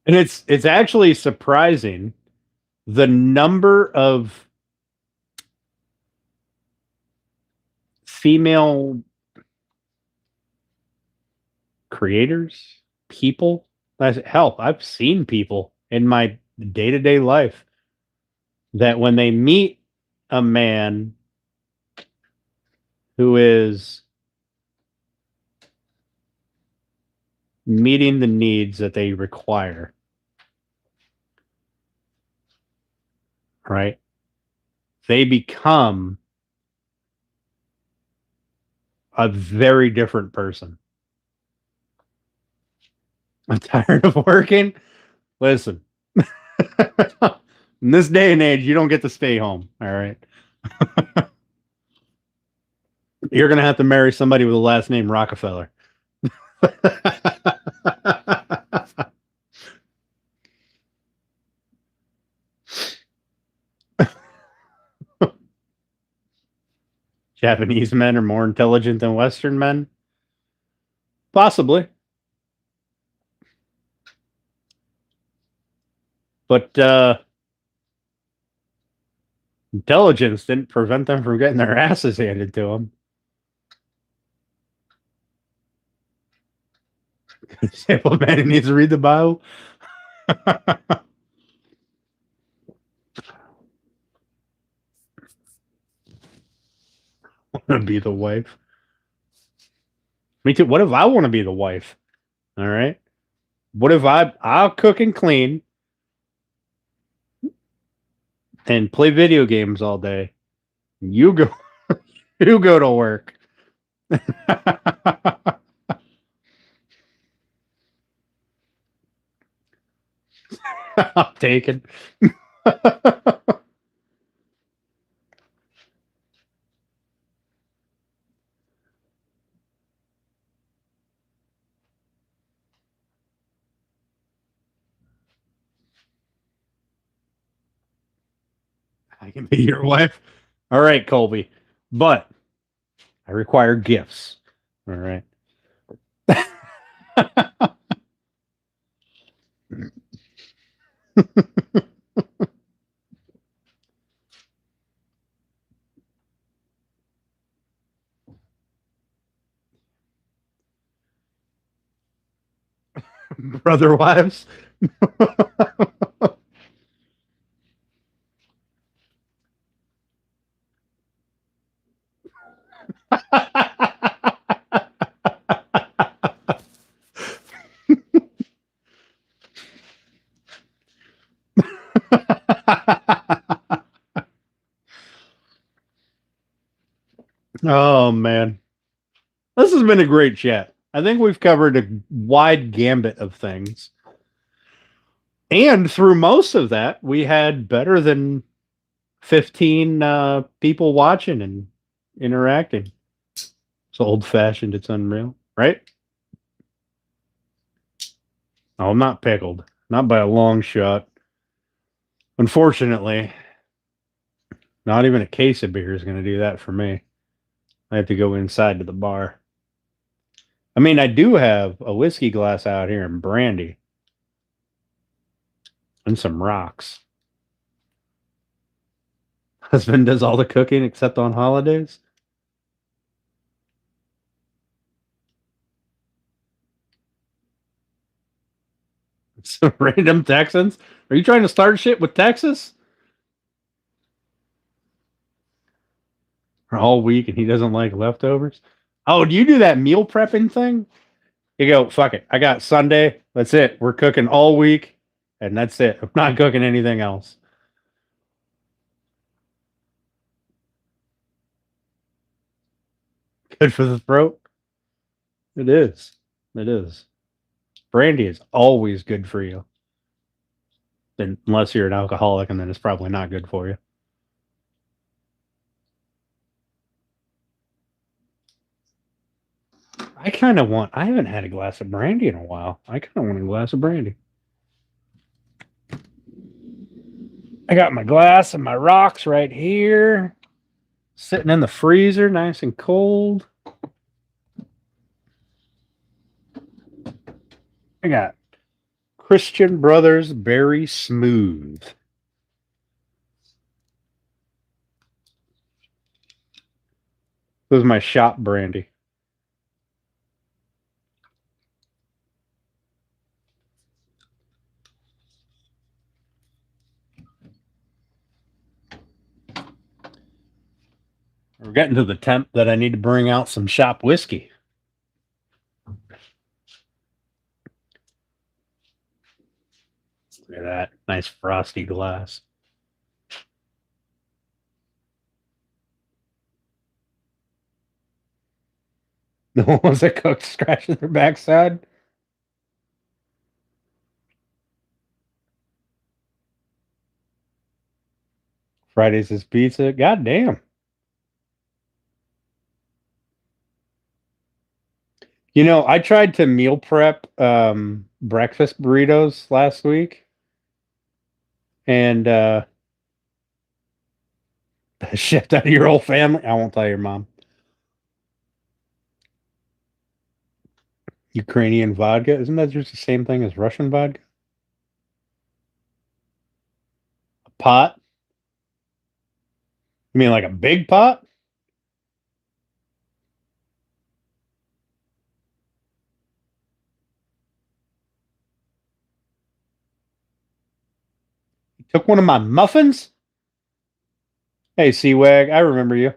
Speaker 1: And it's actually surprising the number of female creators, people. Hell, I've seen people in my day-to-day life that when they meet a man who is meeting the needs that they require, right? They become a very different person. I'm tired of working. Listen, in this day and age, you don't get to stay home. All right. You're going to have to marry somebody with the last name Rockefeller. Japanese men are more intelligent than Western men? Possibly. But intelligence didn't prevent them from getting their asses handed to them. Sample man who needs to read the Bible. Want to be the wife? Me too. What if I want to be the wife? All right. What if I'll cook and clean and play video games all day? You go, you go to work. I'm taken. I can be your wife. All right, Colby. But I require gifts. All right. Brother wives. Oh man. This has been a great chat. I think we've covered a wide gambit of things. And through most of that, we had better than 15 people watching and interacting. It's old fashioned. It's unreal, right? Oh, I'm not pickled. Not by a long shot. Unfortunately, not even a case of beer is going to do that for me. I have to go inside to the bar. I mean, I do have a whiskey glass out here and brandy and some rocks. Husband does all the cooking except on holidays. Some random Texans. Are you trying to start shit with Texas? All week and he doesn't like leftovers. Oh, do you do that meal prepping thing? You go, fuck it. I got Sunday. That's it. We're cooking all week, and that's it. I'm not cooking anything else. Good for the throat. It is. It is. Brandy is always good for you. Unless you're an alcoholic, and then it's probably not good for you. I haven't had a glass of brandy in a while. I kind of want a glass of brandy. I got my glass and my rocks right here, sitting in the freezer, nice and cold. I got Christian Brothers Berry Smooth. This is my shop brandy. We're getting to the temp that I need to bring out some shop whiskey. Look at that. Nice frosty glass. The ones that cooked scratching their backside. Fridays is pizza. God damn. You know, I tried to meal prep breakfast burritos last week. And shipped out of your whole family. I won't tell your mom. Ukrainian vodka. Isn't that just the same thing as Russian vodka? pot? You mean like a big pot? You took one of my muffins? Hey, Seawag, I remember you.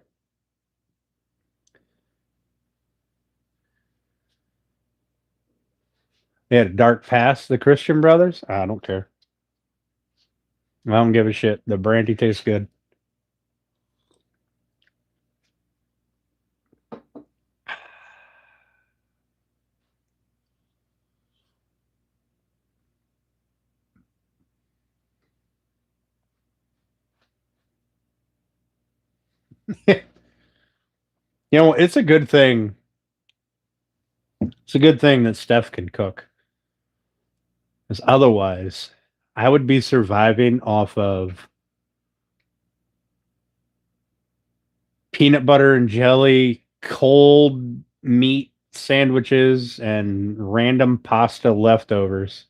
Speaker 1: They had a dark past, the Christian brothers. I don't care. I don't give a shit. The brandy tastes good. You know, it's a good thing. It's a good thing that Steph can cook. Because otherwise, I would be surviving off of peanut butter and jelly, cold meat sandwiches, and random pasta leftovers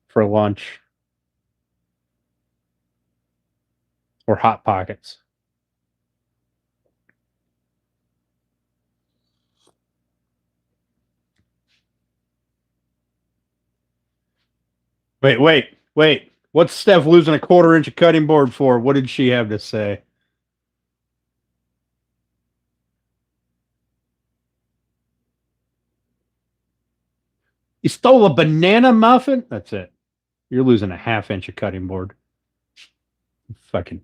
Speaker 1: for lunch or Hot Pockets. Wait. What's Steph losing a quarter-inch of cutting board for? What did she have to say? You stole a banana muffin? That's it. You're losing a half-inch of cutting board. Fucking.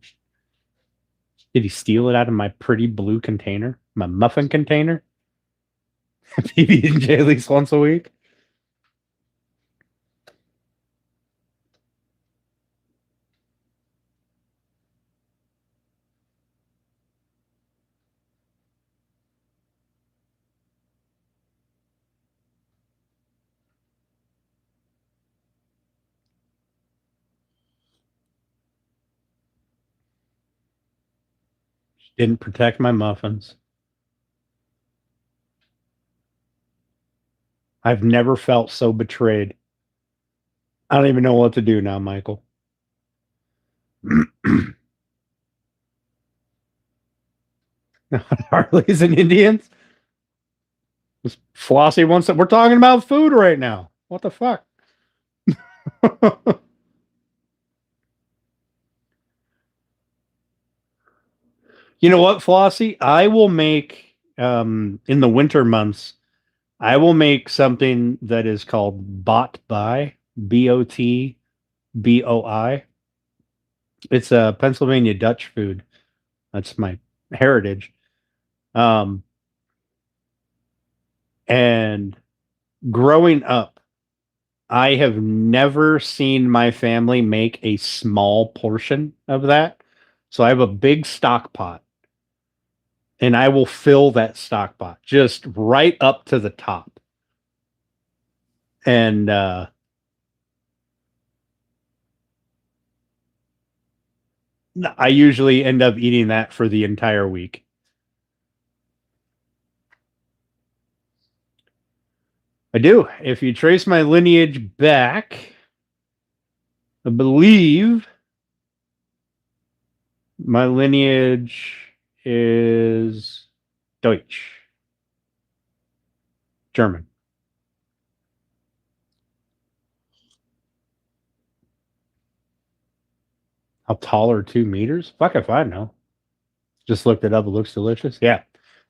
Speaker 1: Did he steal it out of my pretty blue container? My muffin container? PB&J at least once a week? Didn't protect my muffins. I've never felt so betrayed. I don't even know what to do now, Michael. Harleys and Indians? Flossie wants that. We're talking about food right now. What the fuck? You know what, Flossie? I will make in the winter months, I will make something that is called bot by BOTBOI. It's a Pennsylvania Dutch food. That's my heritage. Um, and growing up, I have never seen my family make a small portion of that. So I have a big stock pot and I will fill that stock pot just right up to the top. And I usually end up eating that for the entire week. I do. If you trace my lineage back, I believe my lineage is Deutsch, German. How tall are 2 meters? Fuck if I know. Just looked it up. It looks delicious. Yeah.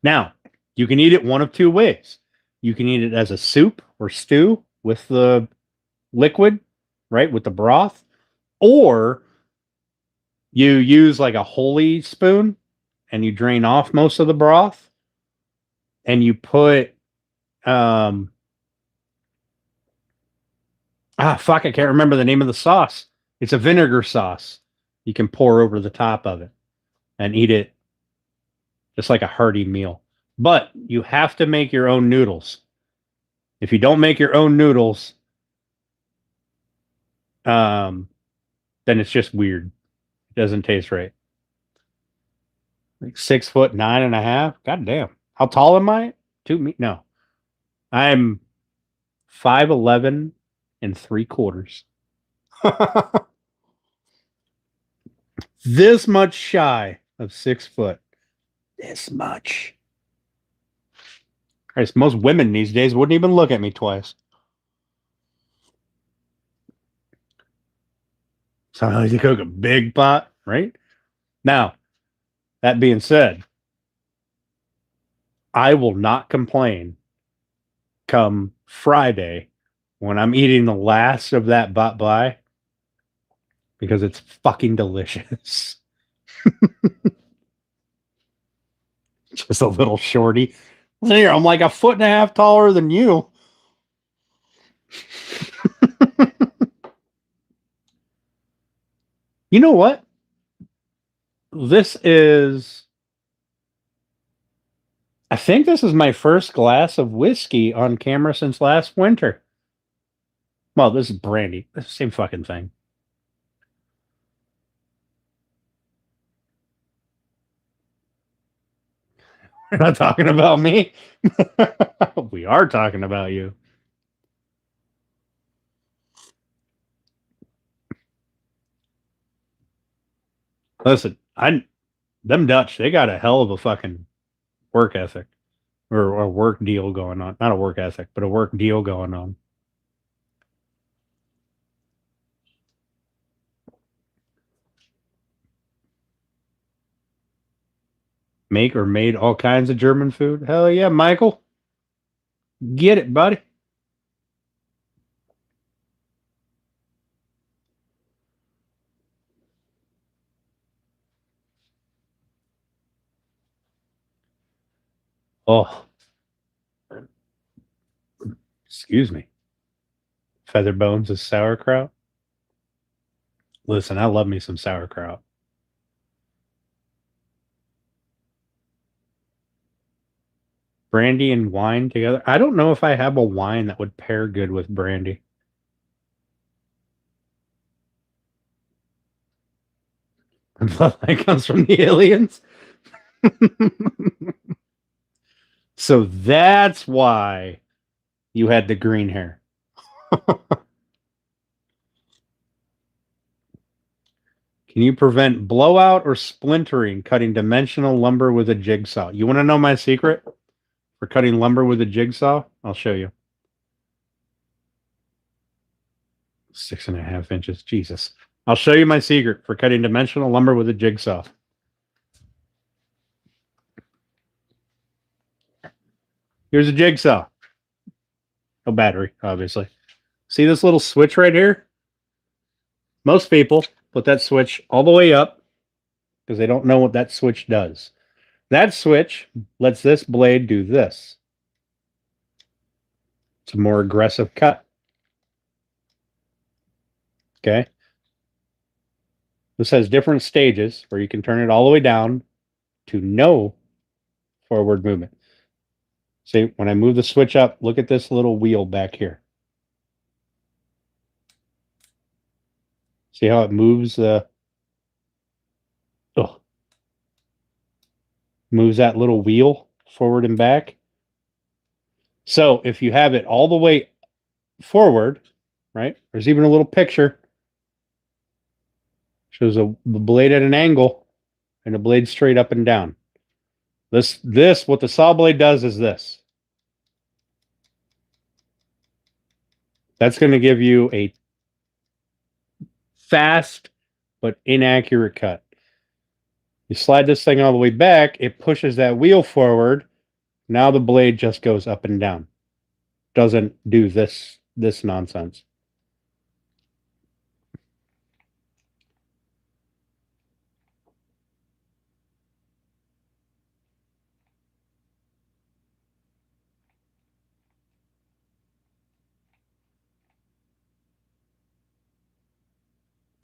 Speaker 1: Now, you can eat it one of two ways. You can eat it as a soup or stew with the liquid, right, with the broth, or you use like a holy spoon and you drain off most of the broth and you put fuck, I can't remember the name of the sauce. It's a vinegar sauce. You can pour over the top of it and eat it just like a hearty meal. But you have to make your own noodles. If you don't make your own noodles, then it's just weird. It doesn't taste right. Like 6'9.5". God damn. How tall am I? 2 me? No. I'm 5'11", 3/4. This much shy of 6 foot. This much. Christ, most women these days wouldn't even look at me twice. Sometimes you cook a big pot, right? Now, that being said, I will not complain come Friday when I'm eating the last of that bot by because it's fucking delicious. Just a little shorty. Here, I'm like 1.5 feet taller than you. You know what? This is... I think this is my first glass of whiskey on camera since last winter. Well, this is brandy. It's the same fucking thing. We're not talking about me. We are talking about you. Listen, them Dutch, they got a hell of a fucking work ethic or a work deal going on. Not a work ethic, but a work deal going on. Make or made all kinds of German food. Hell yeah, Michael. Get it, buddy. Oh, excuse me. Feather bones is sauerkraut. Listen, I love me some sauerkraut. Brandy and wine together. I don't know if I have a wine that would pair good with brandy. That comes from the aliens. So that's why you had the green hair. Can you prevent blowout or splintering cutting dimensional lumber with a jigsaw? You want to know my secret for cutting lumber with a jigsaw? I'll show you. 6.5 inches. Jesus. I'll show you my secret for cutting dimensional lumber with a jigsaw. Here's a jigsaw. No battery, obviously. See this little switch right here? Most people put that switch all the way up because they don't know what that switch does. That switch lets this blade do this. It's a more aggressive cut. Okay. This has different stages where you can turn it all the way down to no forward movement. See, when I move the switch up, look at this little wheel back here. See how it moves moves that little wheel forward and back? So if you have it all the way forward, right? There's even a little picture. Shows the blade at an angle and the blade straight up and down. This, what the saw blade does is this. That's going to give you a fast but inaccurate cut. You slide this thing all the way back, it pushes that wheel forward. Now the blade just goes up and down. Doesn't do this nonsense.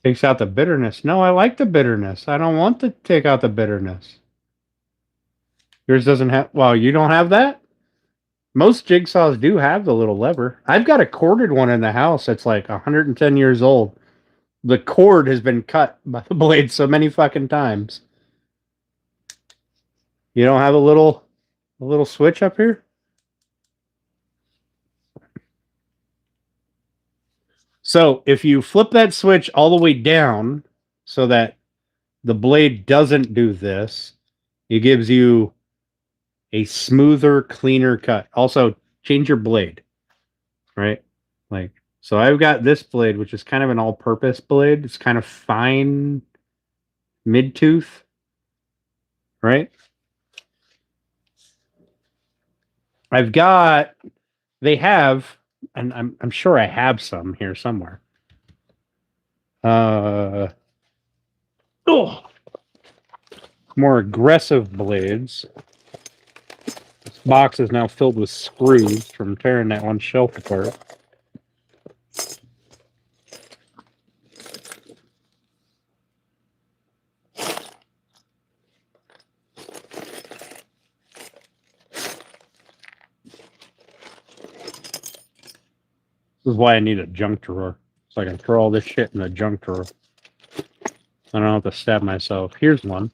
Speaker 1: Takes out the bitterness. No, I like the bitterness. I don't want to take out the bitterness. Yours doesn't have... Well, you don't have that? Most jigsaws do have the little lever. I've got a corded one in the house that's like 110 years old. The cord has been cut by the blade so many fucking times. You don't have a little switch up here? So if you flip that switch all the way down so that the blade doesn't do this, it gives you a smoother, cleaner cut. Also, change your blade, right? Like, so I've got this blade, which is kind of an all-purpose blade. It's kind of fine mid-tooth, right? I've got, they have, and I'm sure I have some here somewhere. Oh, more aggressive blades. This box is now filled with screws from tearing that one shelf apart. This is why I need a junk drawer. So I can throw all this shit in the junk drawer. I don't have to stab myself. Here's one.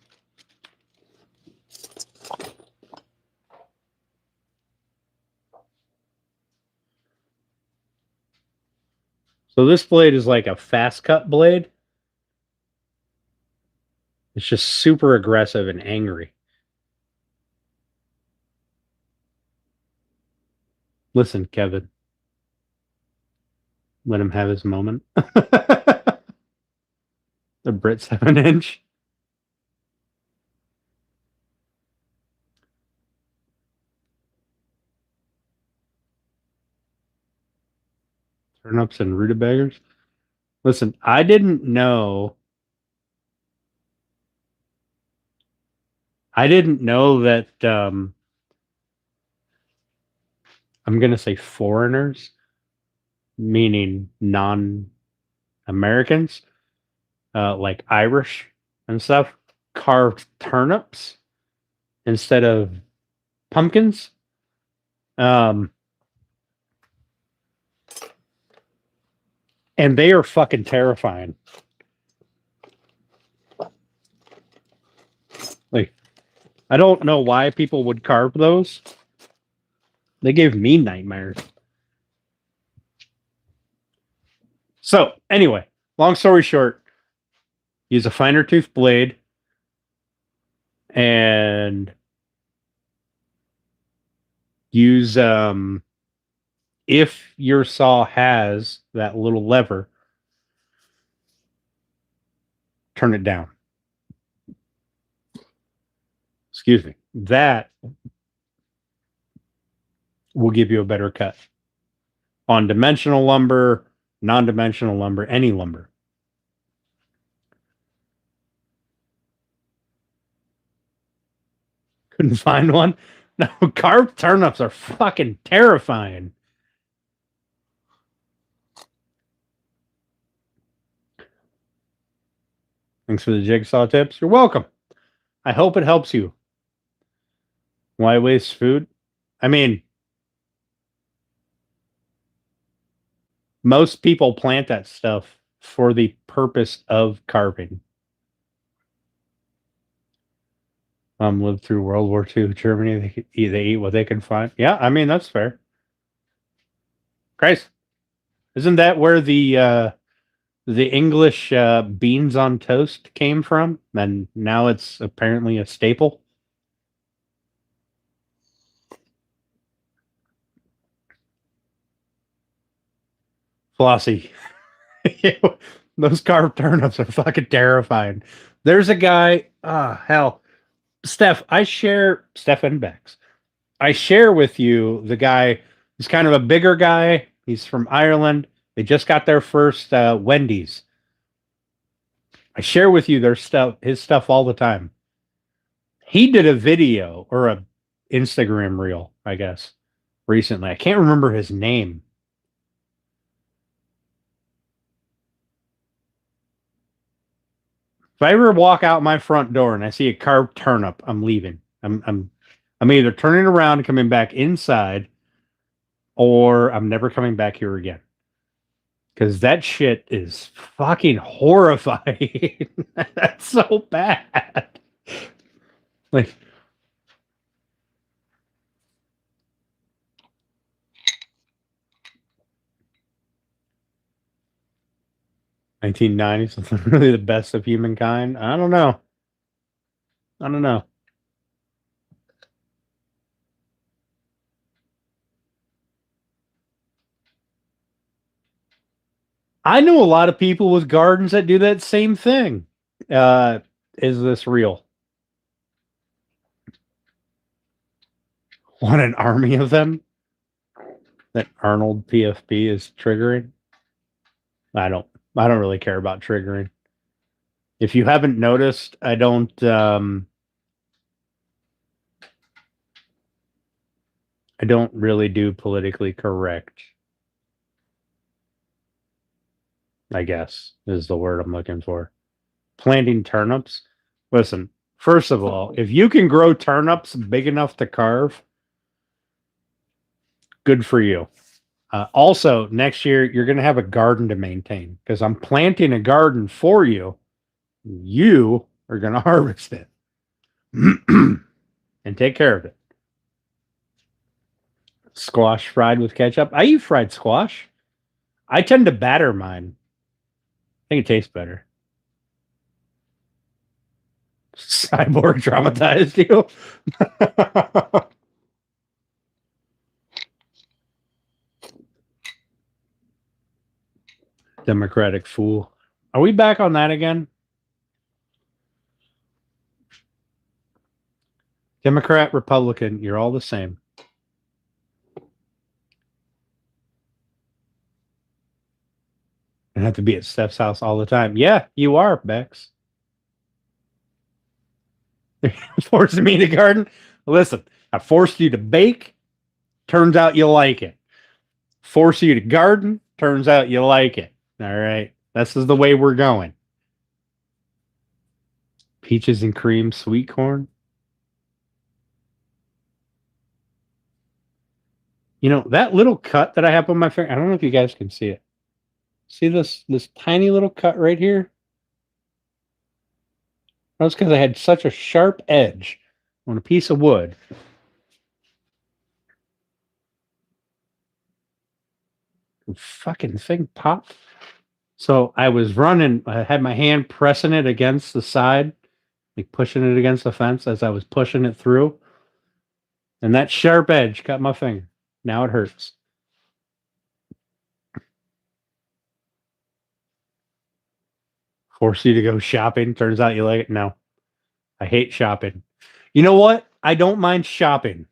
Speaker 1: So this blade is like a fast cut blade. It's just super aggressive and angry. Listen, Kevin. Let him have his moment. The Brit 7-inch. Turnips and rutabagas. Listen, I didn't know. I didn't know that. I'm gonna say foreigners, meaning non-Americans, like Irish and stuff, carved turnips instead of pumpkins. And they are fucking terrifying. Like, I don't know why people would carve those. They gave me nightmares. So, anyway, long story short, use a finer tooth blade and use if your saw has that little lever, turn it down. Excuse me. That will give you a better cut on dimensional lumber, non-dimensional lumber, any lumber. Couldn't find one. No, carved turnips are fucking terrifying. Thanks for the jigsaw tips. You're welcome. I hope it helps you. Why waste food? I mean, most people plant that stuff for the purpose of carving. Lived through World War II, Germany. They eat what they can find. Yeah, I mean, that's fair. Christ, isn't that where the English beans on toast came from? And now it's apparently a staple. Flossie. Those carved turnips are fucking terrifying. There's a guy, hell, Steph and Bex. I share with you the guy who's kind of a bigger guy. He's from Ireland. They just got their first Wendy's. I share with you his stuff all the time. He did a video or a Instagram reel, I guess, recently. I can't remember his name. If I ever walk out my front door and I see a carved turnip, I'm leaving. I'm either turning around and coming back inside, or I'm never coming back here again. Because that shit is fucking horrifying. That's so bad. Like, 1990s, really the best of humankind. I don't know. I don't know. I know a lot of people with gardens that do that same thing. Uh, is this real? Want an army of them? That Arnold PFP is triggering? I don't. I don't really care about triggering. If you haven't noticed, I don't. I don't really do politically correct. I guess is the word I'm looking for. Planting turnips. Listen, first of all, if you can grow turnips big enough to carve, good for you. Also, next year you're going to have a garden to maintain because I'm planting a garden for you. You are going to harvest it and take care of it. Squash fried with ketchup. I eat fried squash. I tend to batter mine. I think it tastes better. Cyborg traumatized you. Democratic fool. Are we back on that again? Democrat, Republican, you're all the same. And have to be at Steph's house all the time. Yeah, you are, Bex. Forcing me to garden. Listen, I forced you to bake. Turns out you like it. Force you to garden. Turns out you like it. All right. This is the way we're going. Peaches and cream sweet corn. You know, that little cut that I have on my finger, I don't know if you guys can see it. See this tiny little cut right here? That's because I had such a sharp edge on a piece of wood. The fucking thing popped. So I was running, I had my hand pressing it against the side, like pushing it against the fence as I was pushing it through. And that sharp edge cut my finger. Now it hurts. Force you to go shopping. Turns out you like it. No, I hate shopping. You know what? I don't mind shopping.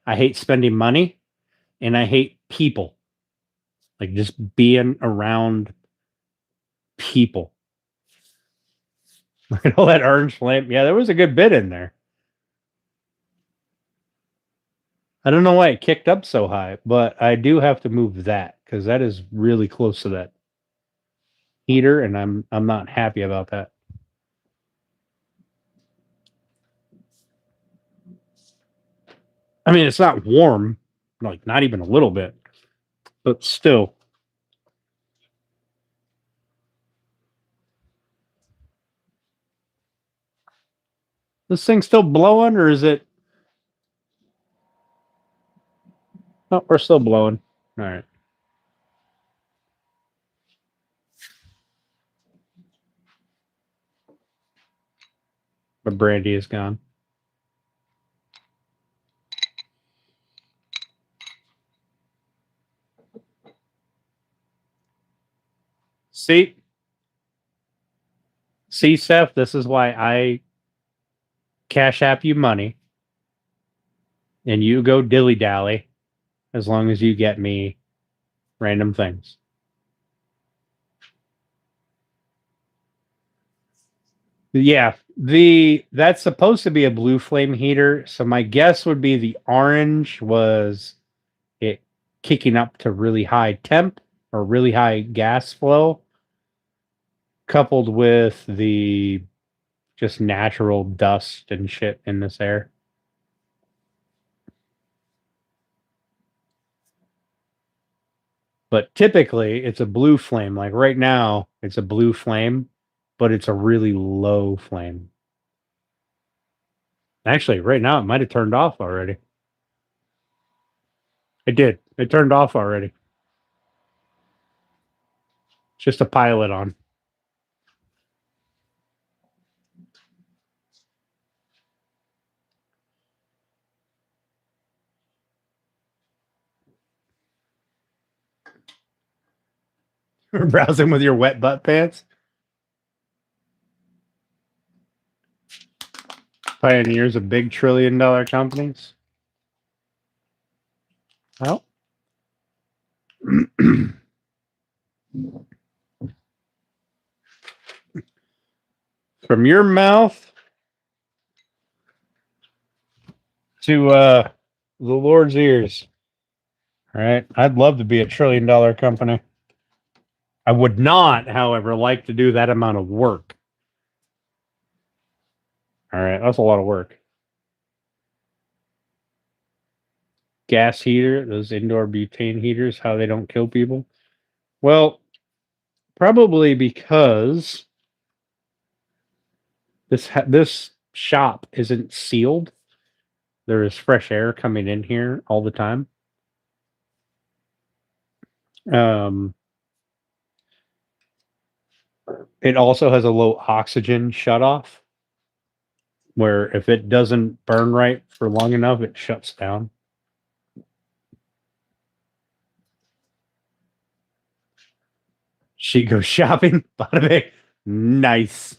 Speaker 1: I hate spending money and I hate people. Like just being around people. Look at all that orange flame. Yeah, there was a good bit in there. I don't know why it kicked up so high, but I do have to move that because that is really close to that heater, and I'm not happy about that. I mean, it's not warm, like not even a little bit, but still. This thing's still blowing, or is it? Oh, we're still blowing. All right. The brandy is gone. See, Seth, this is why I cash app you money, and you go dilly dally, as long as you get me random things. Yeah, that's supposed to be a blue flame heater, so my guess would be the orange was it kicking up to really high temp or really high gas flow, coupled with the just natural dust and shit in this air. But typically it's a blue flame. Like right now, it's a blue flame, but it's a really low flame. Actually, right now it might have turned off already. It did. It turned off already. It's just a pilot on. Browsing with your wet butt pants. Pioneers of big trillion-dollar companies. Well, from your mouth to the Lord's ears. All right. I'd love to be a trillion-dollar company. I would not, however, like to do that amount of work. All right. That's a lot of work. Gas heater, those indoor butane heaters, how they don't kill people. Well, probably because this shop isn't sealed. There is fresh air coming in here all the time. It also has a low oxygen shutoff, where if it doesn't burn right for long enough, it shuts down. She goes shopping. Bada bing. Nice.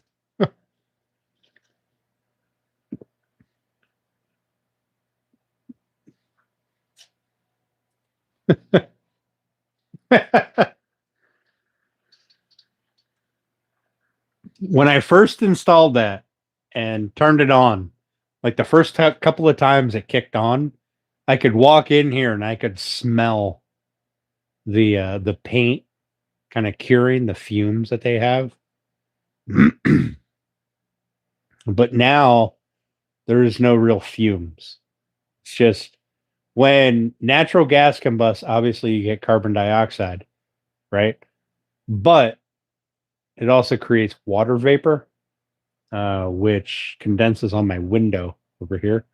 Speaker 1: When I first installed that and turned it on, like the first couple of times it kicked on, I could walk in here and I could smell the paint kind of curing the fumes that they have. But now there is no real fumes. It's just when natural gas combusts, obviously you get carbon dioxide, right? But it also creates water vapor, which condenses on my window over here.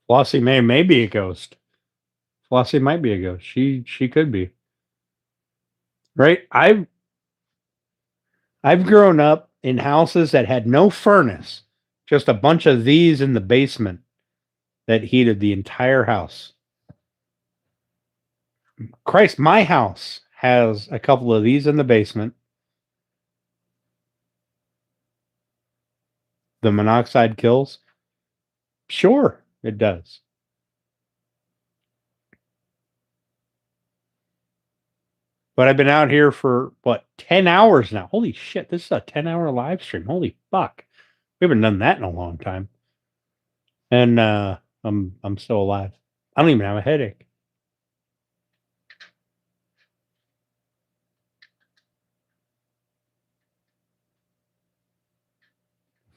Speaker 1: Flossie may be a ghost. Flossie might be a ghost. She could be. Right? I've grown up in houses that had no furnace, just a bunch of these in the basement that heated the entire house. Christ, my house has a couple of these in the basement. The monoxide kills. Sure, it does. But I've been out here for what, 10 hours now. Holy shit, this is a 10-hour live stream. Holy fuck. We haven't done that in a long time. And I'm still alive. I don't even have a headache.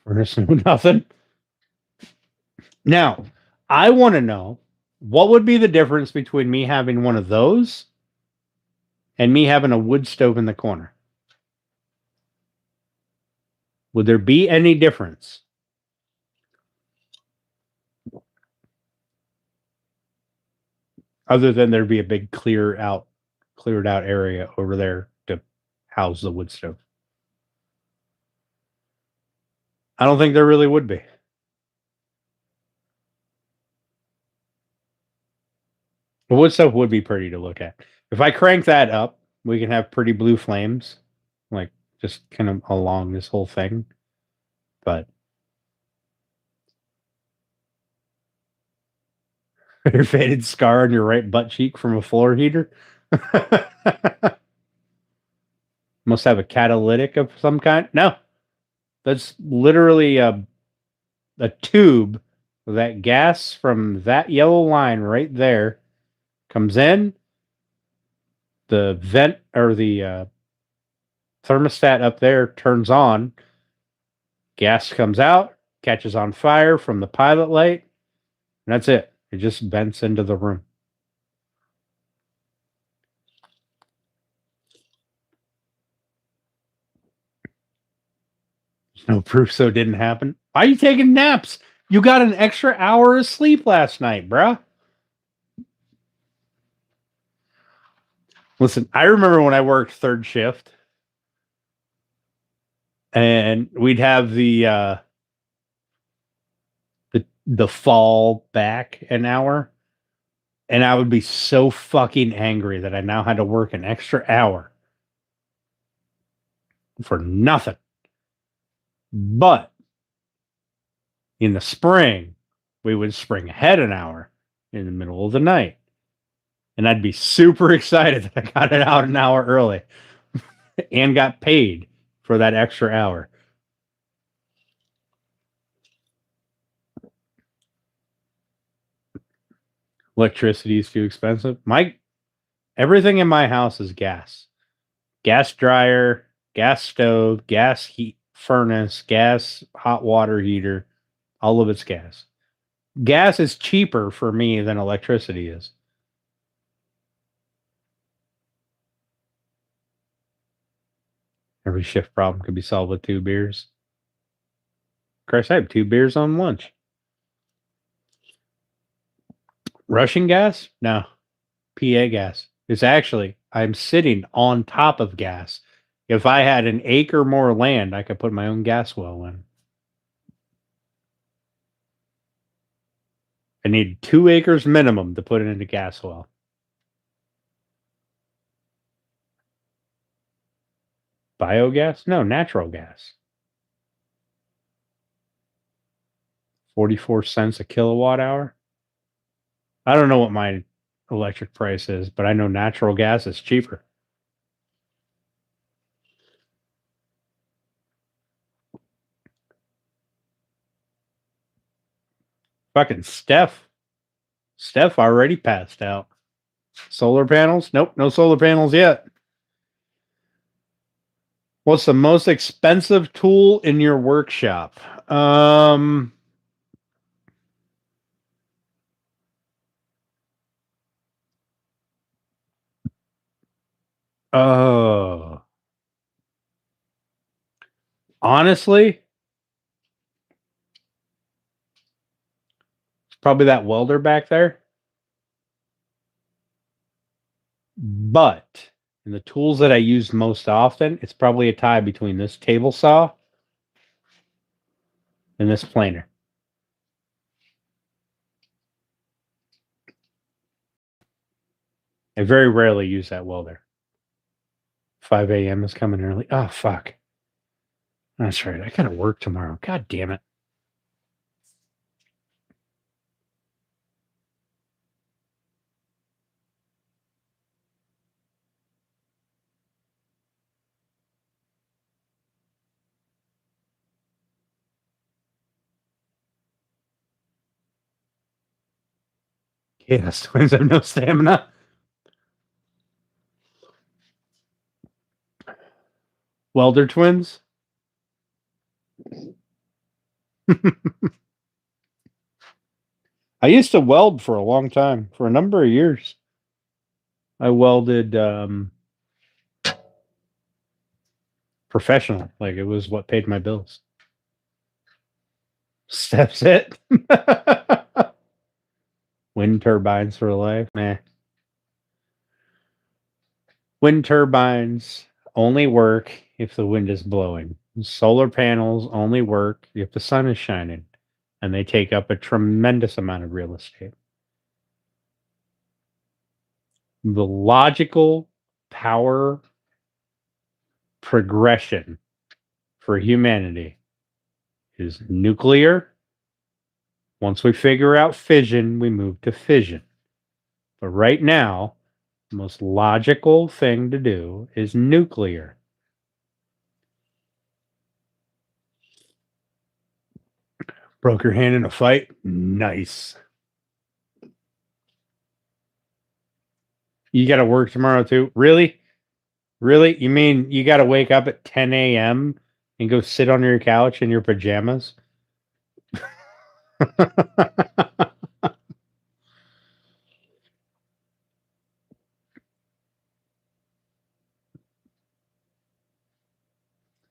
Speaker 1: Furnace, nothing. Now, I want to know what would be the difference between me having one of those and me having a wood stove in the corner. Would there be any difference? Other than there'd be a big cleared out area over there to house the wood stove. I don't think there really would be. The wood stove would be pretty to look at. If I crank that up, we can have pretty blue flames, like just kind of along this whole thing. But your faded scar on your right butt cheek from a floor heater. Must have a catalytic of some kind. No, that's literally a tube. That gas from that yellow line right there comes in. The vent or the thermostat up there turns on. Gas comes out, catches on fire from the pilot light, and that's it. It just vents into the room. There's no proof so it didn't happen. Why are you taking naps? You got an extra hour of sleep last night, bruh. Listen, I remember when I worked third shift and we'd have the the fall back an hour. And I would be so fucking angry that I now had to work an extra hour for nothing. But in the spring, we would spring ahead an hour in the middle of the night. And I'd be super excited that I got it out an hour early and got paid for that extra hour. Electricity is too expensive. Everything in my house is gas. Gas dryer, gas stove, gas heat furnace, gas hot water heater. All of it's gas. Gas is cheaper for me than electricity is. Every shift problem could be solved with 2 beers. Christ, I have 2 beers on lunch. Russian gas? No. PA gas. It's actually, I'm sitting on top of gas. If I had an acre more land, I could put my own gas well in. I need 2 acres minimum to put it into gas well. Biogas? No, natural gas. 44 cents a kilowatt hour. I don't know what my electric price is, but I know natural gas is cheaper. Fucking Steph already passed out. Solar panels? Nope, no solar panels yet. What's the most expensive tool in your workshop? Oh, honestly, it's probably that welder back there. But in the tools that I use most often, it's probably a tie between this table saw and this planer. I very rarely use that welder. 5 a.m. is coming early. Oh, fuck. That's right. I gotta work tomorrow. God damn it. Chaos twins have no stamina. Welder twins? I used to weld for a long time, for a number of years. I welded professional. Like, it was what paid my bills. Steps it. Wind turbines for life. Meh. Wind turbines only work if the wind is blowing. Solar panels only work if the sun is shining, and they take up a tremendous amount of real estate. The logical power progression for humanity is nuclear. Once we figure out fission, we move to fission. But right now, the most logical thing to do is nuclear. Broke your hand in a fight? Nice. You got to work tomorrow too? Really? Really? You mean you got to wake up at 10 a.m. and go sit on your couch in your pajamas?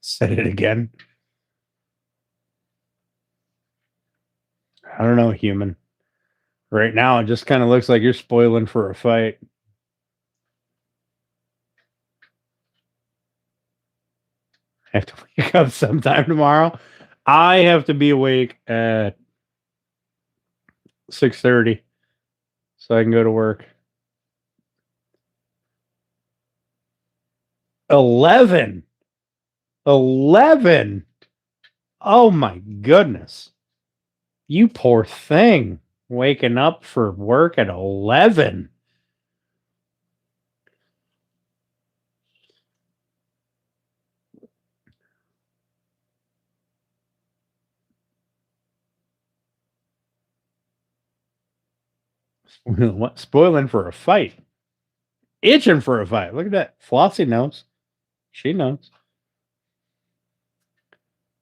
Speaker 1: Said it again. I don't know, human. Right now, it just kind of looks like you're spoiling for a fight. I have to wake up sometime tomorrow. I have to be awake at 6:30, so I can go to work. 11. 11. Oh my goodness. You poor thing. Waking up for work at 11. What? Spoiling for a fight. Itching for a fight. Look at that. Flossie knows. She knows.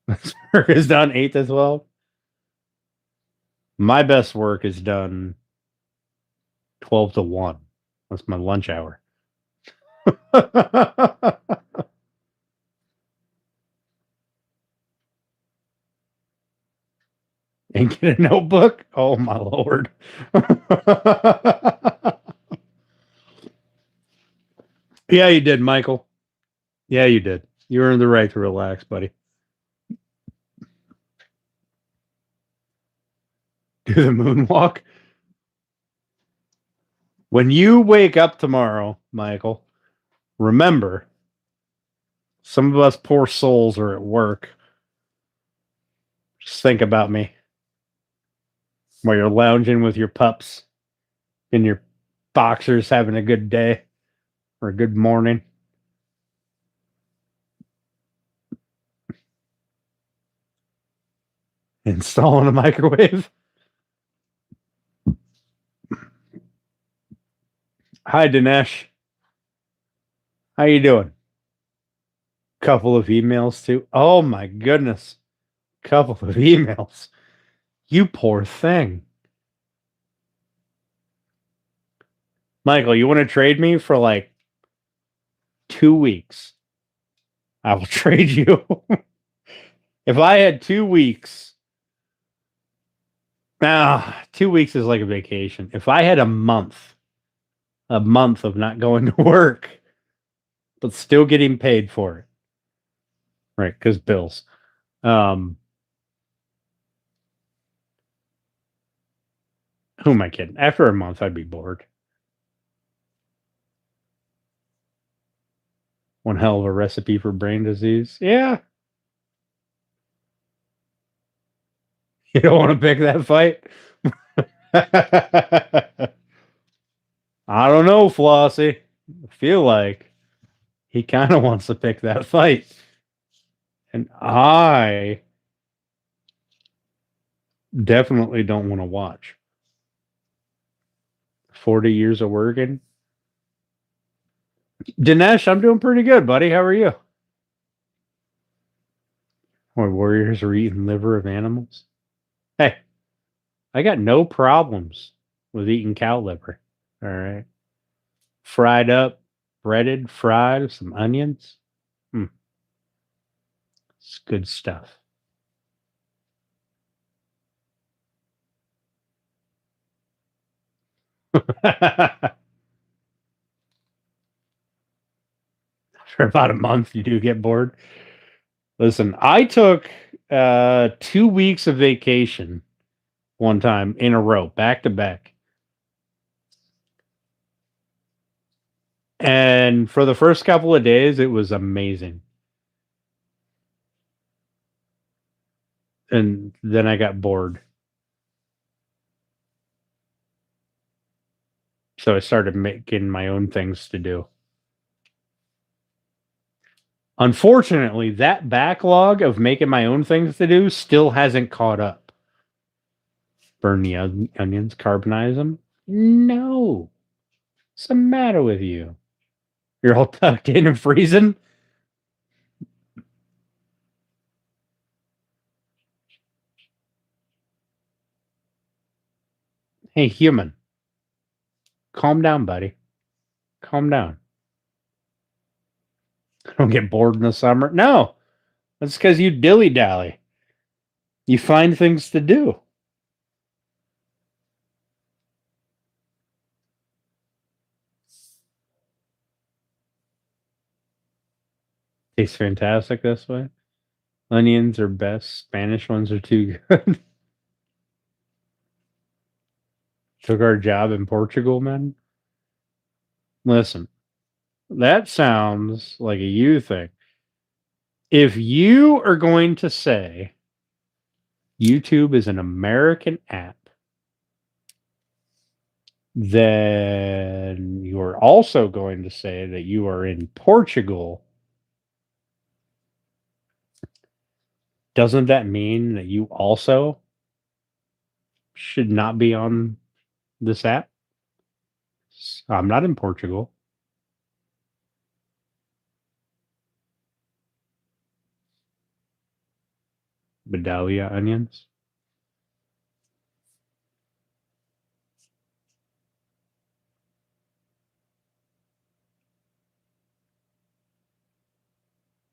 Speaker 1: This work is done 8 to 12. My best work is done 12 to 1. That's my lunch hour. And get a notebook? Oh my lord. Yeah, you did, Michael. Yeah, you did. You earned the right to relax, buddy. Do the moonwalk. When you wake up tomorrow, Michael, remember, some of us poor souls are at work. Just think about me while you're lounging with your pups in your boxers, having a good day or a good morning. Installing a microwave. Hi, Dinesh. How you doing? Couple of emails too. Oh my goodness. Couple of emails. You poor thing. Michael, you want to trade me for like 2 weeks? I will trade you. If I had 2 weeks, now 2 weeks is like a vacation. If I had a month of not going to work, but still getting paid for it, right? Because bills. Who am I kidding? After a month, I'd be bored. One hell of a recipe for brain disease. Yeah. You don't want to pick that fight? I don't know, Flossie. I feel like he kind of wants to pick that fight. And I definitely don't want to watch. 40 years of working. Dinesh, I'm doing pretty good, buddy. How are you? My warriors are eating liver of animals. Hey, I got no problems with eating cow liver. All right. Fried up, breaded, fried, some onions. It's good stuff. For about a month, you do get bored. Listen, I took 2 weeks of vacation one time in a row, back to back. And for the first couple of days, it was amazing. And then I got bored. So I started making my own things to do. Unfortunately, that backlog of making my own things to do still hasn't caught up. Burn the onions, carbonize them? No. What's the matter with you? You're all tucked in and freezing? Hey, human. Calm down, buddy. Calm down. I don't get bored in the summer. No. That's because you dilly-dally. You find things to do. Tastes fantastic this way. Onions are best. Spanish ones are too good. took our job in Portugal, man. Listen, that sounds like a you thing. If you are going to say YouTube is an American app, then you're also going to say that you are in Portugal. Doesn't that mean that you also should not be on this app? I'm not in Portugal. Vidalia onions.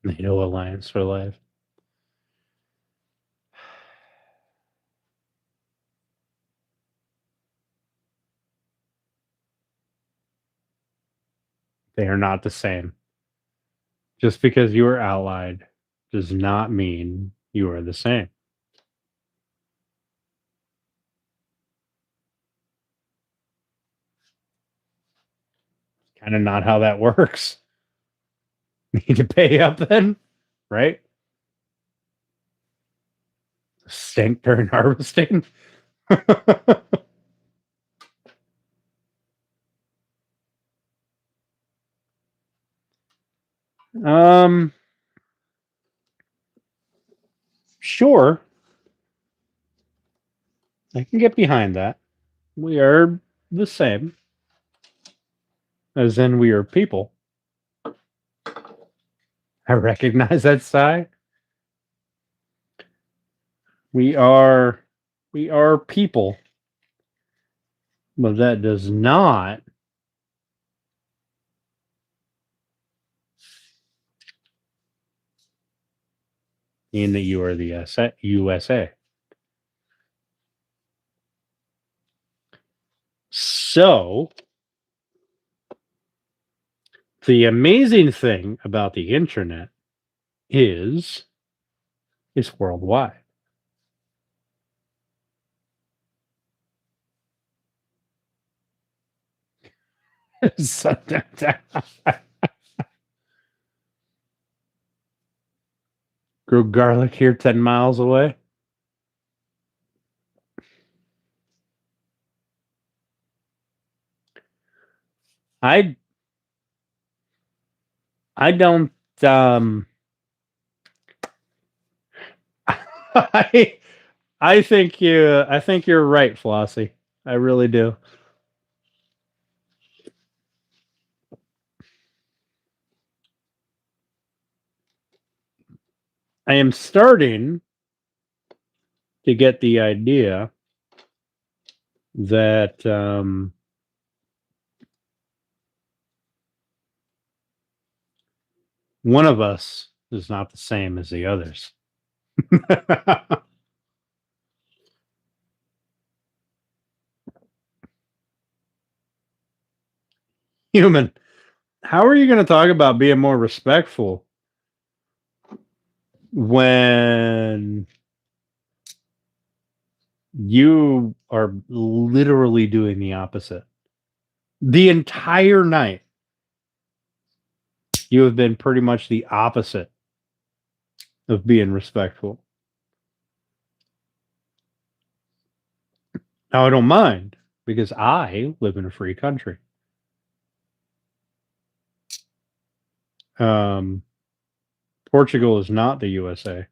Speaker 1: NATO Alliance for Life. They are not the same. Just because you are allied does not mean you are the same. Kind of not how that works. Need to pay up then, right? Stink during harvesting. um, sure. I can get behind that. We are the same, as in we are people. I recognize that sigh. We are people, but that does not mean that you are the USA. So, the amazing thing about the internet is it's worldwide. Grow garlic here 10 miles away. I don't I I think you're right, Flossie. I really do. I am starting to get the idea that one of us is not the same as the others. Human, how are you going to talk about being more respectful when you are literally doing the opposite? The entire night, you have been pretty much the opposite of being respectful. Now, I don't mind because I live in a free country. Portugal is not the USA,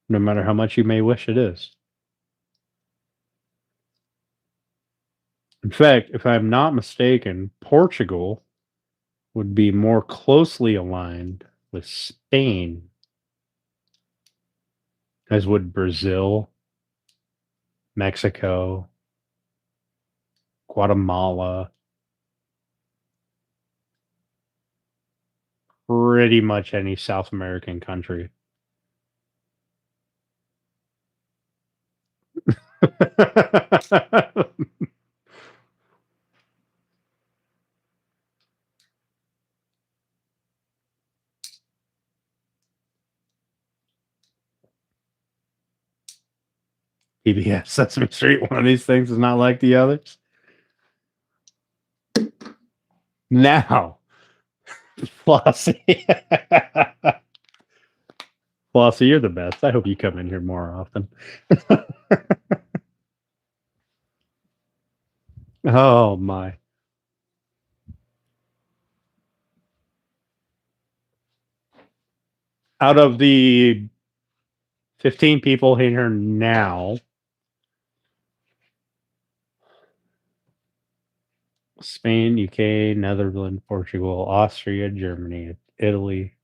Speaker 1: no matter how much you may wish it is. In fact, if I'm not mistaken, Portugal would be more closely aligned with Spain, as would Brazil, Mexico, Guatemala, pretty much any South American country. PBS, Sesame Street, one of these things is not like the others. Now, Flossie. Flossie, you're the best. I hope you come in here more often. Oh, my. Out of the 15 people here now, Spain, UK, Netherlands, Portugal, Austria, Germany, Italy,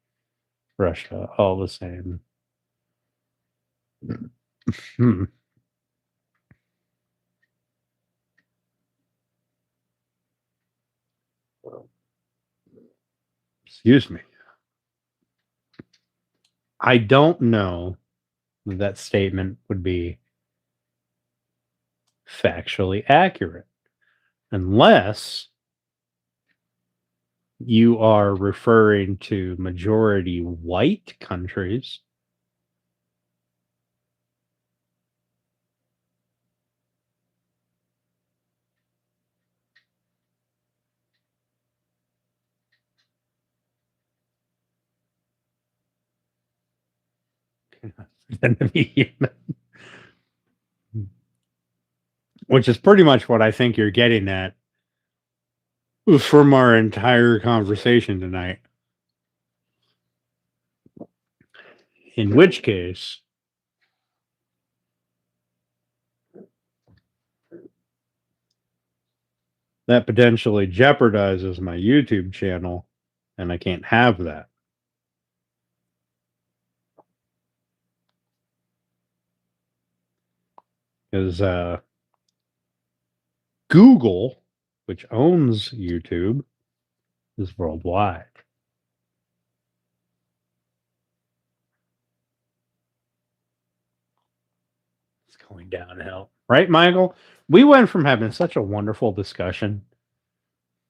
Speaker 1: Russia, all the same. Excuse me. I don't know that statement would be factually accurate unless you are referring to majority white countries. Which is pretty much what I think you're getting at from our entire conversation tonight. In which case, that potentially jeopardizes my YouTube channel, and I can't have that. Because Google, which owns YouTube, is worldwide. It's going downhill. Right, Michael? We went from having such a wonderful discussion,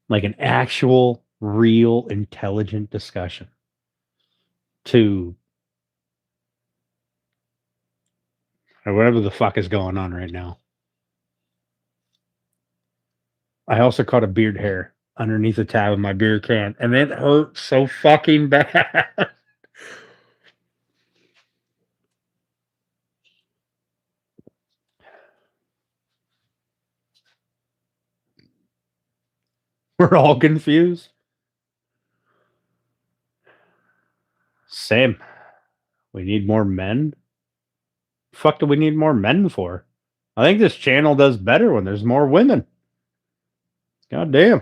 Speaker 1: like an actual, real, intelligent discussion, to whatever the fuck is going on right now. I also caught a beard hair underneath the tab of my beer can, and it hurt so fucking bad. We're all confused. Same. We need more men. Fuck do we need more men for? I think this channel does better when there's more women. God damn.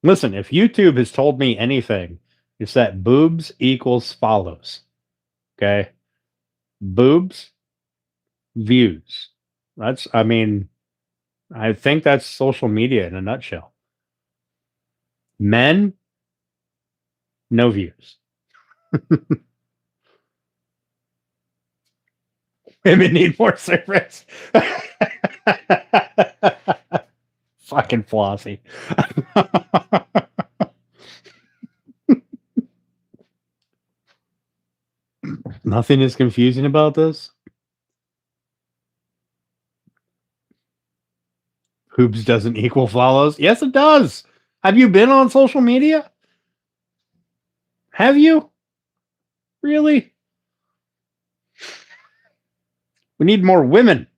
Speaker 1: Listen, if YouTube has told me anything, it's that boobs equals follows. Okay? Boobs, views. I think that's social media in a nutshell. Men, no views. Women need more service. Fucking Flossie. Nothing is confusing about this. Hoops doesn't equal follows. Yes, it does. Have you been on social media? Have you? Really? We need more women.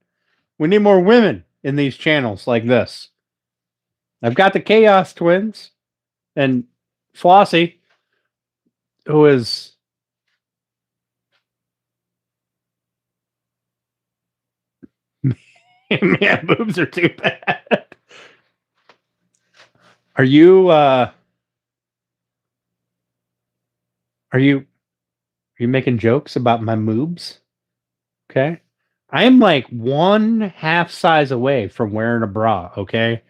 Speaker 1: We need more women in these channels like this. I've got the Chaos Twins and Flossie, who is man, boobs are too bad. Are you making jokes about my moobs? Okay. I am like 1/2 size away from wearing a bra, okay?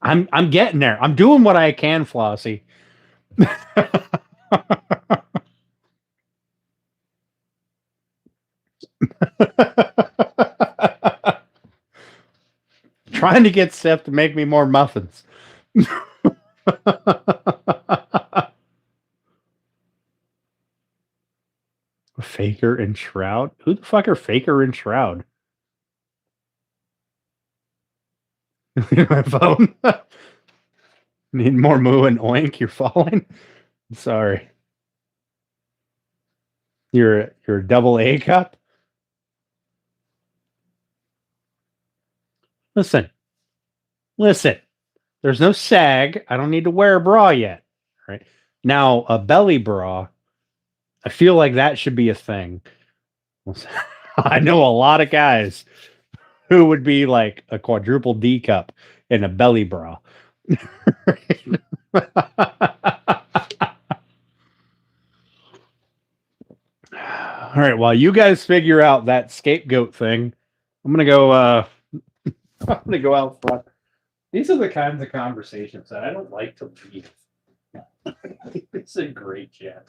Speaker 1: I'm getting there. I'm doing what I can, Flossie. Trying to get Steph to make me more muffins. Faker and Shroud? Who the fuck are Faker and Shroud? My phone. Need more moo and oink. You're falling. Sorry. You're a double A cup. Listen. There's no sag. I don't need to wear a bra yet. Right now, a belly bra. I feel like that should be a thing. I know a lot of guys who would be like a quadruple D cup in a belly bra. All right, while you guys figure out that scapegoat thing, I'm gonna go. I'm gonna go out front. These are the kinds of conversations that I don't like to leave. It's a great chat.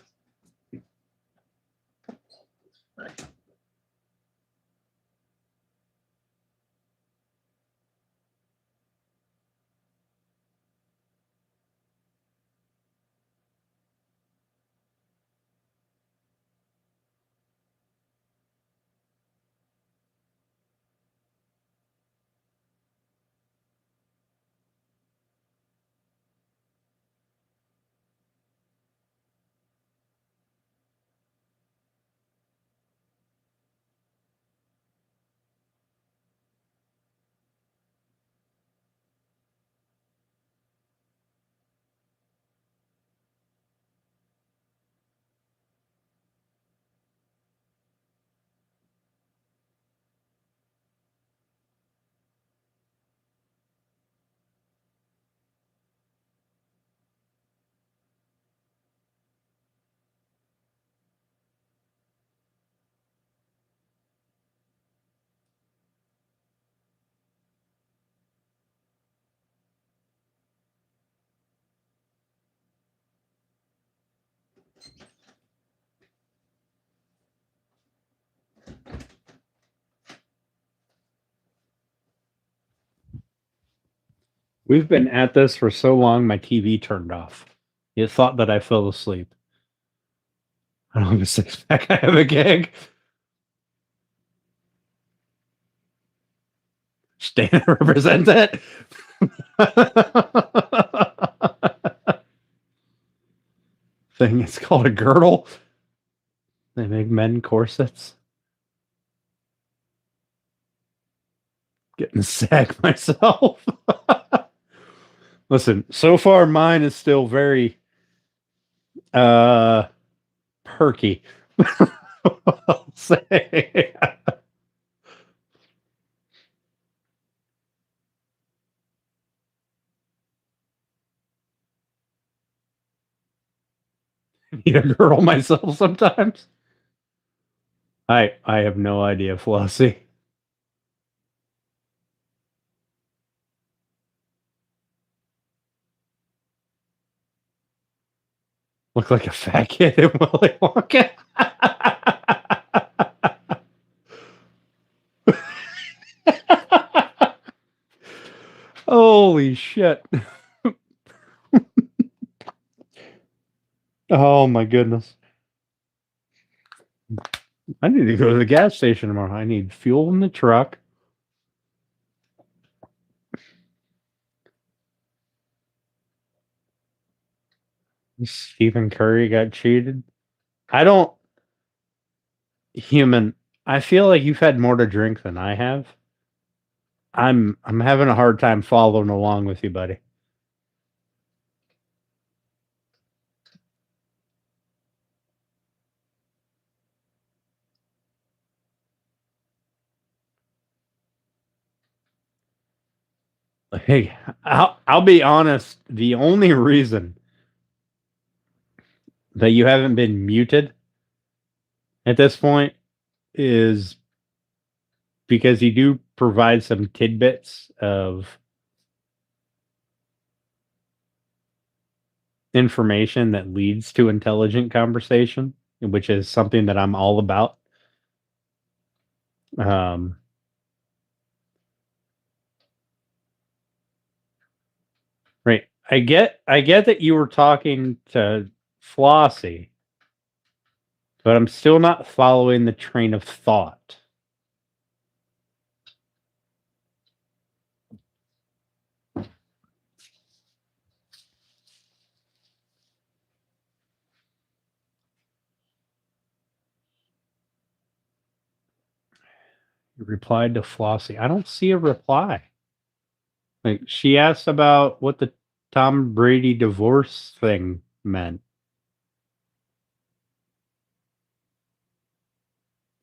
Speaker 1: We've been at this for so long, my TV turned off. You thought that I fell asleep. I don't have a six pack. I have a gag. Stand represents it. Thing. It's called a girdle. They make men corsets. Getting sag myself. Listen, so far mine is still very perky. I'll say. Need a girdle myself sometimes. I have no idea, Flossie. Look like a fat kid in Willy Wonka. Holy shit. Oh my goodness. I need to go to the gas station tomorrow. I need fuel in the truck. Stephen Curry got cheated. I don't human. I feel like you've had more to drink than I have. I'm having a hard time following along with you, buddy. Hey, I'll be honest. The only reason that you haven't been muted at this point is because you do provide some tidbits of information that leads to intelligent conversation, which is something that I'm all about. Right. I get that you were talking to Flossie, but I'm still not following the train of thought. Replied to Flossie. I don't see a reply. Like, she asked about what the Tom Brady divorce thing meant.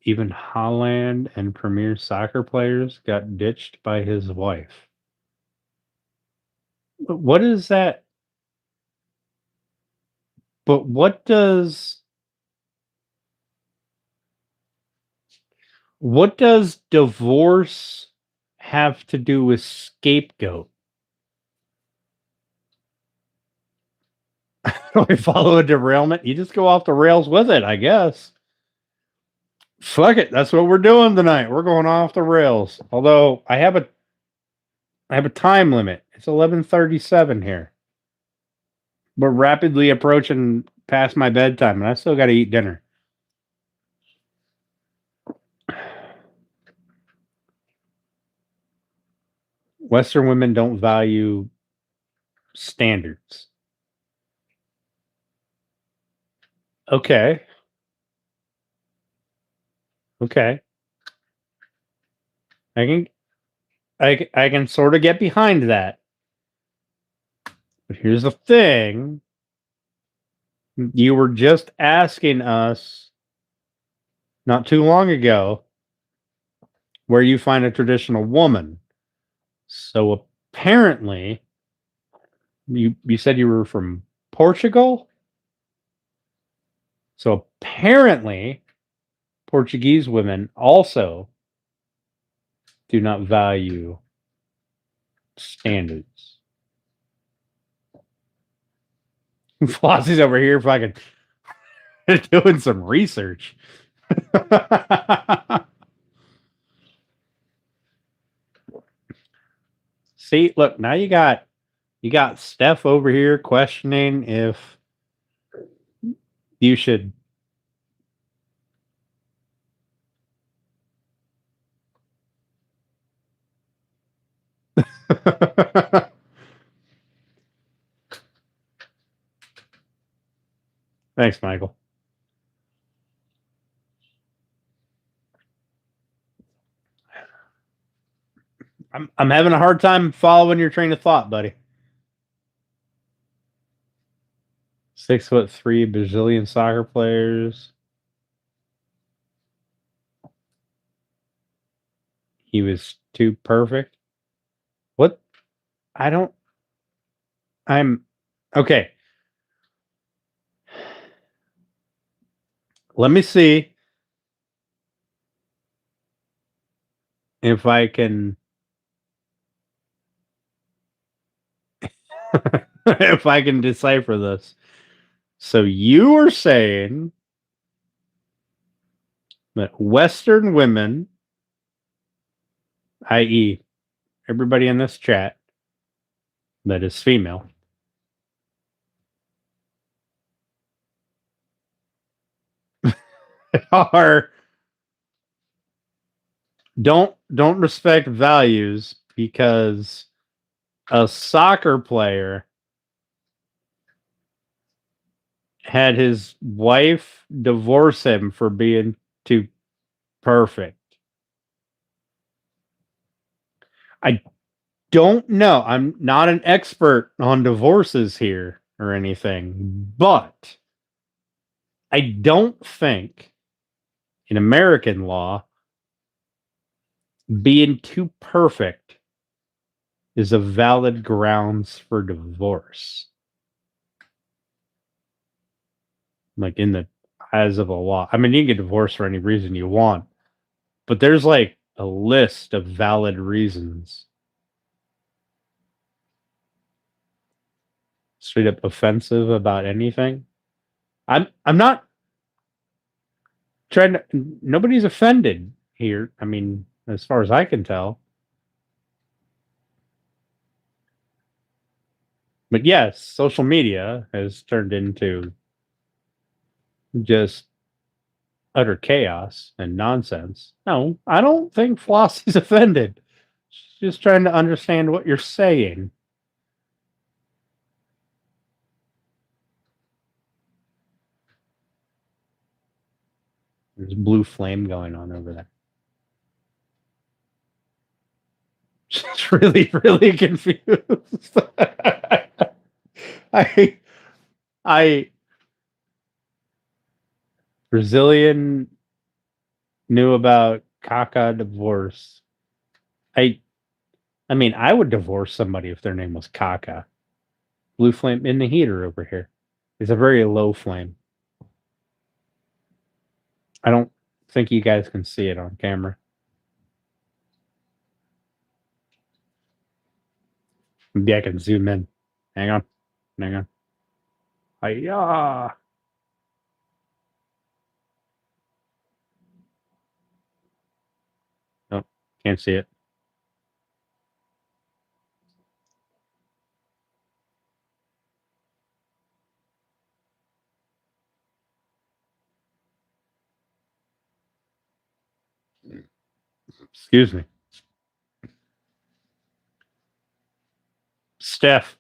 Speaker 1: Even Holland and premier soccer players got ditched by his wife. What is that? But what does divorce have to do with scapegoat? Do we follow a derailment? You just go off the rails with it, I guess. Fuck it. That's what we're doing tonight. We're going off the rails. Although I have a time limit. It's 11:37 here. We're rapidly approaching past my bedtime, and I still got to eat dinner. Western women don't value standards. Okay. I can sort of get behind that. But here's the thing. You were just asking us not too long ago where you find a traditional woman. So apparently you said you were from Portugal? So apparently Portuguese women also do not value standards. Flossie's over here fucking doing some research. See, look, now you got Steph over here questioning if you should Thanks, Michael. I'm having a hard time following your train of thought, buddy. 6'3" Brazilian soccer players. He was too perfect. What? I'm okay. Let me see if I can if I can decipher this. So you are saying that Western women, i.e., everybody in this chat that is female, don't respect values because a soccer player had his wife divorce him for being too perfect. I don't know. I'm not an expert on divorces here or anything, but I don't think in American law being too perfect is a valid grounds for divorce. Like in the eyes of the law. I mean, you can get divorced for any reason you want, but there's like a list of valid reasons. Straight up offensive about anything. I'm not trying to. Nobody's offended here. I mean, as far as I can tell. But yes, social media has turned into just utter chaos and nonsense. No, I don't think Flossie's offended. She's just trying to understand what you're saying. There's blue flame going on over there. was really, really confused. I Brazilian knew about caca divorce. I I mean, I would divorce somebody if their name was caca. Blue flame in the heater over here. It's a very low flame. I don't think you guys can see it on camera. Maybe I can zoom in. Hang on. Hang on. Hiya. Oh, can't see it. Excuse me. Steph,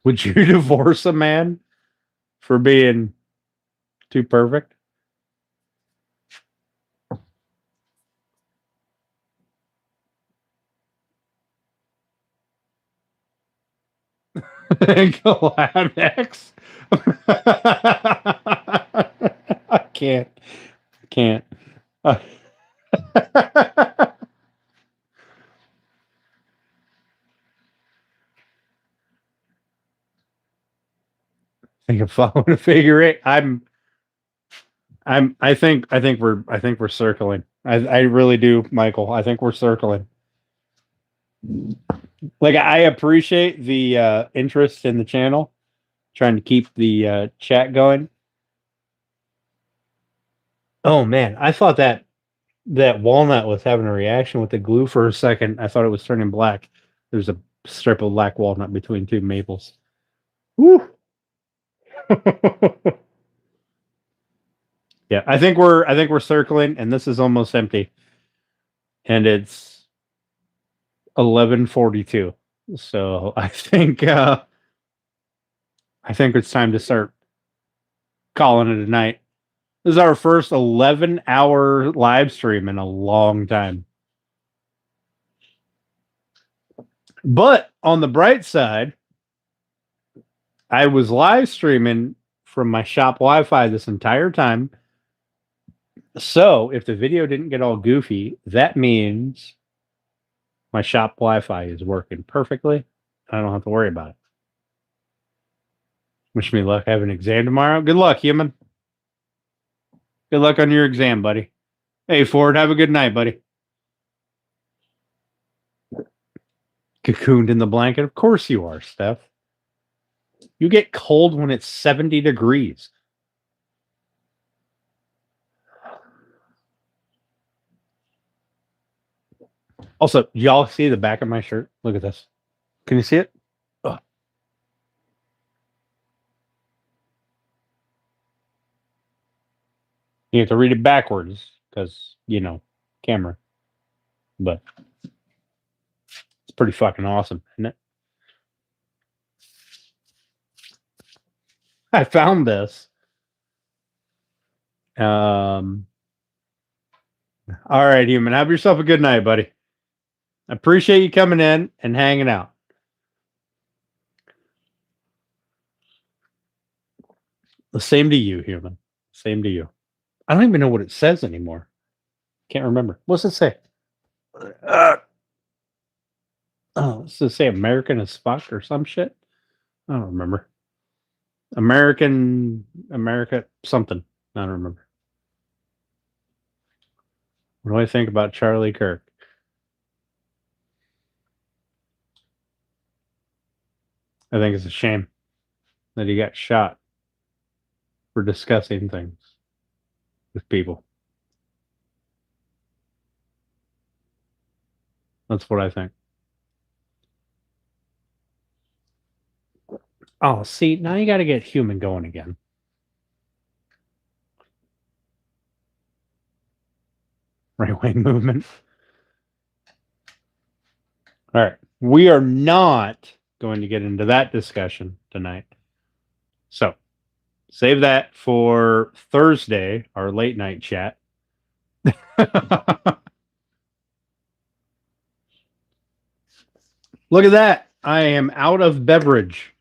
Speaker 1: would you divorce a man for being too perfect? Collab I can't. Can't. I think I'm following a figure eight. I think we're circling. I really do, Michael. I think we're circling. Like, I appreciate the interest in the channel, trying to keep the chat going. Oh man, I thought that walnut was having a reaction with the glue for a second. I thought it was turning black. There's a strip of black walnut between two maples. Woo! Yeah, I think we're circling, and this is almost empty, and it's 11:42. So I think it's time to start calling it a night. This is our first 11-hour live stream in a long time. But on the bright side, I was live streaming from my shop Wi-Fi this entire time. So if the video didn't get all goofy, that means my shop Wi-Fi is working perfectly. I don't have to worry about it. Wish me luck. I have an exam tomorrow. Good luck, human. Good luck on your exam, buddy. Hey, Ford, have a good night, buddy. Cocooned in the blanket? Of course you are, Steph. You get cold when it's 70 degrees. Also, y'all see the back of my shirt? Look at this. Can you see it? Ugh. You have to read it backwards because, camera. But it's pretty fucking awesome, isn't it? I found this. All right, human. Have yourself a good night, buddy. I appreciate you coming in and hanging out. The same to you, human. Same to you. I don't even know what it says anymore. Can't remember. What's it say? Does it say American as fuck or some shit? I don't remember. America, something. I don't remember. What do I think about Charlie Kirk? I think it's a shame that he got shot for discussing things with people. That's what I think. Oh, see, now you got to get human going again. Right-wing movement. All right. We are not going to get into that discussion tonight. So save that for Thursday, our late night chat. Look at that. I am out of beverage.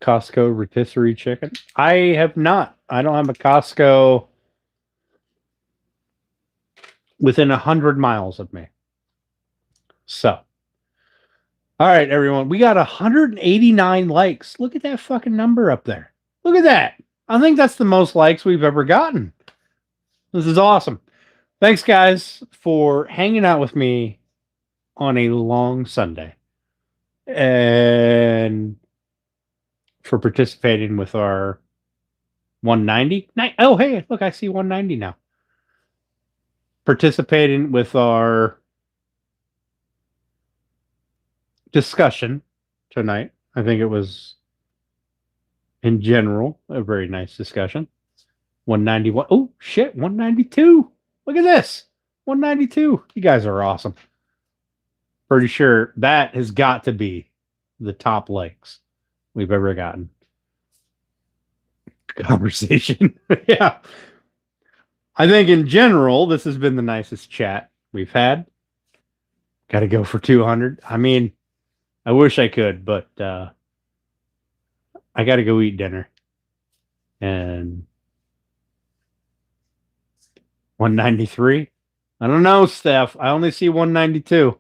Speaker 1: Costco rotisserie chicken. I have not. I don't have a Costco within 100 miles of me. So, all right, everyone. We got 189 likes. Look at that fucking number up there. Look at that. I think that's the most likes we've ever gotten. This is awesome. Thanks, guys, for hanging out with me on a long Sunday and for participating with our 190. Oh, hey, look, I see 190 now. Participating with our discussion tonight. I think it was, in general, a very nice discussion. 191. Oh, shit, 192. Look at this. 192. You guys are awesome. Pretty sure that has got to be the top likes we've ever gotten. Conversation. Yeah. I think in general, this has been the nicest chat we've had. Got to go for 200. I mean, I wish I could, but I got to go eat dinner. And 193? I don't know, Steph. I only see 192.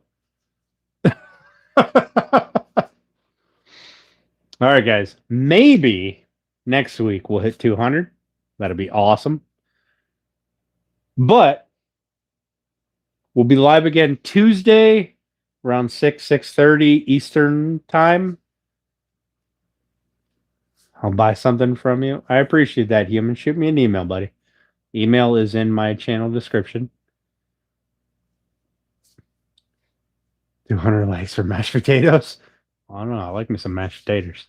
Speaker 1: All right, guys. Maybe next week we'll hit 200. That'll be awesome. But we'll be live again Tuesday around 6:30 Eastern time. I'll buy something from you. I appreciate that, human. Shoot me an email, buddy. Email is in my channel description. 200 likes for mashed potatoes. I don't know. I like me some mashed potatoes.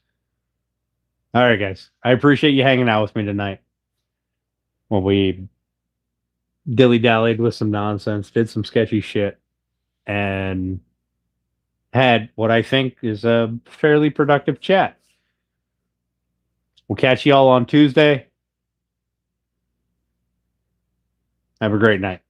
Speaker 1: All right, guys. I appreciate you hanging out with me tonight. Well, we dilly-dallied with some nonsense, did some sketchy shit, and had what I think is a fairly productive chat. We'll catch you all on Tuesday. Have a great night.